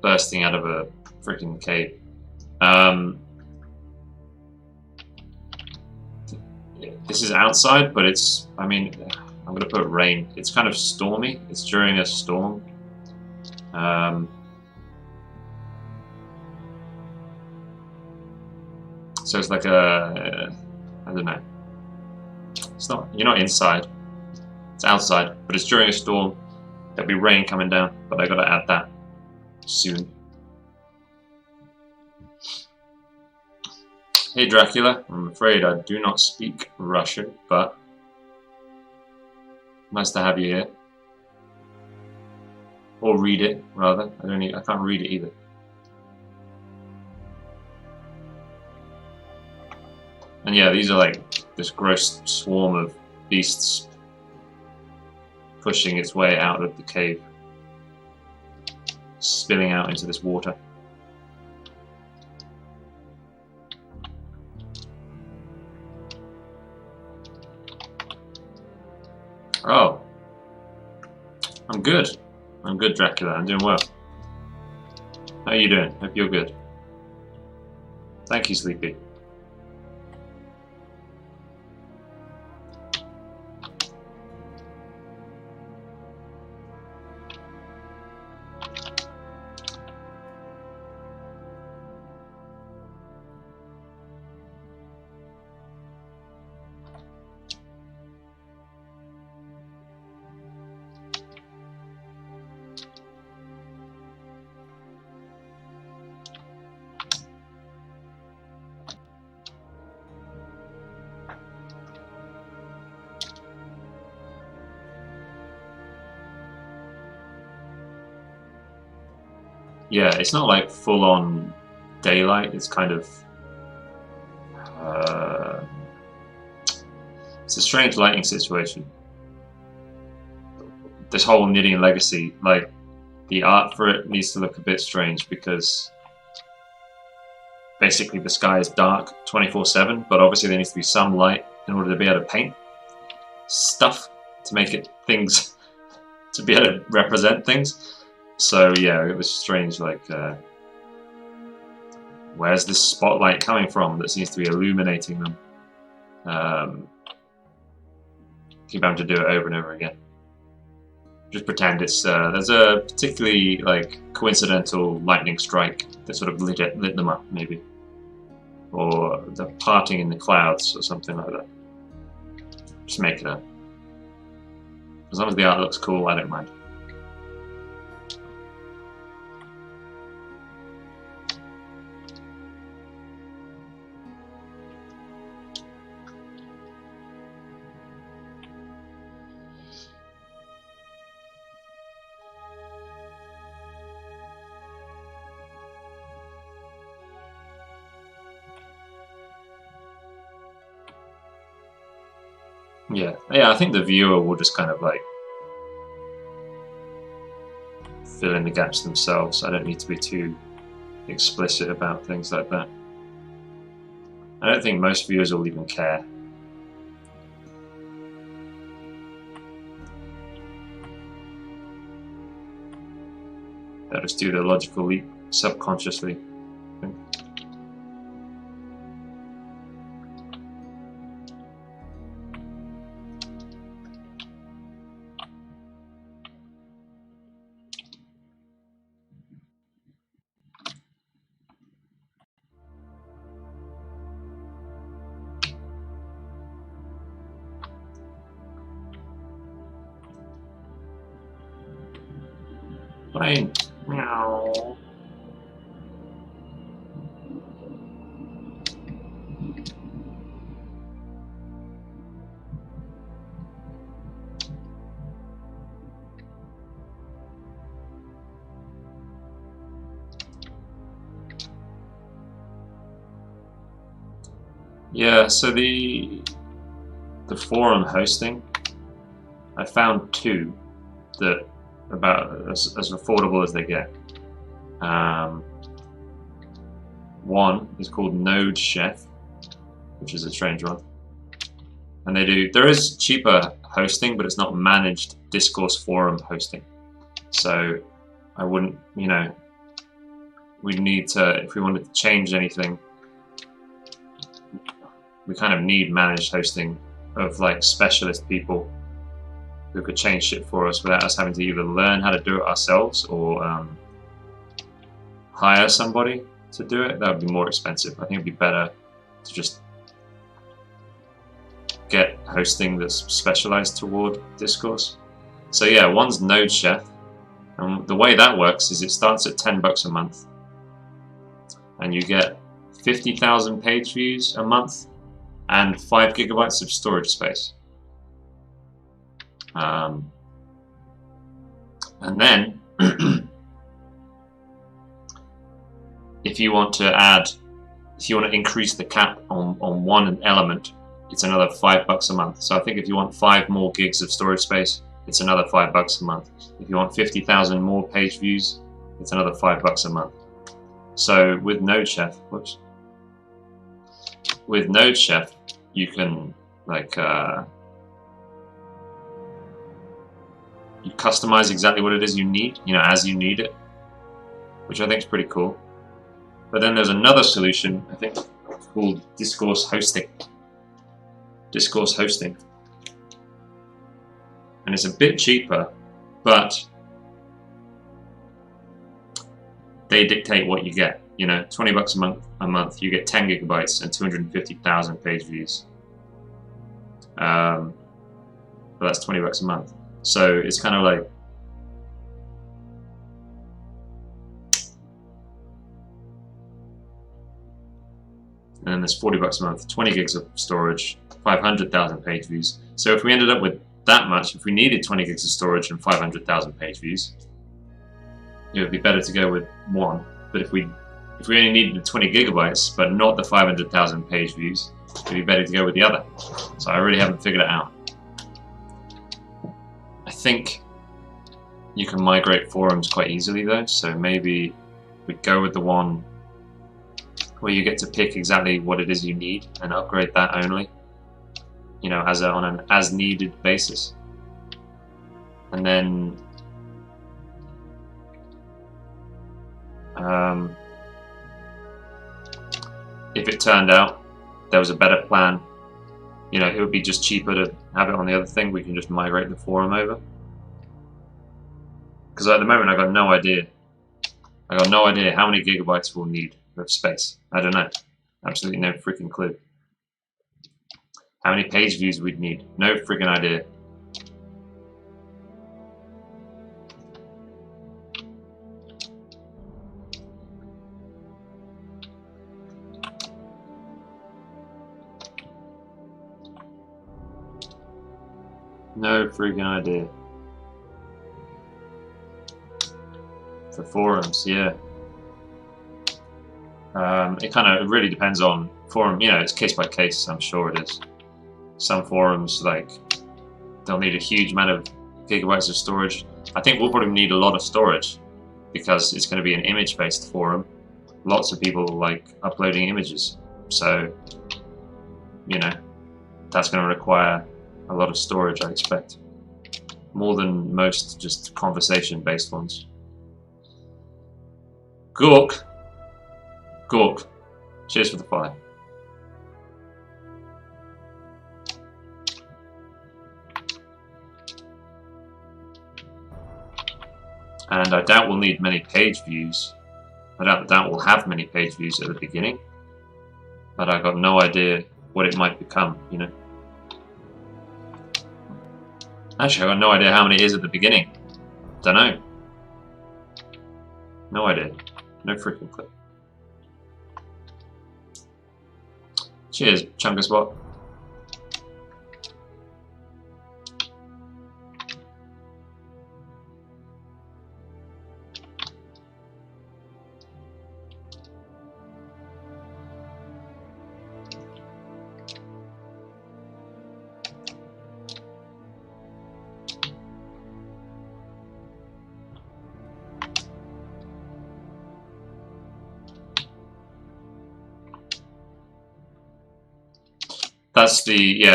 bursting out of a freaking cave. This is outside, but it's, I mean, I'm gonna put rain. It's kind of stormy. It's during a storm. So it's like a, I don't know. It's not, you're not inside. It's outside, but it's during a storm. There'll be rain coming down, but I gotta add that. soon. Hey Dracula, I'm afraid I do not speak Russian, but nice to have you here. Or read it, rather. I can't read it either. And yeah, these are like this gross swarm of beasts pushing its way out of the cave, spilling out into this water. Oh, I'm good. I'm good, Dracula. I'm doing well. How are you doing? Hope you're good. Thank you, Sleepy. Yeah, it's not like full-on daylight. It's kind of it's a strange lighting situation. This whole Nidean Legacy, like the art for it needs to look a bit strange because basically the sky is dark 24/7, but obviously there needs to be some light in order to be able to paint stuff to make it things to be able to represent things. So yeah, it was strange, like where's this spotlight coming from that seems to be illuminating them? Keep having to do it over and over again. Just pretend it's there's a particularly like coincidental lightning strike that sort of lit them up, maybe, or the parting in the clouds or something like that. Just make it up. As long as the art looks cool, I don't mind. Yeah, I think the viewer will just kind of like fill in the gaps themselves. I don't need to be too explicit about things like that. I don't think most viewers will even care. They'll just do the logical leap subconsciously. Fine. Meow. Yeah, so the forum hosting, I found two that about as affordable as they get. One is called Node Chef, which is a strange one, and there is cheaper hosting, but it's not managed discourse forum hosting. So I wouldn't, we'd need to, if we wanted to change anything, we kind of need managed hosting of like specialist people who could change shit for us without us having to either learn how to do it ourselves or hire somebody to do it. That would be more expensive. I think it'd be better to just get hosting that's specialized toward discourse. So yeah, one's Node Chef, And the way that works is it starts at $10 a month, and you get 50,000 page views a month and 5 gigabytes of storage space. And then if you want to increase the cap on one element, it's another $5 a month. So I think if you want 5 more gigs of storage space, it's another $5 a month. If you want 50,000 more page views, it's another $5 a month. So with Node.chef, you can you customize exactly what it is you need, as you need it, which I think is pretty cool. But then there's another solution, I think, called Discourse Hosting. And it's a bit cheaper, but they dictate what you get. $20 a month, you get 10 gigabytes and 250,000 page views. But that's $20 a month. So it's kind of like, and then there's $40 a month, 20 gigs of storage, 500,000 page views. So if we ended up with that much, if we needed 20 gigs of storage and 500,000 page views, it would be better to go with one. But if we only needed the 20 gigabytes but not the 500,000 page views, it'd be better to go with the other. So I really haven't figured it out. I think you can migrate forums quite easily though, so maybe we go with the one where you get to pick exactly what it is you need and upgrade that only, on an as-needed basis. And then if it turned out there was a better plan, it would be just cheaper to have it on the other thing. We can just migrate the forum over. Because at the moment I got no idea. How many gigabytes we'll need of space. I don't know. Absolutely no freaking clue. How many page views we'd need. No freaking idea. No freaking idea. For forums, yeah. It really depends on forum. It's case by case. I'm sure it is. Some forums, they'll need a huge amount of gigabytes of storage. I think we'll probably need a lot of storage because it's going to be an image-based forum. Lots of people like uploading images, so that's going to require a lot of storage, I expect. More than most just conversation-based ones. Gork. Cheers for the fire. And I doubt we'll need many page views. I doubt we'll have many page views at the beginning. But I got no idea what it might become, Actually, I got no idea how many it is at the beginning. Don't know. No idea. No freaking clue. Cheers, Chunkaspot.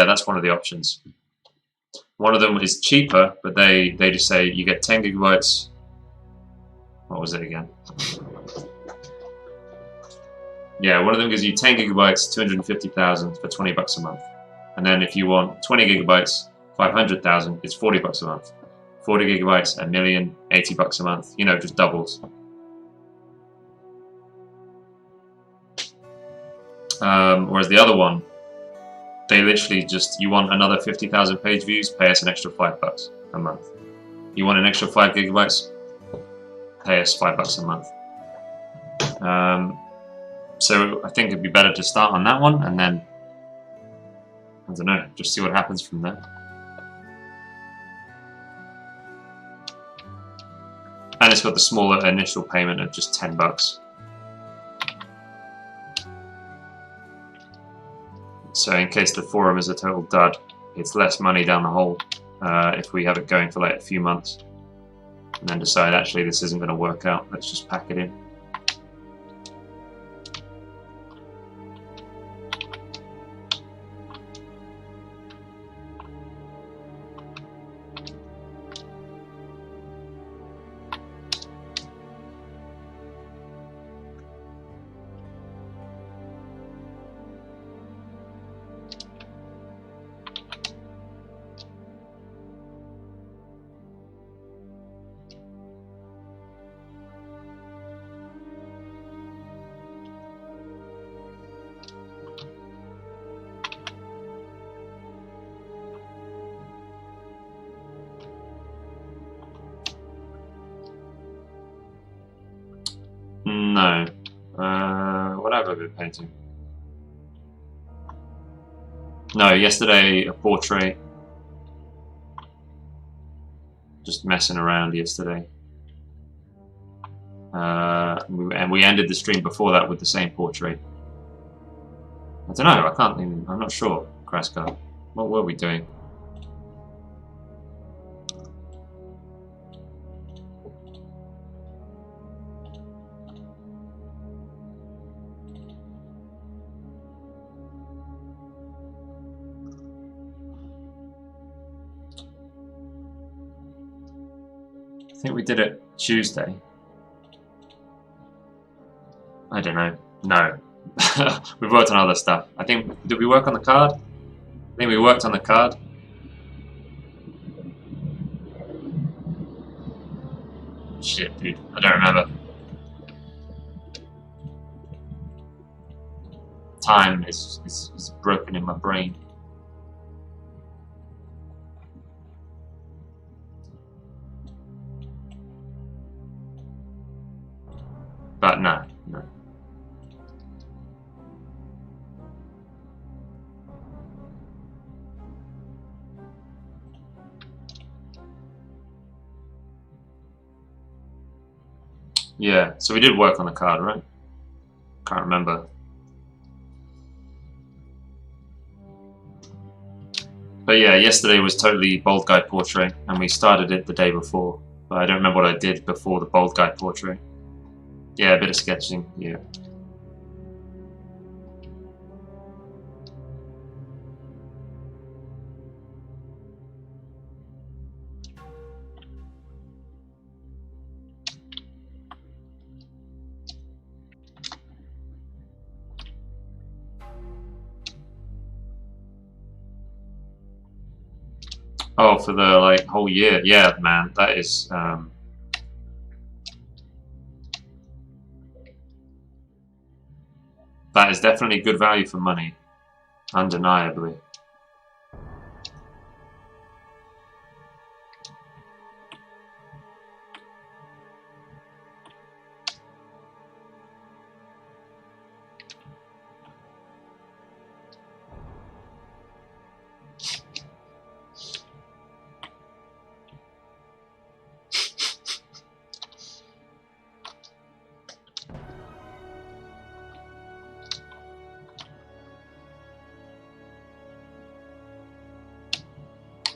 That's one of the options. One of them is cheaper, but they just say you get 10 gigabytes. What was it again? Yeah, one of them gives you 10 gigabytes, 250,000 for $20 a month. And then if you want 20 gigabytes, 500,000, it's $40 a month. 40 gigabytes, a million, $80 a month. Just doubles. Whereas the other one, they literally you want another 50,000 page views, pay us an extra $5 a month. You want an extra 5 gigabytes, pay us $5 a month. So I think it'd be better to start on that one and then, I don't know, just see what happens from there. And it's got the smaller initial payment of just $10. So in case the forum is a total dud, it's less money down the hole if we have it going for like a few months and then decide actually this isn't going to work out, let's just pack it in. No. What have I been painting? No, yesterday a portrait. Just messing around yesterday. And we ended the stream before that with the same portrait. I don't know, I can't even, I'm not sure, Kraskar. What were we doing? I think we did it Tuesday. I don't know. No. We've worked on other stuff. I think, did we work on the card? I think we worked on the card. Shit, dude. I don't remember. Time is broken in my brain. But no, no. Yeah, so we did work on the card, right? Can't remember. But yeah, yesterday was totally Bold Guy Portrait, and we started it the day before. But I don't remember what I did before the Bold Guy Portrait. Yeah, a bit of sketching, yeah. Oh, for the like whole year, yeah, man, that is definitely good value for money, undeniably.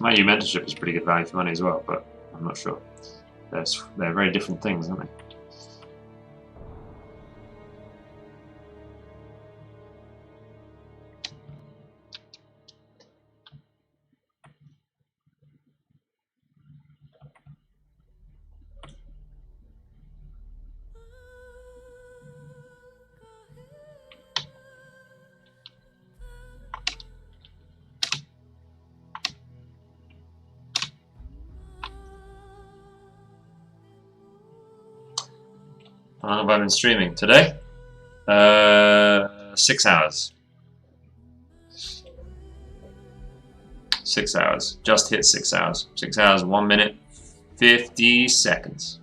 My new mentorship is pretty good value for money as well, but I'm not sure. They're very different things, aren't they? How long have I been streaming? Today? 6 hours. 6 hours. Just hit 6 hours. 6 hours, 1 minute, 50 seconds.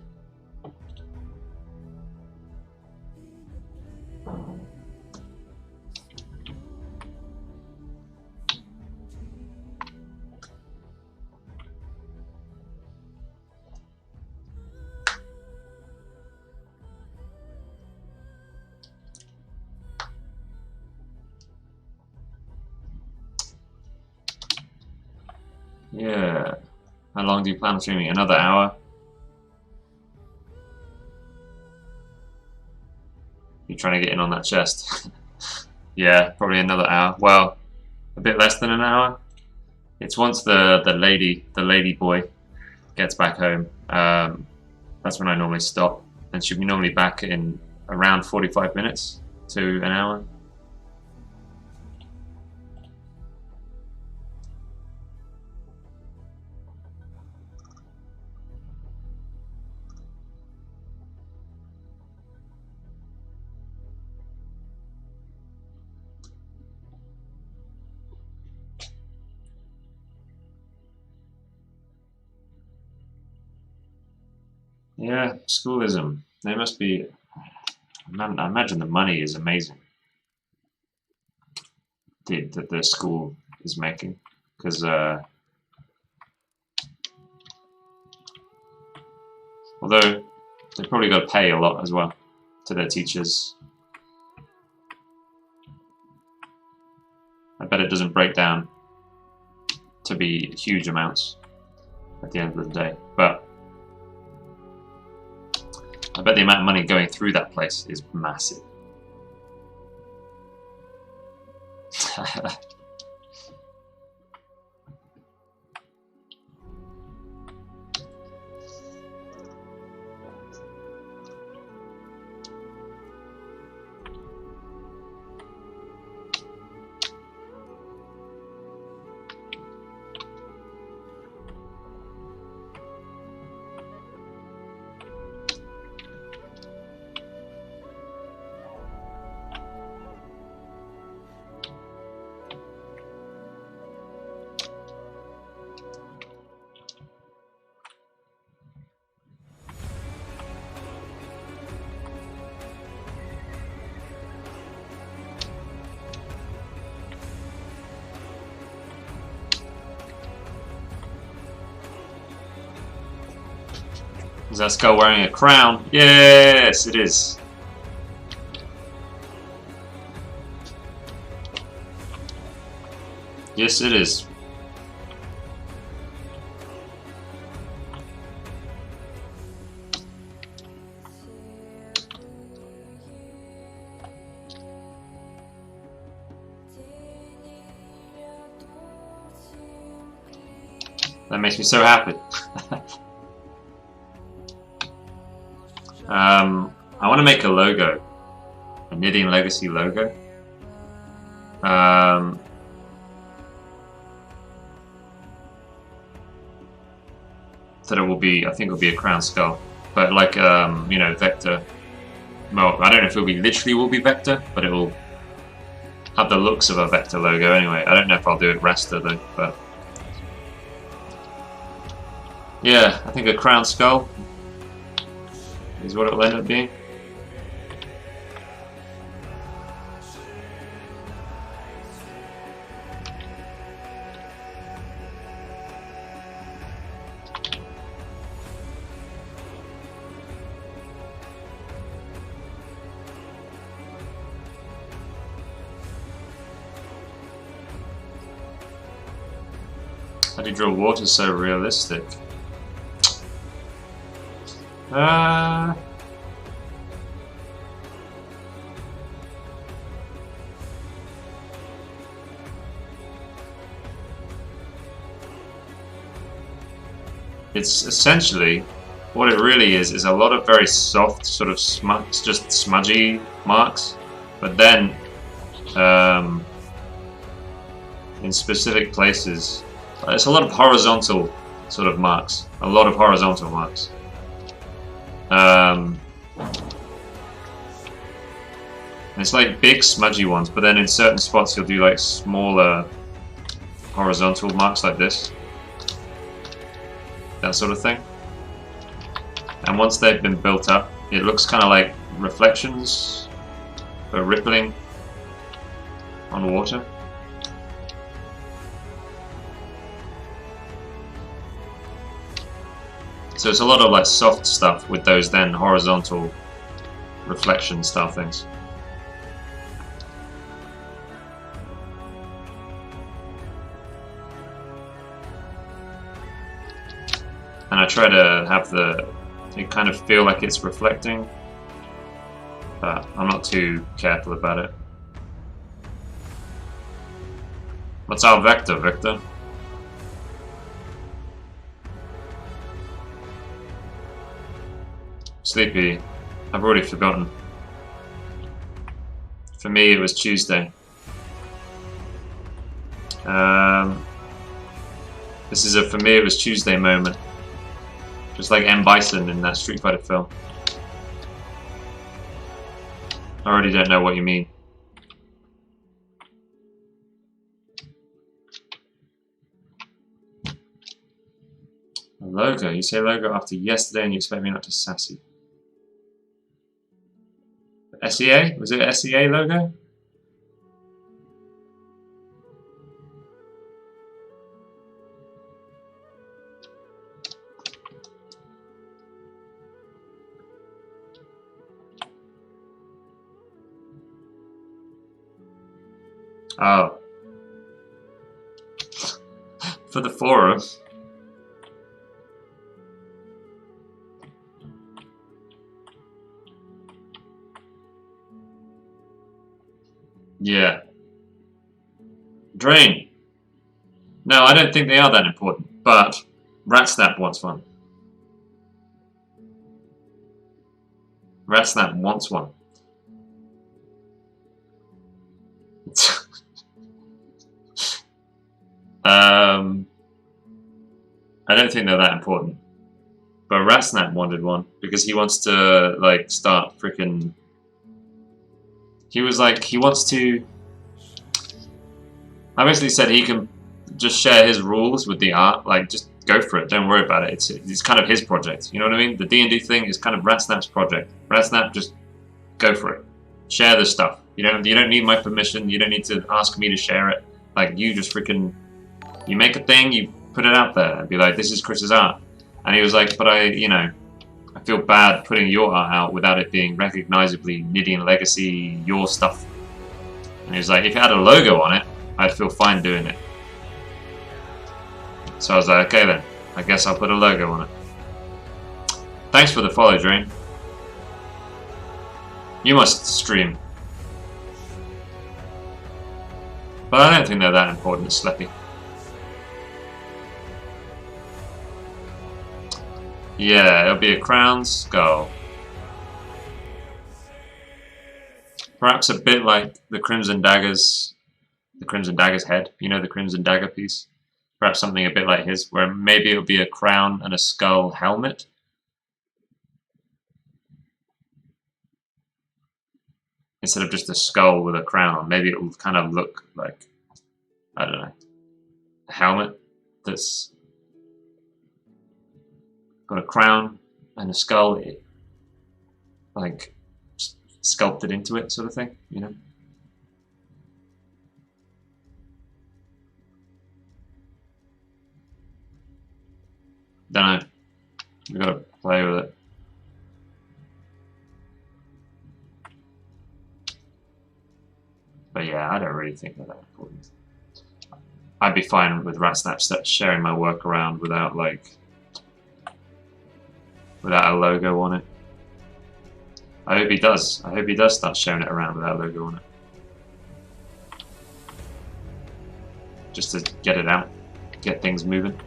Yeah. How long do you plan on streaming? Another hour? You trying to get in on that chest? Yeah, probably another hour. Well, a bit less than an hour. It's once the lady boy gets back home. That's when I normally stop, and she'll be normally back in around 45 minutes to an hour. Yeah, schoolism. They must be. I imagine the money is amazing. That the school is making, because although they probably got to pay a lot as well to their teachers. I bet it doesn't break down to be huge amounts at the end of the day, but I bet the amount of money going through that place is massive. Is that skull wearing a crown? Yes, it is. Yes, it is. That makes me so happy. I want to make a logo, a Nidean Legacy logo. That it will be, I think it will be a crown skull, but like you know, vector. Well, I don't know if it will be vector, but it will have the looks of a vector logo anyway. I don't know if I'll do it raster though, but yeah, I think a crown skull is what it will end up being. How do you draw water so realistic? It's essentially, what it really is a lot of very soft, sort of just smudgy marks, but then in specific places, it's a lot of horizontal sort of marks, a lot of horizontal marks. It's like big smudgy ones, but then in certain spots you'll do like smaller horizontal marks like this. That sort of thing. And once they've been built up, it looks kind of like reflections or rippling on water. So it's a lot of like soft stuff with those then horizontal reflection style things. and I try to have it kind of feel like it's reflecting, but I'm not too careful about it. What's our vector, Victor? Sleepy. I've already forgotten. For me, it was Tuesday. This is a for me it was Tuesday moment. Just like M. Bison in that Street Fighter film. I already don't know what you mean. A logo. You say logo after yesterday and you expect me not to sassy. SEA? Was it an SEA logo? Oh. For the forum. Yeah. Drain. No, I don't think they are that important, but Ratsnap wants one. Ratsnap wants one. I don't think they're that important. But Ratsnap wanted one because he wants to like start freaking. He was like he wants to. I basically said he can just share his rules with the art. Like just go for it. Don't worry about it. It's kind of his project. You know what I mean? The D&D thing is kind of Ratsnap's project. Ratsnap, just go for it. Share the stuff. You don't need my permission. You don't need to ask me to share it. Like you just freaking. You make a thing. You put it out there and be like, this is Chris's art. And he was like, but I feel bad putting your art out without it being recognizably Nidean Legacy, your stuff. And he was like, if it had a logo on it, I'd feel fine doing it. So I was like, okay then, I guess I'll put a logo on it. Thanks for the follow, Drain. You must stream. But I don't think they're that important, Sleppy. Yeah, it'll be a crown skull. Perhaps a bit like the Crimson Dagger's head. You know, the Crimson Dagger piece? Perhaps something a bit like his, where maybe it'll be a crown and a skull helmet. Instead of just a skull with a crown on. Maybe it will kind of look like, I don't know, a helmet that's got a crown and a skull, like sculpted into it, sort of thing, you know. Don't know. We gotta play with it. But yeah, I don't really think they're that important. I'd be fine with Ratsnap sharing my work around without a logo on it. I hope he does. I hope he does start sharing it around without a logo on it. Just to get it out, get things moving.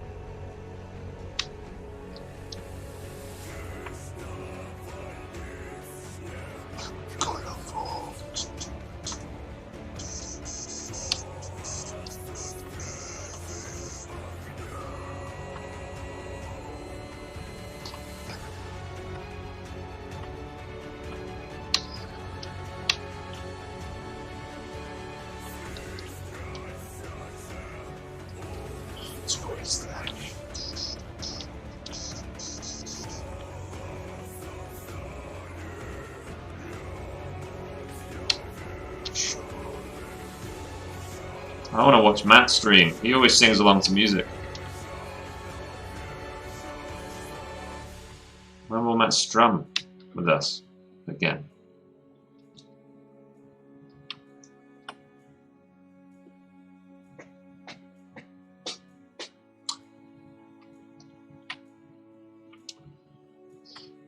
I want to watch Matt stream. He always sings along to music. When will Matt strum with us again?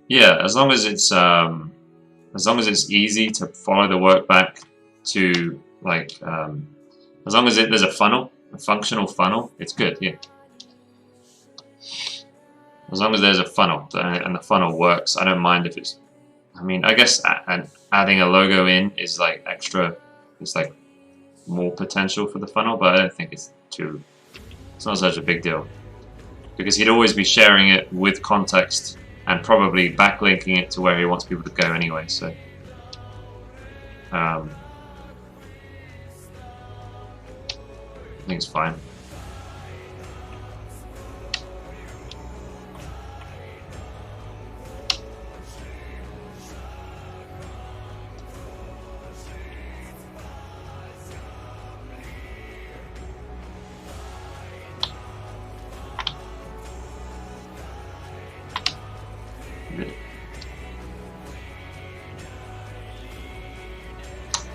Yeah, as long as it's easy to follow the work back to like as long as there's a funnel, a functional funnel, it's good. Yeah. As long as there's a funnel and the funnel works, I don't mind if it's. I mean, I guess adding a logo in is like extra. It's like more potential for the funnel, but I don't think it's too. It's not such a big deal because he'd always be sharing it with context and probably backlinking it to where he wants people to go anyway. So. I think it's fine.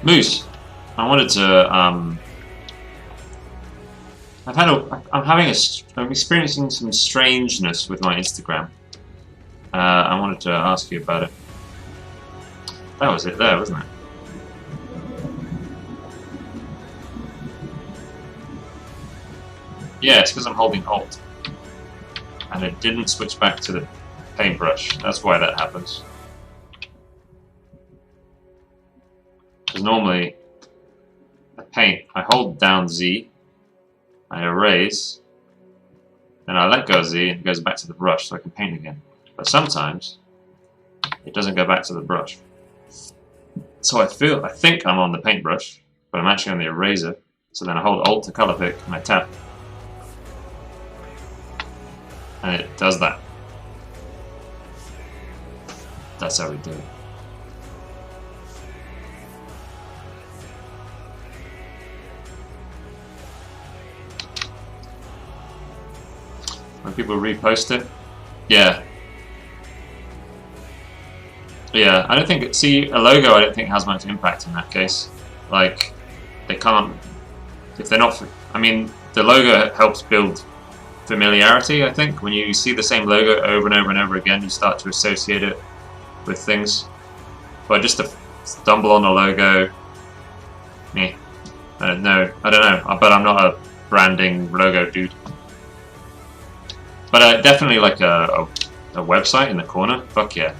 Moose, I wanted to. I'm experiencing some strangeness with my Instagram. I wanted to ask you about it. That was it there, wasn't it? Yeah, it's because I'm holding Alt. And it didn't switch back to the paintbrush. That's why that happens. Because normally, I paint, I hold down Z, I erase, then I let go Z and it goes back to the brush so I can paint again. But sometimes, it doesn't go back to the brush. So I think I'm on the paintbrush, but I'm actually on the eraser. So then I hold Alt to color pick and I tap. And it does that. That's how we do it. When people repost it, yeah. Yeah, I don't think, see, a logo I don't think has much impact in that case. Like, they can't, if they're not, I mean, the logo helps build familiarity, I think. When you see the same logo over and over and over again, you start to associate it with things. But just to stumble on a logo, I don't know, but I'm not a branding logo dude. But definitely like a website in the corner, fuck yeah,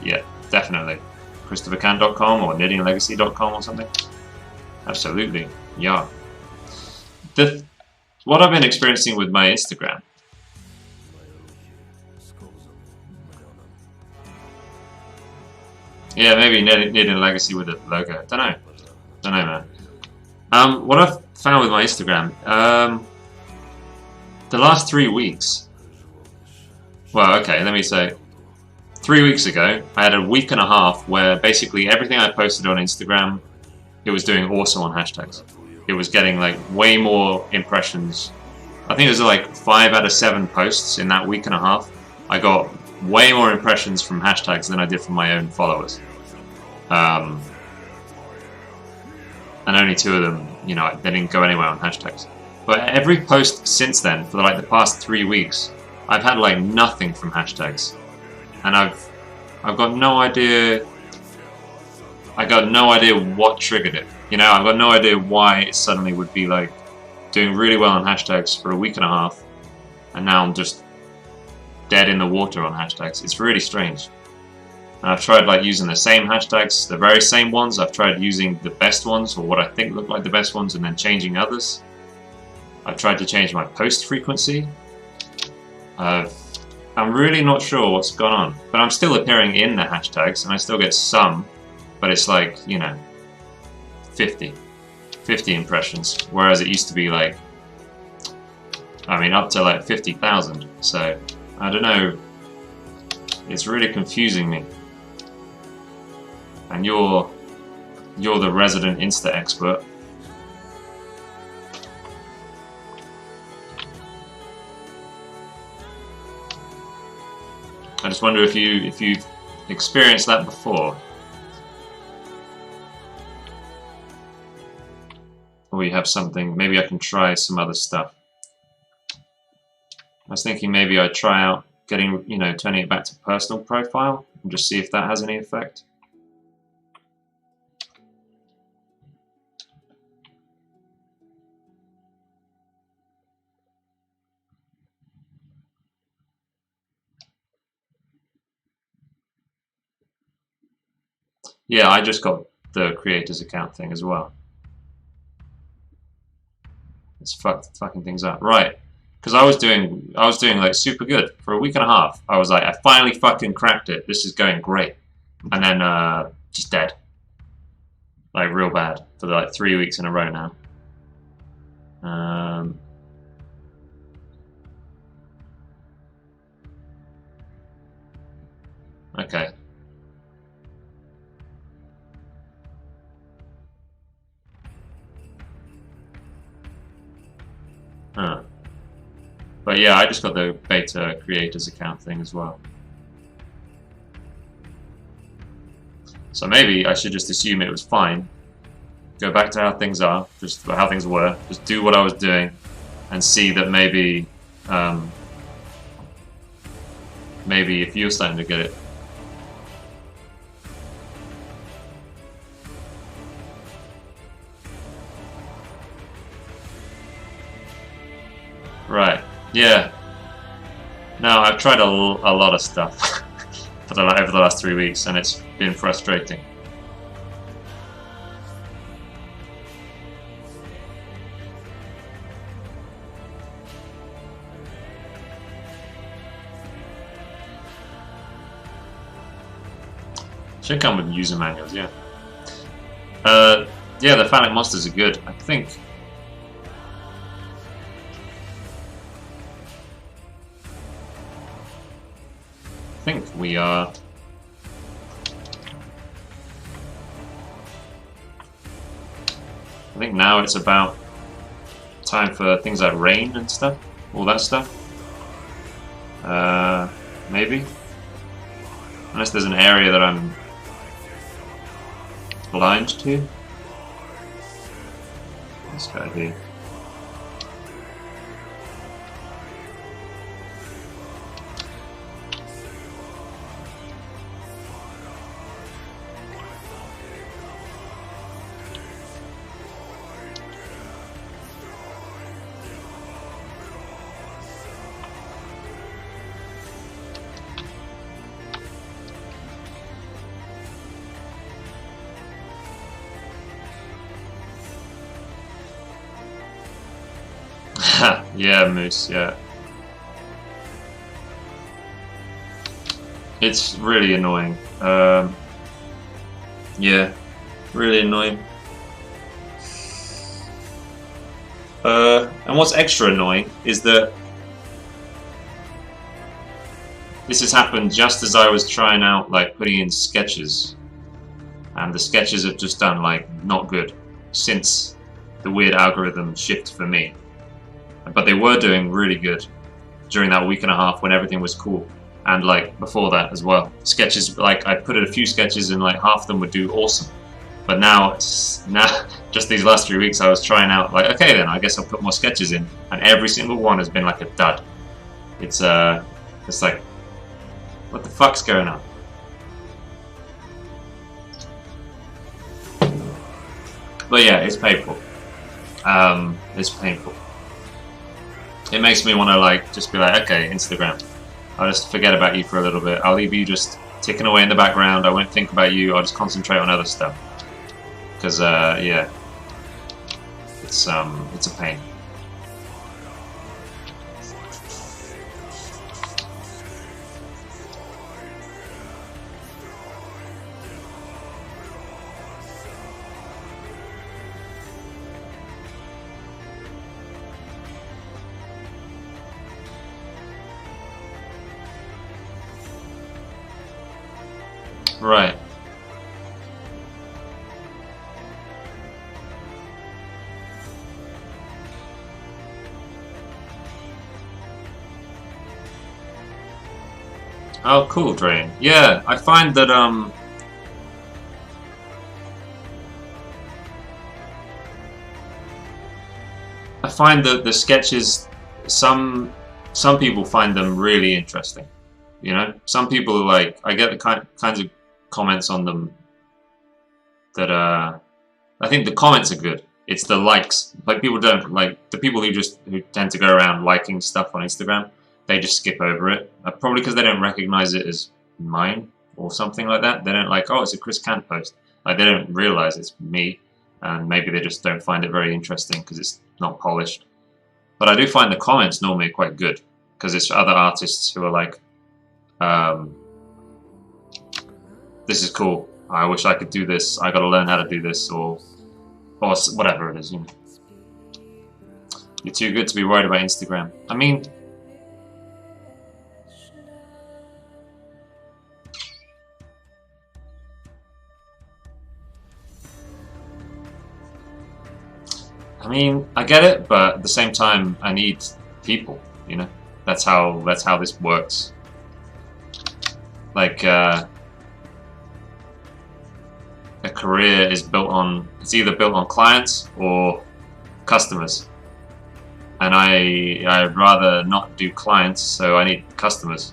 definitely. ChristopherCan.com or NideanLegacy.com or something. Absolutely, yeah. What I've been experiencing with my Instagram. Yeah, maybe Nidean Legacy with a logo. Don't know, man. What I've found with my Instagram, the last 3 weeks. Well, okay, let me say, 3 weeks ago, I had a week and a half where basically everything I posted on Instagram, it was doing awesome on hashtags. It was getting like way more impressions. I think it was like 5 out of 7 posts in that week and a half. I got way more impressions from hashtags than I did from my own followers. And only 2 of them, you know, they didn't go anywhere on hashtags. But every post since then, for like the past 3 weeks, I've had like nothing from hashtags, and I've got no idea. I got no idea what triggered it. You know, I've got no idea why it suddenly would be like doing really well on hashtags for a week and a half, and now I'm just dead in the water on hashtags. It's really strange. And I've tried like using the same hashtags, the very same ones. I've tried using the best ones, or what I think look like the best ones, and then changing others. I've tried to change my post frequency. I'm really not sure what's gone on, but I'm still appearing in the hashtags and I still get some, but it's like, you know, 50 impressions, whereas it used to be like, I mean, up to like 50,000. So I don't know, it's really confusing me. And you're the resident Insta expert. I just wonder if you've experienced that before, or you have something. Maybe I can try some other stuff. I was thinking maybe I'd try out getting, you know, turning it back to personal profile and just see if that has any effect. Yeah, I just got the creators account thing as well. Let's fucking things up. Right. Because I was doing like super good for a week and a half. I was like, I finally fucking cracked it. This is going great. And then just dead. Like real bad for like 3 weeks in a row now. Okay. Huh. But yeah, I just got the beta creators account thing as well. So maybe I should just assume it was fine. Go back to how things are, just how things were. Just do what I was doing, and see that maybe, maybe if you're starting to get it. Right. Yeah. No, I've tried a lot of stuff over the last 3 weeks, and it's been frustrating. Should come with user manuals, yeah. Yeah, the phallic monsters are good, I think. I think we are. I think now it's about time for things like rain and stuff, all that stuff. Maybe, unless there's an area that I'm blind to. This guy here. Yeah, Moose, yeah. It's really annoying. Yeah, really annoying. And what's extra annoying is that this has happened just as I was trying out, like, putting in sketches. And the sketches have just done, like, not good since the weird algorithm shift for me. But they were doing really good during that week and a half when everything was cool, and like before that as well. Sketches, like I put in a few sketches and like half of them would do awesome. But now just these last 3 weeks I was trying out like, okay then I guess I'll put more sketches in, and every single one has been like a dud. It's like, what the fuck's going on? But yeah, it's painful. It's painful. It makes me want to like just be like, okay, Instagram, I'll just forget about you for a little bit. I'll leave you just ticking away in the background. I won't think about you. I'll just concentrate on other stuff. Because yeah, it's a pain. Right. Oh, cool, Drain. Yeah, I find that the sketches, some people find them really interesting. You know, some people are like, I get the kinds of comments on them that I think the comments are good. It's the likes. Like people don't like the people who tend to go around liking stuff on Instagram. They just skip over it. Probably because they don't recognize it as mine or something like that. They don't like, oh, it's a Chris Cant post. Like they don't realize it's me, and maybe they just don't find it very interesting because it's not polished. But I do find the comments normally quite good because it's other artists who are like, this is cool. I wish I could do this. I got to learn how to do this, or whatever it is. You know, you're too good to be worried about Instagram. I mean, I get it, but at the same time, I need people. You know, that's how this works. Like a career is built on, it's either built on clients or customers, and I'd rather not do clients, so I need customers.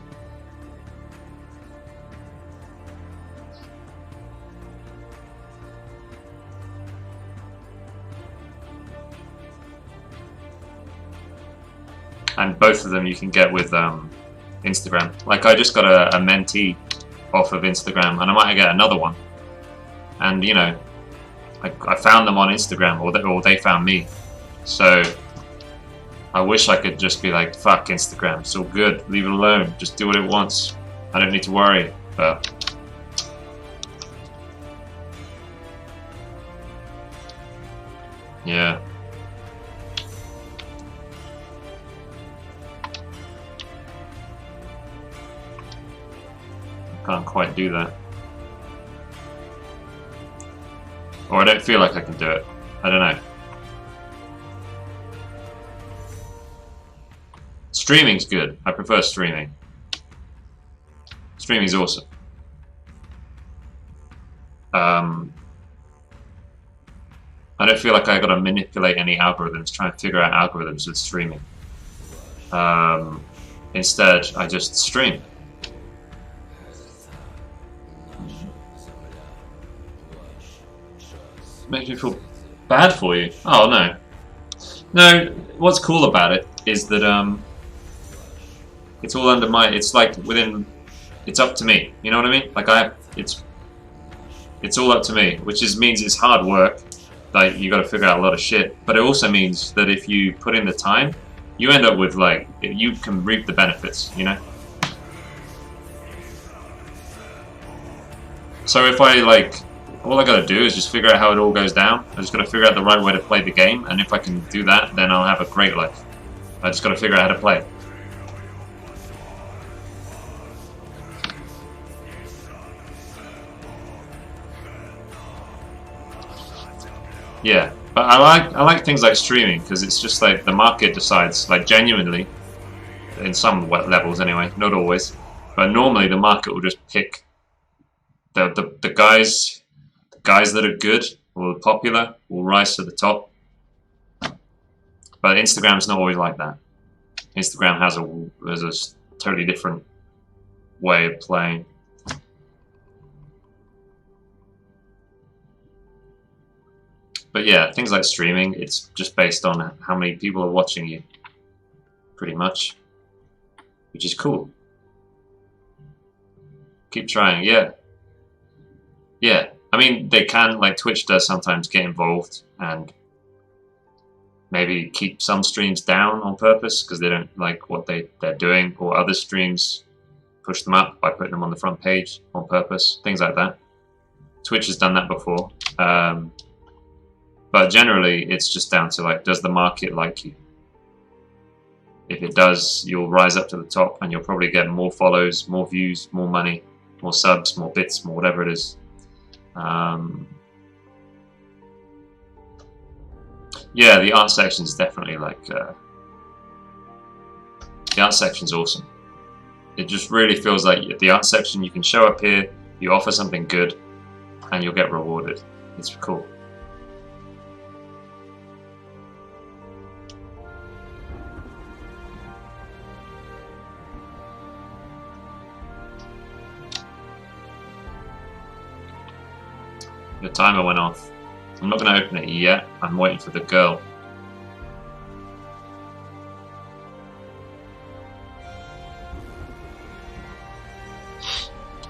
And both of them you can get with Instagram. Like I just got a mentee off of Instagram, and I might get another one. And you know, I found them on Instagram, or they found me. So I wish I could just be like, fuck Instagram, it's all good, leave it alone, just do what it wants. I don't need to worry. But yeah. Can't quite do that. Or I don't feel like I can do it. I don't know. Streaming's good. I prefer streaming. Streaming's awesome. I don't feel like I gotta manipulate any algorithms, trying to figure out algorithms with streaming. Instead, I just stream. Makes me feel bad for you. Oh no. No, what's cool about it is that it's all under my, it's like within, it's up to me. You know what I mean? Like it's all up to me, which means it's hard work. Like you got to figure out a lot of shit, but it also means that if you put in the time, you end up with like, you can reap the benefits, you know? So if I like, all I gotta do is just figure out how it all goes down. I just gotta figure out the right way to play the game, and if I can do that, then I'll have a great life. I just gotta figure out how to play. Yeah, but I like things like streaming because it's just like the market decides, like genuinely, in some levels anyway, not always, but normally the market will just pick the guys that are good or popular will rise to the top. But Instagram's not always like that. Instagram has a totally different way of playing. But yeah, things like streaming, it's just based on how many people are watching you, pretty much, which is cool. Keep trying, yeah. Yeah, I mean, they can, like Twitch does sometimes get involved and maybe keep some streams down on purpose because they don't like what they're doing, or other streams push them up by putting them on the front page on purpose, things like that. Twitch has done that before. But generally, it's just down to like, does the market like you? If it does, you'll rise up to the top and you'll probably get more follows, more views, more money, more subs, more bits, more whatever it is. Yeah, the art section is definitely like, the art section's awesome. It just really feels like the art section, you can show up here, you offer something good, and you'll get rewarded. It's cool. The timer went off. I'm not going to open it yet. I'm waiting for the girl.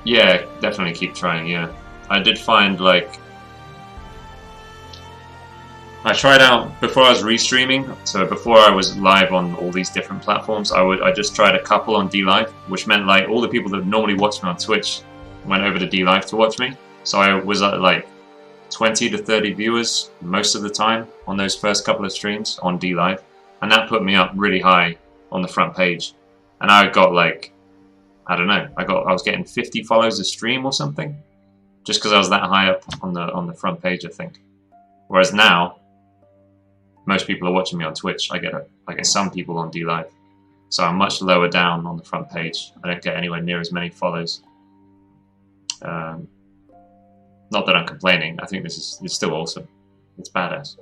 Yeah, definitely keep trying, yeah. I did find, like... I tried out, before I was restreaming, so before I was live on all these different platforms, I just tried a couple on DLive, which meant, like, all the people that normally watch me on Twitch went over to DLive to watch me. So I was at, like, 20 to 30 viewers most of the time on those first couple of streams on DLive, and that put me up really high on the front page. And I got, like... I don't know. I was getting 50 follows a stream or something, just because I was that high up on the front page, I think. Whereas now, most people are watching me on Twitch. I get some people on DLive, so I'm much lower down on the front page. I don't get anywhere near as many follows. Not that I'm complaining. I think it's still awesome. It's badass.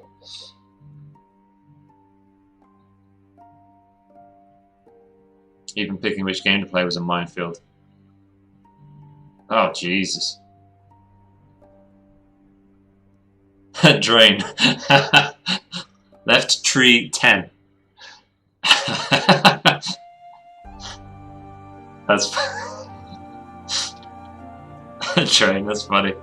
Even picking which game to play was a minefield. Oh, Jesus. Drain. Left tree 10. That's... Drain, that's funny.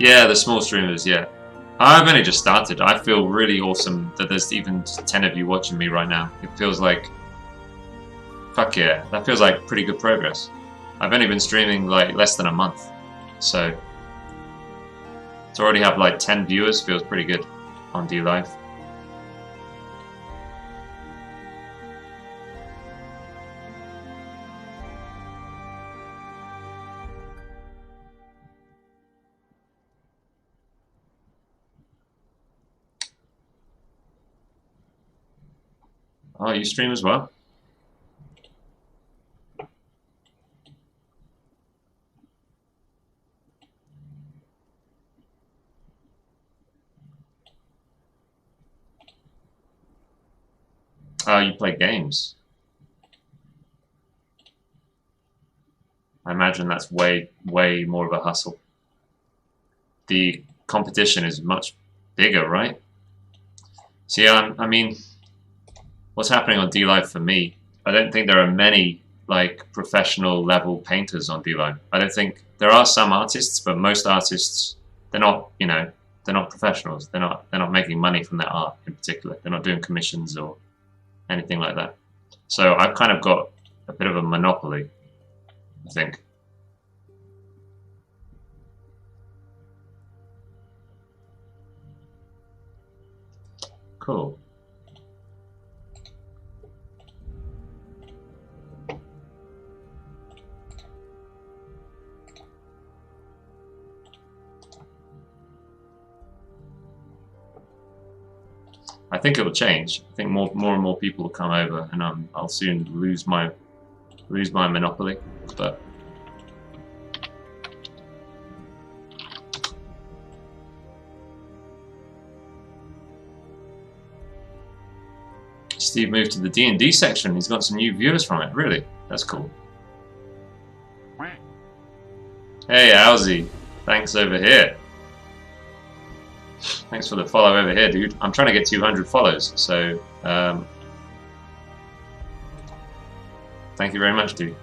Yeah, the small streamers, yeah. I've only just started. I feel really awesome that there's even 10 of you watching me right now. It feels like... Fuck yeah, that feels like pretty good progress. I've only been streaming like less than a month. So... to already have like 10 viewers feels pretty good on DLive. Oh, you stream as well? Oh, you play games. I imagine that's way more of a hustle. The competition is much bigger, right? So yeah, I mean, what's happening on DLive for me, I don't think there are many like professional level painters on DLive. I don't think there are some artists, but most artists, they're not, you know, they're not professionals. They're not making money from their art in particular. They're not doing commissions or anything like that. So I've kind of got a bit of a monopoly, I think. Cool. I think it will change. I think more and more people will come over, and I'll soon lose my monopoly. But Steve moved to the D&D section. He's got some new viewers from it. Really, that's cool. Hey, Owsy, thanks over here. Thanks for the follow over here, dude. I'm trying to get 200 follows, so thank you very much, dude.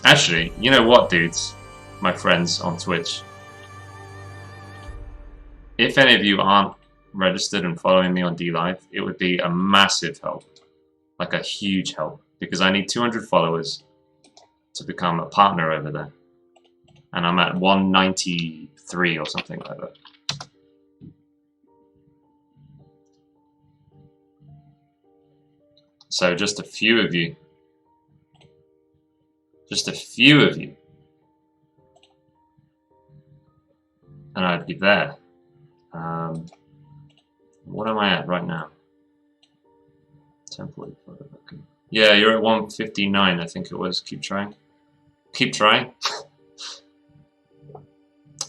Actually, you know what, dudes, my friends on Twitch? If any of you aren't registered and following me on DLive, it would be a massive help, like a huge help, because I need 200 followers to become a partner over there, and I'm at 193 or something like that. So just a few of you, and I'd be there. What am I at right now? 10:45. Okay. Yeah, you're at 159, I think it was. Keep trying. Keep trying.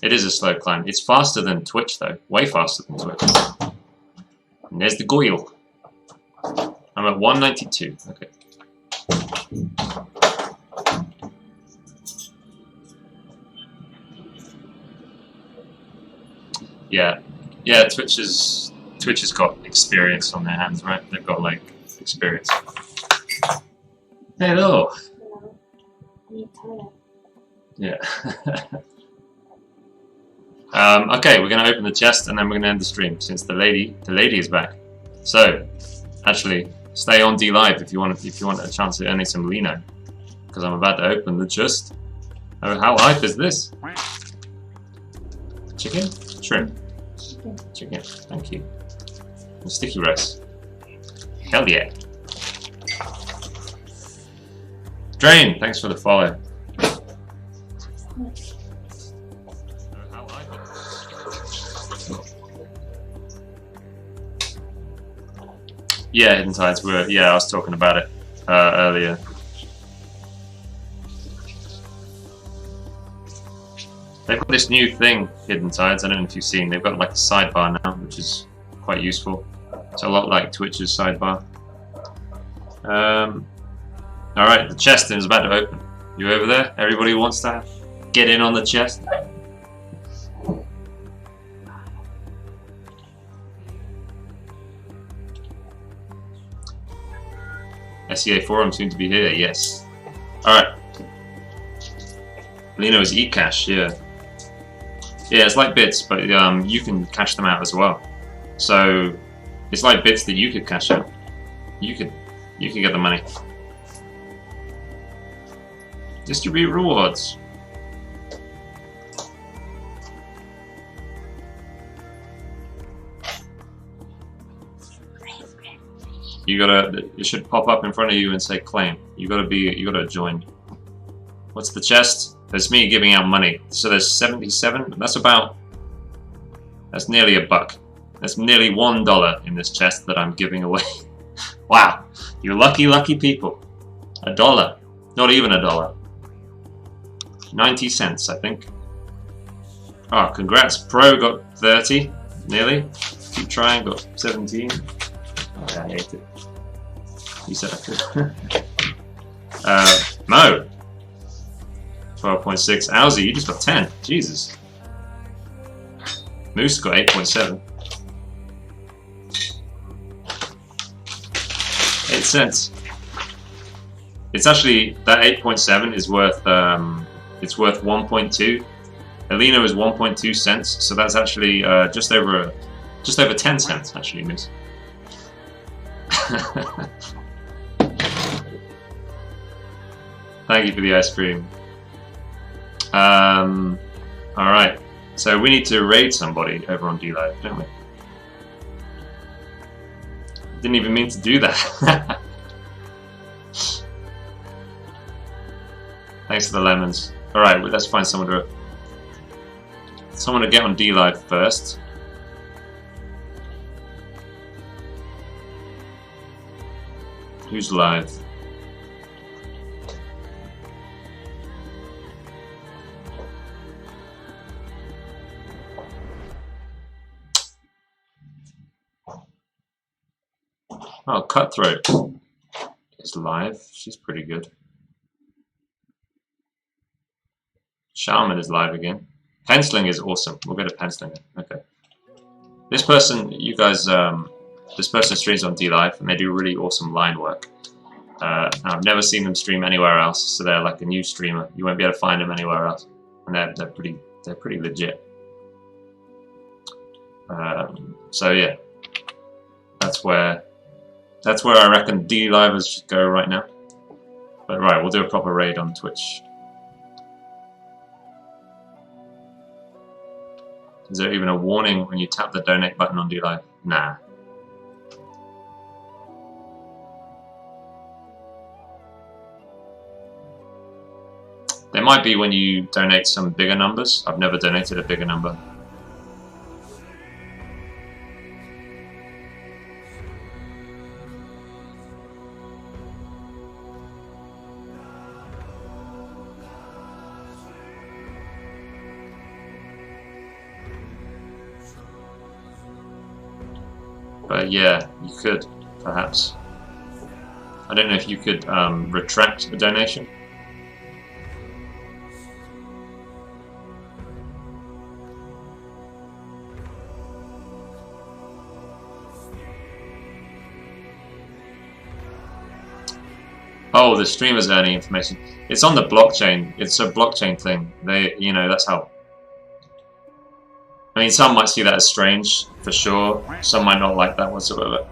It is a slow climb. It's faster than Twitch, though. Way faster than Twitch. And there's the goyle. I'm at 192. Okay. Yeah, Twitch has got experience on their hands, right? They've got like experience. Hello. Hello. I need toilet. Yeah. Okay, we're gonna open the chest and then we're gonna end the stream since the lady is back. So, actually, stay on D Live if you want a chance at earning some Lino, because I'm about to open the chest. Oh, how hype is this? Chicken? Shrimp? Chicken. Thank you. And sticky rice. Hell yeah. Drain, thanks for the follow. Yeah, Hidden Tides were. Yeah, I was talking about it earlier. They've got this new thing, Hidden Tides. I don't know if you've seen. They've got like a sidebar now, which is quite useful. It's a lot like Twitch's sidebar. All right, the chest is about to open. You over there? Everybody wants to get in on the chest. SEA forum seem to be here. Yes. All right. Lino's eCash. Yeah. Yeah, it's like bits, but you can cash them out as well. So it's like bits that you could cash out. You can get the money. Distribute rewards. It should pop up in front of you and say claim. You gotta join. What's the chest? There's me giving out money. So there's 77. That's nearly a buck. That's nearly $1 in this chest that I'm giving away. Wow, you lucky people. $1. Not even $1. 90 cents, I think. Oh, congrats. Pro got 30. Nearly. Keep trying, got 17. Oh, I hate it. You said I could. Mo. 12.6. Owzy, you just got 10. Jesus. Moose got 8.7. 8 cents. It's actually, that 8.7 is worth, it's worth 1.2. Alino is 1.2 cents, so that's actually just over 10 cents, actually, Moose. Thank you for the ice cream. Alright, so we need to raid somebody over on D-Live, don't we? Didn't even mean to do that. Thanks for the lemons. Alright, well, let's find someone to get on D-Live first. Who's live? Oh, Cutthroat is live. She's pretty good. Shaman is live again. Penciling is awesome. We'll go to penciling. Okay. This person, you guys, this person streams on D-Live and they do really awesome line work. I've never seen them stream anywhere else, so they're like a new streamer. You won't be able to find them anywhere else, and they're pretty legit. So yeah, that's where I reckon D-Livers should go right now. But right, we'll do a proper raid on Twitch. Is there even a warning when you tap the donate button on D-Live? Nah. There might be when you donate some bigger numbers. I've never donated a bigger number. But yeah, you could, perhaps. I don't know if you could retract a donation. Oh, the streamer's earning information. It's on the blockchain. It's a blockchain thing. They, you know, that's how. I mean, some might see that as strange, for sure. Some might not like that whatsoever.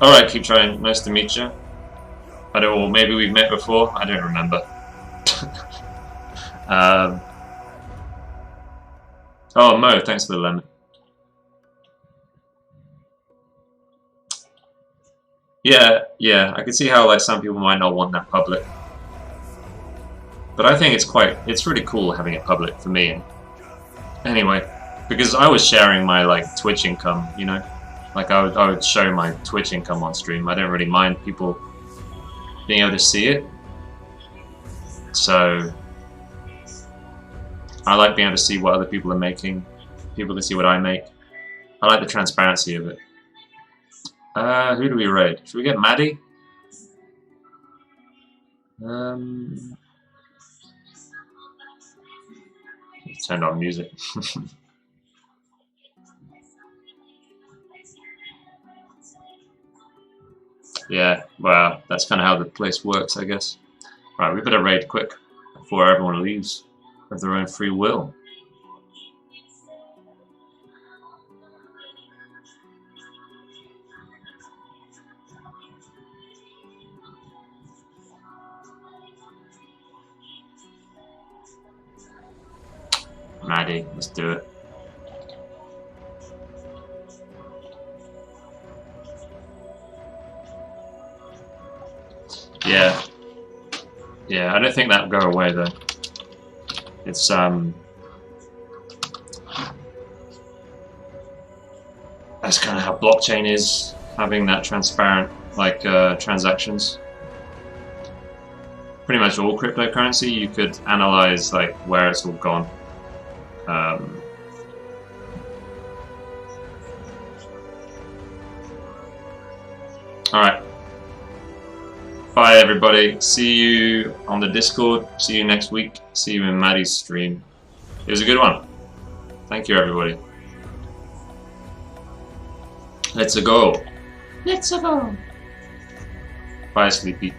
Alright, keep trying. Nice to meet you. I don't know, maybe we've met before. I don't remember. Oh, Mo, thanks for the lemon. Yeah, I can see how like some people might not want that public. But I think it's really cool having it public for me. Anyway, because I was sharing my like Twitch income, you know? Like I would show my Twitch income on stream. I don't really mind people being able to see it. So I like being able to see what other people are making. People can see what I make. I like the transparency of it. Who do we raid? Should we get Maddie? Turned on music. Yeah, well, that's kind of how the place works, I guess. Right, we better raid quick before everyone leaves of their own free will. Maddie, let's do it. Yeah, I don't think that'll go away though. It's that's kind of how blockchain is, having that transparent like transactions. Pretty much all cryptocurrency, you could analyze like where it's all gone. Alright. Bye everybody. See you on the Discord. See you next week. See you in Maddie's stream. It was a good one. Thank you everybody. Let's go. Let's go. Bye Sleepy.